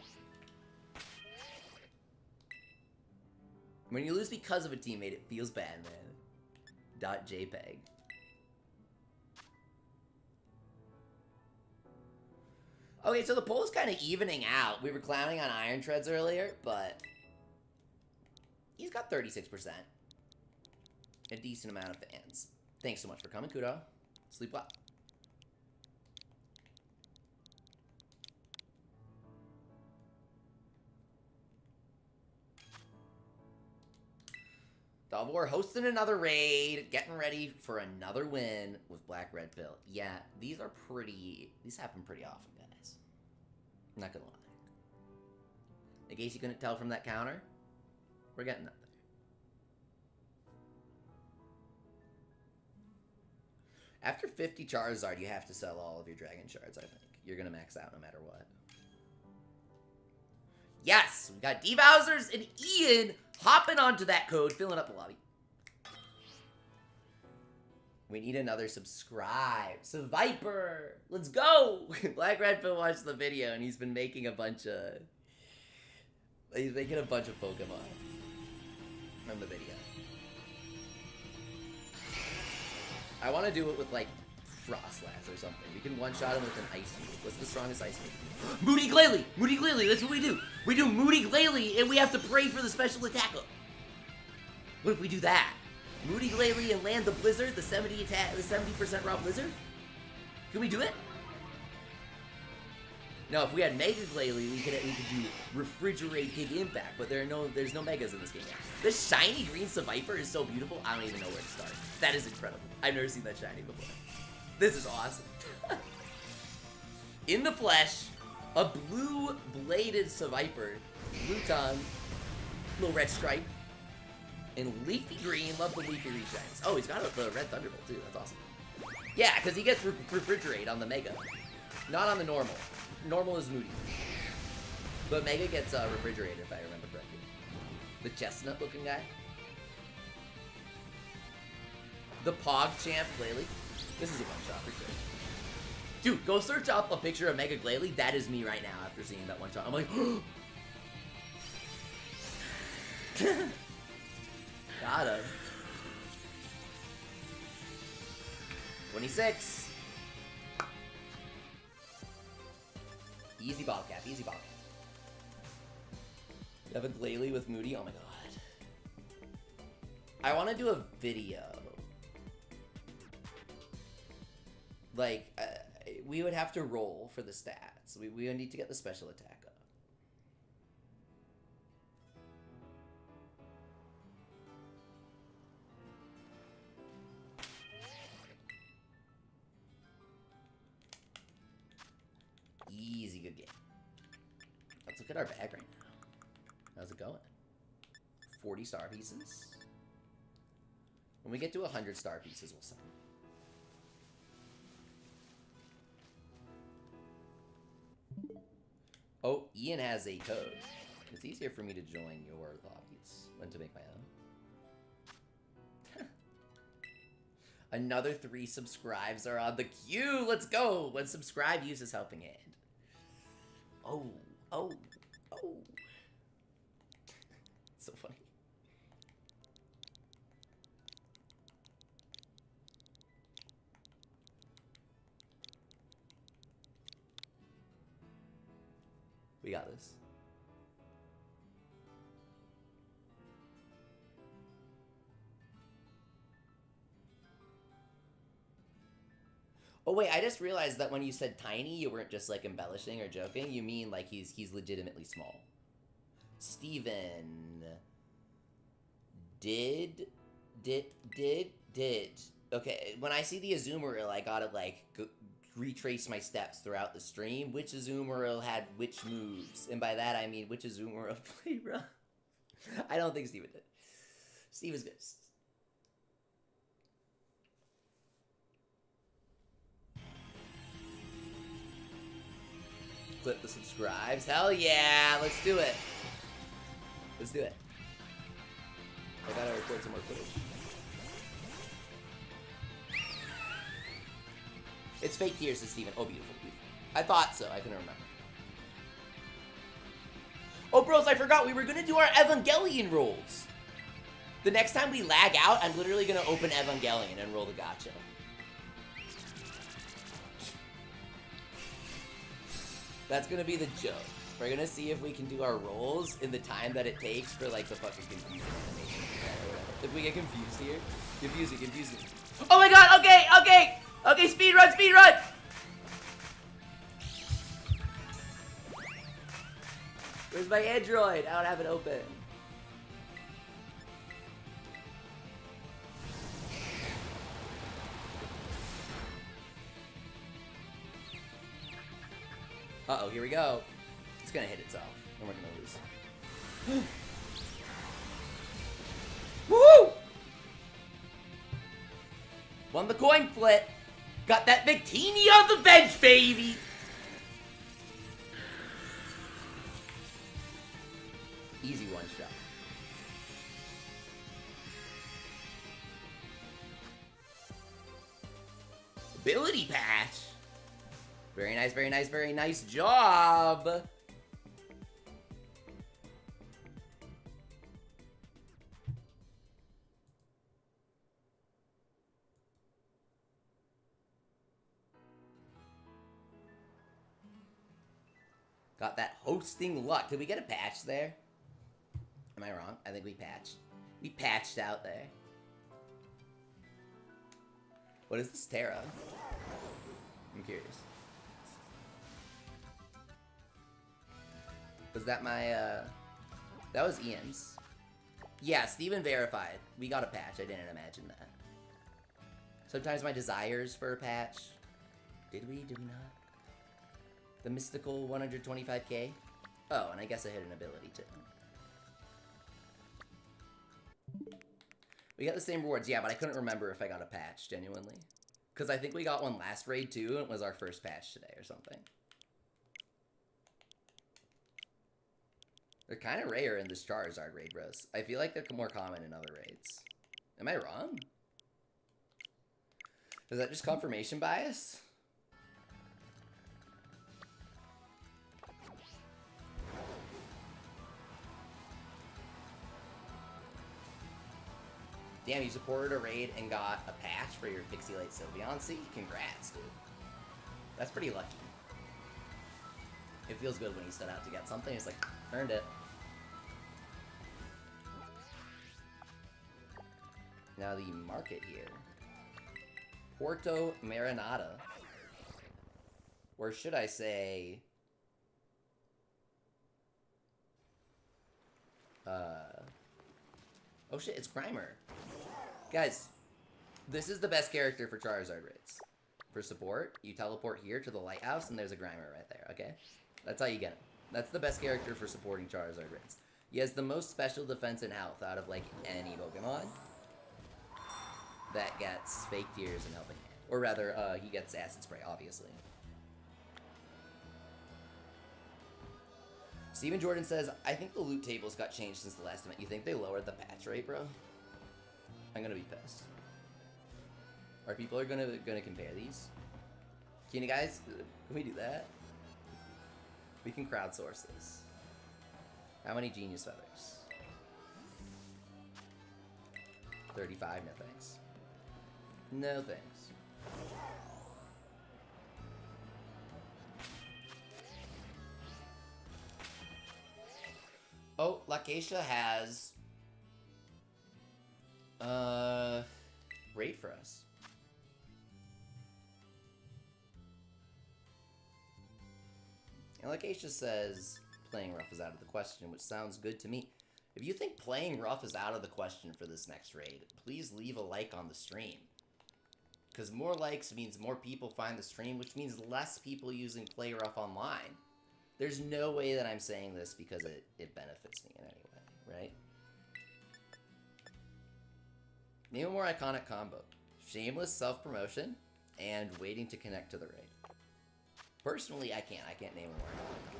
When you lose because of a teammate, it feels bad, man. .jpg. Okay, so the poll is kind of evening out. We were clowning on Iron Treads earlier, but he's got 36%. A decent amount of fans. Thanks so much for coming, Kudo. Sleep well. Dalvor hosting another raid, getting ready for another win with Black Red Pill. Yeah, these happen pretty often, guys. I'm not gonna lie. In case you couldn't tell from that counter, we're getting up there. After 50 Charizard, you have to sell all of your Dragon Shards, I think. You're gonna max out no matter what. Yes! We got D-Bowsers and Ian hopping onto that code, filling up the lobby. We need another subscribe. So Viper, let's go! Black Redfield watched the video and he's been making a bunch of... He's making a bunch of Pokemon from the video. I want to do it with, like, Frostlass or something. We can one-shot him with an Ice move. What's the strongest Ice move? Moody Glalie! Moody Glalie, that's what we do! We do Moody Glalie, and we have to pray for the special attack up. What if we do that? Moody Glalie and land the Blizzard, the 70% raw Blizzard? Can we do it? No, if we had Mega Glalie, we could do Refrigerate Big Impact, but there's no Megas in this game yet. This shiny green Viper is so beautiful, I don't even know where to start. That is incredible. I've never seen that shiny before. This is awesome. In the flesh, a blue bladed Viper, blue tongue, little red stripe, and leafy green. Love the leafy reshines. Oh, he's got the red Thunderbolt too. That's awesome. Yeah, because he gets Refrigerate on the Mega, not on the normal. Normal is Moody, but Mega gets Refrigerated if I remember correctly. The chestnut looking guy. The PogChamp Glalie. This is a one-shot for sure. Dude, go search up a picture of Mega Glalie. That is me right now after seeing that one shot. I'm like, got him. 26. Easy bottle cap, easy bottle cap. You have a Glalie with Moody? Oh my god. I want to do a video. Like, we would have to roll for the stats. We would need to get the special attack up. Easy, good game. Let's look at our bag right now. How's it going? 40 star pieces. When we get to 100 star pieces, we'll sell. Ian has a code. It's easier for me to join your lobbies than to make my own. Another 3 subscribes are on the queue. Let's go. When subscribe uses helping hand. Oh. So funny. We got this. Oh wait, I just realized that when you said tiny, you weren't just like embellishing or joking. You mean like he's legitimately small. Steven. Did. Okay, when I see the Azumarill, I gotta like retrace my steps throughout the stream. Which Azumarill had which moves? And by that I mean which Azumarill played rough. I don't think Steven did. Steve is good. Clip the subscribes. Hell yeah! Let's do it. Let's do it. I gotta record some more footage. It's fake tears, says Steven. Oh, beautiful, beautiful. I thought so. I couldn't remember. Oh, bros, I forgot. We were gonna do our Evangelion rolls. The next time we lag out, I'm literally gonna open Evangelion and roll the gacha. That's gonna be the joke. We're gonna see if we can do our rolls in the time that it takes for like the fucking confusing animation or whatever. If we get confused here, confusing. Oh my god! Okay, speed run! Where's my Android? I don't have it open. Uh-oh, here we go. It's gonna hit itself, and we're gonna lose. Woo! Won the coin flip. Got that Victini on the bench, baby! Easy one shot. Ability patch. Very nice job. Got that hosting luck. Did we get a patch there? Am I wrong? I think we patched. We patched out there. What is this Tera? I'm curious. Was that my, that was Ian's. Yeah, Steven verified. We got a patch. I didn't imagine that. Sometimes my desires for a patch. Did we? Did we not? The mystical 125k? Oh, and I guess I hit an ability too. We got the same rewards, yeah, but I couldn't remember if I got a patch, genuinely. Because I think we got one last raid too, and it was our first patch today or something. They're kind of rare in this Charizard raid, bros. I feel like they're more common in other raids. Am I wrong? Is that just confirmation bias? Damn, you supported a raid and got a patch for your Pixilate Sylveon. See, congrats, dude. That's pretty lucky. It feels good when you set out to get something. It's like, earned it. Now the market here. Porto Marinata. Or should I say... Oh shit, it's Grimer. Guys, this is the best character for Charizard raids. For support, you teleport here to the lighthouse and there's a Grimer right there, okay? That's how you get it. That's the best character for supporting Charizard raids. He has the most special defense and health out of, like, any Pokemon that gets fake tears and helping hand. Or rather, he gets acid spray, obviously. Steven Jordan says, I think the loot tables got changed since the last event. You think they lowered the patch rate, bro? I'm gonna be pissed. Are people gonna compare these? Can you guys, can we do that? We can crowdsource this. How many genius feathers? 35, no thanks. No thanks. Oh, Lakeisha has raid for us. And Lakeisha says playing rough is out of the question, which sounds good to me. If you think playing rough is out of the question for this next raid, please leave a like on the stream. Because more likes means more people find the stream, which means less people using play rough online. There's no way that I'm saying this because it benefits me in any way, right? Name a more iconic combo. Shameless self-promotion and waiting to connect to the raid. Personally, I can't name a more iconic combo.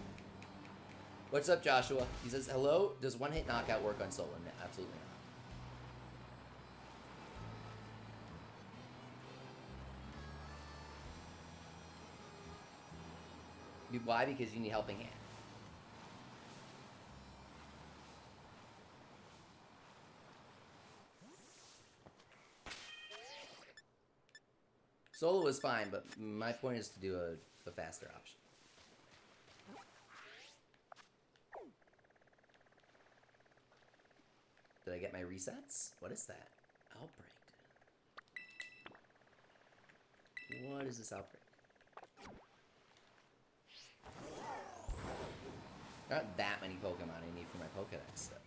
What's up, Joshua? He says, hello, does one-hit knockout work on solo? No, absolutely not. Why? Because you need helping hand. Solo is fine, but my point is to do a faster option. Did I get my resets? What is that? Outbreak. What is this outbreak? Not that many Pokemon I need for my Pokedex, though.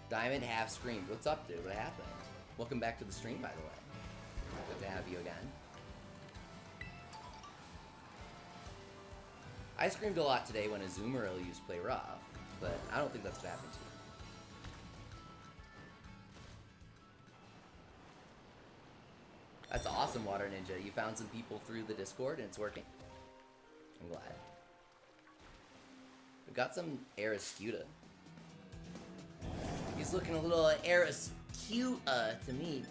Diamond half screamed. What's up, dude? What happened? Welcome back to the stream, by the way. Good to have you again. I screamed a lot today when Azumarill used Play Rough, but I don't think that's what happened to you. That's awesome, Water Ninja. You found some people through the Discord and it's working. I'm glad. We've got some Aeroscuta. He's looking a little Aeroscute to me.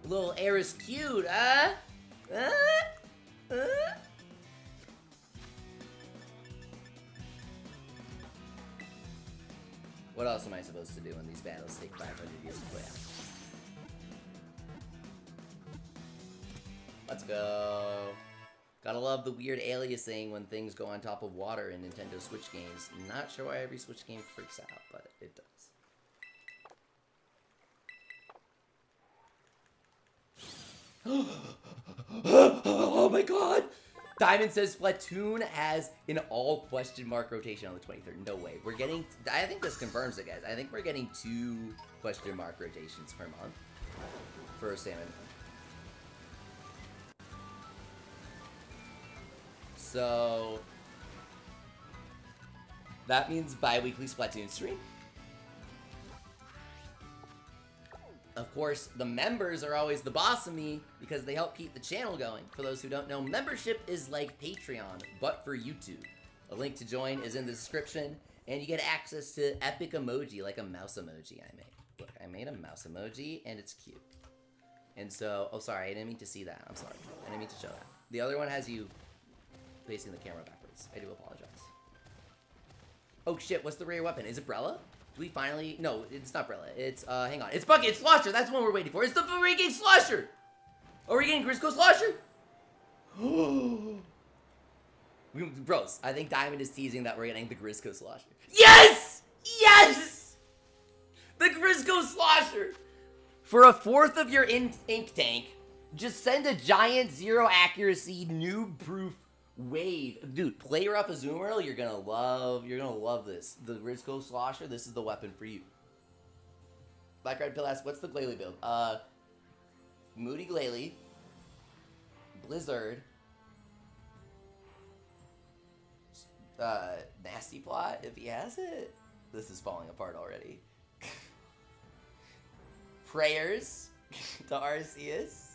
A little Aeroscute, What else am I supposed to do when these battles take 500 years to play out? Let's go. Gotta love the weird aliasing when things go on top of water in Nintendo Switch games. Not sure why every Switch game freaks out, but it does. Oh my god! Diamond says Splatoon has an all question mark rotation on the 23rd. No way. We're getting... I think this confirms it, guys. I think we're getting 2 question mark rotations per month for Salmon. So... that means bi-weekly Splatoon stream. Of course, the members are always the boss of me because they help keep the channel going. For those who don't know, membership is like Patreon, but for YouTube. A link to join is in the description, and you get access to epic emoji, like a mouse emoji I made. Look, I made a mouse emoji, and it's cute. And so, oh sorry, I didn't mean to see that. I'm sorry. I didn't mean to show that. The other one has you facing the camera backwards. I do apologize. Oh shit, what's the rare weapon? Is it Brella? Do we finally... No, it's not Brella. It's, hang on. It's Bucket. It's Slosher. That's the one we're waiting for. It's the freaking Slosher! Are we getting Grisco Slosher? Bros, I think Diamond is teasing that we're getting the Grisco Slosher. Yes! Yes! The Grisco Slosher! For a fourth of your ink tank, just send a giant zero accuracy noob-proof wave. Dude, play rough Azumarill, you're gonna love this. The Grisco Slosher, this is the weapon for you. Black Red Pill asks, what's the Glalie build? Moody Glalie, Blizzard. Nasty Plot, if he has it. This is falling apart already. Prayers to Arceus.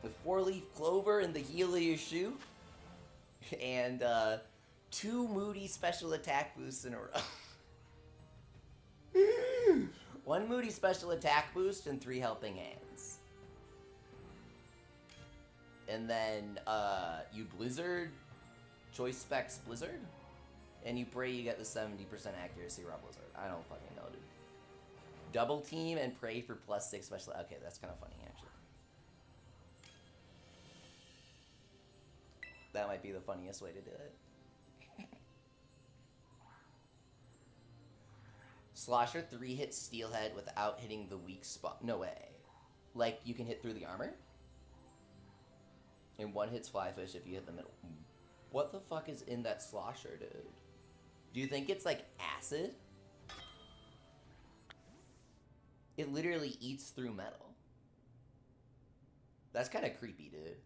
The 4-leaf clover and the heel of your shoe. And 2 moody special attack boosts in a row. 1 moody special attack boost and 3 helping hands. And then you Blizzard, Choice Specs Blizzard, and you pray you get the 70% accuracy raw Blizzard. I don't fucking know, dude. Double team and pray for +6 special. Okay, that's kind of funny, actually. That might be the funniest way to do it. Slosher 3-hit Steelhead without hitting the weak spot. No way. Like, you can hit through the armor? And 1 hits Flyfish if you hit the middle. What the fuck is in that Slosher, dude? Do you think it's like acid? It literally eats through metal. That's kind of creepy, dude.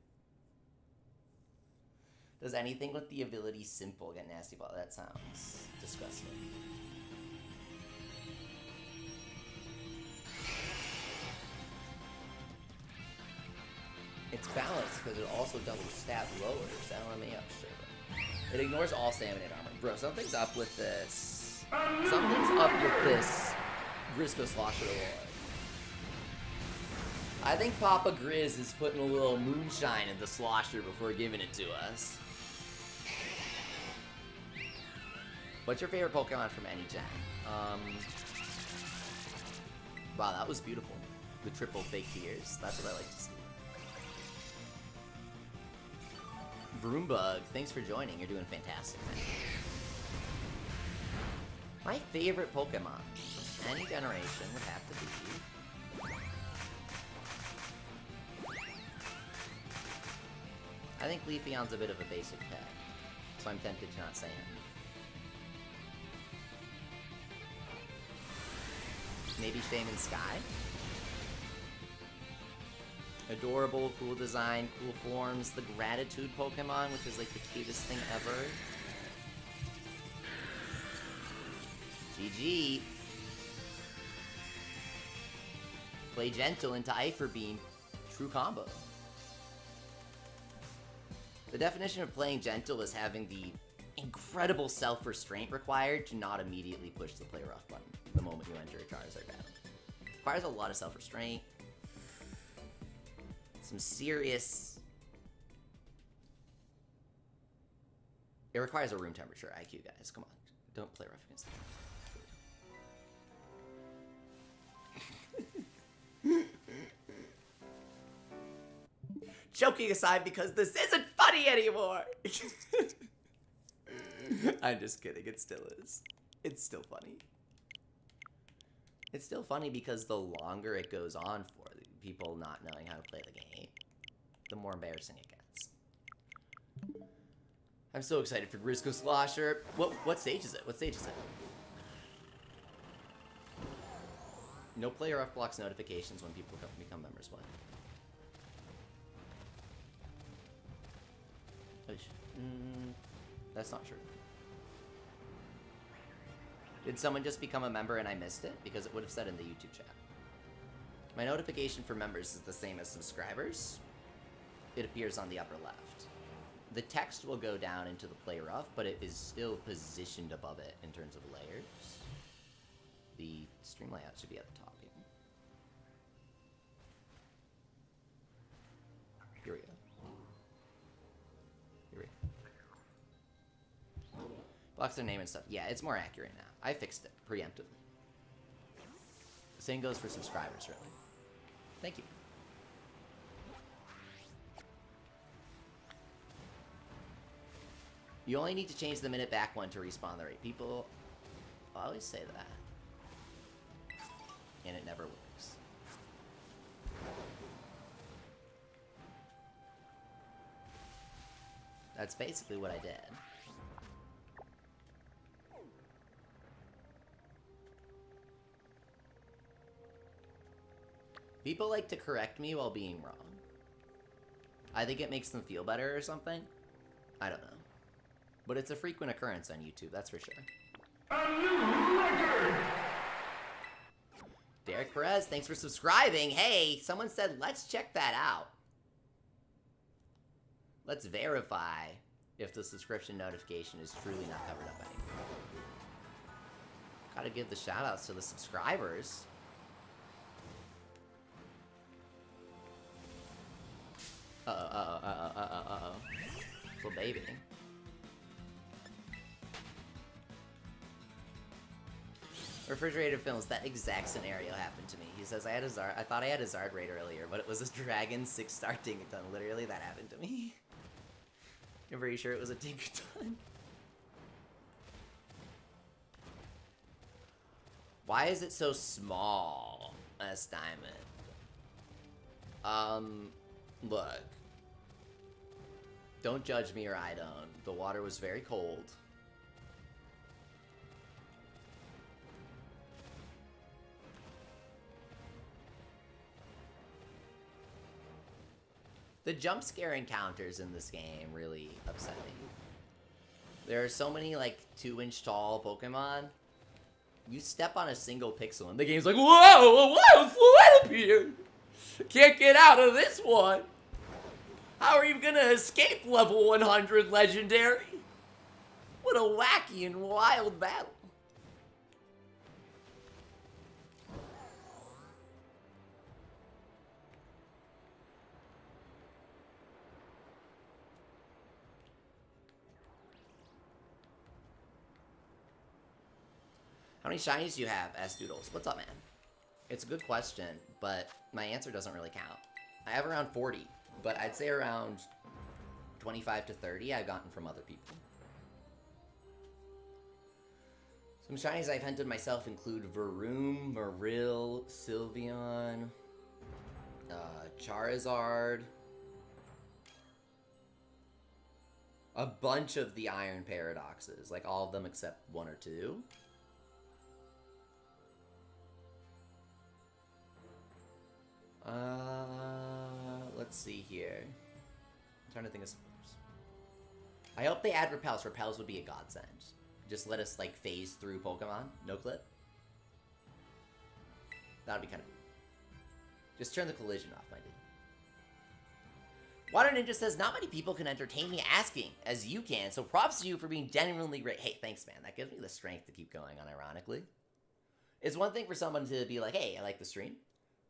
Does anything with the ability Simple get Nasty Ball? That sounds disgusting. It's balanced because it also doubles stat lowers. Sure. It ignores all stamina and armor. Bro, something's up with this. Something's up with this Grisco Slosher Award. I think Papa Grizz is putting a little moonshine in the Slosher before giving it to us. What's your favorite Pokemon from any gen? Wow, that was beautiful. The triple fake tears. That's what I like to see. Broombug, thanks for joining. You're doing fantastic, man. My favorite Pokemon from any generation would have to be... I think Leafeon's a bit of a basic pet, so I'm tempted to not say him. Maybe Shaman Sky? Adorable, cool design, cool forms. The Gratitude Pokemon, which is like the cutest thing ever. GG. Play Gentle into Hyper Beam. True combo. The definition of playing Gentle is having the incredible self-restraint required to not immediately push the play rough button the moment you enter a Charizard battle. Requires a lot of self-restraint. Some serious... It requires a room temperature IQ, guys. Come on. Don't play rough against them. Joking aside, because this isn't funny anymore! I'm just kidding. It still is. It's still funny. It's still funny because the longer it goes on for, people not knowing how to play the game, the more embarrassing it gets. I'm so excited for Grisco Slosher. What stage is it? What stage is it? No player F blocks notifications when people become members. What? That's not true. Did someone just become a member and I missed it? Because it would have said in the YouTube chat. My notification for members is the same as subscribers. It appears on the upper left. The text will go down into the play rough, but it is still positioned above it in terms of layers. The stream layout should be at the top here. Here we go. Here we go. Blocks their name and stuff. Yeah, it's more accurate now. I fixed it preemptively. The same goes for subscribers, really. Thank you. You only need to change the minute back one to respawn the rate. People always say that. And it never works. That's basically what I did. People like to correct me while being wrong. I think it makes them feel better or something. I don't know. But it's a frequent occurrence on YouTube, that's for sure. A new record! Derek Perez, thanks for subscribing. Hey, someone said, let's check that out. Let's verify if the subscription notification is truly not covered up anymore. Gotta give the shoutouts to the subscribers. Uh-oh. Little baby. Refrigerated films, that exact scenario happened to me. He says, I thought I had a Zard raid earlier, but it was a Dragon 6-star Dingaton. Literally, that happened to me. I'm pretty sure it was a Dingaton. Why is it so small, S Diamond? Look. Don't judge me or I don't. The water was very cold. The jump scare encounters in this game really upset me. There are so many, like, 2-inch tall Pokemon. You step on a single pixel and the game's like, whoa, a wild fluid appeared! Can't get out of this one! How are you gonna escape level 100 legendary? What a wacky and wild battle. How many shinies do you have, S-Doodles? What's up, man? It's a good question, but my answer doesn't really count. I have around 40, but I'd say around 25 to 30 I've gotten from other people. Some shinies I've hunted myself include Varoom, Marill, Sylveon, Charizard, a bunch of the Iron Paradoxes, like all of them except 1 or 2. Let's see here. I'm trying to think of some others. I hope they add repels. Repels would be a godsend. Just let us, like, phase through Pokemon. No clip. That would be kind of cool. Just turn the collision off, my dude. Water Ninja says, not many people can entertain me asking, as you can, so props to you for being genuinely great. Hey, thanks, man. That gives me the strength to keep going unironically. It's one thing for someone to be like, hey, I like the stream.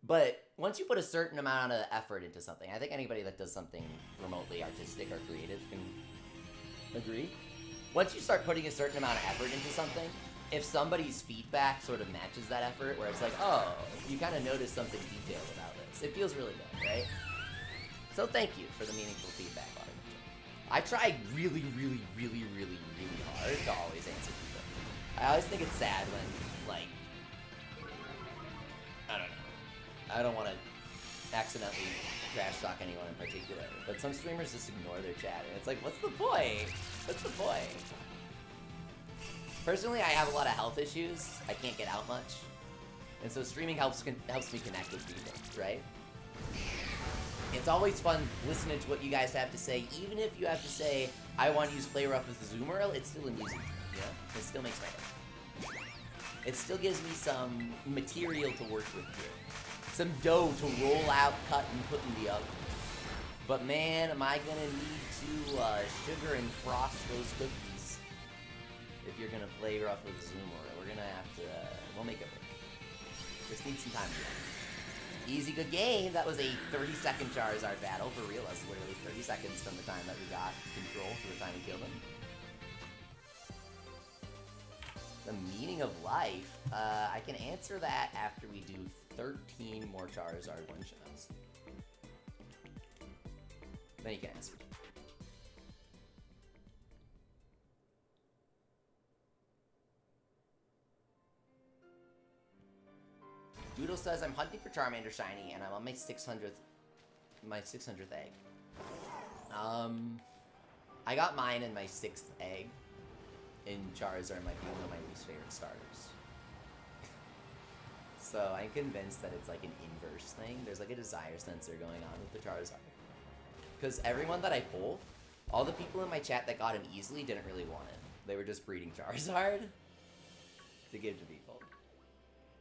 But once you put a certain amount of effort into something, I think anybody that does something remotely artistic or creative can agree. Once you start putting a certain amount of effort into something, if somebody's feedback sort of matches that effort, where it's like, oh, you kind of notice something detailed about this, it feels really good, right? So thank you for the meaningful feedback, Water Ninja. I try really, really, really, really, really hard to always answer people. I always think it's sad when, like, I don't know. I don't want to accidentally trash talk anyone in particular, but some streamers just ignore their chat, and it's like, what's the point? What's the point? Personally, I have a lot of health issues. I can't get out much, and so streaming helps me connect with people, right? It's always fun listening to what you guys have to say, even if you have to say, I want to use Play Rough with the Zoomerl, it's still amusing, you know? It still makes my day. It still gives me some material to work with here. Some dough to roll out, cut, and put in the oven. But man, am I gonna need to sugar and frost those cookies if you're gonna play rough with Zoomer. We're gonna have to, we'll make it work. Just need some time to do it. Easy, good game. That was a 30-second Charizard battle. For real, that's literally 30 seconds from the time that we got control to the time we killed him. The meaning of life? I can answer that after we do 13 more Charizard one-shots. Then you can answer. Doodle says, I'm hunting for Charmander Shiny, and I'm on my 600th egg. I got mine in my 6th egg. And Charizard might be one of my least favorite starters. So I'm convinced that it's like an inverse thing. There's like a desire sensor going on with the Charizard. Because everyone that I pull, all the people in my chat that got him easily didn't really want it. They were just breeding Charizard to give to people.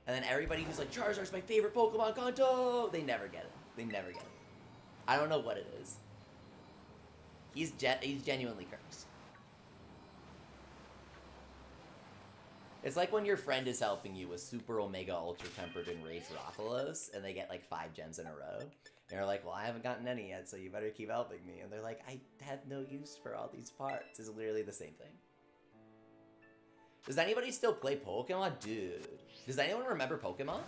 And then everybody who's like, Charizard's my favorite Pokemon, Kanto! They never get it. They never get it. I don't know what it is. He's genuinely cursed. It's like when your friend is helping you with Super Omega Ultra Tempered and Rage Rathalos, and they get like 5 gens in a row. And you're like, well, I haven't gotten any yet, so you better keep helping me. And they're like, I have no use for all these parts. It's literally the same thing. Does anybody still play Pokemon? Dude. Does anyone remember Pokemon?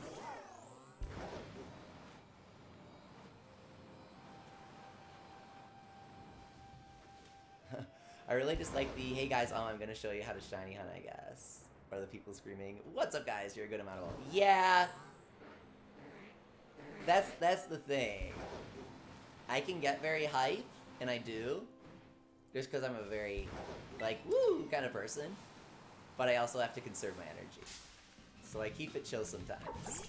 I really just like the, hey guys, I'm gonna show you how to shiny hunt, I guess. Or the people screaming, what's up guys, you're a good amount of love. Yeah! That's the thing. I can get very hype, and I do. Just because I'm a very, like, woo kind of person. But I also have to conserve my energy. So I keep it chill sometimes.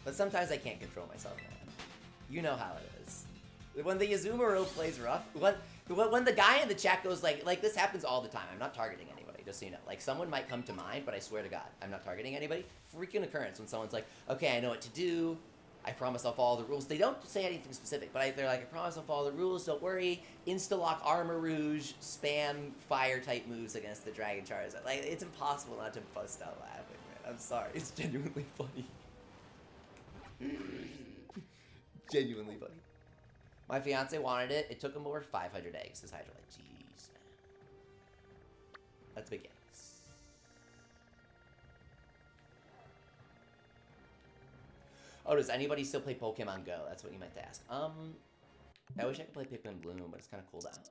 But sometimes I can't control myself, man. You know how it is. When the Azumarill plays rough, when the guy in the chat goes like this happens all the time. I'm not targeting anybody, just so you know. Like, someone might come to mind, but I swear to God, I'm not targeting anybody. Freaking occurrence when someone's like, okay, I know what to do. I promise I'll follow the rules. They don't say anything specific, but they're like, I promise I'll follow the rules, don't worry. Insta-lock Armor Rouge, spam fire-type moves against the Dragon Charizard. Like, it's impossible not to bust out laughing, man. I'm sorry. It's genuinely funny. Genuinely funny. My fiance wanted it. It took him over 500 eggs. His Hydra, like, jeez, man. That's big eggs. Oh, does anybody still play Pokemon Go? That's what you meant to ask. I wish I could play Pikmin Bloom, but it's kind of cooled out.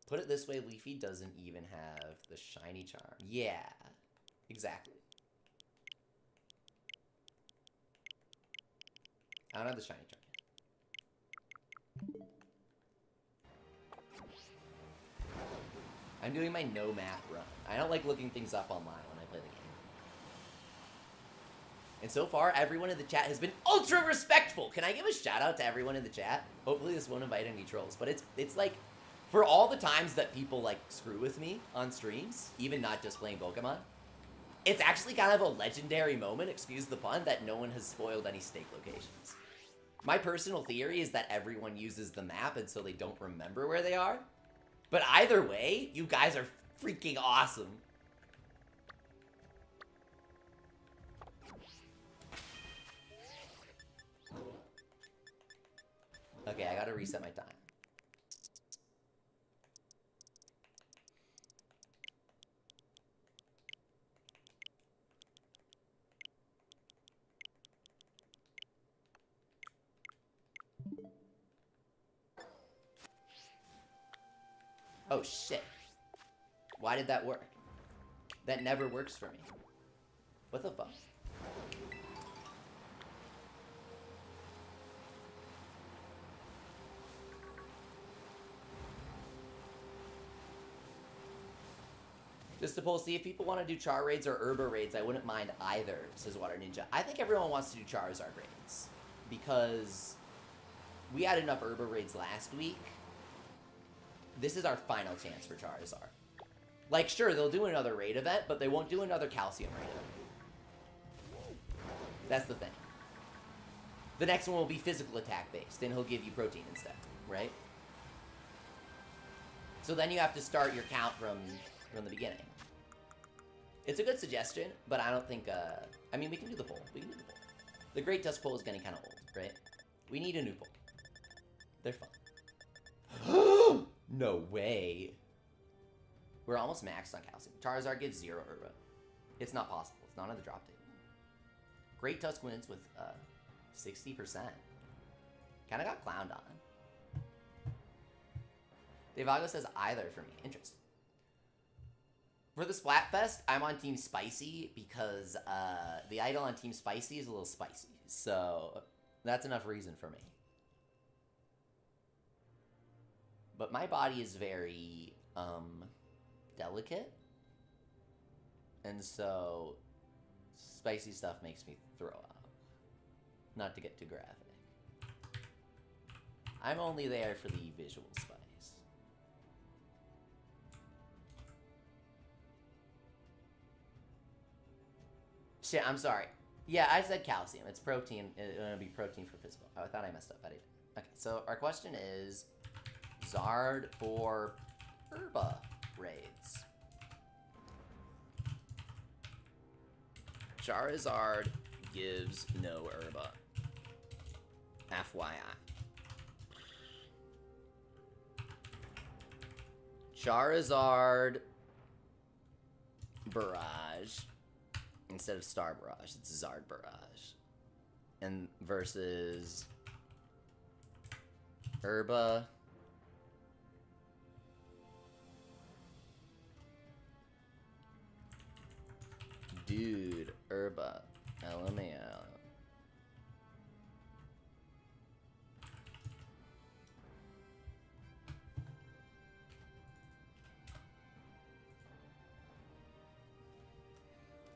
Put it this way, Leafy doesn't even have the shiny charm. Yeah, exactly. I don't have the shiny charm yet. I'm doing my no math run. I don't like looking things up online when I play the game. And so far, everyone in the chat has been ultra respectful. Can I give a shout out to everyone in the chat? Hopefully this won't invite any trolls. But it's like, for all the times that people like screw with me on streams, even not just playing Pokemon, it's actually kind of a legendary moment, excuse the pun, that no one has spoiled any stake locations. My personal theory is that everyone uses the map and so they don't remember where they are. But either way, you guys are freaking awesome. Okay, I gotta reset my time. Oh shit. Why did that work? That never works for me. What the fuck? Just to poll, see if people want to do Char raids or Herba raids. I wouldn't mind either, says Water Ninja. I think everyone wants to do Charizard raids. Because we had enough Herba raids last week. This is our final chance for Charizard. Like, sure, they'll do another raid event, but they won't do another calcium raid event. That's the thing. The next one will be physical attack based, and he'll give you protein instead, right? So then you have to start your count from the beginning. It's a good suggestion, but I don't think, I mean, we can do the poll. We can do the poll. The Great Dust poll is getting kind of old, right? We need a new poll. They're fun. No way. We're almost maxed on calcium. Charizard gives 0 Herba. It's not possible. It's not on the drop table. Great Tusk wins with 60%. Kind of got clowned on. Devago says either for me. Interesting. For the Splatfest, I'm on Team Spicy because the idol on Team Spicy is a little spicy. So that's enough reason for me. But my body is very delicate. And so Spicy stuff makes me throw up. Not to get too graphic. I'm only there for the visual spice. Shit, I'm sorry. Yeah, I said calcium. It's protein. It's gonna be protein for physical. Oh, I thought I messed up. I didn't. Okay, so our question is Zard or Herba raids? Charizard gives no Herba. FYI. Charizard Barrage instead of Star Barrage, it's Zard Barrage. And versus Herba. Dude, Herba. LMAO.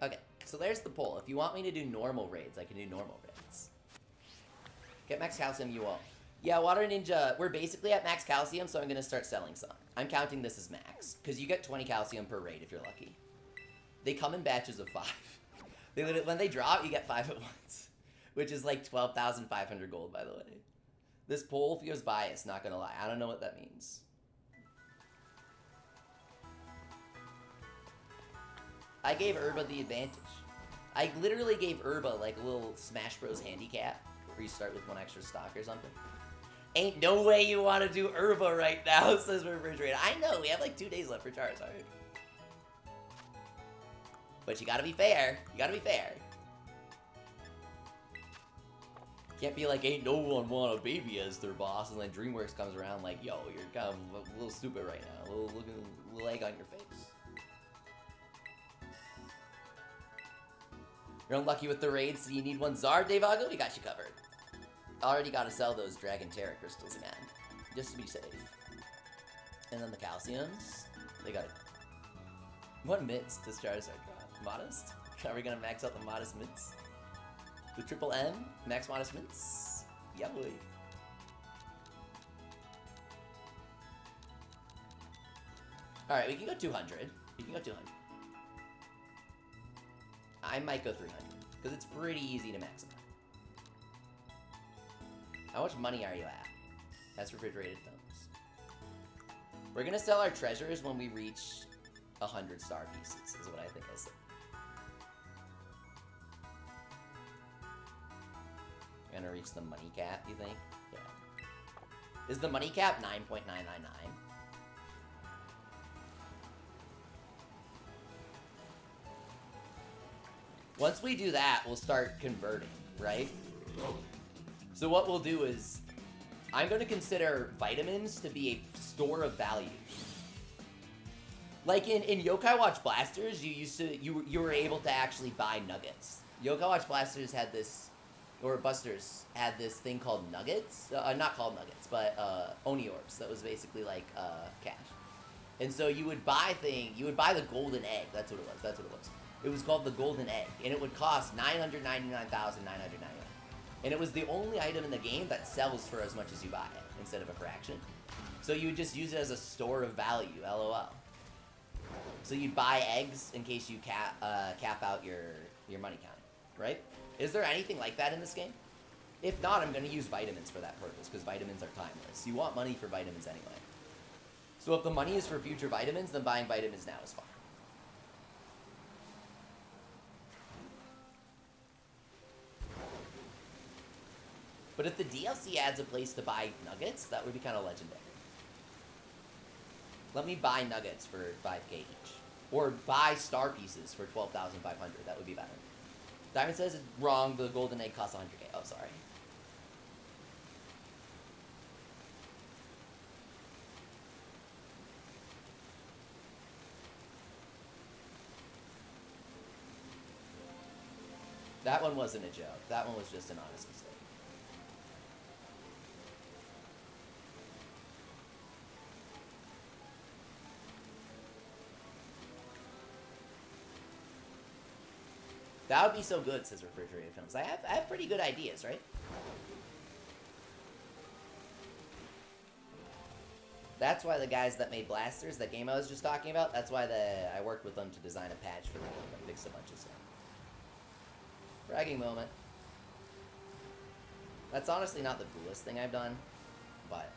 Okay, so there's the poll. If you want me to do normal raids, I can do normal raids. Get max calcium, you won't. Yeah, Water Ninja, we're basically at max calcium, so I'm going to start selling some. I'm counting this as max, because you get 20 calcium per raid if you're lucky. They come in batches of 5. When they drop, you get 5 at once, which is like 12,500 gold, by the way. This poll feels biased, not going to lie. I don't know what that means. I gave Herba the advantage. I literally gave Herba like a little Smash Bros. Handicap, where you start with 1 extra stock or something. Ain't no way you want to do Herba right now, says Refrigerator. I know, we have like 2 days left for Charizard. But you gotta be fair. You gotta be fair. Can't be like, ain't no one want a baby as their boss, and then DreamWorks comes around like, yo, you're kind of a little stupid right now. A little egg on your face. You're unlucky with the raids, so you need 1 Zard, Devago? We got you covered. Already gotta sell those Dragon Tera crystals again, just to be safe. And then the calciums, they got it. What mitts does Charizard drop? Modest? Are we gonna max out the modest mitts? The triple M, max modest mitts? Yeah, boy. Alright, we can go 200. We can go 200. I might go 300, because it's pretty easy to max them out. How much money are you at? That's refrigerated films. We're gonna sell our treasures when we reach 100 star pieces, is what I think I said. We're gonna reach the money cap, you think? Yeah. Is the money cap 9.999? Once we do that, we'll start converting, right? So what we'll do is, I'm going to consider vitamins to be a store of value. Like in Yokai Watch Blasters, you were able to actually buy nuggets. Yokai Watch Blasters had this, or Busters had this thing called nuggets. Not called nuggets, but Oni Orbs. That was basically like cash. And so you would buy the golden egg. That's what it was. That's what it was. It was called the golden egg, and it would cost 999,999. And it was the only item in the game that sells for as much as you buy it, instead of a fraction. So you would just use it as a store of value, LOL. So you'd buy eggs in case you cap out your money count, right? Is there anything like that in this game? If not, I'm going to use vitamins for that purpose, because vitamins are timeless. You want money for vitamins anyway. So if the money is for future vitamins, then buying vitamins now is fine. But if the DLC adds a place to buy nuggets, that would be kind of legendary. Let me buy nuggets for 5k each. Or buy star pieces for 12,500. That would be better. Diamond says it's wrong. The golden egg costs 100k. Oh, sorry. That one wasn't a joke. That one was just an honest mistake. That would be so good, says Refrigerated Films. I have pretty good ideas, right? That's why the guys that made Blasters, that game I was just talking about, that's why I worked with them to design a patch for the game that fixed a bunch of stuff. Bragging moment. That's honestly not the coolest thing I've done, but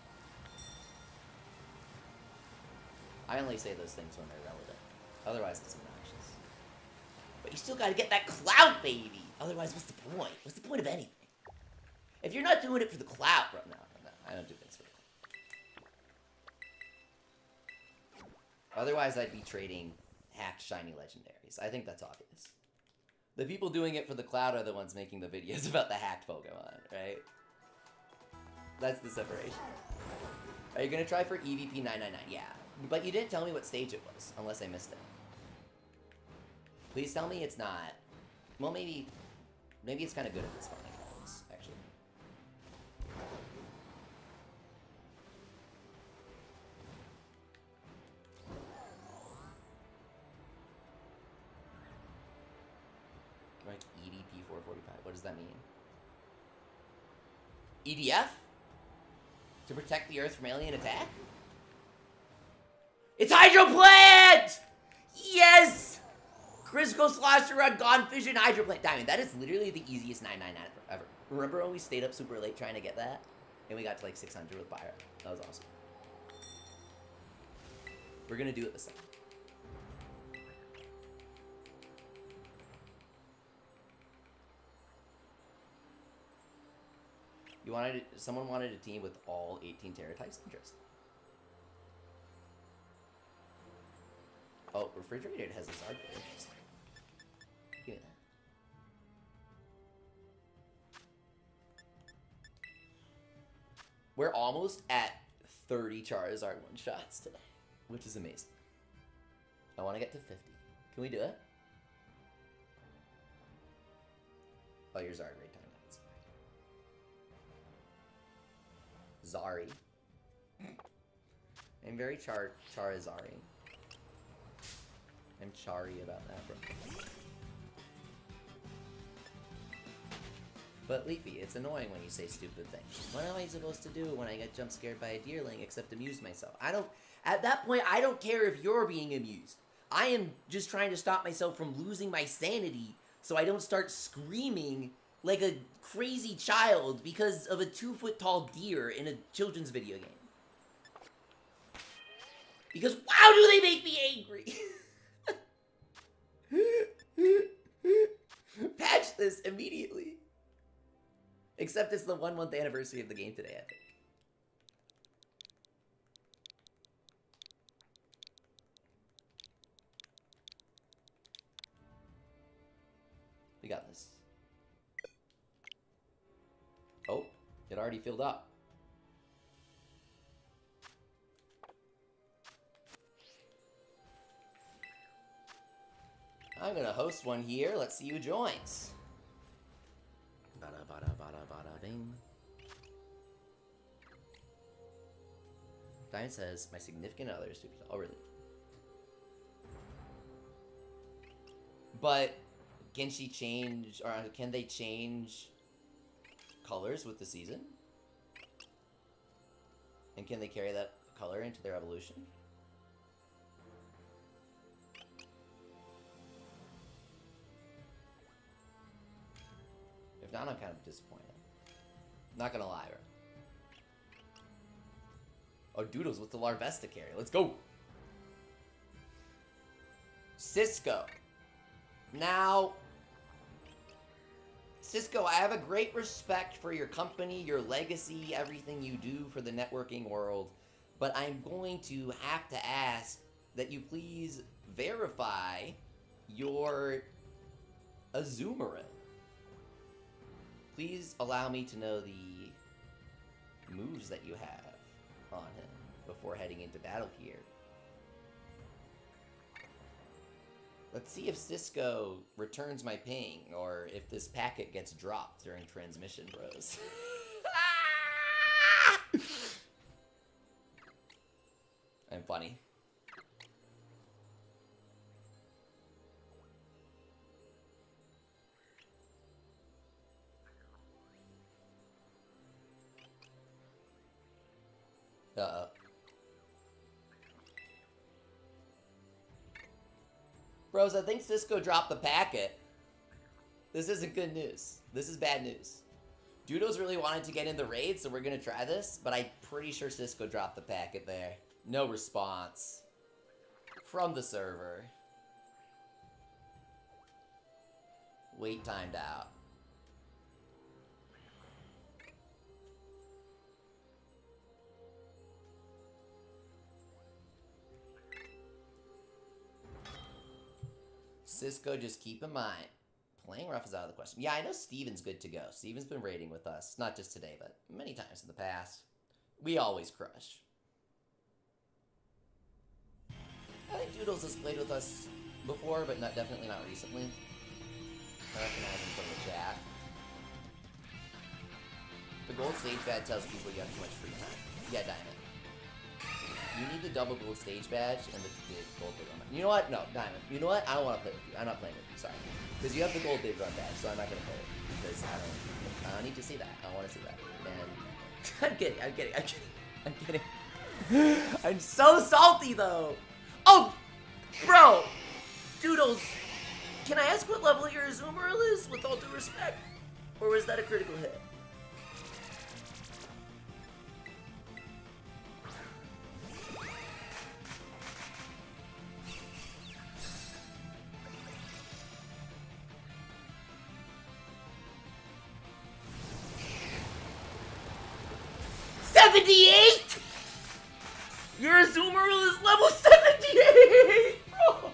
I only say those things when they're relevant. Otherwise, it's obnoxious. But you still gotta get that clout, baby! Otherwise, what's the point? What's the point of anything? If you're not doing it for the clout, bro, no, I don't do things for the clout. Otherwise, I'd be trading hacked shiny legendaries. I think that's obvious. The people doing it for the clout are the ones making the videos about the hacked Pokemon, right? That's the separation. Are you gonna try for EVP 999? Yeah. But you didn't tell me what stage it was, unless I missed it. Please tell me it's not. Well, maybe it's kind of good if it's funny, actually. Like EDP 445. What does that mean? EDF? To protect the Earth from alien attack? It's Hydroplant! Yes! Crisco Slosher Run, Gone Fission, Hydroplant. Diamond, that is literally the easiest 999 ever. Remember when we stayed up super late trying to get that? And we got to like 600 with Pyro. That was awesome. We're gonna do it this time. Someone wanted a team with all 18 Tera types. Interesting. Oh, Refrigerated has a Zard. Interesting. Give me that. We're almost at 30 Charizard one-shots today, which is amazing. I want to get to 50. Can we do it? Oh, your Zard raid time. Zari. I'm very Charizard. I'm chary about that, bro. But Leafy, it's annoying when you say stupid things. What am I supposed to do when I get jump scared by a deerling except amuse myself? At that point, I don't care if you're being amused. I am just trying to stop myself from losing my sanity so I don't start screaming like a crazy child because of a 2-foot-tall deer in a children's video game. Because wow, do they make me angry! Patch this immediately. Except it's the 1 month anniversary of the game today, I think. We got this. Oh, it already filled up. I'm gonna host one here. Let's see who joins. Bada bada bada bada bing. Diane says, my significant other is stupid. Oh, really? But can she change, or can they change colors with the season? And can they carry that color into their evolution? If not, I'm kind of disappointed. Not gonna lie, bro. Oh, Doodles with the Larvesta carry. Let's go! Cisco. Now, Cisco, I have a great respect for your company, your legacy, everything you do for the networking world, but I'm going to have to ask that you please verify your Azumarill. Please allow me to know the moves that you have on him before heading into battle here. Let's see if Cisco returns my ping, or if this packet gets dropped during transmission, bros. I'm funny. Uh-oh. Bros, I think Cisco dropped the packet. This isn't good news. This is bad news. Dudo's really wanted to get in the raid, so we're gonna try this, but I'm pretty sure Cisco dropped the packet there. No response from the server. Wait timed out. Cisco, just keep in mind, playing rough is out of the question. Yeah, I know Steven's good to go. Steven's been raiding with us. Not just today, but many times in the past. We always crush. I think Doodles has played with us before, but definitely not recently. I recognize him from the chat. The gold stage badge tells people you have too much free time. Yeah, Diamond. You need the double gold stage badge and the gold big run. You know what? No, Diamond. You know what? I don't want to play with you. I'm not playing with you. Sorry. Because you have the gold big run badge, so I'm not going to play with you. Because I don't need to see that. I don't want to see that. And I'm kidding. I'm kidding. I'm kidding. I'm kidding. I'm so salty, though. Oh, bro. Doodles. Can I ask what level your Azumarill is, with all due respect? Or was that a critical hit? '78? Your Azumarill is level 78, bro.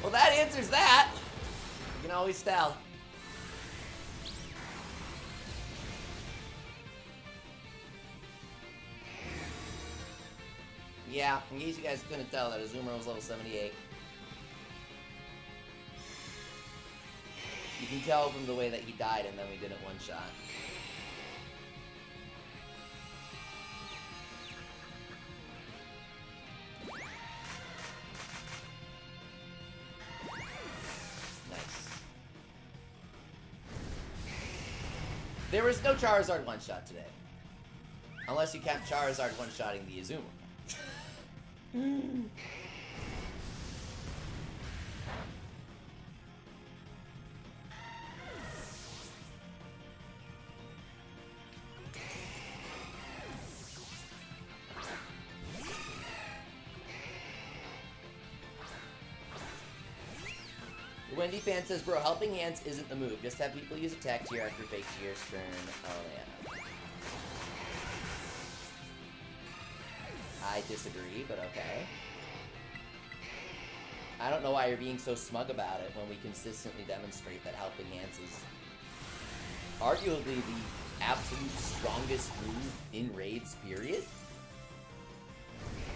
Well, that answers that. You can always tell. Yeah, in case you guys couldn't tell, that Azumarill was level 78. You can tell from the way that he died and then we did it one shot. Nice. There was no Charizard one-shot today. Unless you count Charizard one-shotting the Azumarill. Wendy fan says, bro, helping hands isn't the move. Just have people use attack tier after fake tier's turn. Oh, yeah. I disagree, but okay. I don't know why you're being so smug about it when we consistently demonstrate that helping hands is arguably the absolute strongest move in raids, period.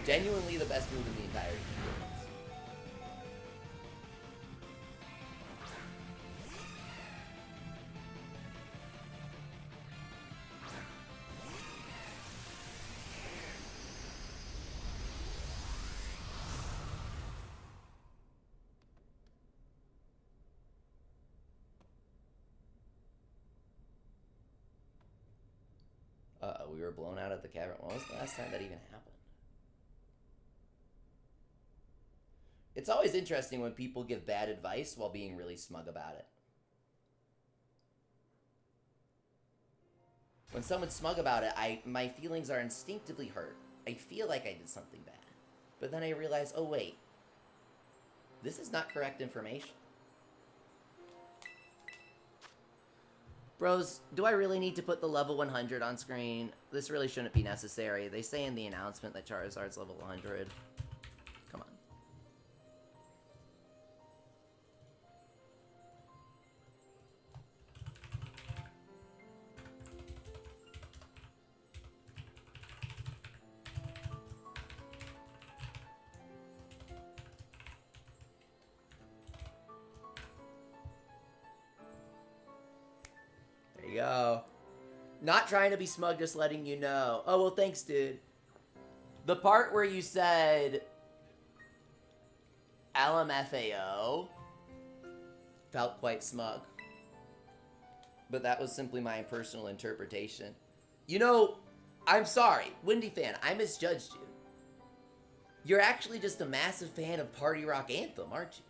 Genuinely the best move in the entire game. We were blown out of the cavern. When was the last time that even happened? It's always interesting when people give bad advice while being really smug about it. When someone's smug about it, my feelings are instinctively hurt. I feel like I did something bad. But then I realize, oh wait, this is not correct information. Bros, do I really need to put the level 100 on screen? This really shouldn't be necessary. They say in the announcement that Charizard's level 100. Come on. There you go. Not trying to be smug, just letting you know. Oh, well, thanks, dude. The part where you said LMFAO felt quite smug. but that was simply my personal interpretation. You know, I'm sorry, Windy fan, I misjudged you. You're actually just a massive fan of Party Rock Anthem, aren't you?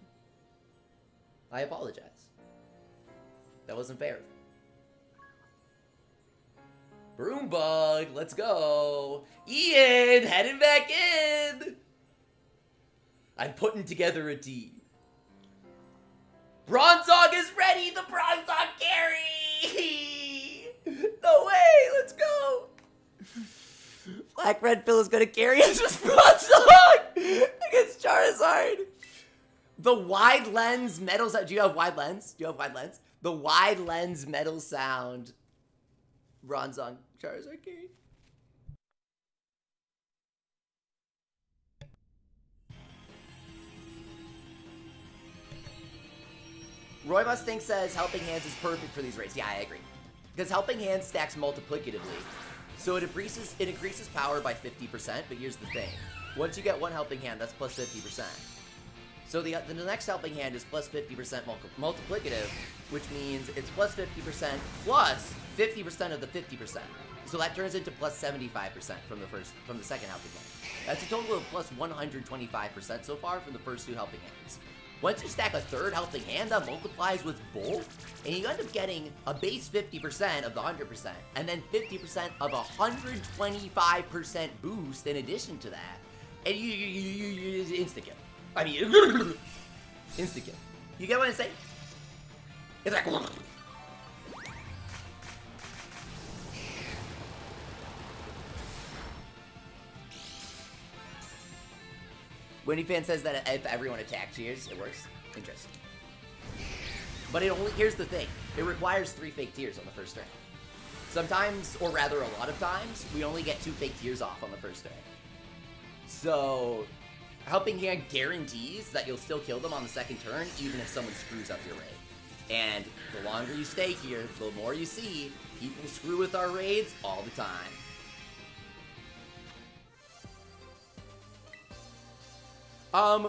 I apologize. That wasn't fair. Broombug, let's go. Ian, heading back in. I'm putting together a team. Bronzong is ready, the Bronzong carry! No way, let's go! Black Red Pill is gonna carry us with Bronzong against Charizard. The wide lens metal sound. Do you have wide lens? Do you have wide lens? The wide lens metal sound. Bronzong Charizard carry. Roy Mustang says Helping Hands is perfect for these raids. Yeah, I agree. Because Helping Hands stacks multiplicatively. So it increases power by 50%, but here's the thing. Once you get one Helping Hand, that's plus 50%. So the next Helping Hand is plus 50% multiplicative, which means it's plus 50% plus 50% of the 50%. So that turns into plus 75% from the second Helping Hand. That's a total of plus 125% so far from the first two Helping Hands. Once you stack a third Helping Hand, that multiplies with both, and you end up getting a base 50% of the 100%, and then 50% of a 125% boost in addition to that, and you insta-kill. I mean, insta-kill. You get what I'm saying? It's like... Winnie Fan says that if everyone attacks tears, it works. Interesting. But here's the thing. It requires 3 fake tears on the first turn. Sometimes, or rather a lot of times, we only get 2 fake tears off on the first turn. So, Helping Hand guarantees that you'll still kill them on the second turn, even if someone screws up your raid. And the longer you stay here, the more you see people screw with our raids all the time.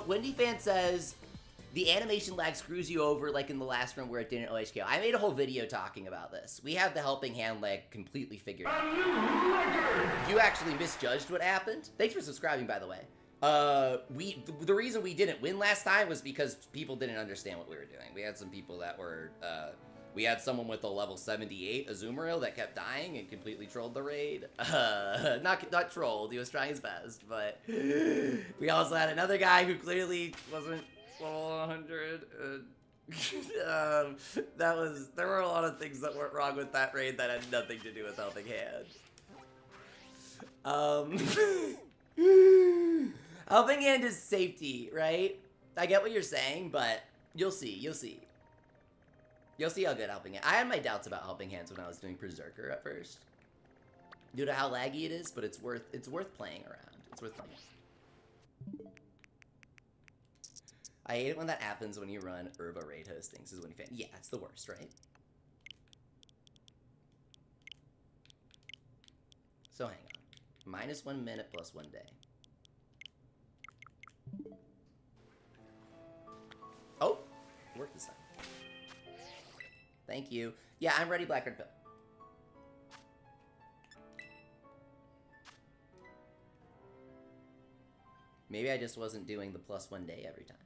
Wendy Fan says, the animation lag screws you over like in the last room where it didn't OHKO. I made a whole video talking about this. We have the Helping Hand lag completely figured out. You actually misjudged what happened. Thanks for subscribing, by the way. The reason we didn't win last time was because people didn't understand what we were doing. We had some people that were, we had someone with a level 78 Azumarill that kept dying and completely trolled the raid. Not trolled, he was trying his best, but we also had another guy who clearly wasn't level 100. There were a lot of things that went wrong with that raid that had nothing to do with Helping Hand. Helping Hand is safety, right? I get what you're saying, but you'll see. You'll see how good Helping Hand. I had my doubts about Helping Hands when I was doing Perrserker at first, due to how laggy it is. But it's worth playing around. It's worth playing. I hate it when that happens when you run Herba raid hostings. Is when you fan. Yeah, it's the worst, right? So hang on. -1 minute plus 1 day. Oh, it worked this time. Thank you. Yeah, I'm ready, Black Red Pill. Maybe I just wasn't doing the +1 day every time.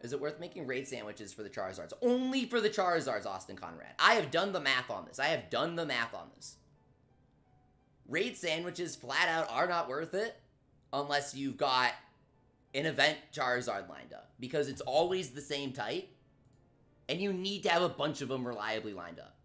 Is it worth making raid sandwiches for the Charizards? Only for the Charizards, Austin Conrad. I have done the math on this. Raid sandwiches flat out are not worth it unless you've got an event Charizard lined up, because it's always the same type, and you need to have a bunch of them reliably lined up.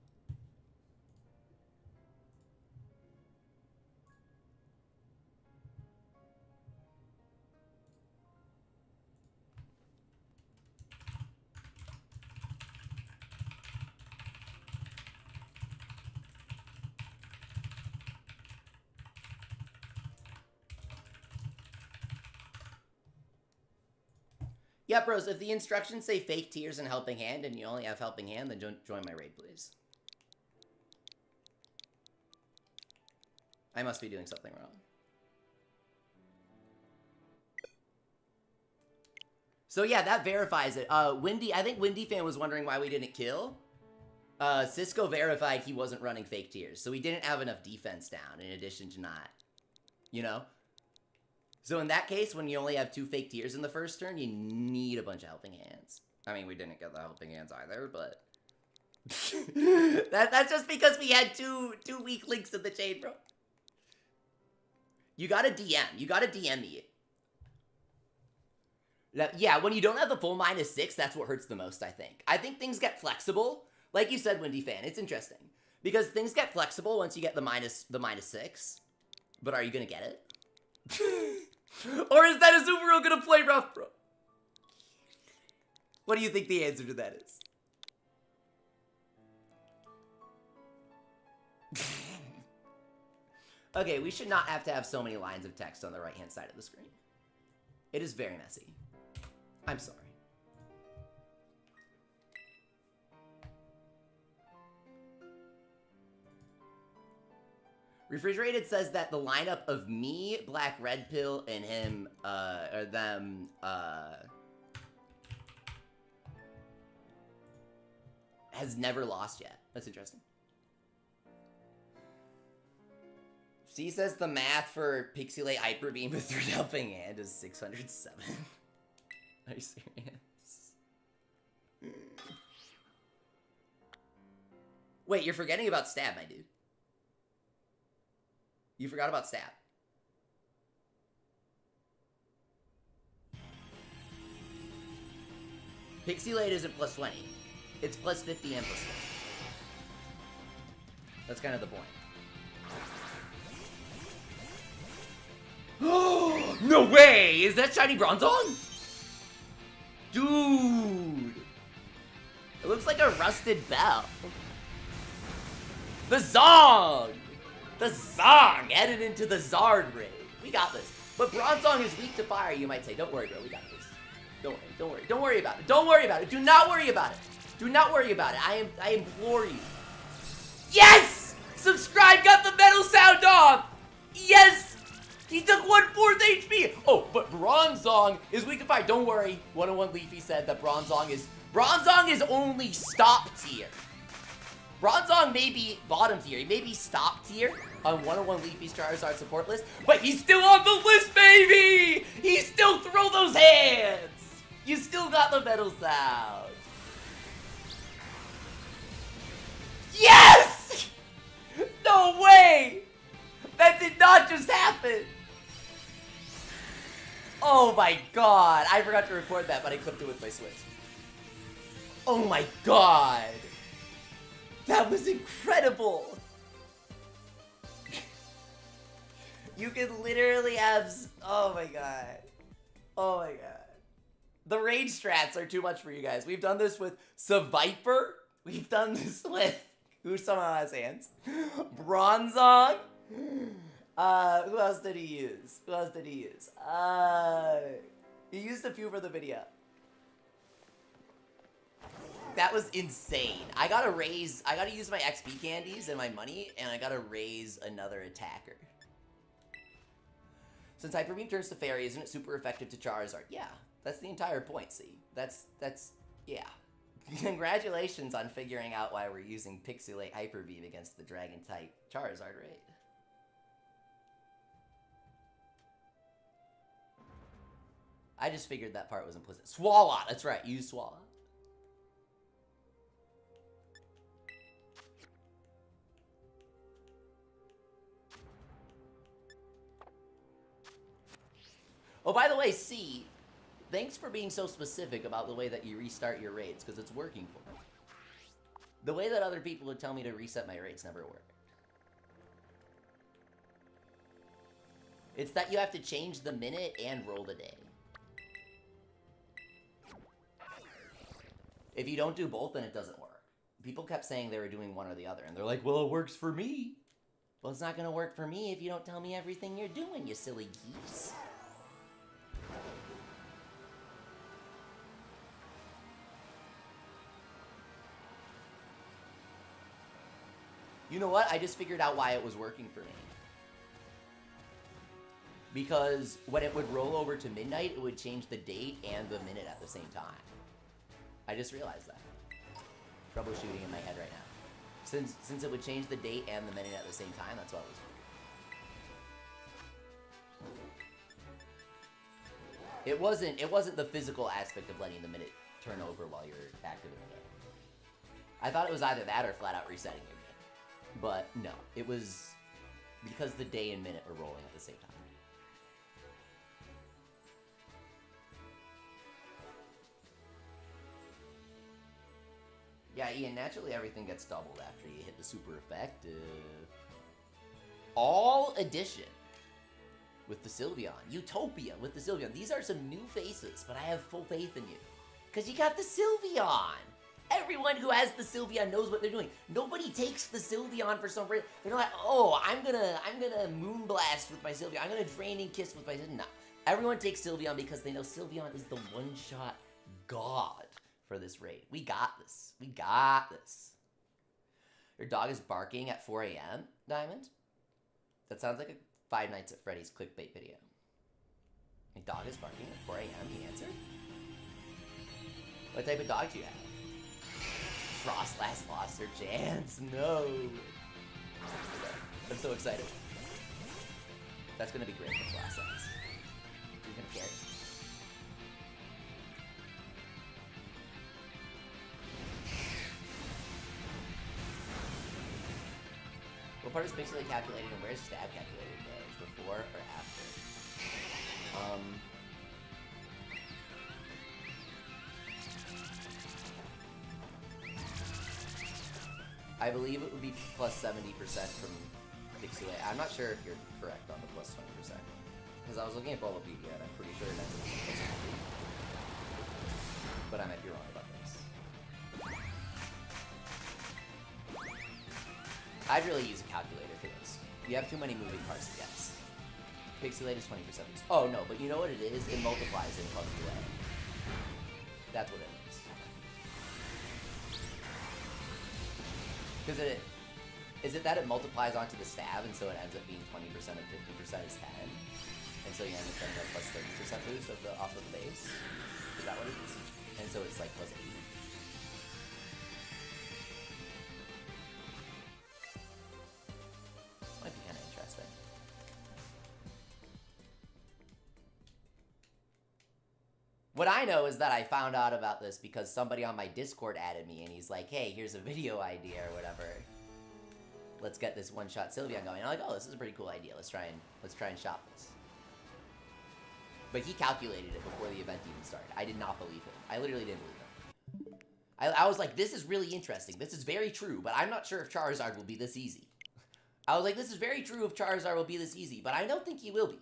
Yeah, bros, if the instructions say fake tears and Helping Hand and you only have Helping Hand, then join my raid, please. I must be doing something wrong. So yeah, that verifies it. I think Windy Fan was wondering why we didn't kill. Cisco verified he wasn't running fake tiers, so he didn't have enough defense down in addition to not, you know? So in that case, when you only have 2 fake tiers in the first turn, you need a bunch of helping hands. I mean, we didn't get the helping hands either, but... that's just because we had two weak links in the chain, bro. You gotta DM. You gotta DM me. Yeah, when you don't have the full -6, that's what hurts the most, I think. I think things get flexible. Like you said, Windy Fan, it's interesting. Because things get flexible once you get the -6. But are you gonna get it? Or is that Azumarill gonna play rough, bro? What do you think the answer to that is? Okay, we should not have to have so many lines of text on the right-hand side of the screen. It is very messy. I'm sorry. Refrigerated says that the lineup of me, Black Red Pill, and him, or them, has never lost yet. That's interesting. C says the math for Pixilate Hyper Beam with 3 helping hand is 607. Are you serious? Wait, you're forgetting about stab, my dude. You forgot about stab. Pixilate isn't +20. It's +50 and +20. That's kind of the point. No way! Is that shiny Bronzong? Dude! It looks like a rusted bell. The Zong! The Zong headed into the Zard raid. We got this. But Bronzong is weak to fire, you might say. Don't worry, bro. We got this. Don't worry. Don't worry. Don't worry about it. Don't worry about it. Do not worry about it. Do not worry about it. I implore you. Yes! Subscribe got the metal sound off! Yes! He took 1/4 HP! Oh, but Bronzong is weak to fire. Don't worry. 101 Leafy said that Bronzong is only stop tier. Bronzong may be bottom tier. He may be stop tier on 101 Leafy's Charizard support list, but he's still on the list, baby! He still throw those hands! You still got the metal sound. Yes! No way! That did not just happen! Oh my god. I forgot to record that, but I clipped it with my Switch. Oh my god. That was incredible. You can literally have... Oh my god. Oh my god. The raid strats are too much for you guys. We've done this with Seviper. We've done this with... Who somehow has hands? Bronzong. Who else did he use? Who else did he use? He used a few for the video. That was insane. I gotta use my EXP Candies and my money, and I gotta raise another attacker. Since Hyper Beam turns to Fairy, isn't it super effective to Charizard? Yeah, that's the entire point, see? That's, yeah. Congratulations on figuring out why we're using Pixilate Hyper Beam against the Dragon-type Charizard raid. I just figured that part was implicit. Swalot, that's right, use Swalot. Oh, by the way, C, thanks for being so specific about the way that you restart your raids, because it's working for me. The way that other people would tell me to reset my raids never worked. It's that you have to change the minute and roll the day. If you don't do both, then it doesn't work. People kept saying they were doing one or the other, and they're like, well, it works for me. Well, it's not going to work for me if you don't tell me everything you're doing, you silly geese. You know what? I just figured out why it was working for me. Because when it would roll over to midnight, it would change the date and the minute at the same time. I just realized that. Troubleshooting in my head right now. Since it would change the date and the minute at the same time, that's what it was. It wasn't the physical aspect of letting the minute turn over while you're active in the game. I thought it was either that or flat out resetting your game. But no, it was because the day and minute were rolling at the same time. Yeah, Ian, naturally everything gets doubled after you hit the super effective. All Edition with the Sylveon. Utopia with the Sylveon. These are some new faces, but I have full faith in you. Because you got the Sylveon! Everyone who has the Sylveon knows what they're doing. Nobody takes the Sylveon for some reason. They're like, oh, I'm gonna Moonblast with my Sylveon. I'm gonna Draining Kiss with my... No. Everyone takes Sylveon because they know Sylveon is the one-shot god for this raid. We got this. We got this. Your dog is barking at 4 a.m., Diamond? That sounds like a Five Nights at Freddy's clickbait video. My dog is barking at 4 a.m., he answered? What type of dog do you have? Frost last lost her chance. No. I'm so excited. That's gonna be great for Frost last. Who's gonna care? What part is Pixilate calculated and where's stab calculated damage? Before or after? I believe it would be plus 70% from Pixilate. I'm not sure if you're correct on the plus 20%. Because I was looking at Bulbapedia and I'm pretty sure that's a plus 70. But I might be wrong about this. I'd really use a calculator for this. You have too many moving parts to guess. Pixilate is 20% boost. Oh no, but you know what it is? It multiplies in PUBG. That's what it is. Because is it that it multiplies onto the stab, and so it ends up being 20% and 50% is 10? And so you end up getting a plus 30% boost off of the base? Is that what it is? And so it's like plus 80. Might be kind of interesting. What I know is that I found out about this because somebody on my Discord added me and he's like, hey, here's a video idea or whatever. Let's get this one-shot Sylveon going. And I'm like, oh, this is a pretty cool idea. Let's try and shop this. But he calculated it before the event even started. I did not believe him. I literally didn't believe him. I was like, this is really interesting. This is very true, but I'm not sure if Charizard will be this easy. I was like, this is very true if Charizard will be this easy, but I don't think he will be.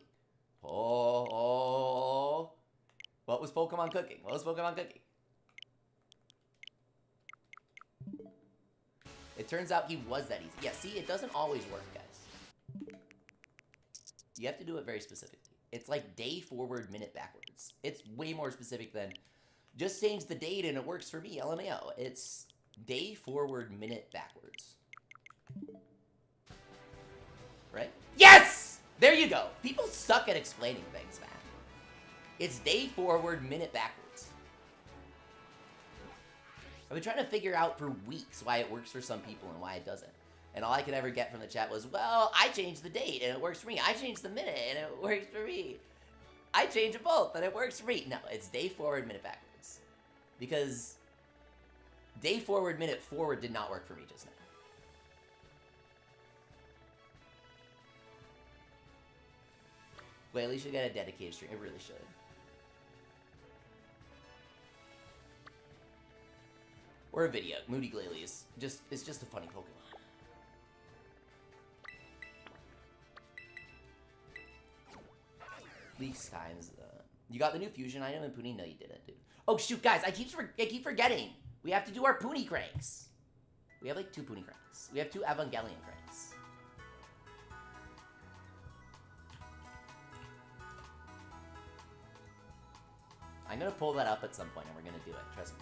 Oh. What was Pokemon cooking? What was Pokemon cooking? It turns out he was that easy. Yeah, see, it doesn't always work, guys. You have to do it very specifically. It's like day forward, minute backwards. It's way more specific than just change the date and it works for me, LMAO. It's day forward, minute backwards. Right? Yes! There you go. People suck at explaining things, man. It's day forward, minute backwards. I've been trying to figure out for weeks why it works for some people and why it doesn't. And all I could ever get from the chat was, well, I changed the date and it works for me. I changed the minute and it works for me. I changed them both and it works for me. No, it's day forward, minute backwards. Because day forward, minute forward did not work for me just now. Glalie should get a dedicated stream. It really should. Or a video. Moody Glalie is just, it's just a funny Pokemon. Leaks times. You got the new fusion item in Puni? No, you didn't, dude. Oh shoot, guys! I keep forgetting. We have to do our Puni cranks. We have like 2 Puni cranks. We have 2 Evangelion cranks. I'm gonna pull that up at some point, and we're gonna do it. Trust me.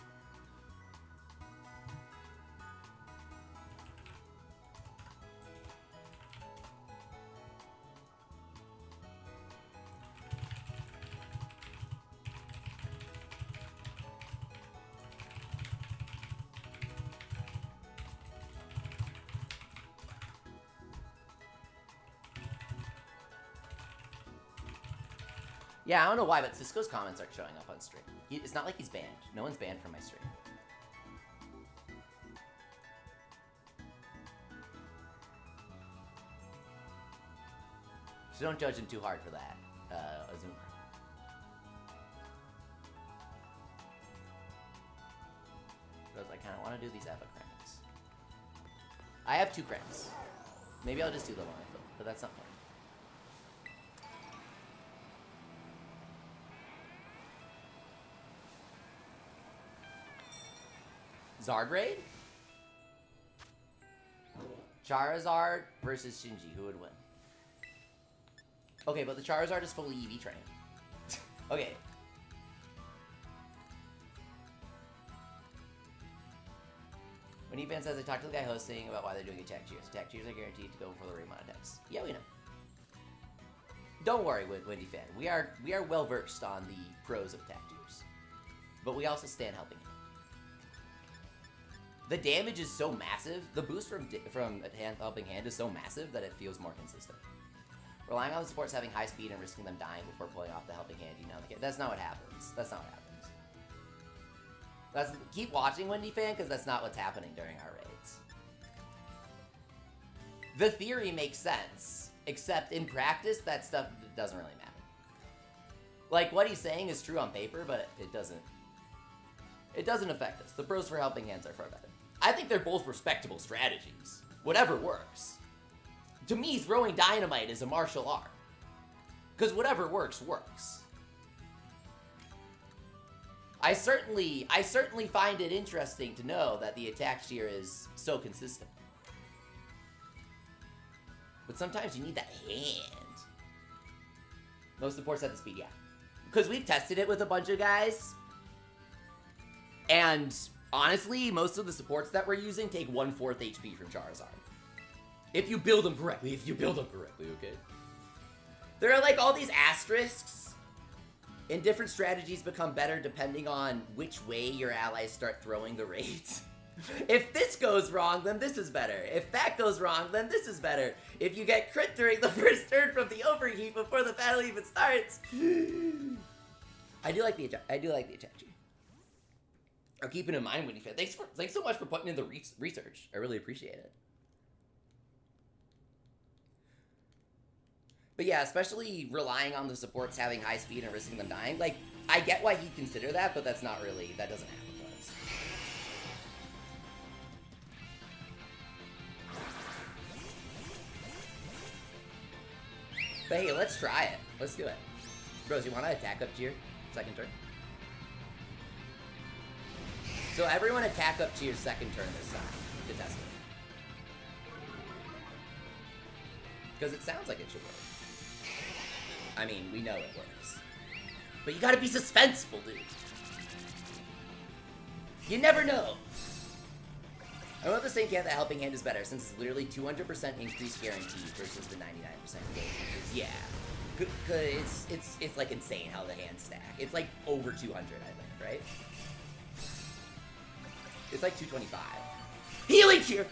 Yeah, I don't know why, but Cisco's comments aren't showing up on stream. It's not like he's banned. No one's banned from my stream. So don't judge him too hard for that, Azumar. Because I kind of want to do these epic cranks. I have 2 cranks. Maybe I'll just do the one, but that's not fun. Zard Raid? Charizard versus Shinji. Who would win? Okay, but the Charizard is fully EV trained. Okay. When Evan says, I talked to the guy hosting about why they're doing attack cheers. Attack cheers are guaranteed to go before the raid mod attacks. Yeah, we know. Don't worry, Wendy fan. We are well versed on the pros of attack cheers. But we also stand helping it. The damage is so massive. The boost from helping hand is so massive that it feels more consistent. Relying on the supports having high speed and risking them dying before pulling off the helping hand, that's not what happens. That's not what happens. Keep watching, Wendy fan, because that's not what's happening during our raids. The theory makes sense, except in practice, that stuff doesn't really matter. Like, what he's saying is true on paper, but it doesn't affect us. The pros for helping hands are far better. I think they're both respectable strategies. Whatever works. To me, throwing dynamite is a martial art. Because whatever works, works. I certainly find it interesting to know that the attack shear is so consistent. But sometimes you need that hand. Most supports at the speed, yeah. Because we've tested it with a bunch of guys. And honestly, most of the supports that we're using take 1/4 HP from Charizard. If you build them correctly, okay? There are like all these asterisks, and different strategies become better depending on which way your allies start throwing the raids. If this goes wrong, then this is better. If that goes wrong, then this is better. If you get crit during the first turn from the overheat before the battle even starts. I do like the attack G. Or keeping in mind when you fit. Thanks so much for putting in the research. I really appreciate it. But yeah, especially relying on the supports having high speed and risking them dying. Like, I get why he'd consider that, but that doesn't happen to us. But hey, let's try it. Let's do it. Bros, you want to attack up tier? Second turn? So everyone attack up to your second turn this time to test it. Because it sounds like it should work. I mean, we know it works. But you gotta be suspenseful, dude. You never know. I don't know if the same camp that helping hand is better, since it's literally 200% increase guaranteed versus the 99% gain. Yeah. Because it's like insane how the hands stack. It's like over 200, I think, right? It's like 225. Healing cheer!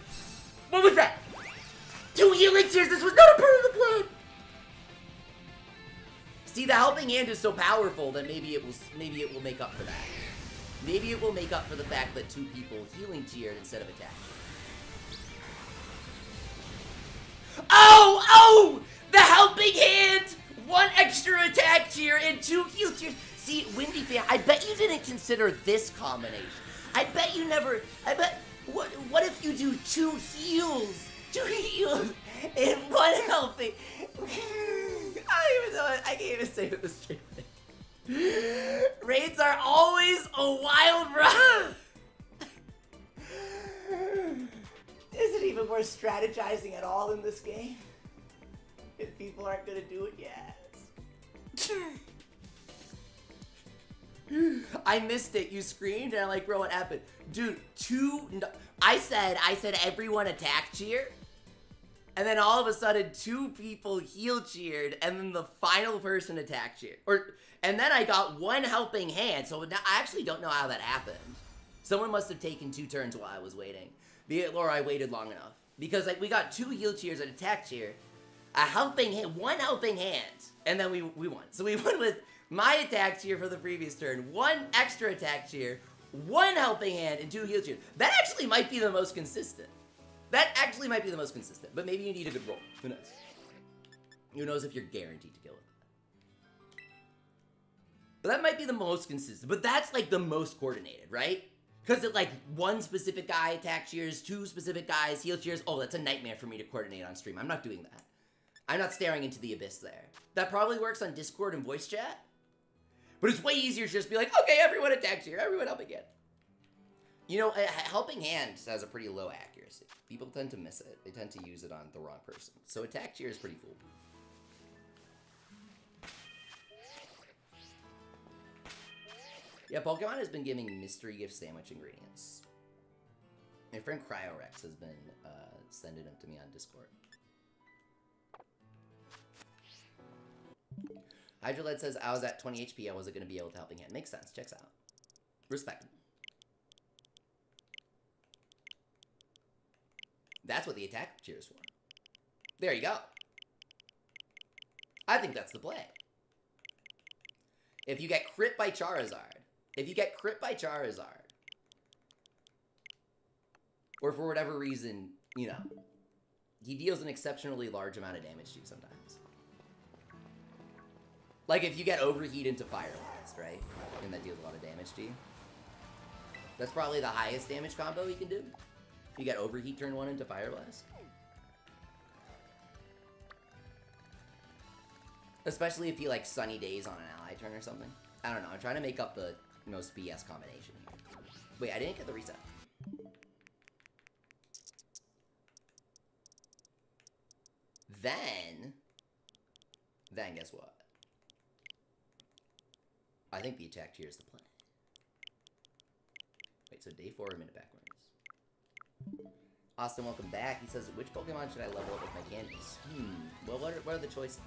What was that? 2 healing cheers! This was not a part of the plan! See, the helping hand is so powerful that maybe it will make up for that. Maybe it will make up for the fact that 2 people healing cheered instead of attacking. Oh! The helping hand! 1 extra attack cheer and 2 heal cheers. See, Windy fan, I bet you didn't consider this combination. I bet you never. What if you do 2 heals? 2 heals and 1 helping. I can't even say what the straight thing. Raids are always a wild ride. Isn't even worth strategizing at all in this game. If people aren't gonna do it, yes. I missed it. You screamed and I'm like, bro, what happened? Dude, I said everyone attack cheer. And then all of a sudden 2 people heal cheered and then the final person attack cheered. And then I got 1 helping hand. So now, I actually don't know how that happened. Someone must have taken 2 turns while I was waiting. Or I waited long enough. Because like we got 2 heal cheers and attack cheer. A helping hand, 1 helping hand. And then we won. So we won with my attack cheer for the previous turn, 1 extra attack cheer, 1 helping hand, and 2 heal cheers. That actually might be the most consistent. But maybe you need a good roll. Who knows? Who knows if you're guaranteed to kill with that. But that might be the most consistent. But that's like the most coordinated, right? Because it like 1 specific guy attack cheers, 2 specific guys heal cheers. Oh, that's a nightmare for me to coordinate on stream. I'm not doing that. I'm not staring into the abyss there. That probably works on Discord and voice chat. But it's way easier to just be like, okay, everyone attack cheer, everyone helping hand. You know, helping hand has a pretty low accuracy. People tend to miss it. They tend to use it on the wrong person. So attack cheer is pretty cool. Yeah, Pokemon has been giving mystery gift sandwich ingredients. My friend Cryorex has been sending them to me on Discord. Hydroled says, I was at 20 HP, I wasn't going to be able to helping hand. Makes sense, checks out. Respect. That's what the attack cheer is for. There you go. I think that's the play. If you get crit by Charizard, or for whatever reason, you know, he deals an exceptionally large amount of damage to you sometimes. Like if you get Overheat into Fire Blast, right? And that deals a lot of damage to you. That's probably the highest damage combo you can do. You get Overheat turn 1 into Fire Blast. Especially if you like Sunny Days on an ally turn or something. I don't know, I'm trying to make up the most BS combination here. Wait, I didn't get the reset. Then guess what? I think the attack tier is the plan. Wait, so day 4 a minute backwards. Austin, welcome back. He says, which Pokemon should I level up with my candies? Well, what are the choices?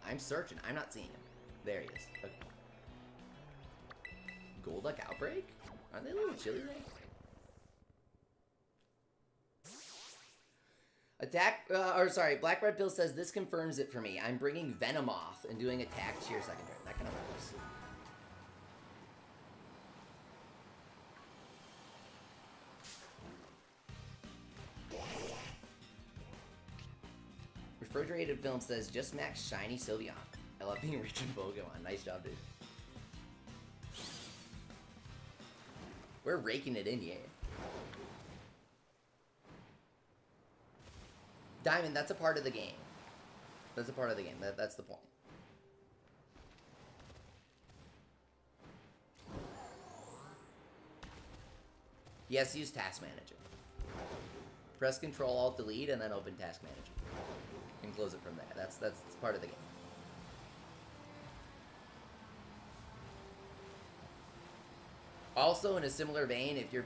I'm searching. I'm not seeing him. There he is. Okay. Golduck Outbreak? Aren't they a little chilly there? Black Red Pill says, this confirms it for me. I'm bringing Venomoth and doing attack cheer secondary. That kind of works. Refrigerated Film says, just max shiny Sylveon. I love being rich in Pokemon. Nice job, dude. We're raking it in here. Diamond, that's a part of the game. That's a part of the game. That's the point. Yes, use Task Manager. Press Control Alt Delete and then open Task Manager. And close it from there. That's part of the game. Also, in a similar vein, if you're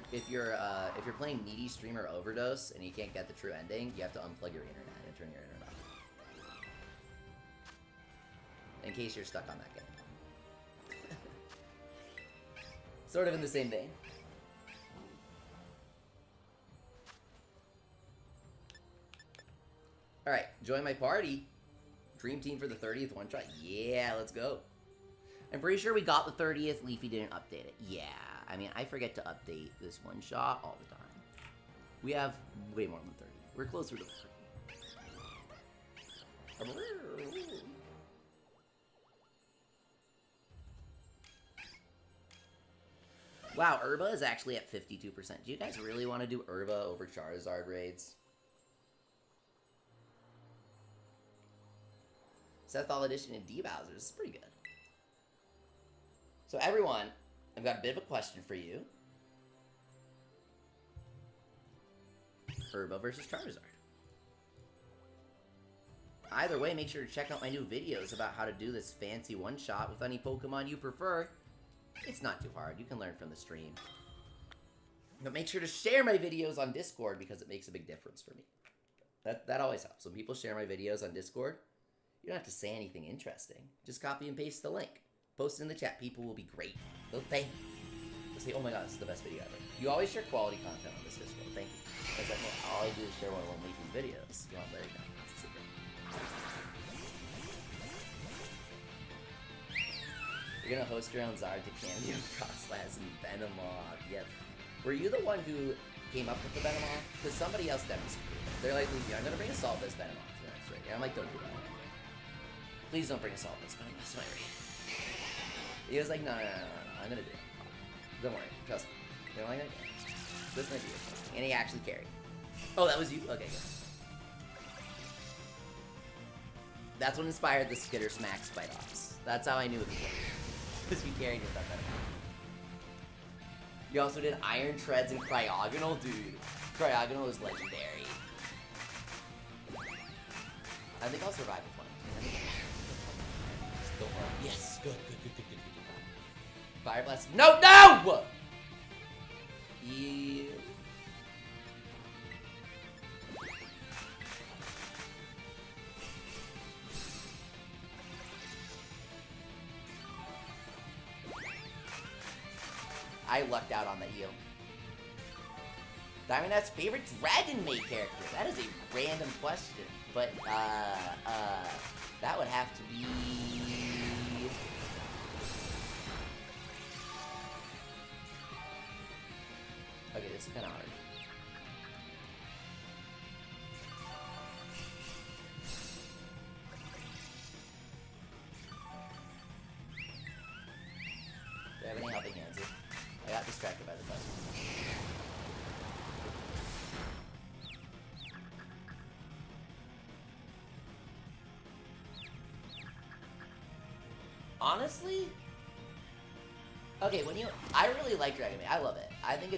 playing Needy Streamer Overdose and you can't get the true ending, you have to unplug your internet and turn your internet off. In case you're stuck on that game. Sort of in the same vein. Alright, join my party. Dream Team for the 30th one shot. Yeah, let's go. I'm pretty sure we got the 30th. Leafy didn't update it. Yeah, I mean, I forget to update this one shot all the time. We have way more than 30. We're closer to 30. Wow, Herba is actually at 52%. Do you guys really want to do Herba over Charizard raids? Sethal Edition and D-Bowser. This is pretty good. So everyone, I've got a bit of a question for you. Herba versus Charizard. Either way, make sure to check out my new videos about how to do this fancy one-shot with any Pokemon you prefer. It's not too hard. You can learn from the stream. But make sure to share my videos on Discord because it makes a big difference for me. That always helps. When people share my videos on Discord, you don't have to say anything interesting. Just copy and paste the link. Post it in the chat. People will be great. They'll thank you. They'll say, oh my god, this is the best video ever. You always share quality content on this Discord. Thank you. Because that's all I do is share one-on-one leafy videos. You want to let it know. It's a secret. You're gonna host your own Zard to Candy and Frostlass and Venomoth. Yep. Were you the one who came up with the Venomoth? Because somebody else demonstrated it. They're like, Leafy, I'm gonna bring a Saltless Venomoth to the next raid. And I'm like, don't do that. Please don't bring a Saltless Venomoth to my raid. He was like, no, I'm gonna do it. Don't worry, trust me. You don't like that? This might be it. And he actually carried. Oh, that was you? Okay, good. That's what inspired the Skitter Smack Spite Ops. That's how I knew it was good. Because you carried with that Venomoth. You also did Iron Treads and Cryogonal? Dude, Cryogonal is legendary. I think I'll survive with one. Still hard. Yes, good. Fire Blast. No! Yeah. I lucked out on that heal. Diamond Head's favorite Dragon Maid character? That is a random question. But, that would have to be... Okay, this is kinda hard. Do I have any helping hands here? I got distracted by the button. Honestly? Okay, I really like Dragon Maid. I love it. I think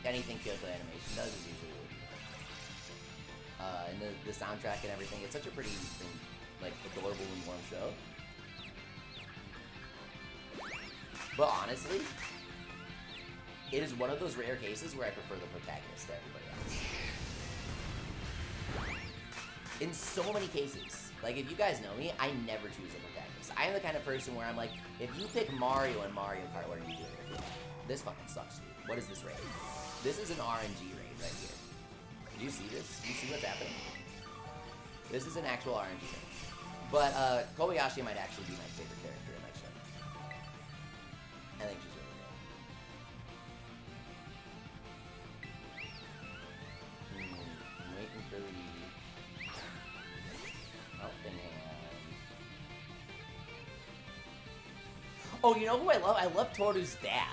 anything Kyoto Animation does is usually really good. And the soundtrack and everything, it's such a pretty, like, adorable and warm show. But honestly, it is one of those rare cases where I prefer the protagonist to everybody else. In so many cases. Like, if you guys know me, I never choose a protagonist. I am the kind of person where I'm like, if you pick Mario in Mario Kart, what are you doing? This fucking sucks, dude. What is this raid? This is an RNG raid right here. Did you see this? Did you see what's happening? This is an actual RNG raid. But, Kobayashi might actually be my favorite character in that show. I think she's really good. I'm waiting for the... helping hand. Oh, you know who I love? I love Toru's dad.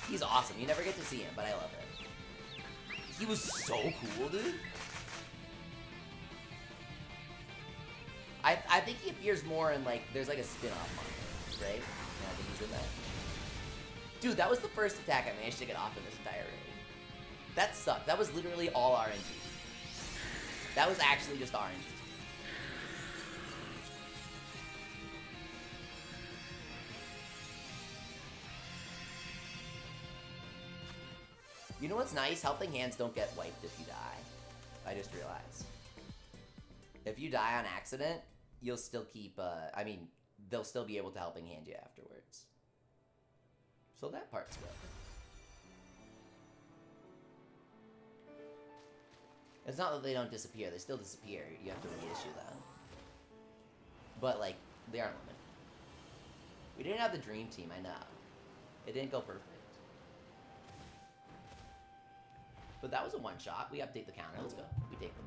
He's awesome. You never get to see him, but I love him. He was so cool, dude. I think he appears more in, like, there's like a spin-off manga, right? And I think he's in that. Dude, that was the first attack I managed to get off in this entire raid. That sucked. That was literally all RNG. That was actually just RNG. You know what's nice? Helping hands don't get wiped if you die. I just realized. If you die on accident, you'll still keep, I mean, they'll still be able to helping hand you afterwards. So that part's good. It's not that they don't disappear, they still disappear. You have to reissue them. But, like, they aren't limited. We didn't have the dream team, I know. It didn't go perfect. But that was a one-shot. We update the counter. Let's go. We take them.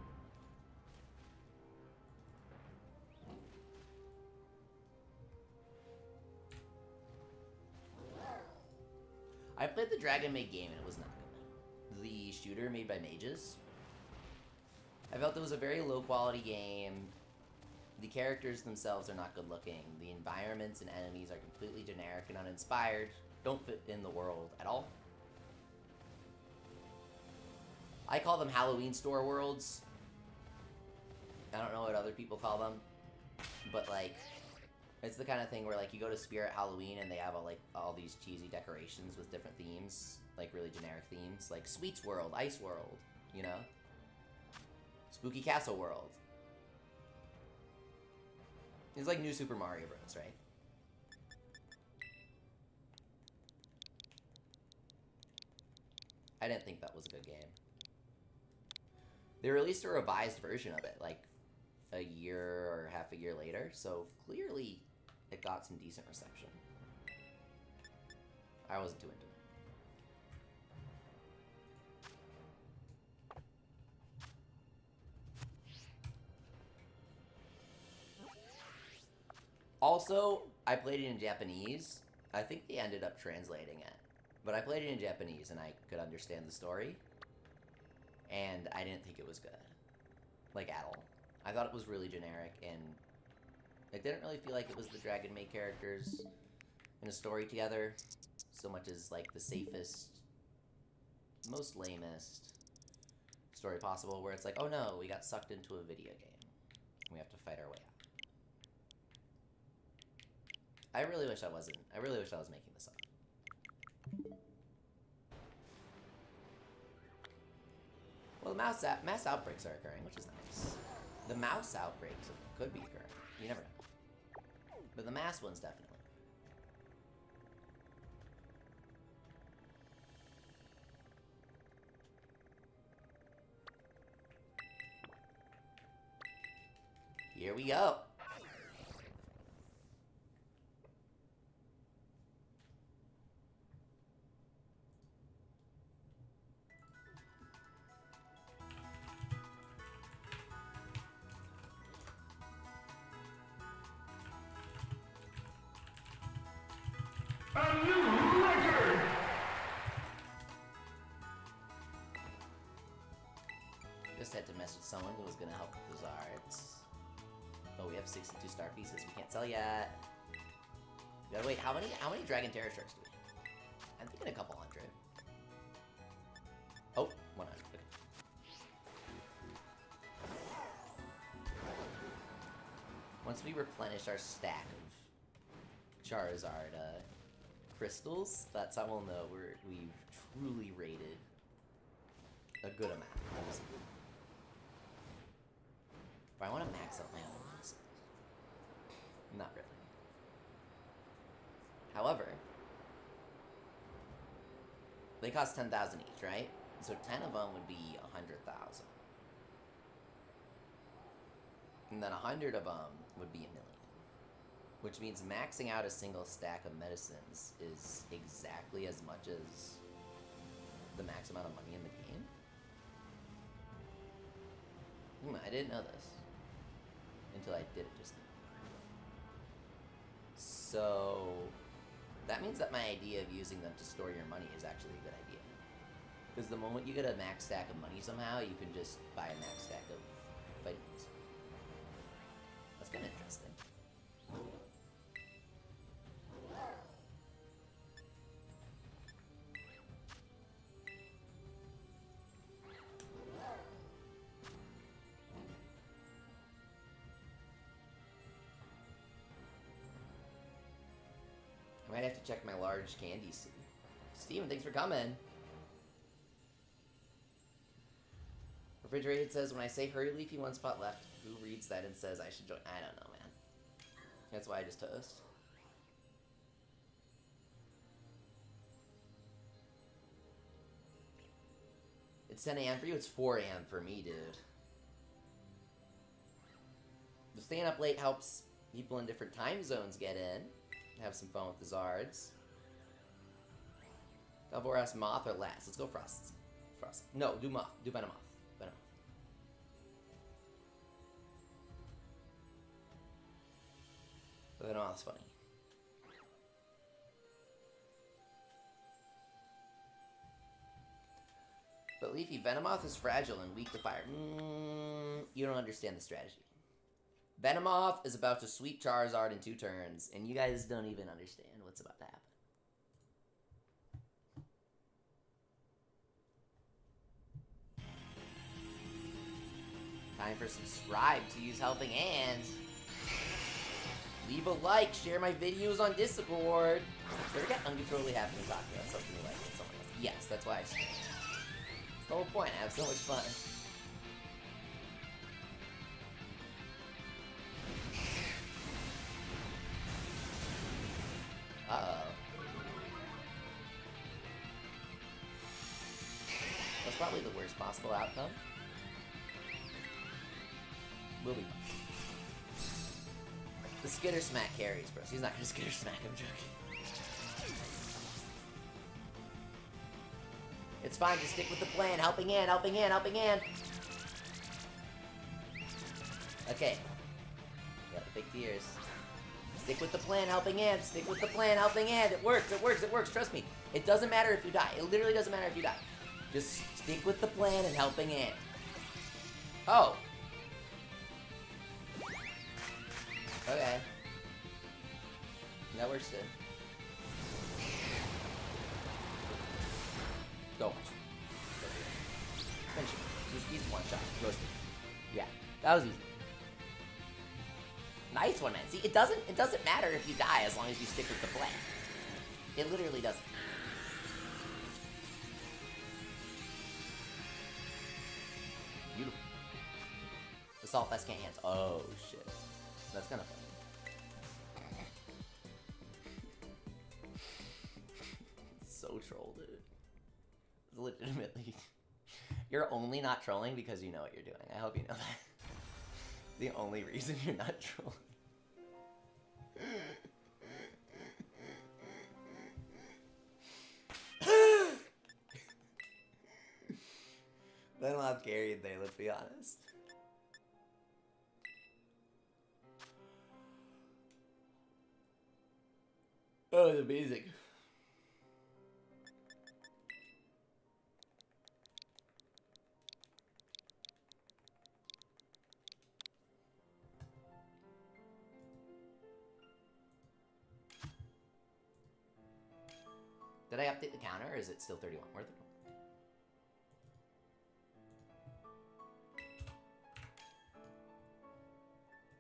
I played the Dragon Maid game and it was not good. The shooter made by mages. I felt it was a very low-quality game. The characters themselves are not good-looking. The environments and enemies are completely generic and uninspired. Don't fit in the world at all. I call them Halloween store worlds. I don't know what other people call them. But, like, it's the kind of thing where, like, you go to Spirit Halloween and they have, all these cheesy decorations with different themes. Like, really generic themes. Like, Sweets World, Ice World, you know? Spooky Castle World. It's like New Super Mario Bros., right? I didn't think that was a good game. They released a revised version of it, like, a year or half a year later, so clearly it got some decent reception. I wasn't too into it. Also, I played it in Japanese. I think they ended up translating it. But I played it in Japanese and I could understand the story. And I didn't think it was good. Like, at all. I thought it was really generic and it didn't really feel like it was the Dragon Maid characters in a story together. So much as, like, the safest, most lamest story possible where it's like, oh no, we got sucked into a video game. We have to fight our way out. I really wish I was making this up. Well, the mass outbreaks are occurring, which is nice. The mouse outbreaks could be occurring. You never know. But the mass ones definitely. Here we go. A new record! Just had to message someone who was gonna help with the Zards. Oh, we have 62 star pieces. We can't sell yet. We gotta wait. How many Dragon Terror Sharks do we have? I'm thinking a couple hundred. Oh, 100. Okay. Once we replenish our stack of Charizard crystals, that's how we'll know we've truly raided a good amount. But I want to max out my own ones. Not really. However, they cost 10,000 each, right? So 10 of them would be 100,000. And then 100 of them would be 1 million. Which means maxing out a single stack of medicines is exactly as much as the max amount of money in the game. I didn't know this until I did it just now. So that means that my idea of using them to store your money is actually a good idea. Because the moment you get a max stack of money somehow, you can just buy a max stack of vitamins. That's kind of interesting. I might have to check my large candies soon. Steven, thanks for coming. Refrigerated says, when I say hurry Leafy, 1 spot left, who reads that and says I should join? I don't know, man. That's why I just toast. It's 10 a.m. for you? It's 4 a.m. for me, dude. The staying up late helps people in different time zones get in. Have some fun with the Zards. Galvor asks Moth or Last. Let's go Frost. Frost. No, do Moth. Do Venomoth. Venomoth. Venomoth's funny. But Leafy, Venomoth is fragile and weak to fire. You don't understand the strategy. Venomoth is about to sweep Charizard in 2 turns, and you guys don't even understand what's about to happen. Time for subscribe to use helping hands. Leave a like, share my videos on Discord. Did I get uncontrollably happy and talk about something you like with someone else? Yes, that's why I stream. That's the whole point. I have so much fun. That's probably the worst possible outcome. We'll be fine. The skitter smack carries, bro. So he's not gonna skitter smack, I'm joking. It's fine, just stick with the plan. Helping hand, helping hand, helping hand. Okay. Got the big tears. Stick with the plan, helping hand. Stick with the plan, helping hand. It works, it works, it works. Trust me. It doesn't matter if you die. It literally doesn't matter if you die. Just stick with the plan and helping hand. Oh. Okay. That works too. Go. Finish him. He's one shot. Roasted. Yeah. That was easy. Nice one, man. See, it doesn't matter if you die as long as you stick with the plan. It literally doesn't. Beautiful. Assault Vest can't hands. Oh shit. That's kind of funny. So troll, dude. Legitimately. You're only not trolling because you know what you're doing. I hope you know that. The only reason you're not trolling. Then I'll carry it there, let's be honest. Oh, it's amazing. Did I update the counter, or is it still 31? Where's it?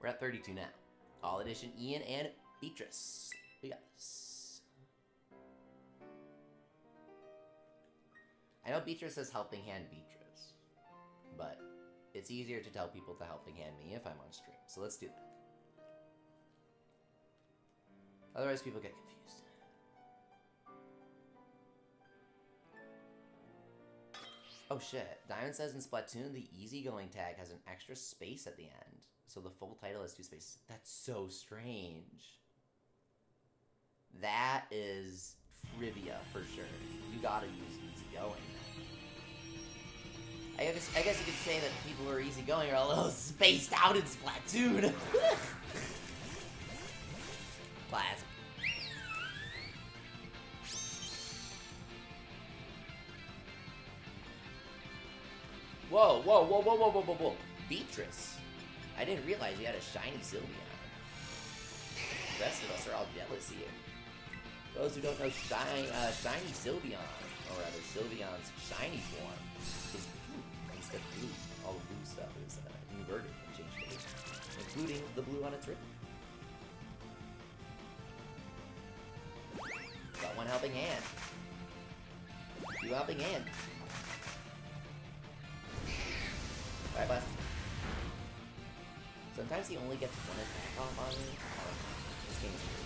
We're at 32 now. All edition Ian and Beatrice. We got this. I know Beatrice says helping hand Beatrice, but it's easier to tell people to helping hand me if I'm on stream. So let's do that. Otherwise people get confused. Oh shit. Diamond says in Splatoon the easygoing tag has an extra space at the end. So the full title has 2 spaces. That's so strange. That is trivia for sure. You gotta use easygoing. I guess you could say that people who are easygoing are a little spaced out in Splatoon. Classic. Whoa, whoa, whoa, whoa, whoa, whoa, whoa, whoa. Beatrice. I didn't realize you had a shiny Sylveon. The rest of us are all jealous here. Those who don't know, shiny Sylveon, or rather Sylveon's shiny form, is blue instead of blue. All the blue stuff is inverted and changed to blue, including the blue on its ribbon. Got one helping hand. 2 helping hand. Bye, Blast. Sometimes he only gets 1 attack off on me. This game is weird.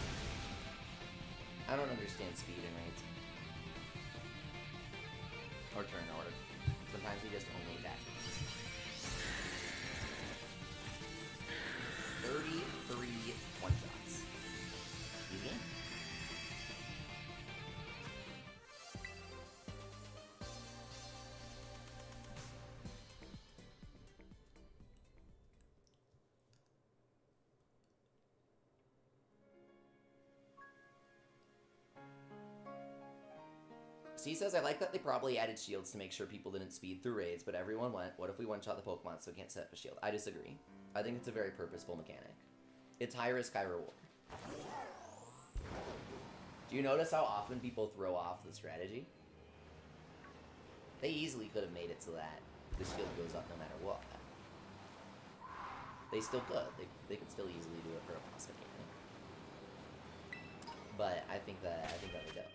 I don't understand speed and raids. Or turn order. Sometimes he just only attacks me. 33 one-shots. Easy. C says, I like that they probably added shields to make sure people didn't speed through raids, but everyone went, what if we one-shot the Pokemon so we can't set up a shield? I disagree. I think it's a very purposeful mechanic. It's high risk, high reward. Do you notice how often people throw off the strategy? They easily could have made it so that the shield goes up no matter what. They still could. They could still easily do it for a boss mechanic. But I think that they don't.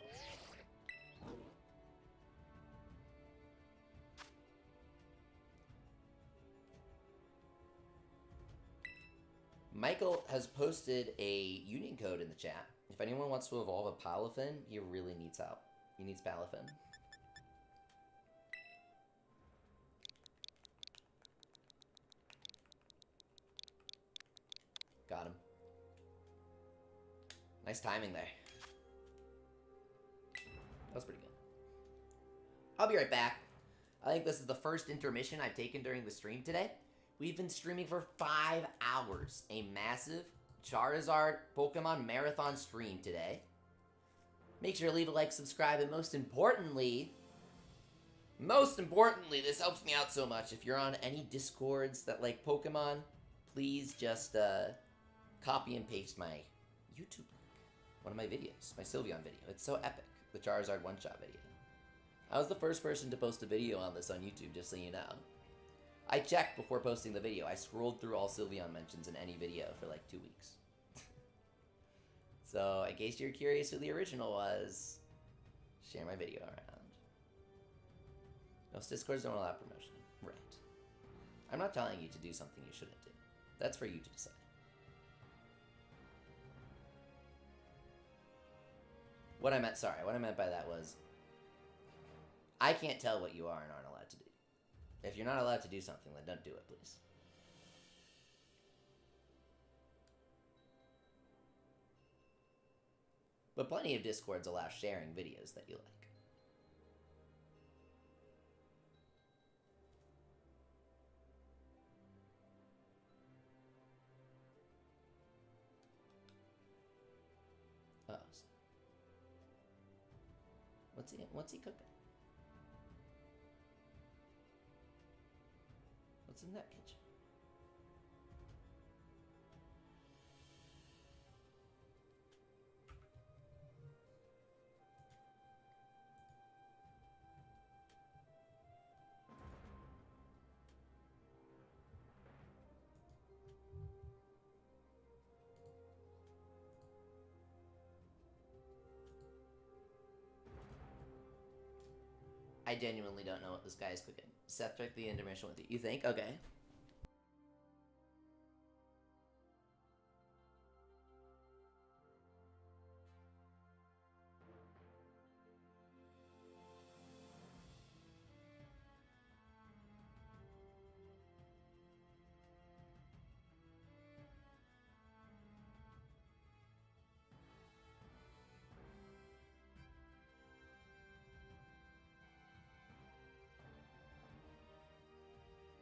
Michael has posted a union code in the chat. If anyone wants to evolve a Palafin, he really needs help. He needs Palafin. got him. Nice timing there. That was pretty good. I'll be right back. I think this is the first intermission I've taken during the stream today. We've been streaming for 5 hours. A massive Charizard Pokemon Marathon stream today. Make sure to leave a like, subscribe, and most importantly, this helps me out so much. If you're on any Discords that like Pokemon, please just copy and paste my YouTube link. One of my videos, my Sylveon video. It's so epic. The Charizard one-shot video. I was the first person to post a video on this on YouTube, just so you know. I checked before posting the video. I scrolled through all Sylveon mentions in any video for like 2 weeks. So, in case you're curious who the original was, share my video around. Most Discords don't allow promotion. Right. I'm not telling you to do something you shouldn't do. That's for you to decide. What I meant by that was, I can't tell what you are and aren't allowed to do. If you're not allowed to do something, then don't do it, please. But plenty of Discords allow sharing videos that you like. Oh. What's he cooking? What's in that kitchen? I genuinely don't know what this guy is cooking. Seth took the intermission with you. You think? Okay.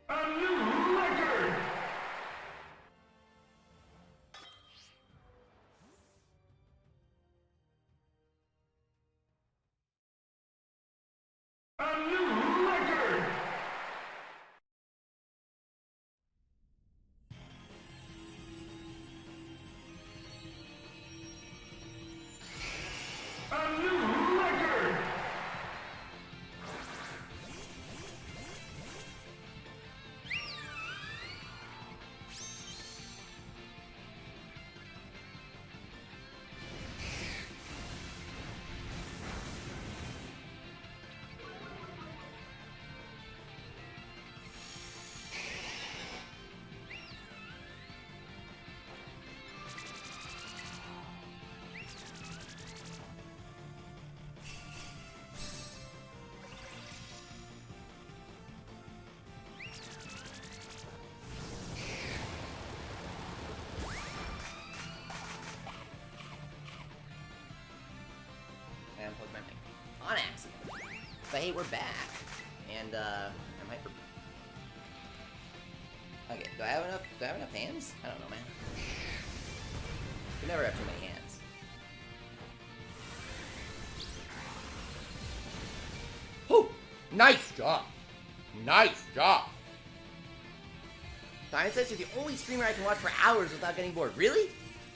A new record! A new record! A new record! And plug my mic on accident. But hey, we're back. And I'm hyper. Okay, do I have enough hands? I don't know, man. You never have too many hands. Whew! Nice job! Nice job! Diamond says you're the only streamer I can watch for hours without getting bored. Really?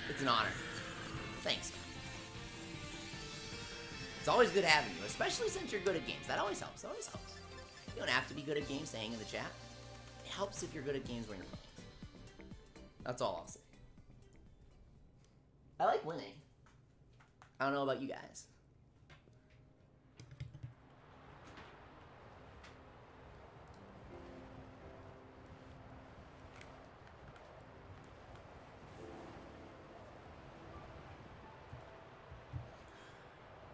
It's an honor. Thanks. It's always good having you, especially since you're good at games. That always helps. That always helps. You don't have to be good at games to hang in the chat. It helps if you're good at games when you're playing. That's all I'll say. I like winning. I don't know about you guys.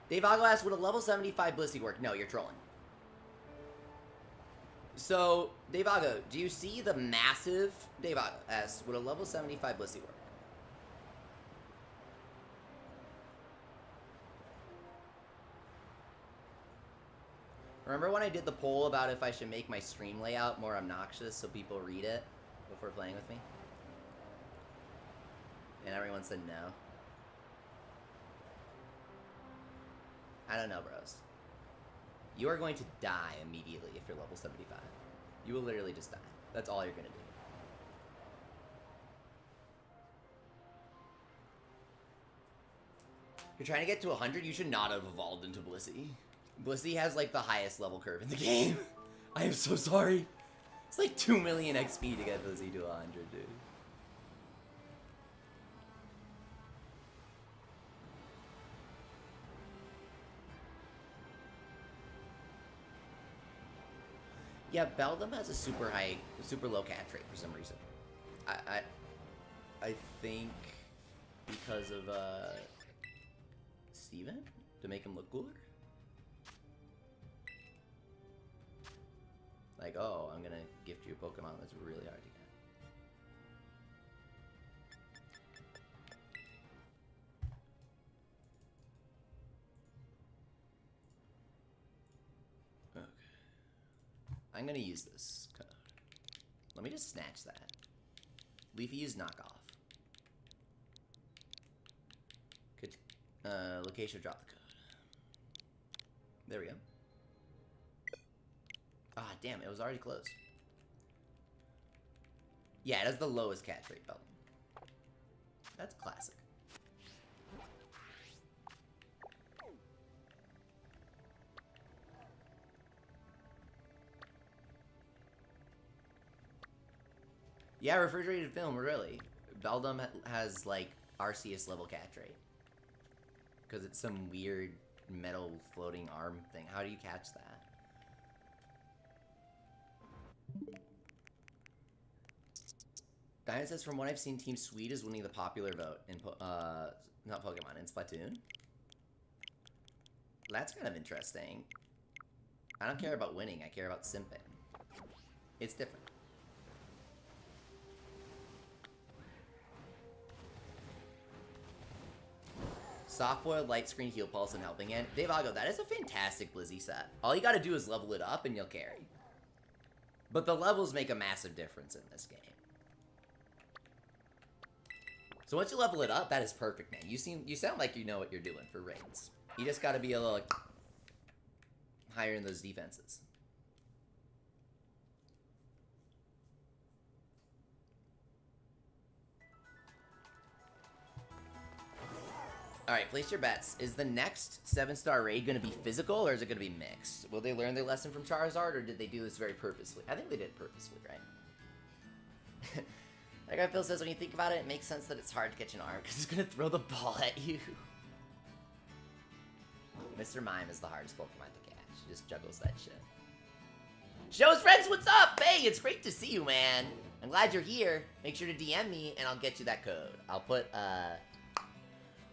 Dave Ago asks, would a level 75 Blissey work? No, you're trolling. So, Dave Ago, do you see the massive... Dave Ago asks, would a level 75 Blissey work? Remember when I did the poll about if I should make my stream layout more obnoxious so people read it before playing with me? And everyone said no. I don't know, bros. You are going to die immediately if you're level 75. You will literally just die. That's all you're gonna do. You're trying to get to 100? You should not have evolved into Blissey. Blissey has like the highest level curve in the game. I am so sorry. It's like 2 million XP to get Blissey to 100, dude. Yeah, Beldum has a super low catch rate for some reason. I think because of Steven to make him look cooler. Like, oh, I'm gonna gift you a Pokemon that's really hard to get. Okay. I'm gonna use this code. Let me just snatch that. Leafy use knockoff. Good. Location drop the code. There we go. Ah, damn, it was already closed. Yeah, it has the lowest catch rate, Beldum. That's classic. Yeah, refrigerated film, really. Beldum has, like, Arceus level catch rate. Because it's some weird metal floating arm thing. How do you catch that? Diana says, from what I've seen, Team Sweet is winning the popular vote in, not Pokemon, in Splatoon. That's kind of interesting. I don't care about winning, I care about simping. It's different. Soft-boiled, light screen, heal pulse, and helping hand. Dave Ago, that is a fantastic Blizzy set. All you gotta do is level it up and you'll carry. But the levels make a massive difference in this game. So once you level it up, that is perfect, man. You sound like you know what you're doing for raids. You just gotta be a little, like, higher in those defenses. Alright, place your bets. Is the next 7-star raid going to be physical, or is it going to be mixed? Will they learn their lesson from Charizard, or did they do this very purposely? I think they did it purposely, right? Like how Phil says, when you think about it, it makes sense that it's hard to catch an arm, because it's going to throw the ball at you. Mr. Mime is the hardest Pokemon to catch. He just juggles that shit. Show us friends, what's up? Hey, it's great to see you, man. I'm glad you're here. Make sure to DM me, and I'll get you that code. I'll put,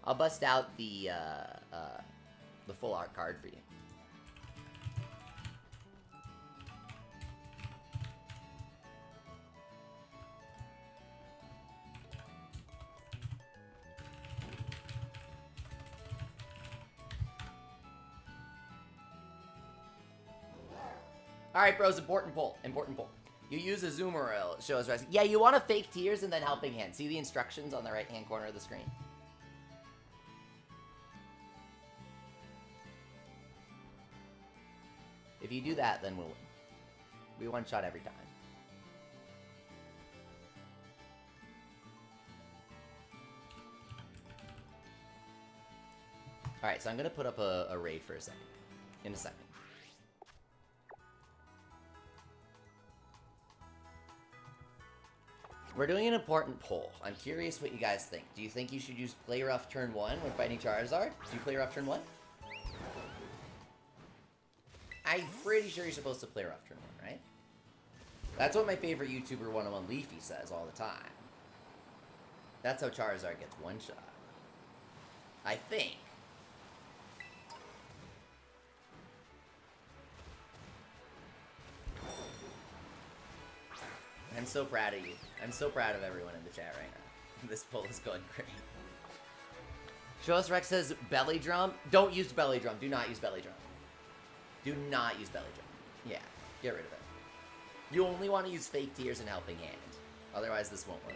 I'll bust out the full art card for you. Alright, bros, important poll. Important poll. You use a Azumarill, show us rescue. Yeah, you want to fake tears and then helping hand. See the instructions on the right-hand corner of the screen? If you do that, then we'll win. We one-shot every time. Alright, so I'm gonna put up a raid for a second. In a second. We're doing an important poll. I'm curious what you guys think. Do you think you should use Play Rough turn 1 when fighting Charizard? Do you Play Rough turn 1? I'm pretty sure you're supposed to Play Rough turn 1, right? That's what my favorite YouTuber 101 Leafy says all the time. That's how Charizard gets one shot. I think. I'm so proud of you. I'm so proud of everyone in the chat right now. This poll is going great. Show us Rex says belly drum. Don't use belly drum. Do not use belly drum. Do not use belly drum. Yeah, get rid of it. You only want to use fake tears and helping hand. Otherwise, this won't work.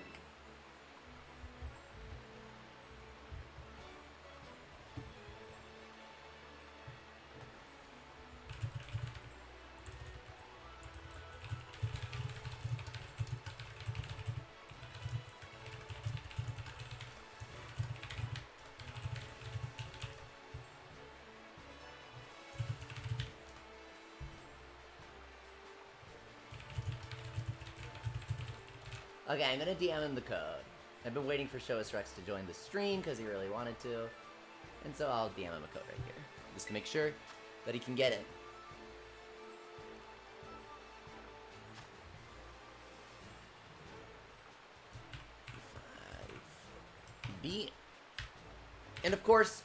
Okay, I'm gonna DM him the code. I've been waiting for Show Us Rex to join the stream because he really wanted to. And so I'll DM him a code right here. Just to make sure that he can get it. B. And of course,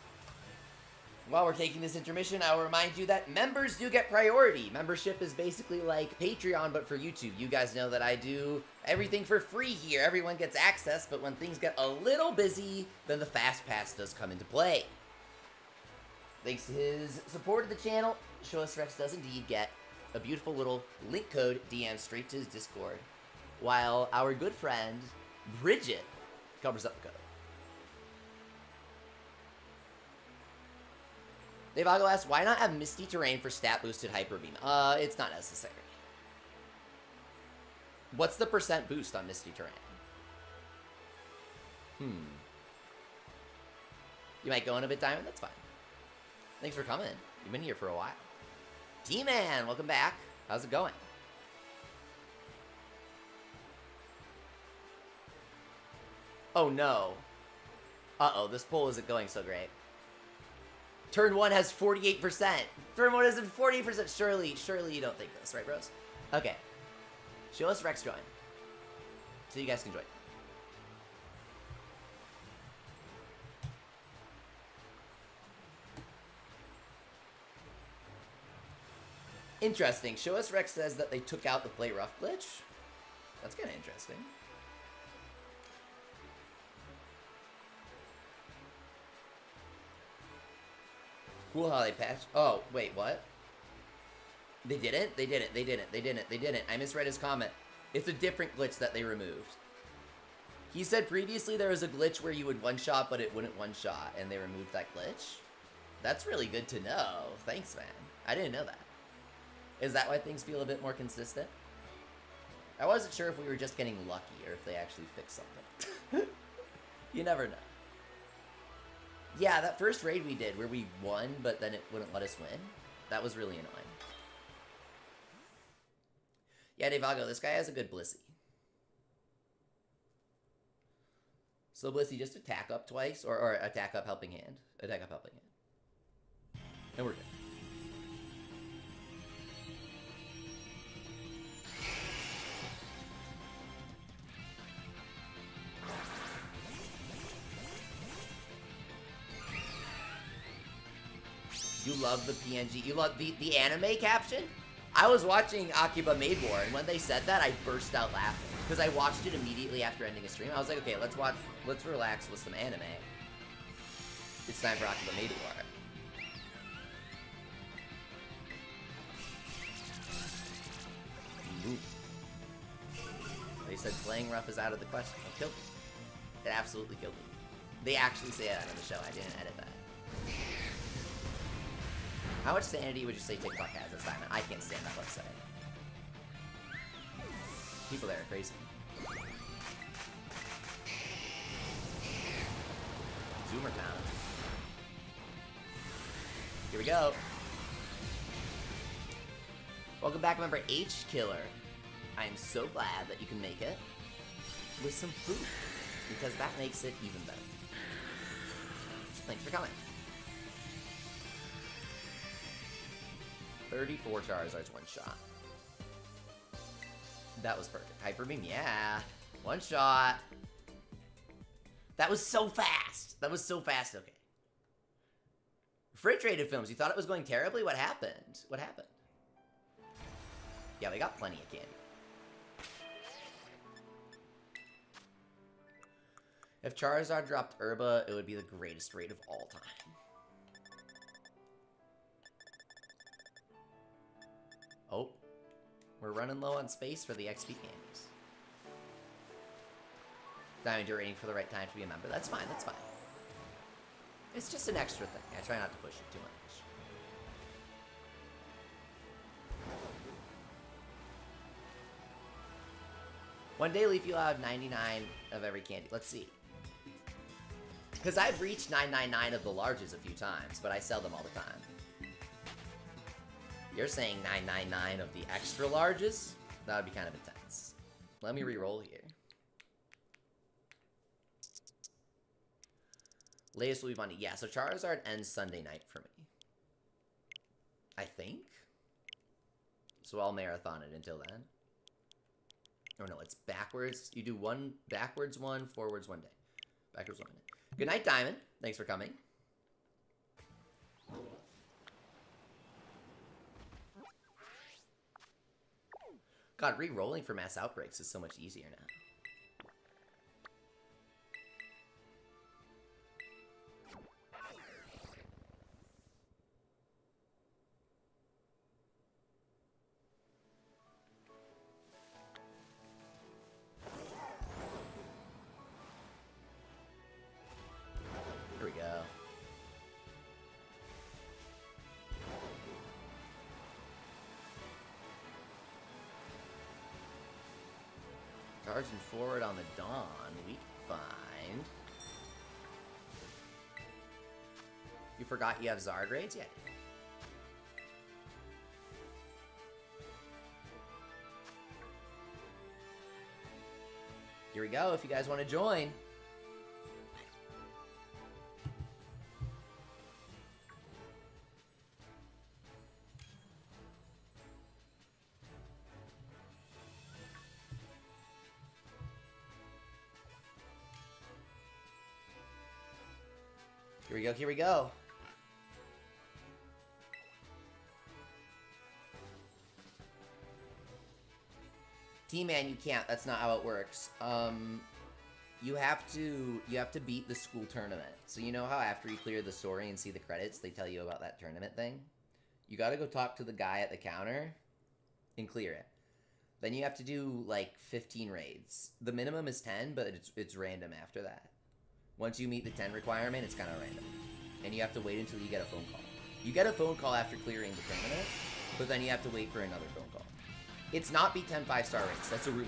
while we're taking this intermission, I will remind you that members do get priority. Membership is basically like Patreon, but for YouTube. You guys know that I do everything for free here. Everyone gets access, but when things get a little busy, then the Fast Pass does come into play. Thanks to his support of the channel, Show Us Rex does indeed get a beautiful little link code DM straight to his Discord, while our good friend, Bridget, covers up the code. Devago asks, why not have Misty Terrain for stat-boosted Hyper Beam? It's not necessary. What's the % boost on Misty Terrain? You might go in a bit diamond? That's fine. Thanks for coming. You've been here for a while. T-Man, welcome back. How's it going? Oh no. Uh-oh, this poll isn't going so great. Turn 1 has 48%. Turn 1 has 48%. Surely you don't think this, right, bros? Okay. Show Us Rex join. So you guys can join. Interesting. Show Us Rex says that they took out the play rough glitch. That's kind of interesting. Cool how they patched. Oh, wait, what? They didn't? They didn't. I misread his comment. It's a different glitch that they removed. He said previously there was a glitch where you would one-shot, but it wouldn't one-shot, and they removed that glitch? That's really good to know. Thanks, man. I didn't know that. Is that why things feel a bit more consistent? I wasn't sure if we were just getting lucky, or if they actually fixed something. You never know. Yeah, that first raid we did, where we won, but then it wouldn't let us win, that was really annoying. Yeah, Devago, this guy has a good Blissey. So Blissey, just attack up twice, or attack up helping hand. Attack up helping hand. And we're good. You love the PNG. You love the anime caption? I was watching Akiba Made War, and when they said that, I burst out laughing. Because I watched it immediately after ending a stream. I was like, okay, let's relax with some anime. It's time for Akiba Made War. They said playing rough is out of the question. It killed me. It absolutely killed me. They actually say that on the show. I didn't edit that. How much sanity would you say TikTok has as Simon? I can't stand that website. People there are crazy. Zoomer Town. Here we go. Welcome back, member H Killer. I am so glad that you can make it with some food, because that makes it even better. Thanks for coming. 34 Charizards, one shot. That was perfect. Hyper Beam, yeah. One shot. That was so fast. That was so fast, okay. Refrigerated films, you thought it was going terribly? What happened? What happened? Yeah, we got plenty of candy. If Charizard dropped Herba, it would be the greatest raid of all time. Oh, we're running low on space for the EXP Candies. Diamond, you're waiting for the right time to be a member. That's fine, that's fine. It's just an extra thing. I try not to push it too much. One day, Leafy will have 99 of every candy. Let's see. Because I've reached 999 of the larges a few times, but I sell them all the time. You're saying 999 of the extra larges? That would be kind of intense. Let me re-roll here. Latest will be Monday. Yeah, so Charizard ends Sunday night for me. I think? So I'll marathon it until then. Oh no, it's backwards. You do one, backwards one, forwards one day. Backwards one day. Good night, Diamond. Thanks for coming. God, re-rolling for mass outbreaks is so much easier now. Here we go. Charging forward on the Dawn, we find. You forgot you have Zard raids? Yeah. Here we go, if you guys want to join. Here we go, here we go. T-Man, you can't. That's not how it works. You have to beat the school tournament. So you know how after you clear the story and see the credits, they tell you about that tournament thing? You gotta go talk to the guy at the counter and clear it. Then you have to do, like, 15 raids. The minimum is 10, but it's random after that. Once you meet the 10 requirement, it's kind of random. And you have to wait until you get a phone call. You get a phone call after clearing the tournament, but then you have to wait for another phone call. It's not be 10 5-star rates. That's a rumor.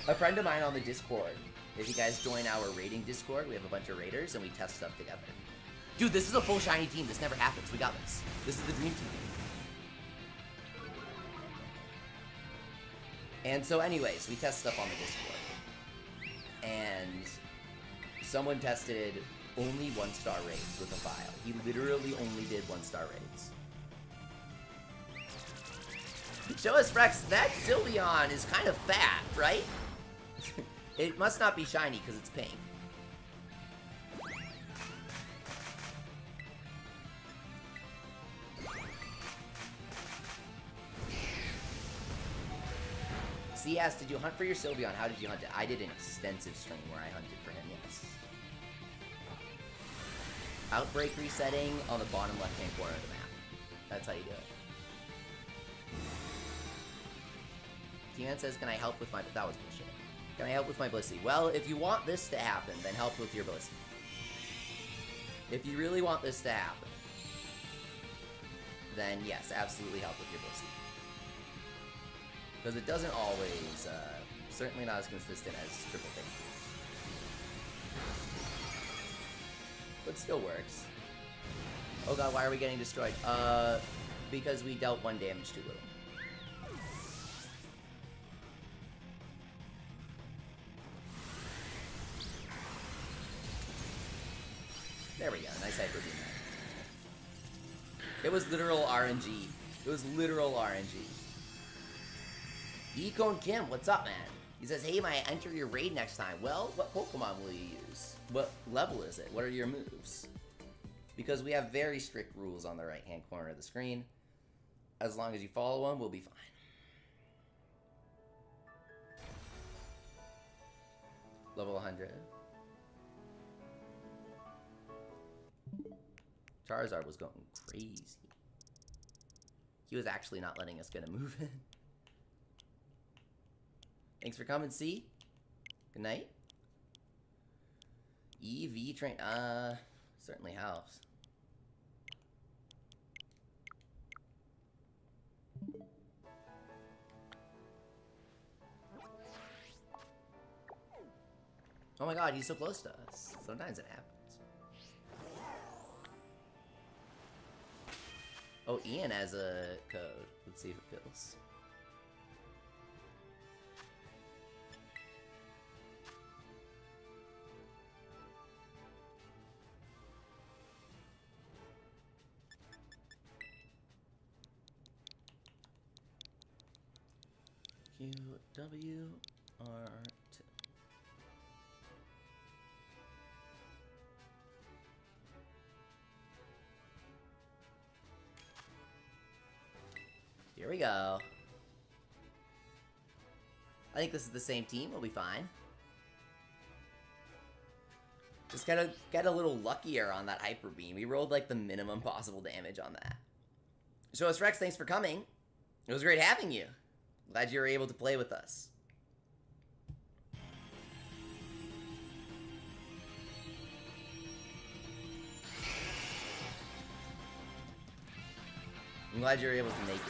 A friend of mine on the Discord, if you guys join our rating Discord, we have a bunch of raiders and we test stuff together. Dude, this is a full shiny team. This never happens. We got this. This is the dream team. And so anyways, we test stuff on the Discord. And someone tested only 1-star raids with a file. He literally only did 1-star raids. Show us, Rex, that Sylveon is kind of fat, right? It must not be shiny because it's pink. C asked, did you hunt for your Sylveon? How did you hunt it? I did an extensive stream where I hunted for him, yes. Outbreak resetting on the bottom left-hand corner of the map. That's how you do it. T-Man says, can I help with my... That was bullshit. Can I help with my Blissey? Well, if you want this to happen, then help with your Blissey. If you really want this to happen, then yes, absolutely help with your Blissey. Because it doesn't always, certainly not as consistent as Triple Thing. But still works. Oh god, why are we getting destroyed? Because we dealt 1 damage too little. There we go, nice Hyper Beam. It was literal RNG. It was literal RNG. Econ Kim, what's up, man? He says, hey, might I enter your raid next time? Well, what Pokemon will you use? What level is it? What are your moves? Because we have very strict rules on the right-hand corner of the screen. As long as you follow them, we'll be fine. Level 100. Charizard was going crazy. He was actually not letting us get a move in. Thanks for coming, C. Good night. EV train, certainly helps. Oh my god, he's so close to us. Sometimes it happens. Oh, Ian has a code. Let's see if it fills. QWR2. Here we go. I think this is the same team. We'll be fine. Just gotta get a little luckier on that Hyper Beam. We rolled like the minimum possible damage on that. Show us Rex, thanks for coming. It was great having you. Glad you were able to play with us. I'm glad you were able to make it.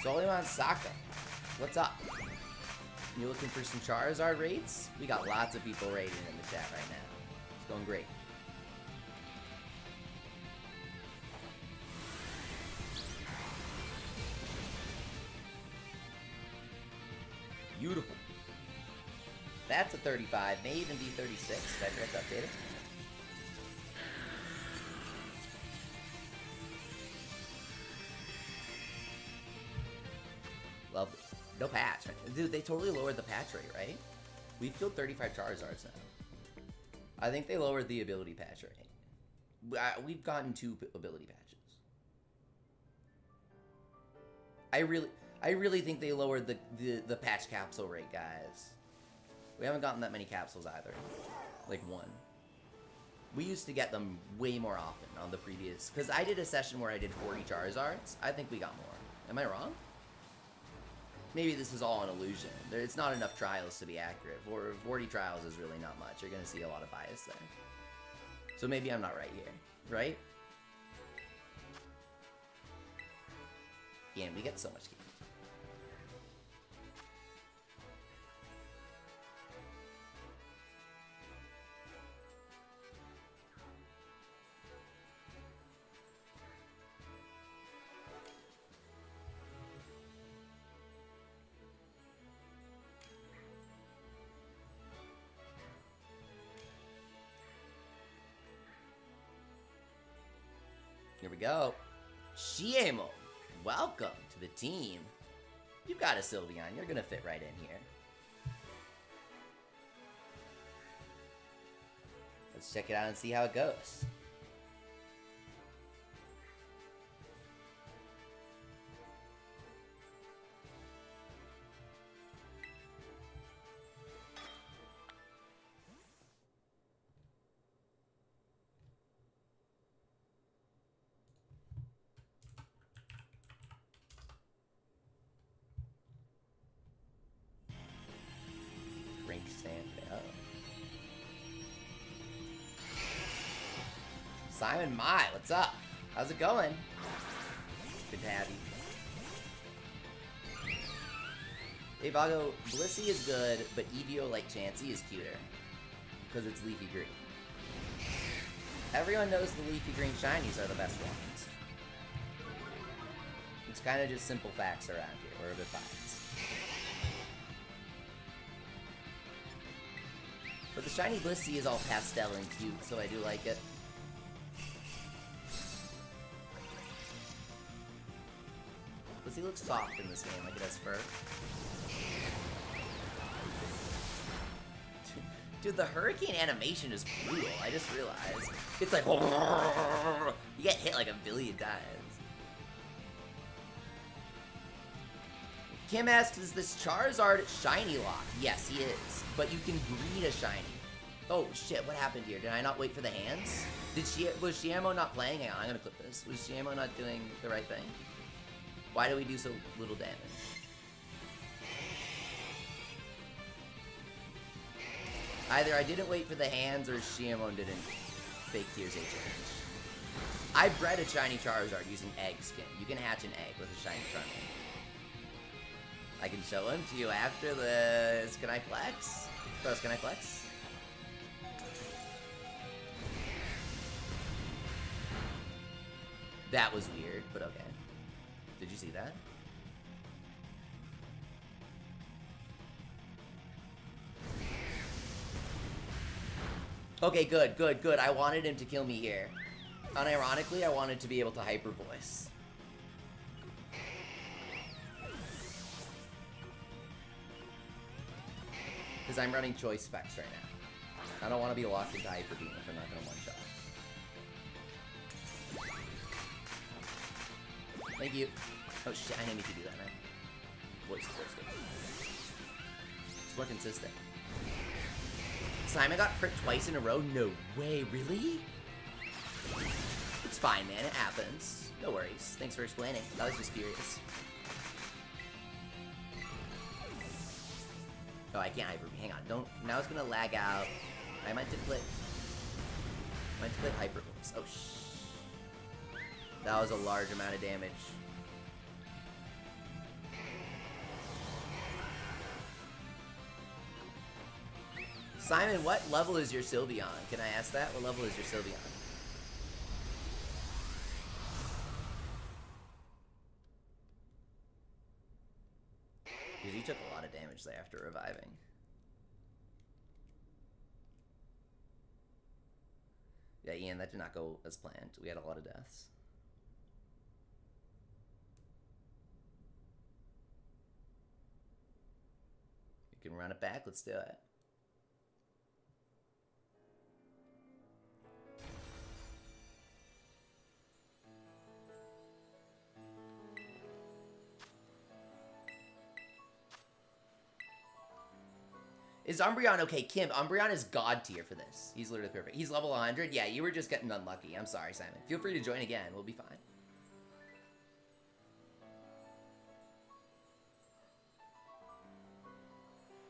Soliman Saka, what's up? You looking for some Charizard raids? We got lots of people raiding in the chat right now. It's going great. Beautiful. That's a 35, may even be 36. Did I forget to update it? Lovely. No patch. Dude, they totally lowered the patch rate, right? We've killed 35 Charizards now. I think they lowered the ability patch rate. We've gotten 2 ability patches. I really think they lowered the patch capsule rate, guys. We haven't gotten that many capsules either. Like 1. We used to get them way more often on the previous... Because I did a session where I did 40 Charizards. I think we got more. Am I wrong? Maybe this is all an illusion. It's not enough trials to be accurate. 40 trials is really not much. You're going to see a lot of bias there. So maybe I'm not right here, right? Again, we get so much game. Here we go. Shiemo, welcome to the team. You've got a Sylveon. You're going to fit right in here. Let's check it out and see how it goes. Simon Mai, what's up? How's it going? Good to have you. Hey Vago, Blissey is good, but Eevio like Chansey is cuter. Because it's leafy green. Everyone knows the leafy green shinies are the best ones. It's kind of just simple facts around here, or a bit biased. But the shiny Blissey is all pastel and cute, so I do like it. Blissey looks soft in this game, like it has fur. Dude, the hurricane animation is brutal, I just realized. It's like, you get hit like a billion times. Kim asks, is this Charizard shiny lock? Yes, he is. But you can breed a shiny. Oh shit, what happened here? Did I not wait for the hands? Was Shiamo not playing? Hang on, I'm gonna clip this. Was Shiamo not doing the right thing? Why do we do so little damage? Either I didn't wait for the hands or Shiamo didn't fake Tears HH. I bred a shiny Charizard using egg skin. You can hatch an egg with a shiny Charmander. I can show him to you after this. Can I flex? First, can I flex? That was weird, but okay. Did you see that? Okay, good, good, good. I wanted him to kill me here. Unironically, I wanted to be able to hyper voice. Because I'm running choice specs right now. I don't want to be locked into Hyper Beam if I'm not going to one-shot. Thank you. Oh shit, I didn't need to do that, man. Voice is supposed to. It's more consistent. Simon got pricked twice in a row? No way, really? It's fine, man, it happens. No worries. Thanks for explaining. I was just curious. Oh, I can't hyper. Hang on, don't. Now it's gonna lag out. I meant to click hyper voice. Oh shh. That was a large amount of damage. Simon, what level is your Sylveon? Can I ask that? What level is your Sylveon? Because you took a lot of damage there after reviving. Yeah, Ian, that did not go as planned. We had a lot of deaths. You can run it back. Let's do it. Is Umbreon okay? Kim, Umbreon is god tier for this. He's literally perfect. He's level 100. Yeah, you were just getting unlucky. I'm sorry, Simon. Feel free to join again. We'll be fine.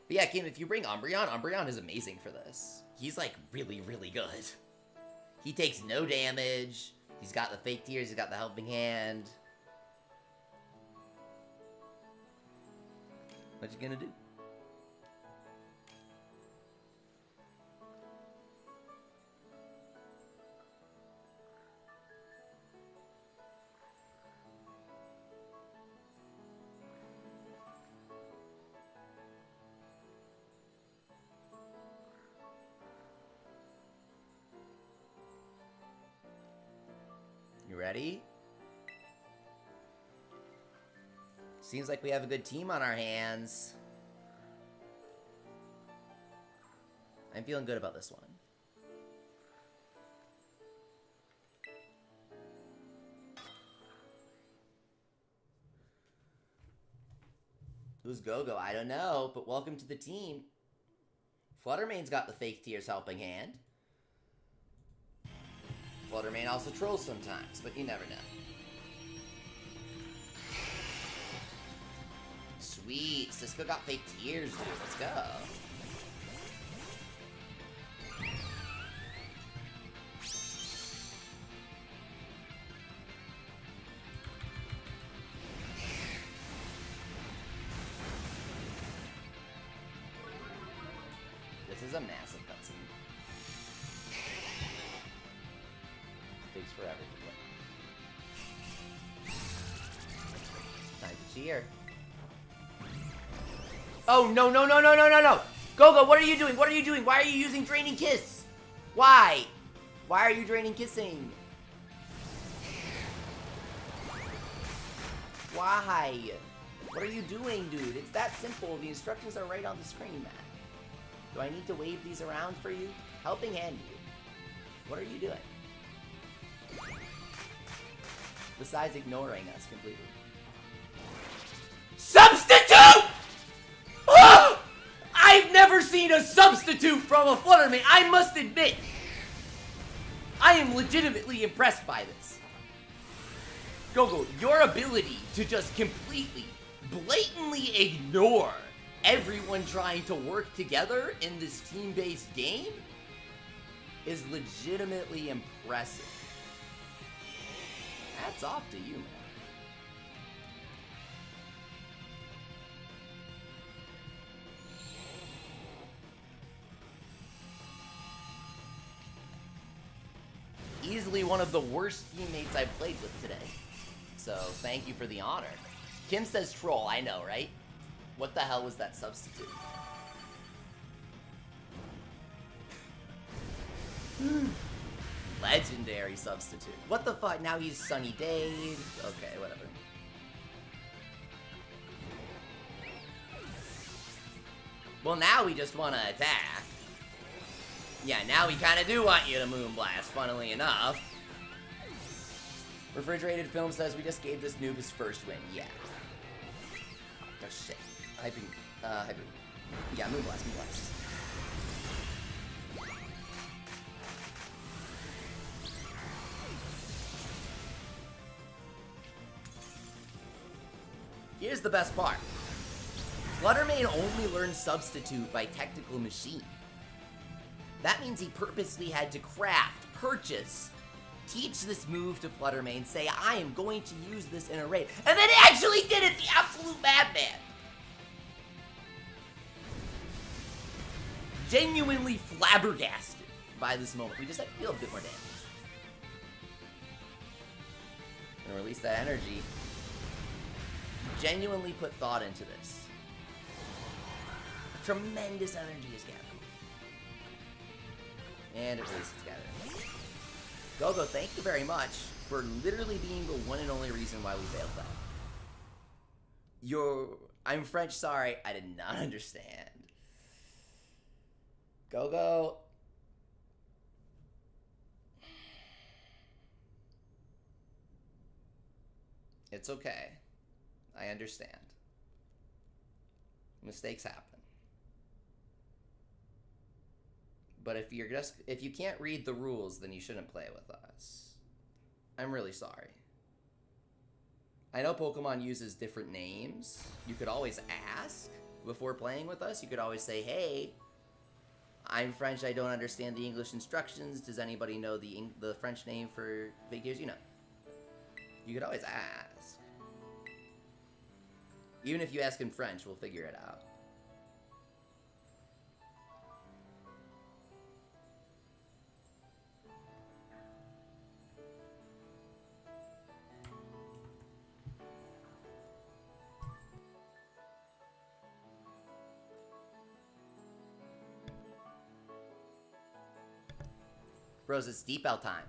But yeah, Kim, if you bring Umbreon, Umbreon is amazing for this. He's like really, really good. He takes no damage. He's got the fake tears. He's got the helping hand. What you gonna do? Ready? Seems like we have a good team on our hands. I'm feeling good about this one. Who's Go-Go? I don't know, but welcome to the team. Fluttermane's got the fake tears helping hand. Fluttermane also trolls sometimes, but you never know. Sweet, Cisco got fake tears, dude. Let's go. This is a massive cutscene. Takes forever to play. Time to cheer. Oh, no, no, no, no, no, no, no! Go-Go, what are you doing? What are you doing? Why are you using Draining Kiss? Why? Why are you Draining Kissing? Why? What are you doing, dude? It's that simple. The instructions are right on the screen, man. Do I need to wave these around for you? Helping hand you. What are you doing? Besides ignoring us completely. Substitute! Oh! I've never seen a substitute from a Fluttermane. I must admit, I am legitimately impressed by this. Go-Go, your ability to just completely, blatantly ignore everyone trying to work together in this team-based game is legitimately impressive. Hats off to you, man. Easily one of the worst teammates I've played with today. So, thank you for the honor. Kim says troll, I know, right? What the hell was that substitute? Legendary substitute. What the fuck? Now he's Sunny Day. Okay, whatever. Well, now we just want to attack. Yeah, now we kind of do want you to Moonblast, funnily enough. Refrigerated Film says we just gave this noob his first win. Yeah. Oh, shit. Hyper. Yeah, Moonblast, Moonblast. Here's the best part. Fluttermane only learned Substitute by Technical Machine. That means he purposely had to craft, purchase, teach this move to Fluttermane, say, I am going to use this in a raid, and then he actually did it, the absolute madman! Genuinely flabbergasted by this moment. We just have to deal a bit more damage. And release that energy. Genuinely put thought into this. Tremendous energy is gathered. And it releases together. Go-Go, thank you very much for literally being the one and only reason why we failed that. I'm French, sorry, I did not understand. Go-Go. It's okay. I understand. Mistakes happen. But if you can't read the rules, then you shouldn't play with us. I'm really sorry. I know Pokemon uses different names. You could always ask before playing with us. You could always say, hey, I'm French, I don't understand the English instructions. Does anybody know the French name for figures? You know. You could always ask. Even if you ask in French, we'll figure it out. Bros, it's deep out time.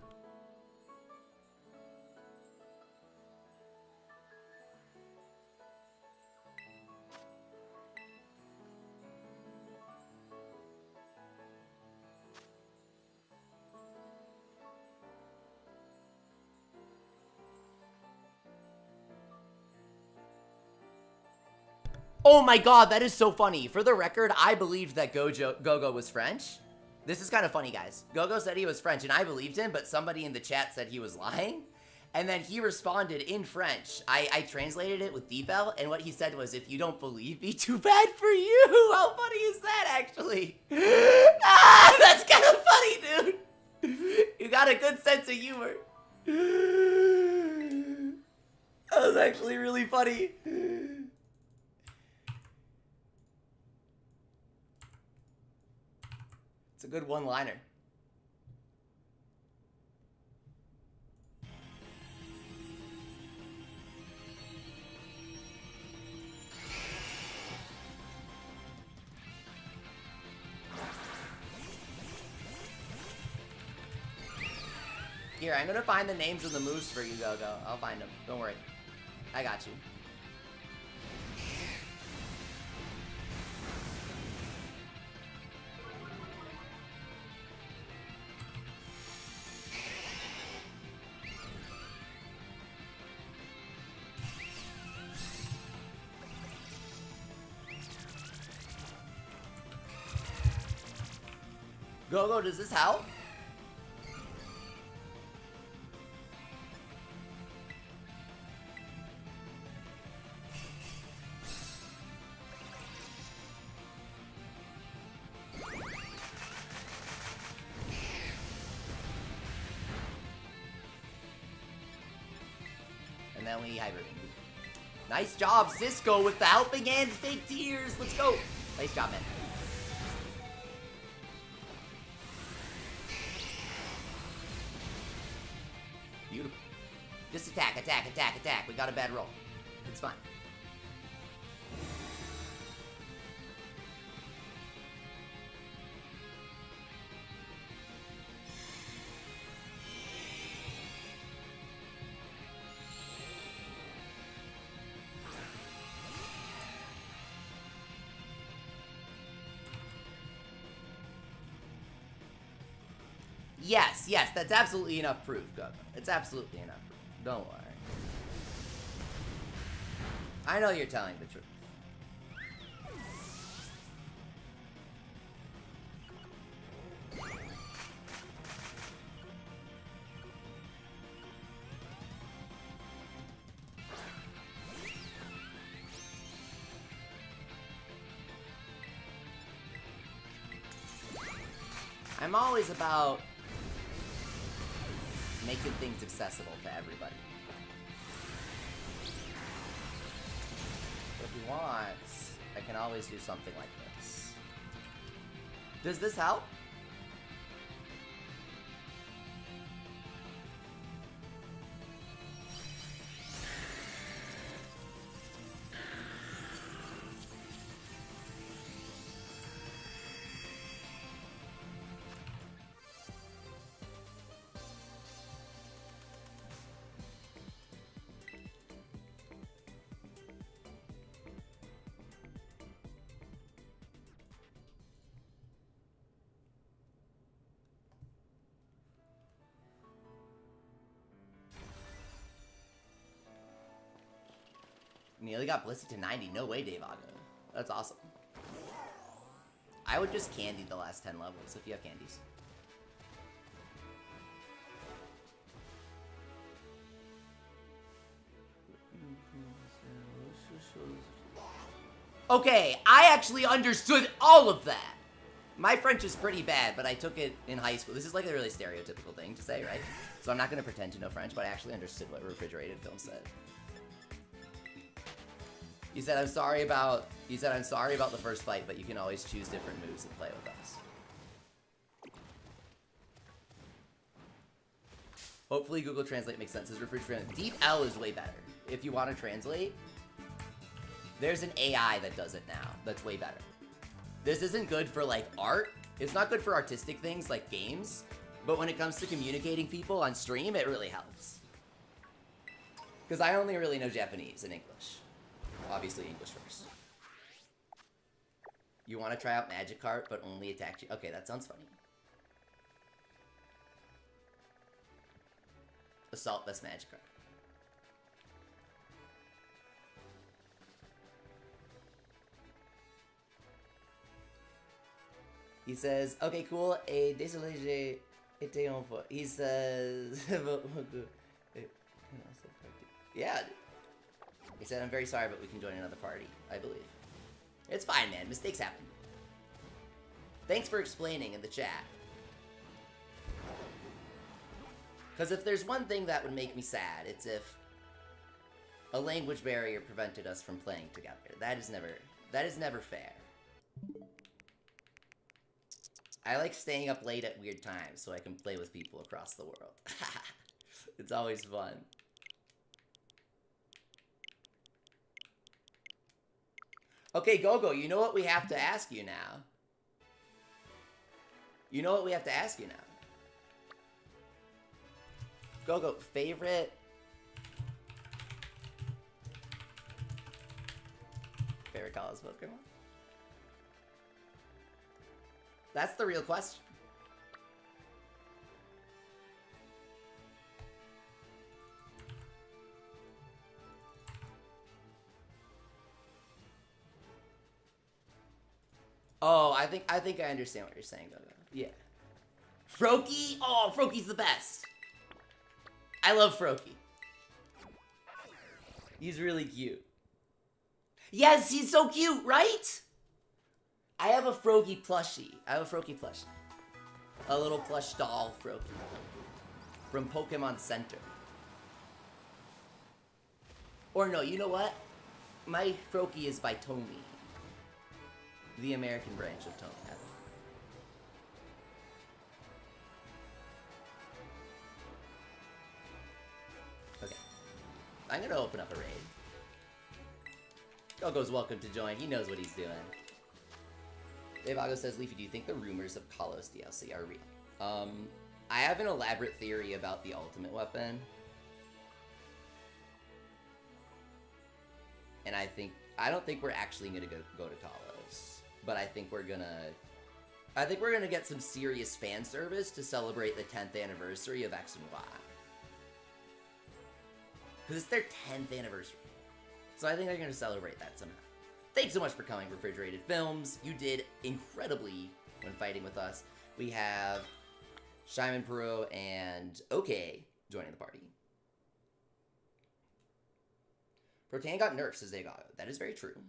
Oh my god, that is so funny. For the record, I believed that Go-Go was French. This is kind of funny, guys. Go-Go said he was French, and I believed him, but somebody in the chat said he was lying. And then he responded in French. I translated it with Deepel, and what he said was, if you don't believe me, too bad for you. How funny is that, actually? Ah, that's kind of funny, dude. You got a good sense of humor. That was actually really funny. It's a good one-liner. Here, I'm gonna find the names of the moves for you, Go-Go. I'll find them. Don't worry. I got you. Go-Go, does this help? And then we Hyper Beam. Nice job, Cisco, with the helping hand, fake tears. Let's go. Nice job, man. Beautiful. Just attack, attack, attack, attack. We got a bad roll. It's fine. Yes, yes, that's absolutely enough proof, Go-Go. It's absolutely enough proof. Don't worry. I know you're telling the truth. I'm always about making things accessible to everybody. If he wants, I can always do something like this. Does this help? Nearly got Blissey to 90. No way, Davago. That's awesome. I would just candy the last 10 levels if you have candies. Okay, I actually understood all of that. My French is pretty bad, but I took it in high school. This is like a really stereotypical thing to say, right? So I'm not going to pretend to know French, but I actually understood what refrigerated film said. You said I'm sorry about the first fight, but you can always choose different moves and play with us. Hopefully Google Translate makes sense. As refrigerator, Deep L is way better. If you want to translate, there's an AI that does it now. That's way better. This isn't good for like art. It's not good for artistic things like games, but when it comes to communicating people on stream, it really helps. Because I only really know Japanese and English. Obviously English first. You want to try out Magikarp, but only attack you? Okay, that sounds funny. Assault best Magikarp. He says, okay, cool. Désolé, j'ai été en faute. He says, yeah. He said, I'm very sorry, but we can join another party, I believe. It's fine, man. Mistakes happen. Thanks for explaining in the chat. Because if there's one thing that would make me sad, it's if a language barrier prevented us from playing together. That is never fair. I like staying up late at weird times so I can play with people across the world. It's always fun. Okay, Gogo, you know what we have to ask you now? You know what we have to ask you now? Go. Favorite college Pokemon? That's the real question. Oh, I think I understand what you're saying, Gogo. Yeah. Froakie? Oh, Froakie's the best. I love Froakie. He's really cute. Yes, he's so cute, right? I have a Froakie plushie. A little plush doll Froakie. From Pokemon Center. Or no, you know what? My Froakie is by Tomy. The American branch of Tomy. Okay. I'm gonna open up a raid. Gogo's welcome to join. He knows what he's doing. Devago says, Leafy, do you think the rumors of Kalos DLC are real? I have an elaborate theory about the ultimate weapon. And I don't think we're actually gonna go to Kalos. But I think we're gonna get some serious fan service to celebrate the 10th anniversary of X and Y. Because it's their 10th anniversary. So I think they're gonna celebrate that somehow. Thanks so much for coming, Refrigerated Films. You did incredibly when fighting with us. We have Shyman Perot and OK joining the party. Protean got nerfed, says Degago. That is very true.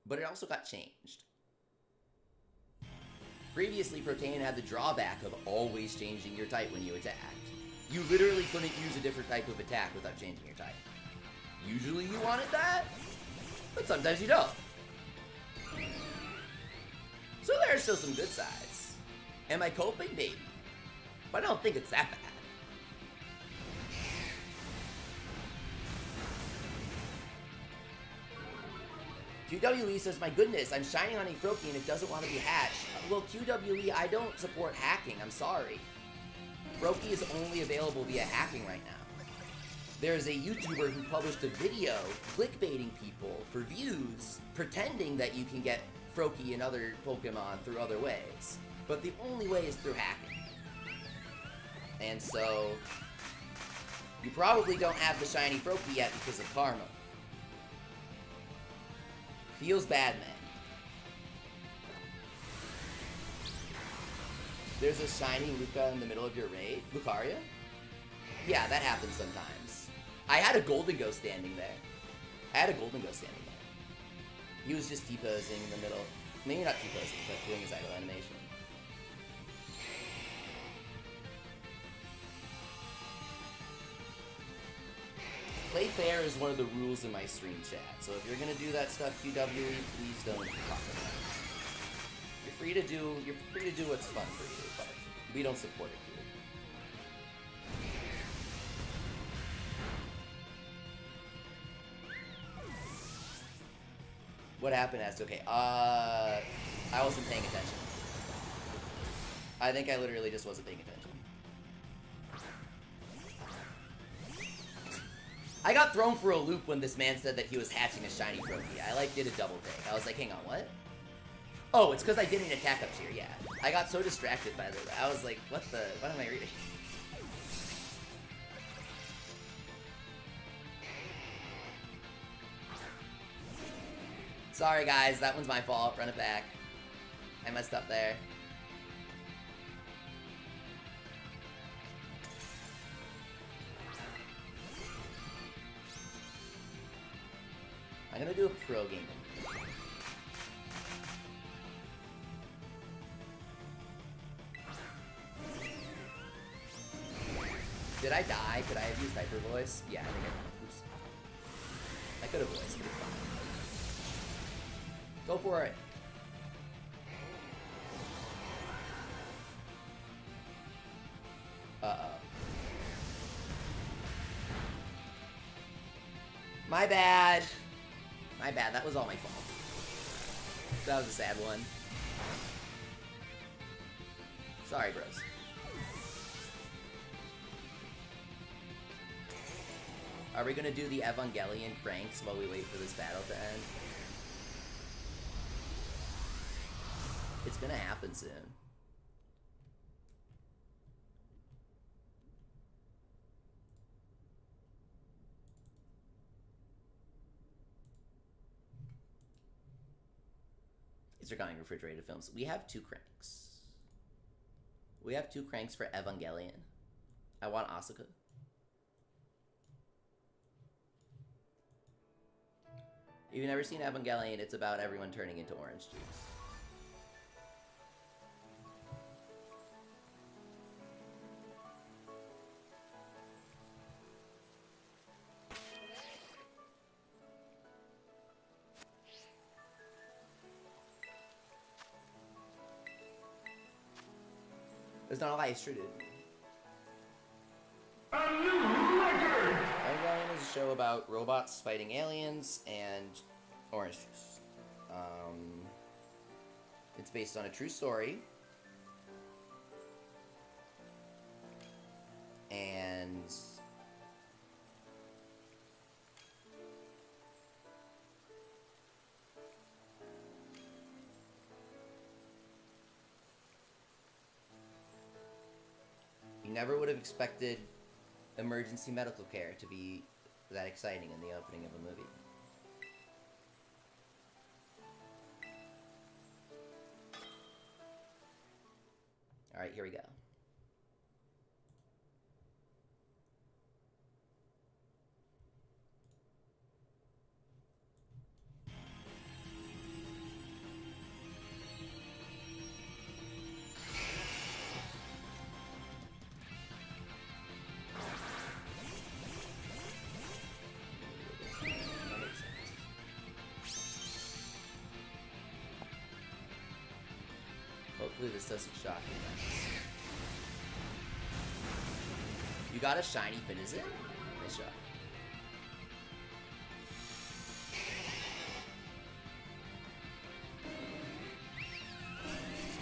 But it also got changed. Previously, Protean had the drawback of always changing your type when you attacked. You literally couldn't use a different type of attack without changing your type. Usually you wanted that, but sometimes you don't. So there are still some good sides. Am I coping? Maybe. But I don't think it's that bad. QWE says, my goodness, I'm shining on a Froakie and it doesn't want to be hatched. Well, QWE, I don't support hacking, I'm sorry. Froakie is only available via hacking right now. There's a YouTuber who published a video clickbaiting people for views, pretending that you can get Froakie and other Pokemon through other ways. But the only way is through hacking. And so, you probably don't have the shiny Froakie yet because of karma. Feels bad, man. There's a shiny Luca in the middle of your raid? Lucaria? Yeah, that happens sometimes. I had a Golden Ghost standing there. He was just T-posing in the middle. Maybe not T-posing, but doing his idle animation. Play fair is one of the rules in my stream chat, so if you're gonna do that stuff, QWE, please don't talk about it. You're free to do what's fun for you, but we don't support it here. What happened? Asked. Okay, I wasn't paying attention. I think I literally just wasn't paying attention. I got thrown for a loop when this man said that he was hatching a shiny Froakie. I did a double take. I was like, hang on, what? Oh, it's because I did an attack up tier, yeah. I got so distracted by that. I was like, what am I reading? Sorry guys, that one's my fault. Run it back. I messed up there. I'm gonna do a pro game. Did I die? Could I have used Hyper Voice? Yeah, I think oops. I could have voiced, but it's fine. Go for it. Uh-oh. My bad. My bad, that was all my fault. That was a sad one. Sorry, bros. Are we gonna do the Evangelion pranks while we wait for this battle to end? It's gonna happen soon. These are coming refrigerated films. We have 2 cranks. We have 2 cranks for Evangelion. I want Asuka. If you've never seen Evangelion, it's about everyone turning into orange juice. There's not a lie, it's true, dude. A new record! Evangelion is a show about robots fighting aliens and orange juice. It's based on a true story. And you never would have expected emergency medical care to be that exciting in the opening of a movie. Alright, here we go. Hopefully this doesn't shock you guys. You got a shiny Finizen? Nice shot.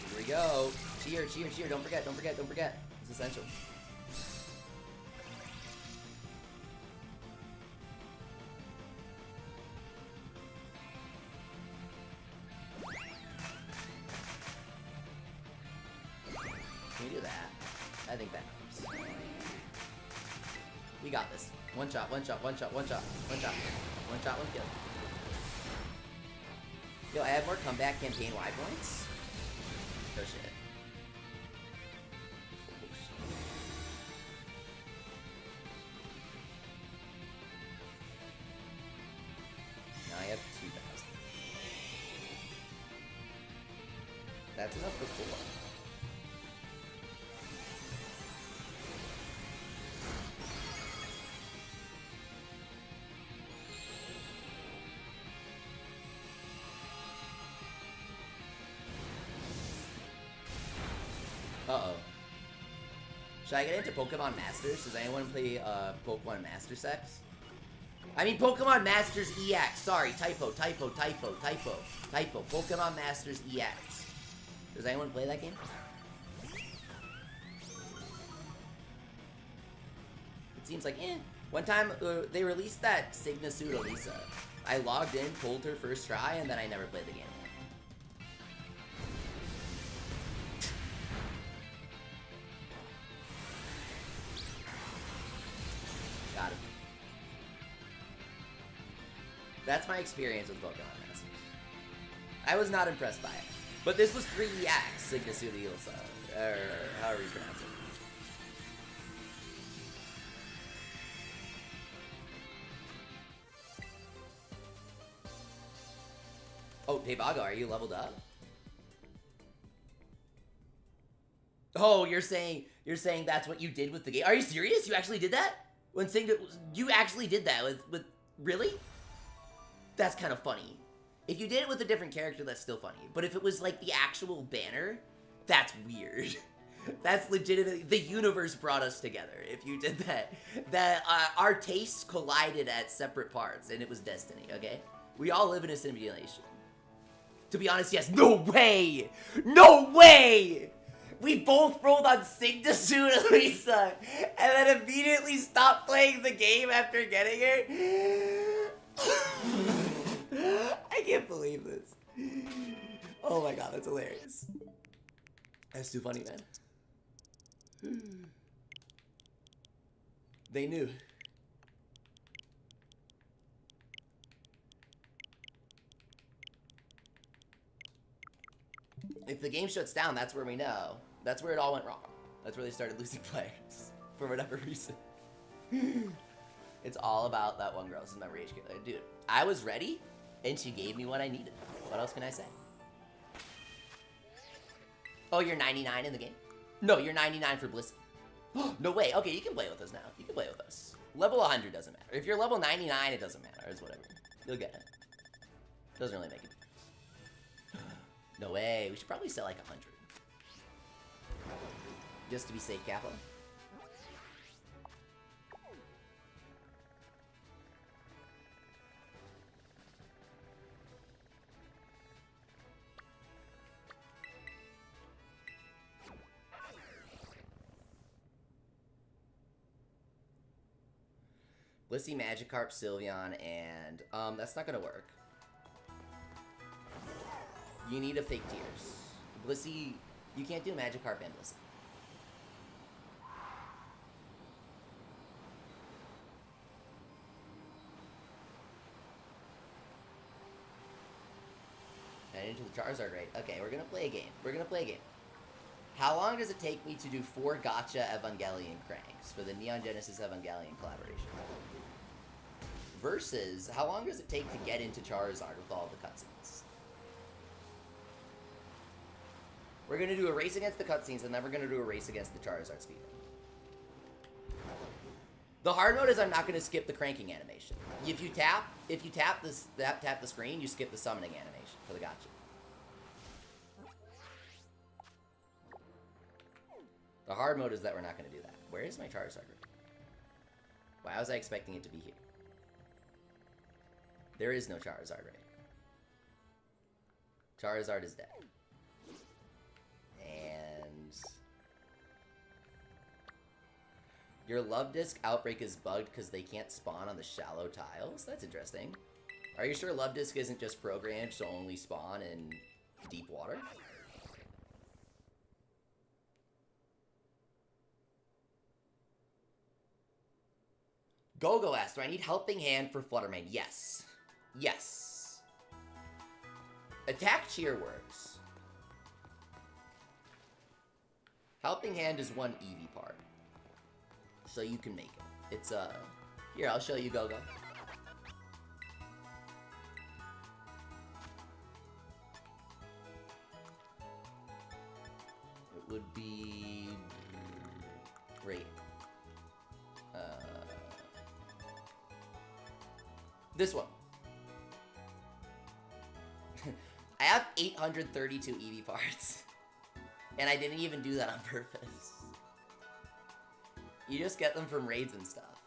Here we go. Cheer, cheer, cheer. Don't forget, don't forget, don't forget. It's essential. Can we do that? I think that helps. We got this. One shot, one shot, one shot, one shot, one shot. One shot, one kill. Yo, I have more comeback campaign Y points. Oh shit. Oh, shit. Now I have 2,000. That's enough for 4. Uh-oh. Should I get into Pokemon Masters? Does anyone play Pokemon Master Sex? I mean Pokemon Masters EX. Sorry, typo. Pokemon Masters EX. Does anyone play that game? It seems like, One time, they released that Masuda Lisa. I logged in, pulled her first try, and then I never played the game. Got it. That's my experience with Pokemon Masters. I was not impressed by it. But this was 3EX, Sigmasuda Lisa, or however you pronounce it. Oh, Devaga, are you leveled up? Oh, you're saying that's what you did with the game? Are you serious? You actually did that? When you actually did that with really? That's kind of funny. If you did it with a different character, that's still funny. But if it was like the actual banner, that's weird. That's legitimately, the universe brought us together. If you did that, our tastes collided at separate parts, and it was destiny. Okay, we all live in a simulation. To be honest, yes. No way! No way! We both rolled on Signature and Lisa, and then immediately stopped playing the game after getting her. I can't believe this. Oh my god, that's hilarious. That's too funny, man. They knew. If the game shuts down, that's where we know. That's where it all went wrong. That's where they started losing players. For whatever reason. It's all about that one girl. This is my rage killer. Dude, I was ready, and she gave me what I needed. What else can I say? Oh, you're 99 in the game? No, you're 99 for Blissey. No way. Okay, you can play with us now. You can play with us. Level 100 doesn't matter. If you're level 99, it doesn't matter. It's whatever. You'll get it. Doesn't really make a difference. No way. We should probably sell like 100. Just to be safe, Kappa. Blissey, Magikarp, Sylveon, and that's not gonna work. You need a fake Tears. Blissey, you can't do Magikarp and Blissey. And into the Charizard raid. Okay, we're gonna play a game. We're gonna play a game. How long does it take me to do 4 Gacha Evangelion cranks for the Neon Genesis Evangelion collaboration? Versus, how long does it take to get into Charizard with all the cutscenes? We're going to do a race against the cutscenes, and then we're going to do a race against the Charizard speedrun. The hard mode is I'm not going to skip the cranking animation. If you tap the screen, you skip the summoning animation for the gacha. The hard mode is that we're not going to do that. Where is my Charizard? Why was I expecting it to be here? There is no Charizard right. Charizard is dead. And your Love Disc outbreak is bugged because they can't spawn on the shallow tiles? That's interesting. Are you sure Love Disc isn't just programmed to only spawn in deep water? Gogo asked, do I need Helping Hand for Fluttermane? Yes. Yes. Attack Cheer works. Helping Hand is one Eevee part. So you can make it. It's, here, I'll show you Gogo. It would be... Great. This one. I have 832 Eevee parts. And I didn't even do that on purpose. You just get them from raids and stuff.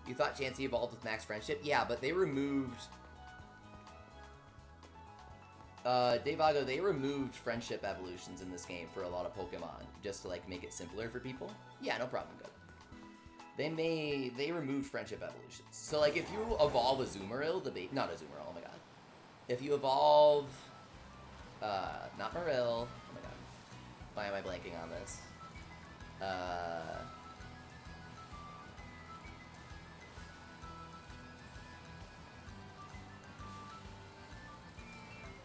You thought Chansey evolved with Max Friendship? Yeah, but they removed... Devago, they removed friendship evolutions in this game for a lot of Pokemon, just to, like, make it simpler for people. Yeah, no problem, good. They removed friendship evolutions. So, like, if you evolve a Azumarill, not Azumarill, oh my god. If you evolve, not Marill, oh my god. Why am I blanking on this?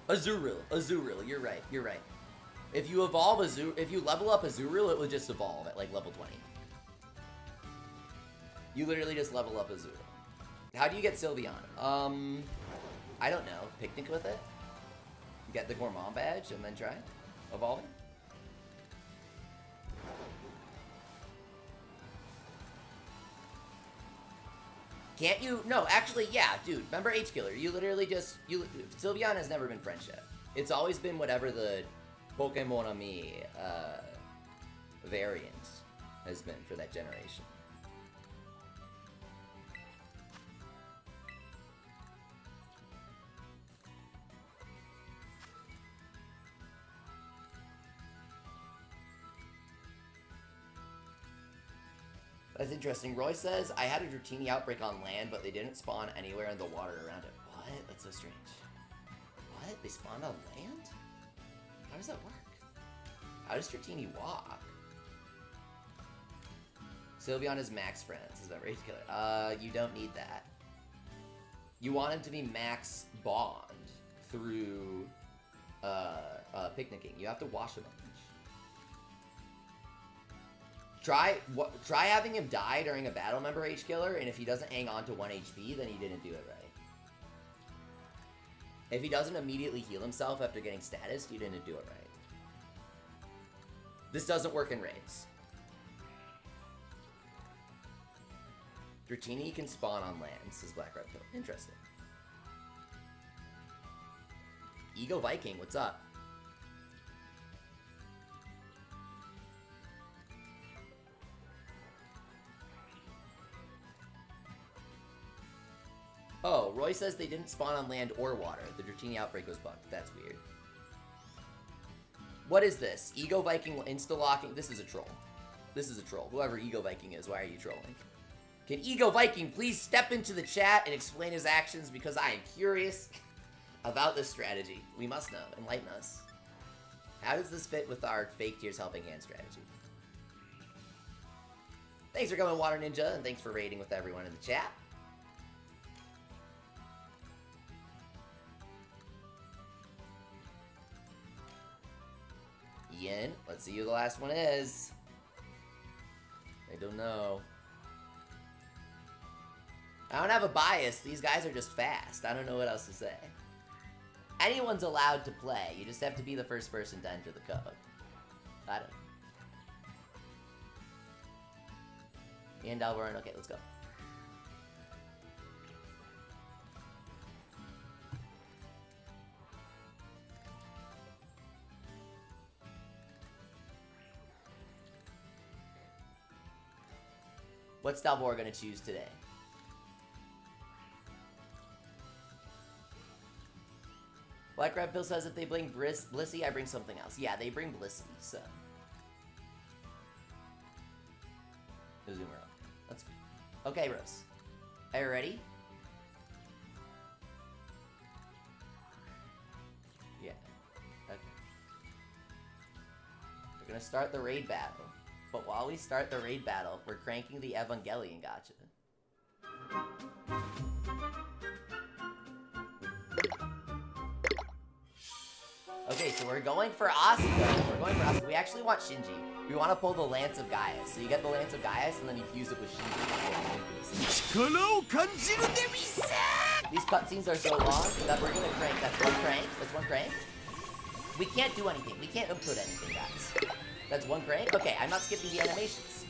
Azurill, you're right. If you evolve if you level up Azurill, it will just evolve at like level 20. You literally just level up Azurill. How do you get Sylveon? I don't know. Picnic with it? Get the Gourmand badge and then try evolving? Can't you? No, actually, yeah, dude. Remember H-Killer? You literally just... Sylveon has never been friendship. It's always been whatever the Pokemon Ami variant has been for that generation. That's interesting. Roy says, I had a Dratini outbreak on land, but they didn't spawn anywhere in the water around it. What? That's so strange. What? They spawned on land? How does that work? How does Dratini walk? Sylveon is max friends. Is that Rage Killer? You don't need that. You want him to be max bond through picnicking. You have to wash him a bunch. Try having him die during a battle member H killer, and if he doesn't hang on to 1 HP, then he didn't do it right. If he doesn't immediately heal himself after getting status, you didn't do it right. This doesn't work in raids. Dratini can spawn on land, says Black Red Pill. Interesting. Ego Viking, what's up? Oh, Roy says they didn't spawn on land or water. The Dratini outbreak was bugged. That's weird. What is this? Ego Viking insta-locking? This is a troll. This is a troll. Whoever Ego Viking is, why are you trolling? Can Ego Viking please step into the chat and explain his actions, because I am curious about this strategy. We must know. Enlighten us. How does this fit with our fake Tears Helping Hand strategy? Thanks for coming, Water Ninja, and thanks for raiding with everyone in the chat. Ian, let's see who the last one is. I don't know. I don't have a bias. These guys are just fast. I don't know what else to say. Anyone's allowed to play. You just have to be the first person to enter the code. I don't know. Ian Dalboran. Okay, let's go. What's Dalbor gonna choose today? Black Red Pill says if they bring Blissey, I bring something else. Yeah, they bring Blissey, so. Azumarill. That's okay, Rose. Are you ready? Yeah. Okay. We're gonna start the raid battle. But while we start the raid battle, we're cranking the Evangelion gacha. Okay, so we're going for Asuka. We actually want Shinji. We want to pull the Lance of Gaius. So you get the Lance of Gaius, and then you fuse it with Shinji. These cutscenes are so long that we're gonna crank. That's one crank. That's one crank. We can't do anything. We can't input anything, guys. That's one crank? Okay, I'm not skipping the animations.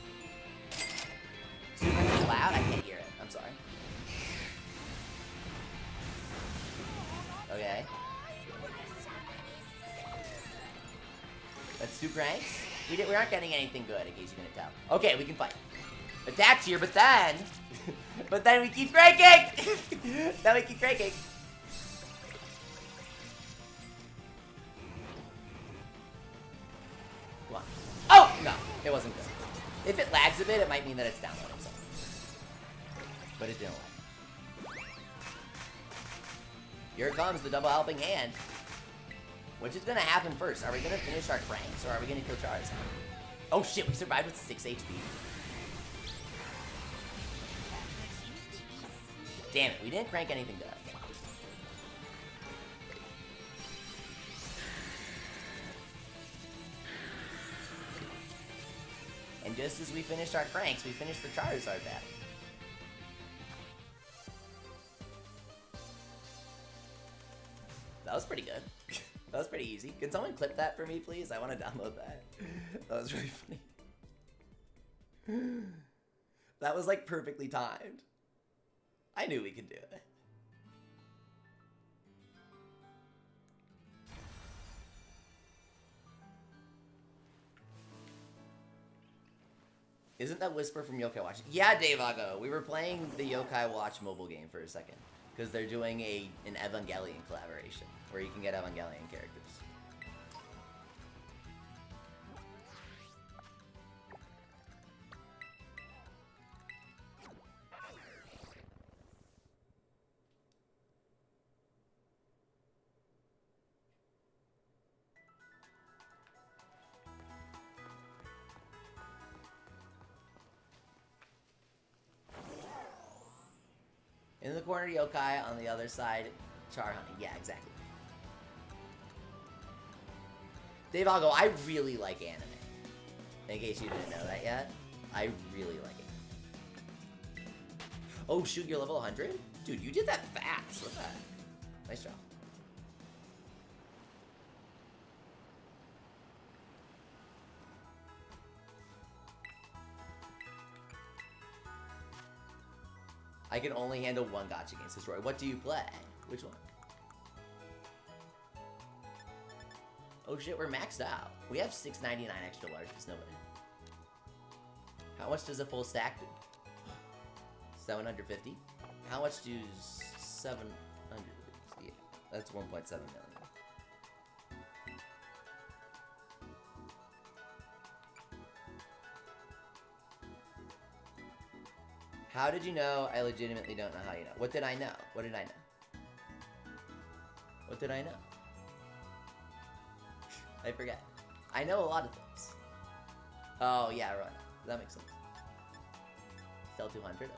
Super is loud? I can't hear it. I'm sorry. Okay. That's two cranks. We aren't getting anything good, in case you couldn't tell. Okay, we can fight. Attack's here, but then... but then we keep cranking! Then we keep cranking. Come on. Oh! No, it wasn't good. If it lags a bit, it might mean that it's downloading something. But it didn't lag. Here comes the double helping hand. Which is gonna happen first? Are we gonna finish our cranks, or are we gonna kill Charizard? Oh shit, we survived with 6 HP. Damn it, we didn't crank anything good. And just as we finished our cranks, we finished the Charizard battle. That was pretty good. That was pretty easy. Can someone clip that for me, please? I want to download that. That was really funny. That was like perfectly timed. I knew we could do it. Isn't that Whisper from Yokai Watch? Yeah, Dave Ago. We were playing the Yokai Watch mobile game for a second. Because they're doing an Evangelion collaboration. Where you can get Evangelion characters. In the corner, yokai. On the other side, char hunting. Yeah, exactly. Dave Algo, I really like anime. In case you didn't know that yet, I really like it. Oh shoot, you're level 100? Dude, you did that fast. Look at that. Nice job. I can only handle one gotcha against this Roy. What do you play? Which one? Oh shit, we're maxed out. We have 699 extra larges, nobody. How much does a full stack do? 750? How much do 700? Yeah, that's 1.7 million. How did you know? I legitimately don't know how you know. What did I know? What did I know? What did I know? I forget. I know a lot of things. Oh, yeah, right. That makes sense. Still 200? Okay.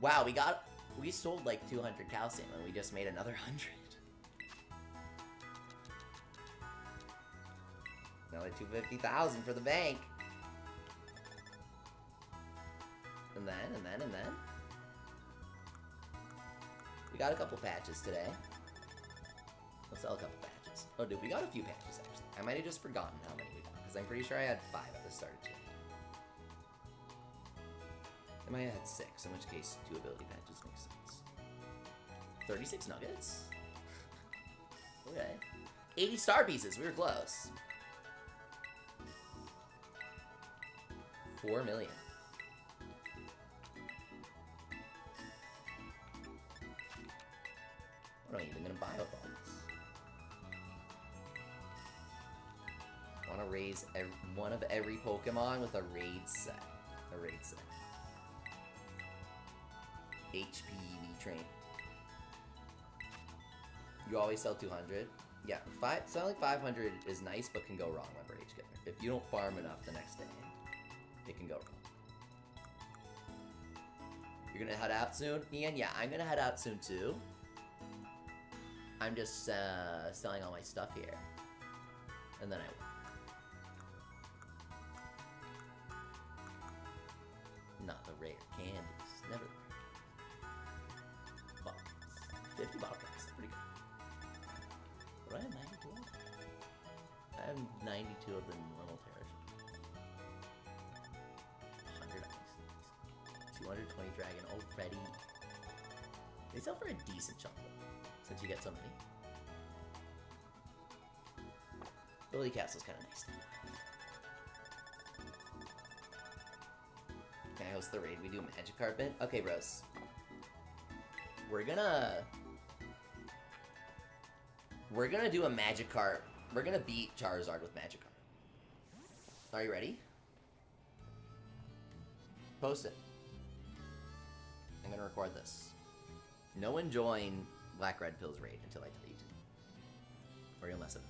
Wow, we sold like 200 calcium and we just made another 100. Another 250,000 for the bank. And then. We got a couple patches today. We'll sell a couple patches. Oh, dude, we got a few patches actually. I might have just forgotten how many we got because I'm pretty sure I had 5 at the start too. I might have had 6, in which case 2 ability patches makes sense. 36 nuggets? Okay. 80 star pieces, we were close. 4 million. What am I even gonna buy with all this? I wanna raise one of every Pokemon with a raid set. A raid set. HPV train. You always sell 200? Yeah, selling 500 is nice, but can go wrong, remember, HGetter. If you don't farm enough the next day, it can go wrong. You're gonna head out soon? Ian, yeah, I'm gonna head out soon too. I'm just selling all my stuff here. And then I will. Not the rare candies. Never the rare. Bottle caps. 50 bottle caps. That's pretty good. What do I have 92 of? I have 92 of the normal Tera Raid. 100 ice. 220 dragon already. They sell for a decent chunk though, since you get so many. Ability Castle's kind of nice. Can I host the raid? We do Magic Carpet? Okay, bros. We're gonna do a Magic Carp. We're gonna beat Charizard with Magic Carp. Are you ready? Post it. I'm gonna record this. No one join Black Red Pills raid until I tell you to. Or you'll mess it up.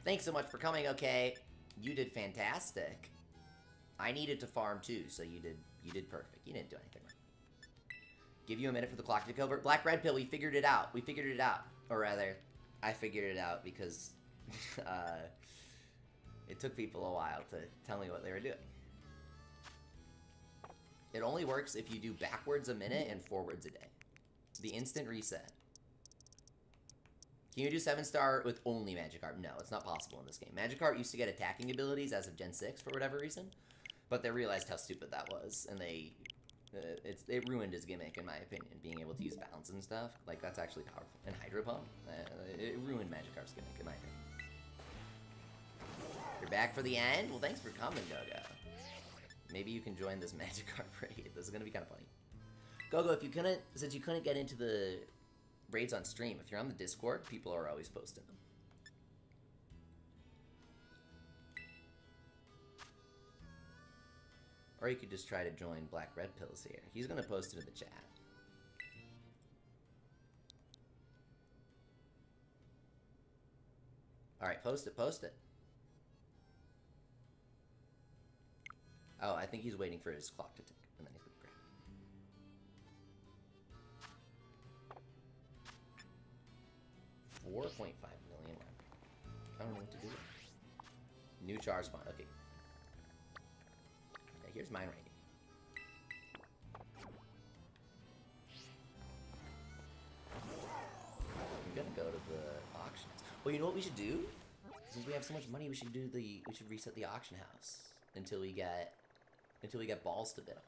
Thanks so much for coming, okay? You did fantastic. I needed to farm too, so you did perfect. You didn't do anything wrong. Give you a minute for the clock to tick over. Black Red Pill, we figured it out. We figured it out. Or rather, I figured it out because it took people a while to tell me what they were doing. It only works if you do backwards a minute and forwards a day. The instant reset. Can you do 7-star with only Magikarp? No, it's not possible in this game. Magikarp used to get attacking abilities as of Gen 6 for whatever reason, but they realized how stupid that was, and they It ruined his gimmick, in my opinion, being able to use bounce and stuff. Like, that's actually powerful. And Hydro Pump, it ruined Magikarp's gimmick, in my opinion. You're back for the end? Well, thanks for coming, Gogo. Maybe you can join this Magikarp raid. This is gonna be kind of funny. Gogo, since you couldn't get into the raids on stream, if you're on the Discord, people are always posting them. Or you could just try to join Black Red Pills here. He's gonna post it in the chat. Alright, post it, post it. Oh, I think he's waiting for his clock to tick, and then he's gonna grab it. 4.5 million. I don't know what to do. New Char spawn, okay. Okay, here's mine rating. I'm gonna go to the auctions. Well, you know what we should do? Since we have so much money, we should reset the auction house until we get balls to bid on.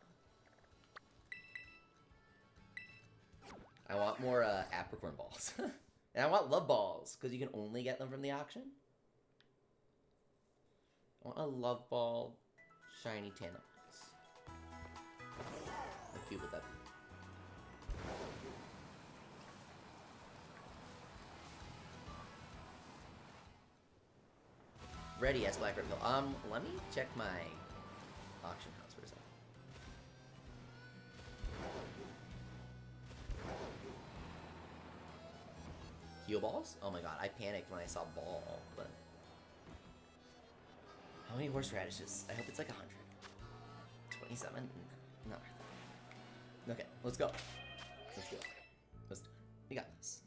I want more apricorn balls. And I want love balls, because you can only get them from the auction. I want a love ball, shiny Tanox. How cute would that be? Ready, yes, Black Red Pill. Let me check my auction house for a second. Heal balls? Oh my god, I panicked when I saw ball, but... How many horseradishes? I hope it's like 100. 27? Not worth it. Okay, let's go. Let's do it. Let's do it. We got this.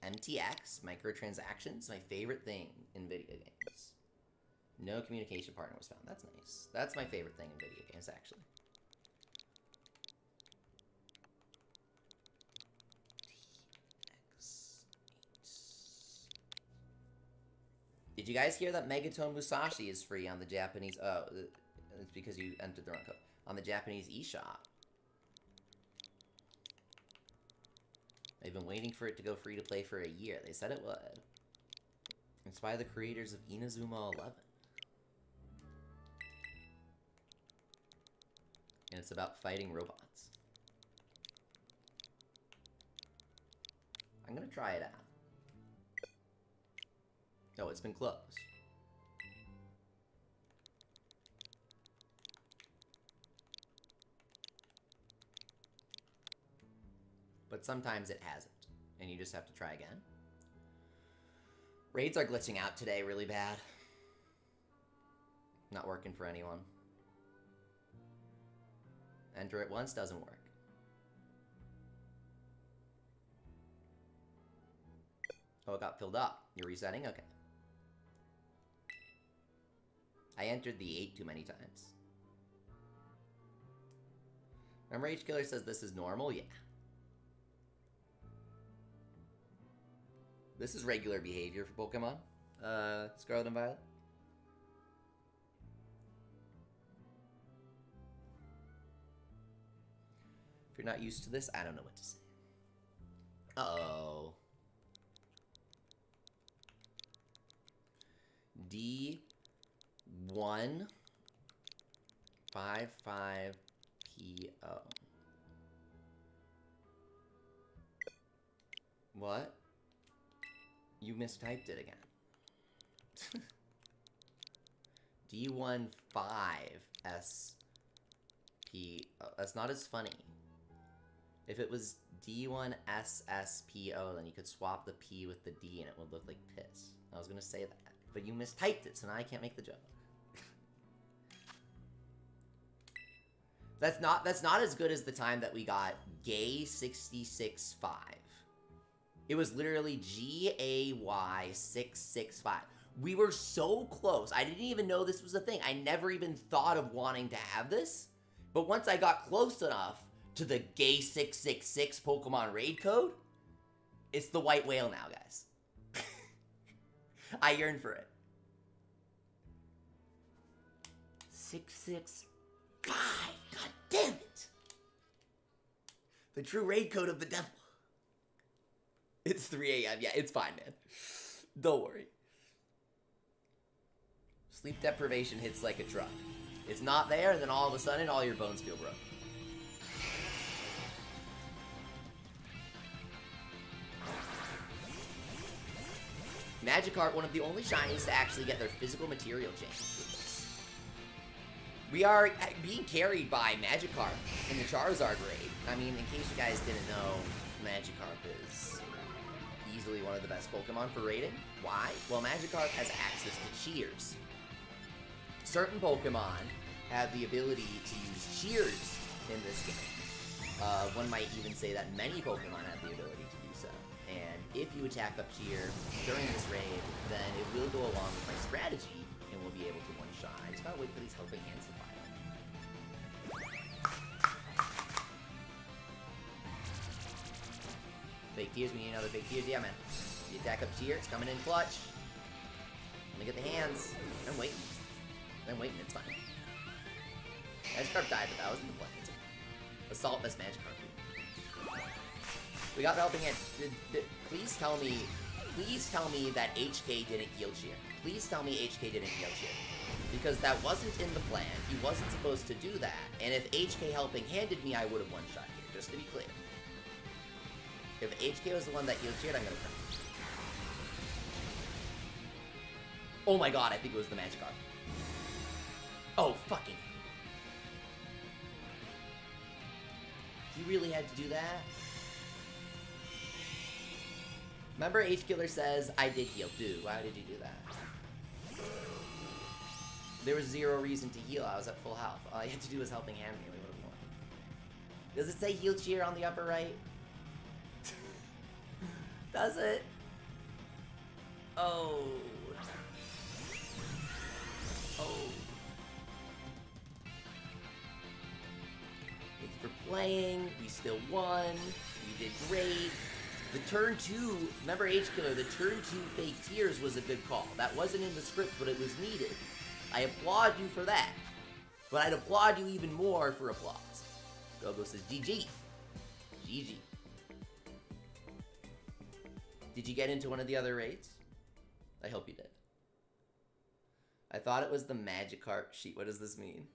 MTX, microtransactions, my favorite thing in video games. No communication partner was found. That's nice. That's my favorite thing in video games, actually. TX8. Did you guys hear that Megaton Musashi is free on the Japanese... Oh, it's because you entered the wrong code. On the Japanese eShop. They've been waiting for it to go free to play for a year. They said it would. It's by the creators of Inazuma 11. And it's about fighting robots. I'm gonna try it out. Oh, it's been closed. But sometimes it hasn't, and you just have to try again. Raids are glitching out today really bad. Not working for anyone. Enter it once, doesn't work. Oh, it got filled up. You're resetting? Okay. I entered the 8 too many times. Remember H Killer says this is normal? Yeah. This is regular behavior for Pokemon. Scarlet and Violet. If you're not used to this, I don't know what to say. Uh-oh. D1 55 PO. What? You mistyped it again. D15SP. Oh, that's not as funny. If it was D1SSPO, then you could swap the P with the D and it would look like piss. I was gonna say that. But you mistyped it, so now I can't make the joke. That's not as good as the time that we got Gay665. It was literally GAY665. We were so close. I didn't even know this was a thing. I never even thought of wanting to have this. But once I got close enough to the gay 666 Pokemon raid code, it's the white whale now, guys. I yearn for it. 665. God damn it. The true raid code of the devil. It's 3 a.m. Yeah, it's fine, man. Don't worry. Sleep deprivation hits like a truck. It's not there, and then all of a sudden, all your bones feel broken. Magikarp, one of the only shinies to actually get their physical material changed. We are being carried by Magikarp in the Charizard raid. I mean, in case you guys didn't know, Magikarp is easily one of the best Pokemon for raiding. Why? Well, Magikarp has access to cheers. Certain Pokemon have the ability to use cheers in this game. One might even say that many Pokemon have the ability to do so. And if you attack up cheer during this raid, then it will go along with my strategy and we'll be able to one-shot. I just gotta wait for these helping hands to fire. Fake tears, we need another fake tears. Yeah, man. You attack up cheer, it's coming in clutch. Let me get the hands. I'm waiting. It's fine. Magikarp died, but that wasn't the plan. It's okay. Assault this Magikarp. We got the helping hand. Please tell me that HK didn't heal cheer. Please tell me HK didn't heal cheer. Because that wasn't in the plan. He wasn't supposed to do that. And if HK helping handed me, I would have one-shot here, just to be clear. If HK was the one that healed cheered, I'm gonna cry. Oh my god, I think it was the Magikarp. Oh, fucking. He really had to do that? Remember H-Killer says, I did heal. Dude, why did you do that? There was zero reason to heal. I was at full health. All you had to do was helping hand me. We would have won. Does it say heal cheer on the upper right? Does it? Oh. Oh. Thank you for playing. We still won. We did great. The turn 2, remember H-Killer, the turn 2 fake tears was a good call. That wasn't in the script, but it was needed. I applaud you for that. But I'd applaud you even more for applause. Gogo says, GG. GG. Did you get into one of the other raids? I hope you did. I thought it was the Magikarp sheet. What does this mean?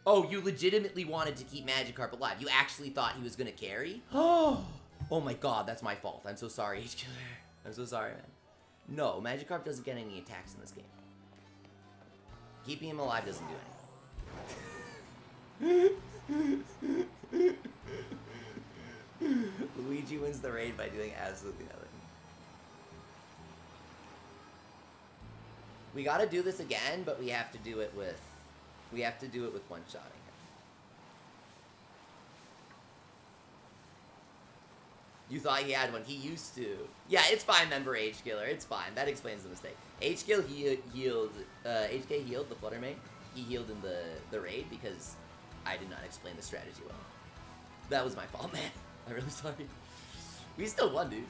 Oh, you legitimately wanted to keep Magikarp alive. You actually thought he was gonna carry? Oh my god, that's my fault. I'm so sorry, H-Killer. I'm so sorry, man. No, Magikarp doesn't get any attacks in this game. Keeping him alive doesn't do anything. Luigi wins the raid by doing absolutely nothing. We gotta do this again, but we have to do it with one-shotting. You thought he had one. He used to. Yeah, it's fine, member H-Killer. It's fine. That explains the mistake. H-Kill healed, HK healed the Fluttermane. He healed in the raid because I did not explain the strategy well. That was my fault, man. I'm really sorry. We still won, dude.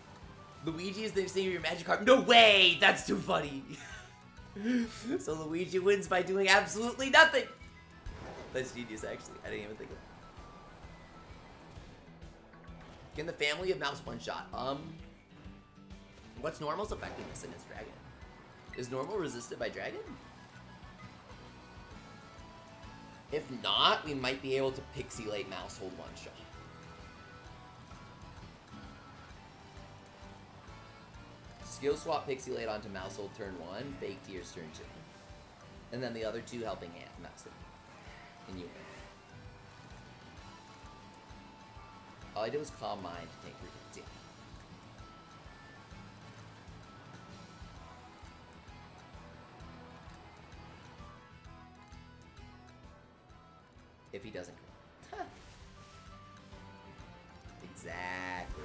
Luigi is the same as your Magikarp. No way! That's too funny. So Luigi wins by doing absolutely nothing. That's genius, actually. I didn't even think of that. Can the family of mouse one-shot? What's Normal's effectiveness against Dragon? Is Normal resisted by Dragon? If not, we might be able to Pixilate Mouse hold one-shot. Skill swap Pixilate onto Mousehold turn 1, fake tears turn 2. And then the other 2 helping hand mouse. And you win. All I did was calm mind to take 3 hits. Yeah. If he doesn't crit. Exactly.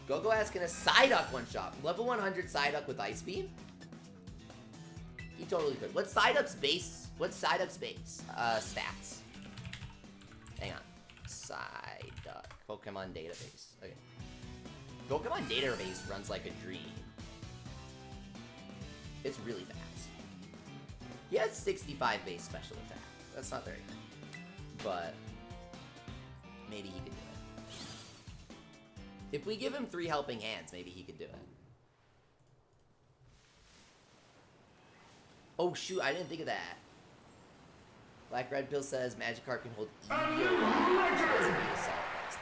Go asking a Psyduck one-shot. Level 100 Psyduck with Ice Beam? He totally could. What's Psyduck's base? Stats? Hang on. Psyduck. Pokemon database. Okay. Pokemon database runs like a dream. It's really fast. He has 65 base special attack. That's not very good. But maybe he could do it. If we give him 3 helping hands, maybe he could do it. Oh shoot, I didn't think of that. Black Red Pill says Magikarp can hold Eviolite, which doesn't need Assault Vest.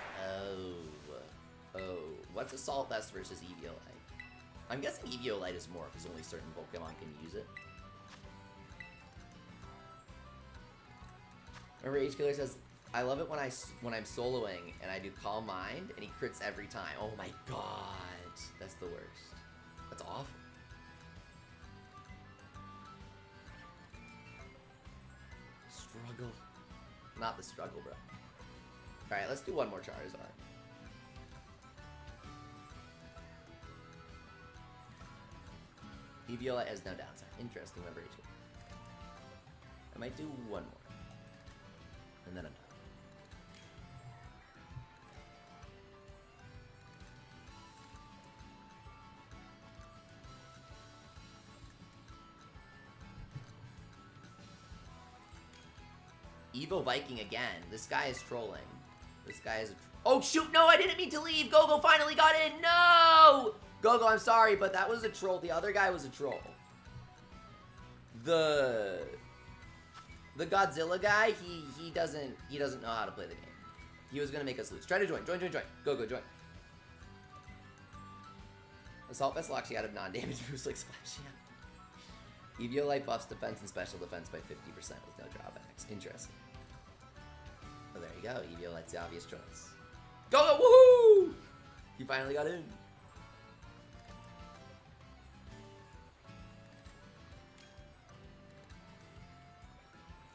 Oh. What's Assault Vest versus Eviolite? I'm guessing Eviolite is more because only certain Pokemon can use it. Rage Killer says, I love it when I'm soloing and I do Calm Mind and he crits every time. Oh my god, that's the worst. That's awful. Struggle. Not the struggle, bro. Alright, let's do one more Charizard. Eviolite has no downside. Interesting, remember Rage Killer. I might do one more. And then I'm done. Evo Viking again. This guy is trolling. This guy is oh shoot, no, I didn't mean to leave. Go finally got in. No! Go, I'm sorry, but that was a troll. The other guy was a troll. The Godzilla guy, he doesn't know how to play the game. He was gonna make us lose. Try to join. Go, join. Assault Vest locks you out of non-damage boosts like Splash. Yeah. Eviolite buffs defense and special defense by 50% with no drawbacks. Interesting. Oh, there you go. Eviolite's the obvious choice. Go, woohoo! You finally got in.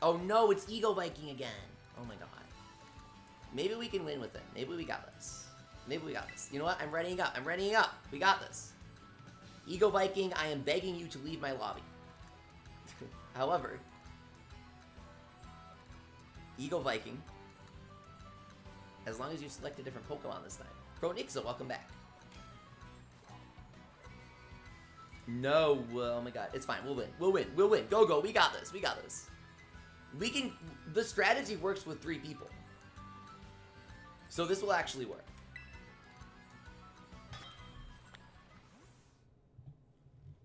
Oh no, it's Ego Viking again. Oh my god. Maybe we can win with it. Maybe we got this. You know what? I'm readying up. We got this. Ego Viking, I am begging you to leave my lobby. However, Ego Viking, as long as you select a different Pokemon this time. Pro Nixa, welcome back. No, oh my god. It's fine. We'll win. Go. We got this. We can, the strategy works with 3 people. So this will actually work.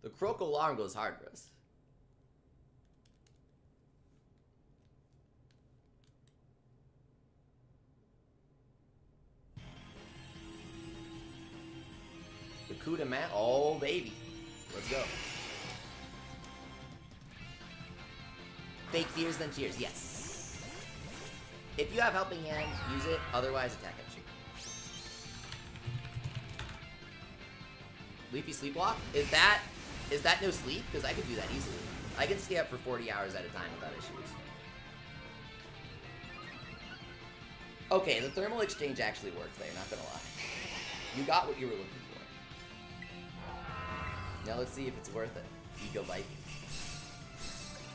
The Croco alarm goes hard for us. The Kuda Man, oh baby. Let's go. Fake fears, then cheers. Yes. If you have helping hand, use it. Otherwise, attack at you. Leafy Sleepwalk? Is that no sleep? Because I could do that easily. I can stay up for 40 hours at a time without issues. Okay, the thermal exchange actually worked there, not gonna lie. You got what you were looking for. Now let's see if it's worth it. Ego Viking.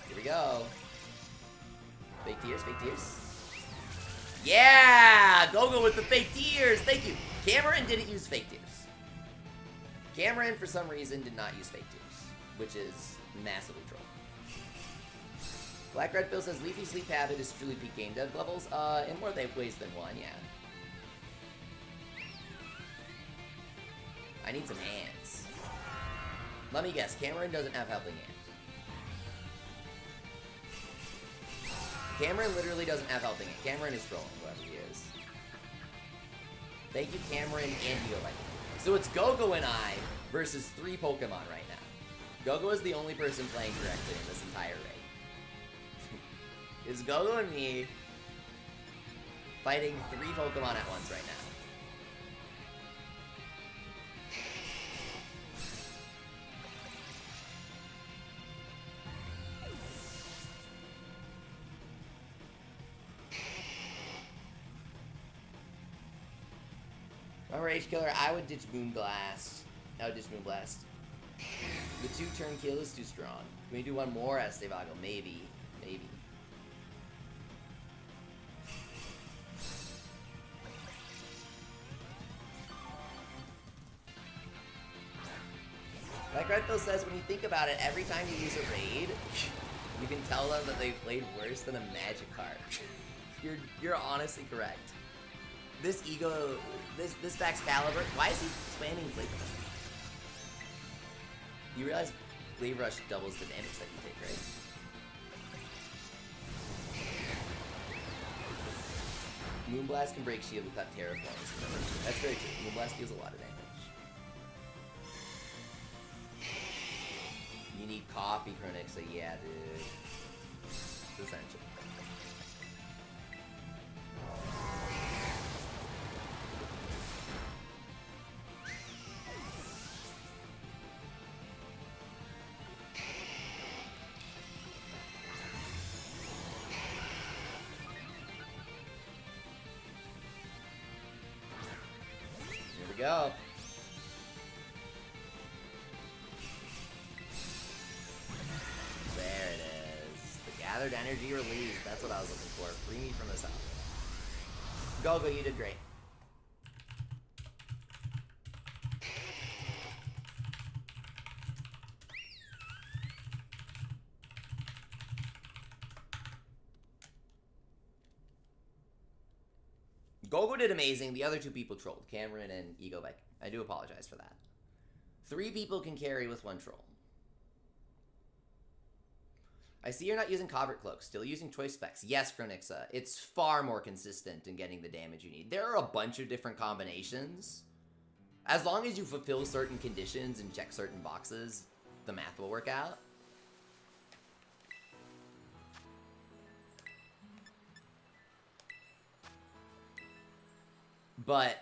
Here we go. Fake tears. Yeah! Go with the fake tears! Thank you! Cameron didn't use fake tears. Cameron, for some reason, did not use fake tears, which is massively troll. Black Red Pill says Leafy Sleep Habit is truly peak game dev levels. In more ways than one, yeah. I need some hands. Let me guess, Cameron doesn't have helping hands. Cameron literally doesn't have helping hand. Cameron is trolling, whoever he is. Thank you, Cameron and Eolite. So it's Gogo and I versus 3 Pokemon right now. Gogo is the only person playing correctly in this entire raid. It's Gogo and me fighting 3 Pokemon at once right now. I'm a Rage Killer. I would ditch Moonblast. I would ditch Moonblast. The 2-turn kill is too strong. Can we do one more as Estevago? Maybe. Maybe. Like Redfield says, when you think about it, every time you use a raid, you can tell them that they played worse than a magic card. You're honestly correct. This ego, this Excalibur, why is he spamming Flavor Rush? You realize Flavor Rush doubles the damage that you take, right? Moonblast can break shield without Terraforms. That's very true. Moonblast deals a lot of damage. You need coffee, Chronic, so yeah, dude. It's essential. Here we go. Gathered energy release. That's what I was looking for. Free me from this out. Go, you did great. Gogo did amazing. The other 2 people trolled. Cameron and Ego Bike. I do apologize for that. 3 people can carry with 1 troll. I see you're not using Covert Cloak, still using Choice Specs. Yes, Chronixa, it's far more consistent in getting the damage you need. There are a bunch of different combinations. As long as you fulfill certain conditions and check certain boxes, the math will work out. But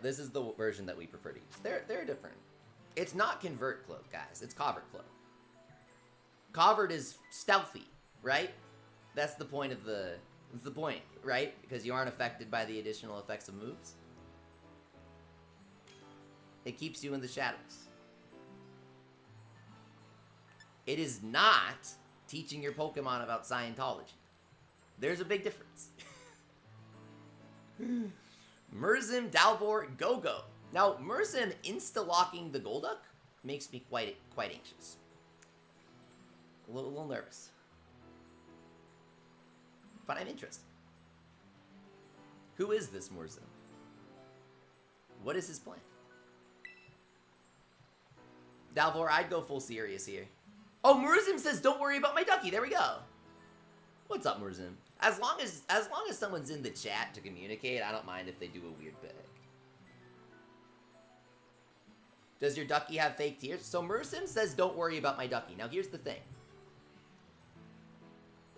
this is the version that we prefer to use. They're different. It's not Convert Cloak, guys. It's Covert Cloak. Covert is stealthy, right? That's the point of the... That's the point, right? Because you aren't affected by the additional effects of moves. It keeps you in the shadows. It is not teaching your Pokemon about Scientology. There's a big difference. Murzim, Dalvor, Go-Go. Now, Murzim insta-locking the Golduck makes me quite anxious. A little nervous. But I'm interested. Who is this Murzim? What is his plan? Dalvor, I'd go full serious here. Oh, Murzim says, don't worry about my ducky. There we go. What's up, Murzim? As long as someone's in the chat to communicate, I don't mind if they do a weird pick. Does your ducky have fake tears? So Murzim says, don't worry about my ducky. Now, here's the thing.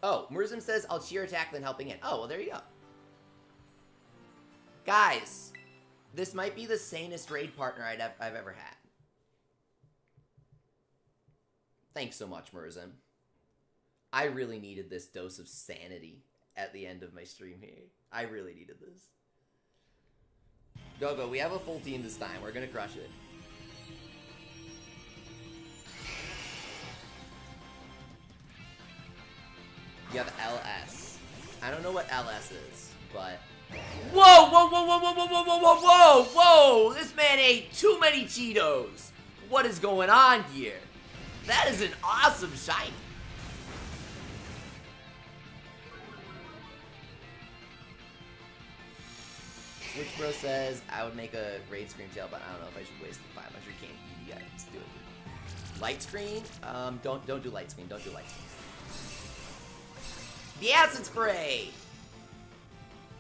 Oh, Murzim says, I'll cheer attack then helping in. Oh, well, there you go. Guys, this might be the sanest raid partner I've ever had. Thanks so much, Murzim. I really needed this dose of sanity at the end of my stream here. I really needed this. Go, we have a full team this time. We're gonna crush it. You have LS. I don't know what LS is, but... Whoa! Whoa! This man ate too many Cheetos! What is going on here? That is an awesome shiny. Switch Bro says, I would make a raid screen tail, but I don't know if I should waste the 500 can't you guys do it. Light screen? Don't do light screen. Don't do light screen. The acid spray!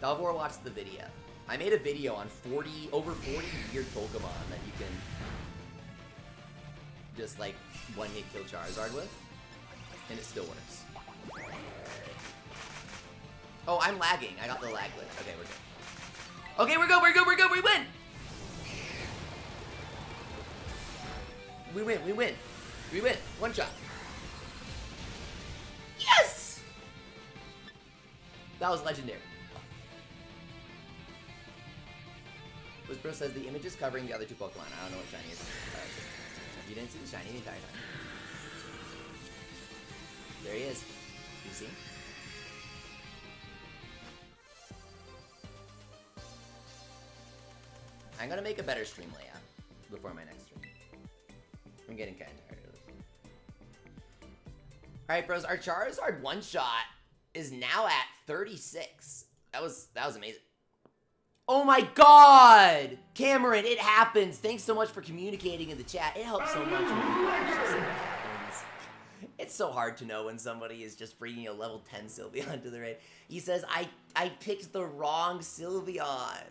Dalvor watched the video. I made a video on over 40 weird Pokemon that you can just like one-hit kill Charizard with, and it still works. Oh, I'm lagging. I got the lag glitch. Okay, we're good. Okay, we're good. We win! We win. One shot. Yes! That was legendary. Bro says the image is covering the other two Pokemon. I don't know what shiny is. You didn't see the shiny the entire time. There he is. You see? I'm gonna make a better stream layout before my next stream. I'm getting kinda tired of this. Alright, bros, our Charizard one-shot is now at 36. That was amazing. Oh my god! Cameron, it happens. Thanks so much for communicating in the chat. It helps so much. It's so hard to know when somebody is just bringing a level 10 Sylveon to the raid. He says, I picked the wrong Sylveon.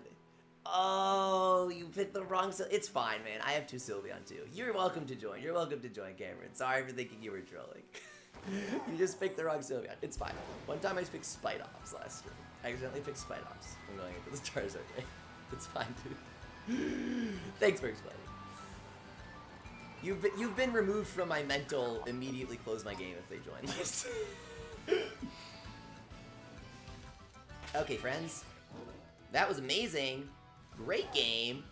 Oh, you picked the wrong Sylveon. It's fine, man. I have two Sylveon too. You're welcome to join. You're welcome to join, Cameron. Sorry for thinking you were trolling. You just picked the wrong Sylveon. It's fine. One time I picked Spite-Offs last stream. I accidentally picked Spite-Offs. I'm going into this Charizard raid. It's fine, dude. Thanks for explaining. You've been removed from my mental immediately close my game if they join this. Okay, friends. That was amazing. Great game.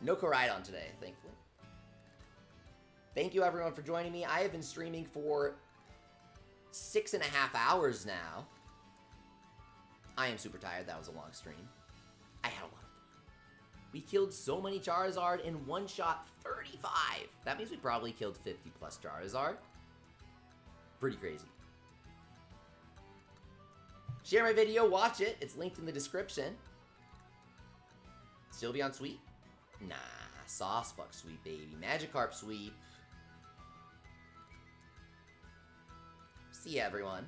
No Koraidon today, thankfully. Thank you everyone for joining me. I have been streaming for 6.5 hours now. I am super tired. That was a long stream. I had a lot of fun. We killed so many Charizard in one shot, 35. That means we probably killed 50 plus Charizard. Pretty crazy. Share my video, watch it. It's linked in the description. Sylveon sweep? Nah, Saucebuck sweep, baby. Magikarp sweep. See ya, everyone.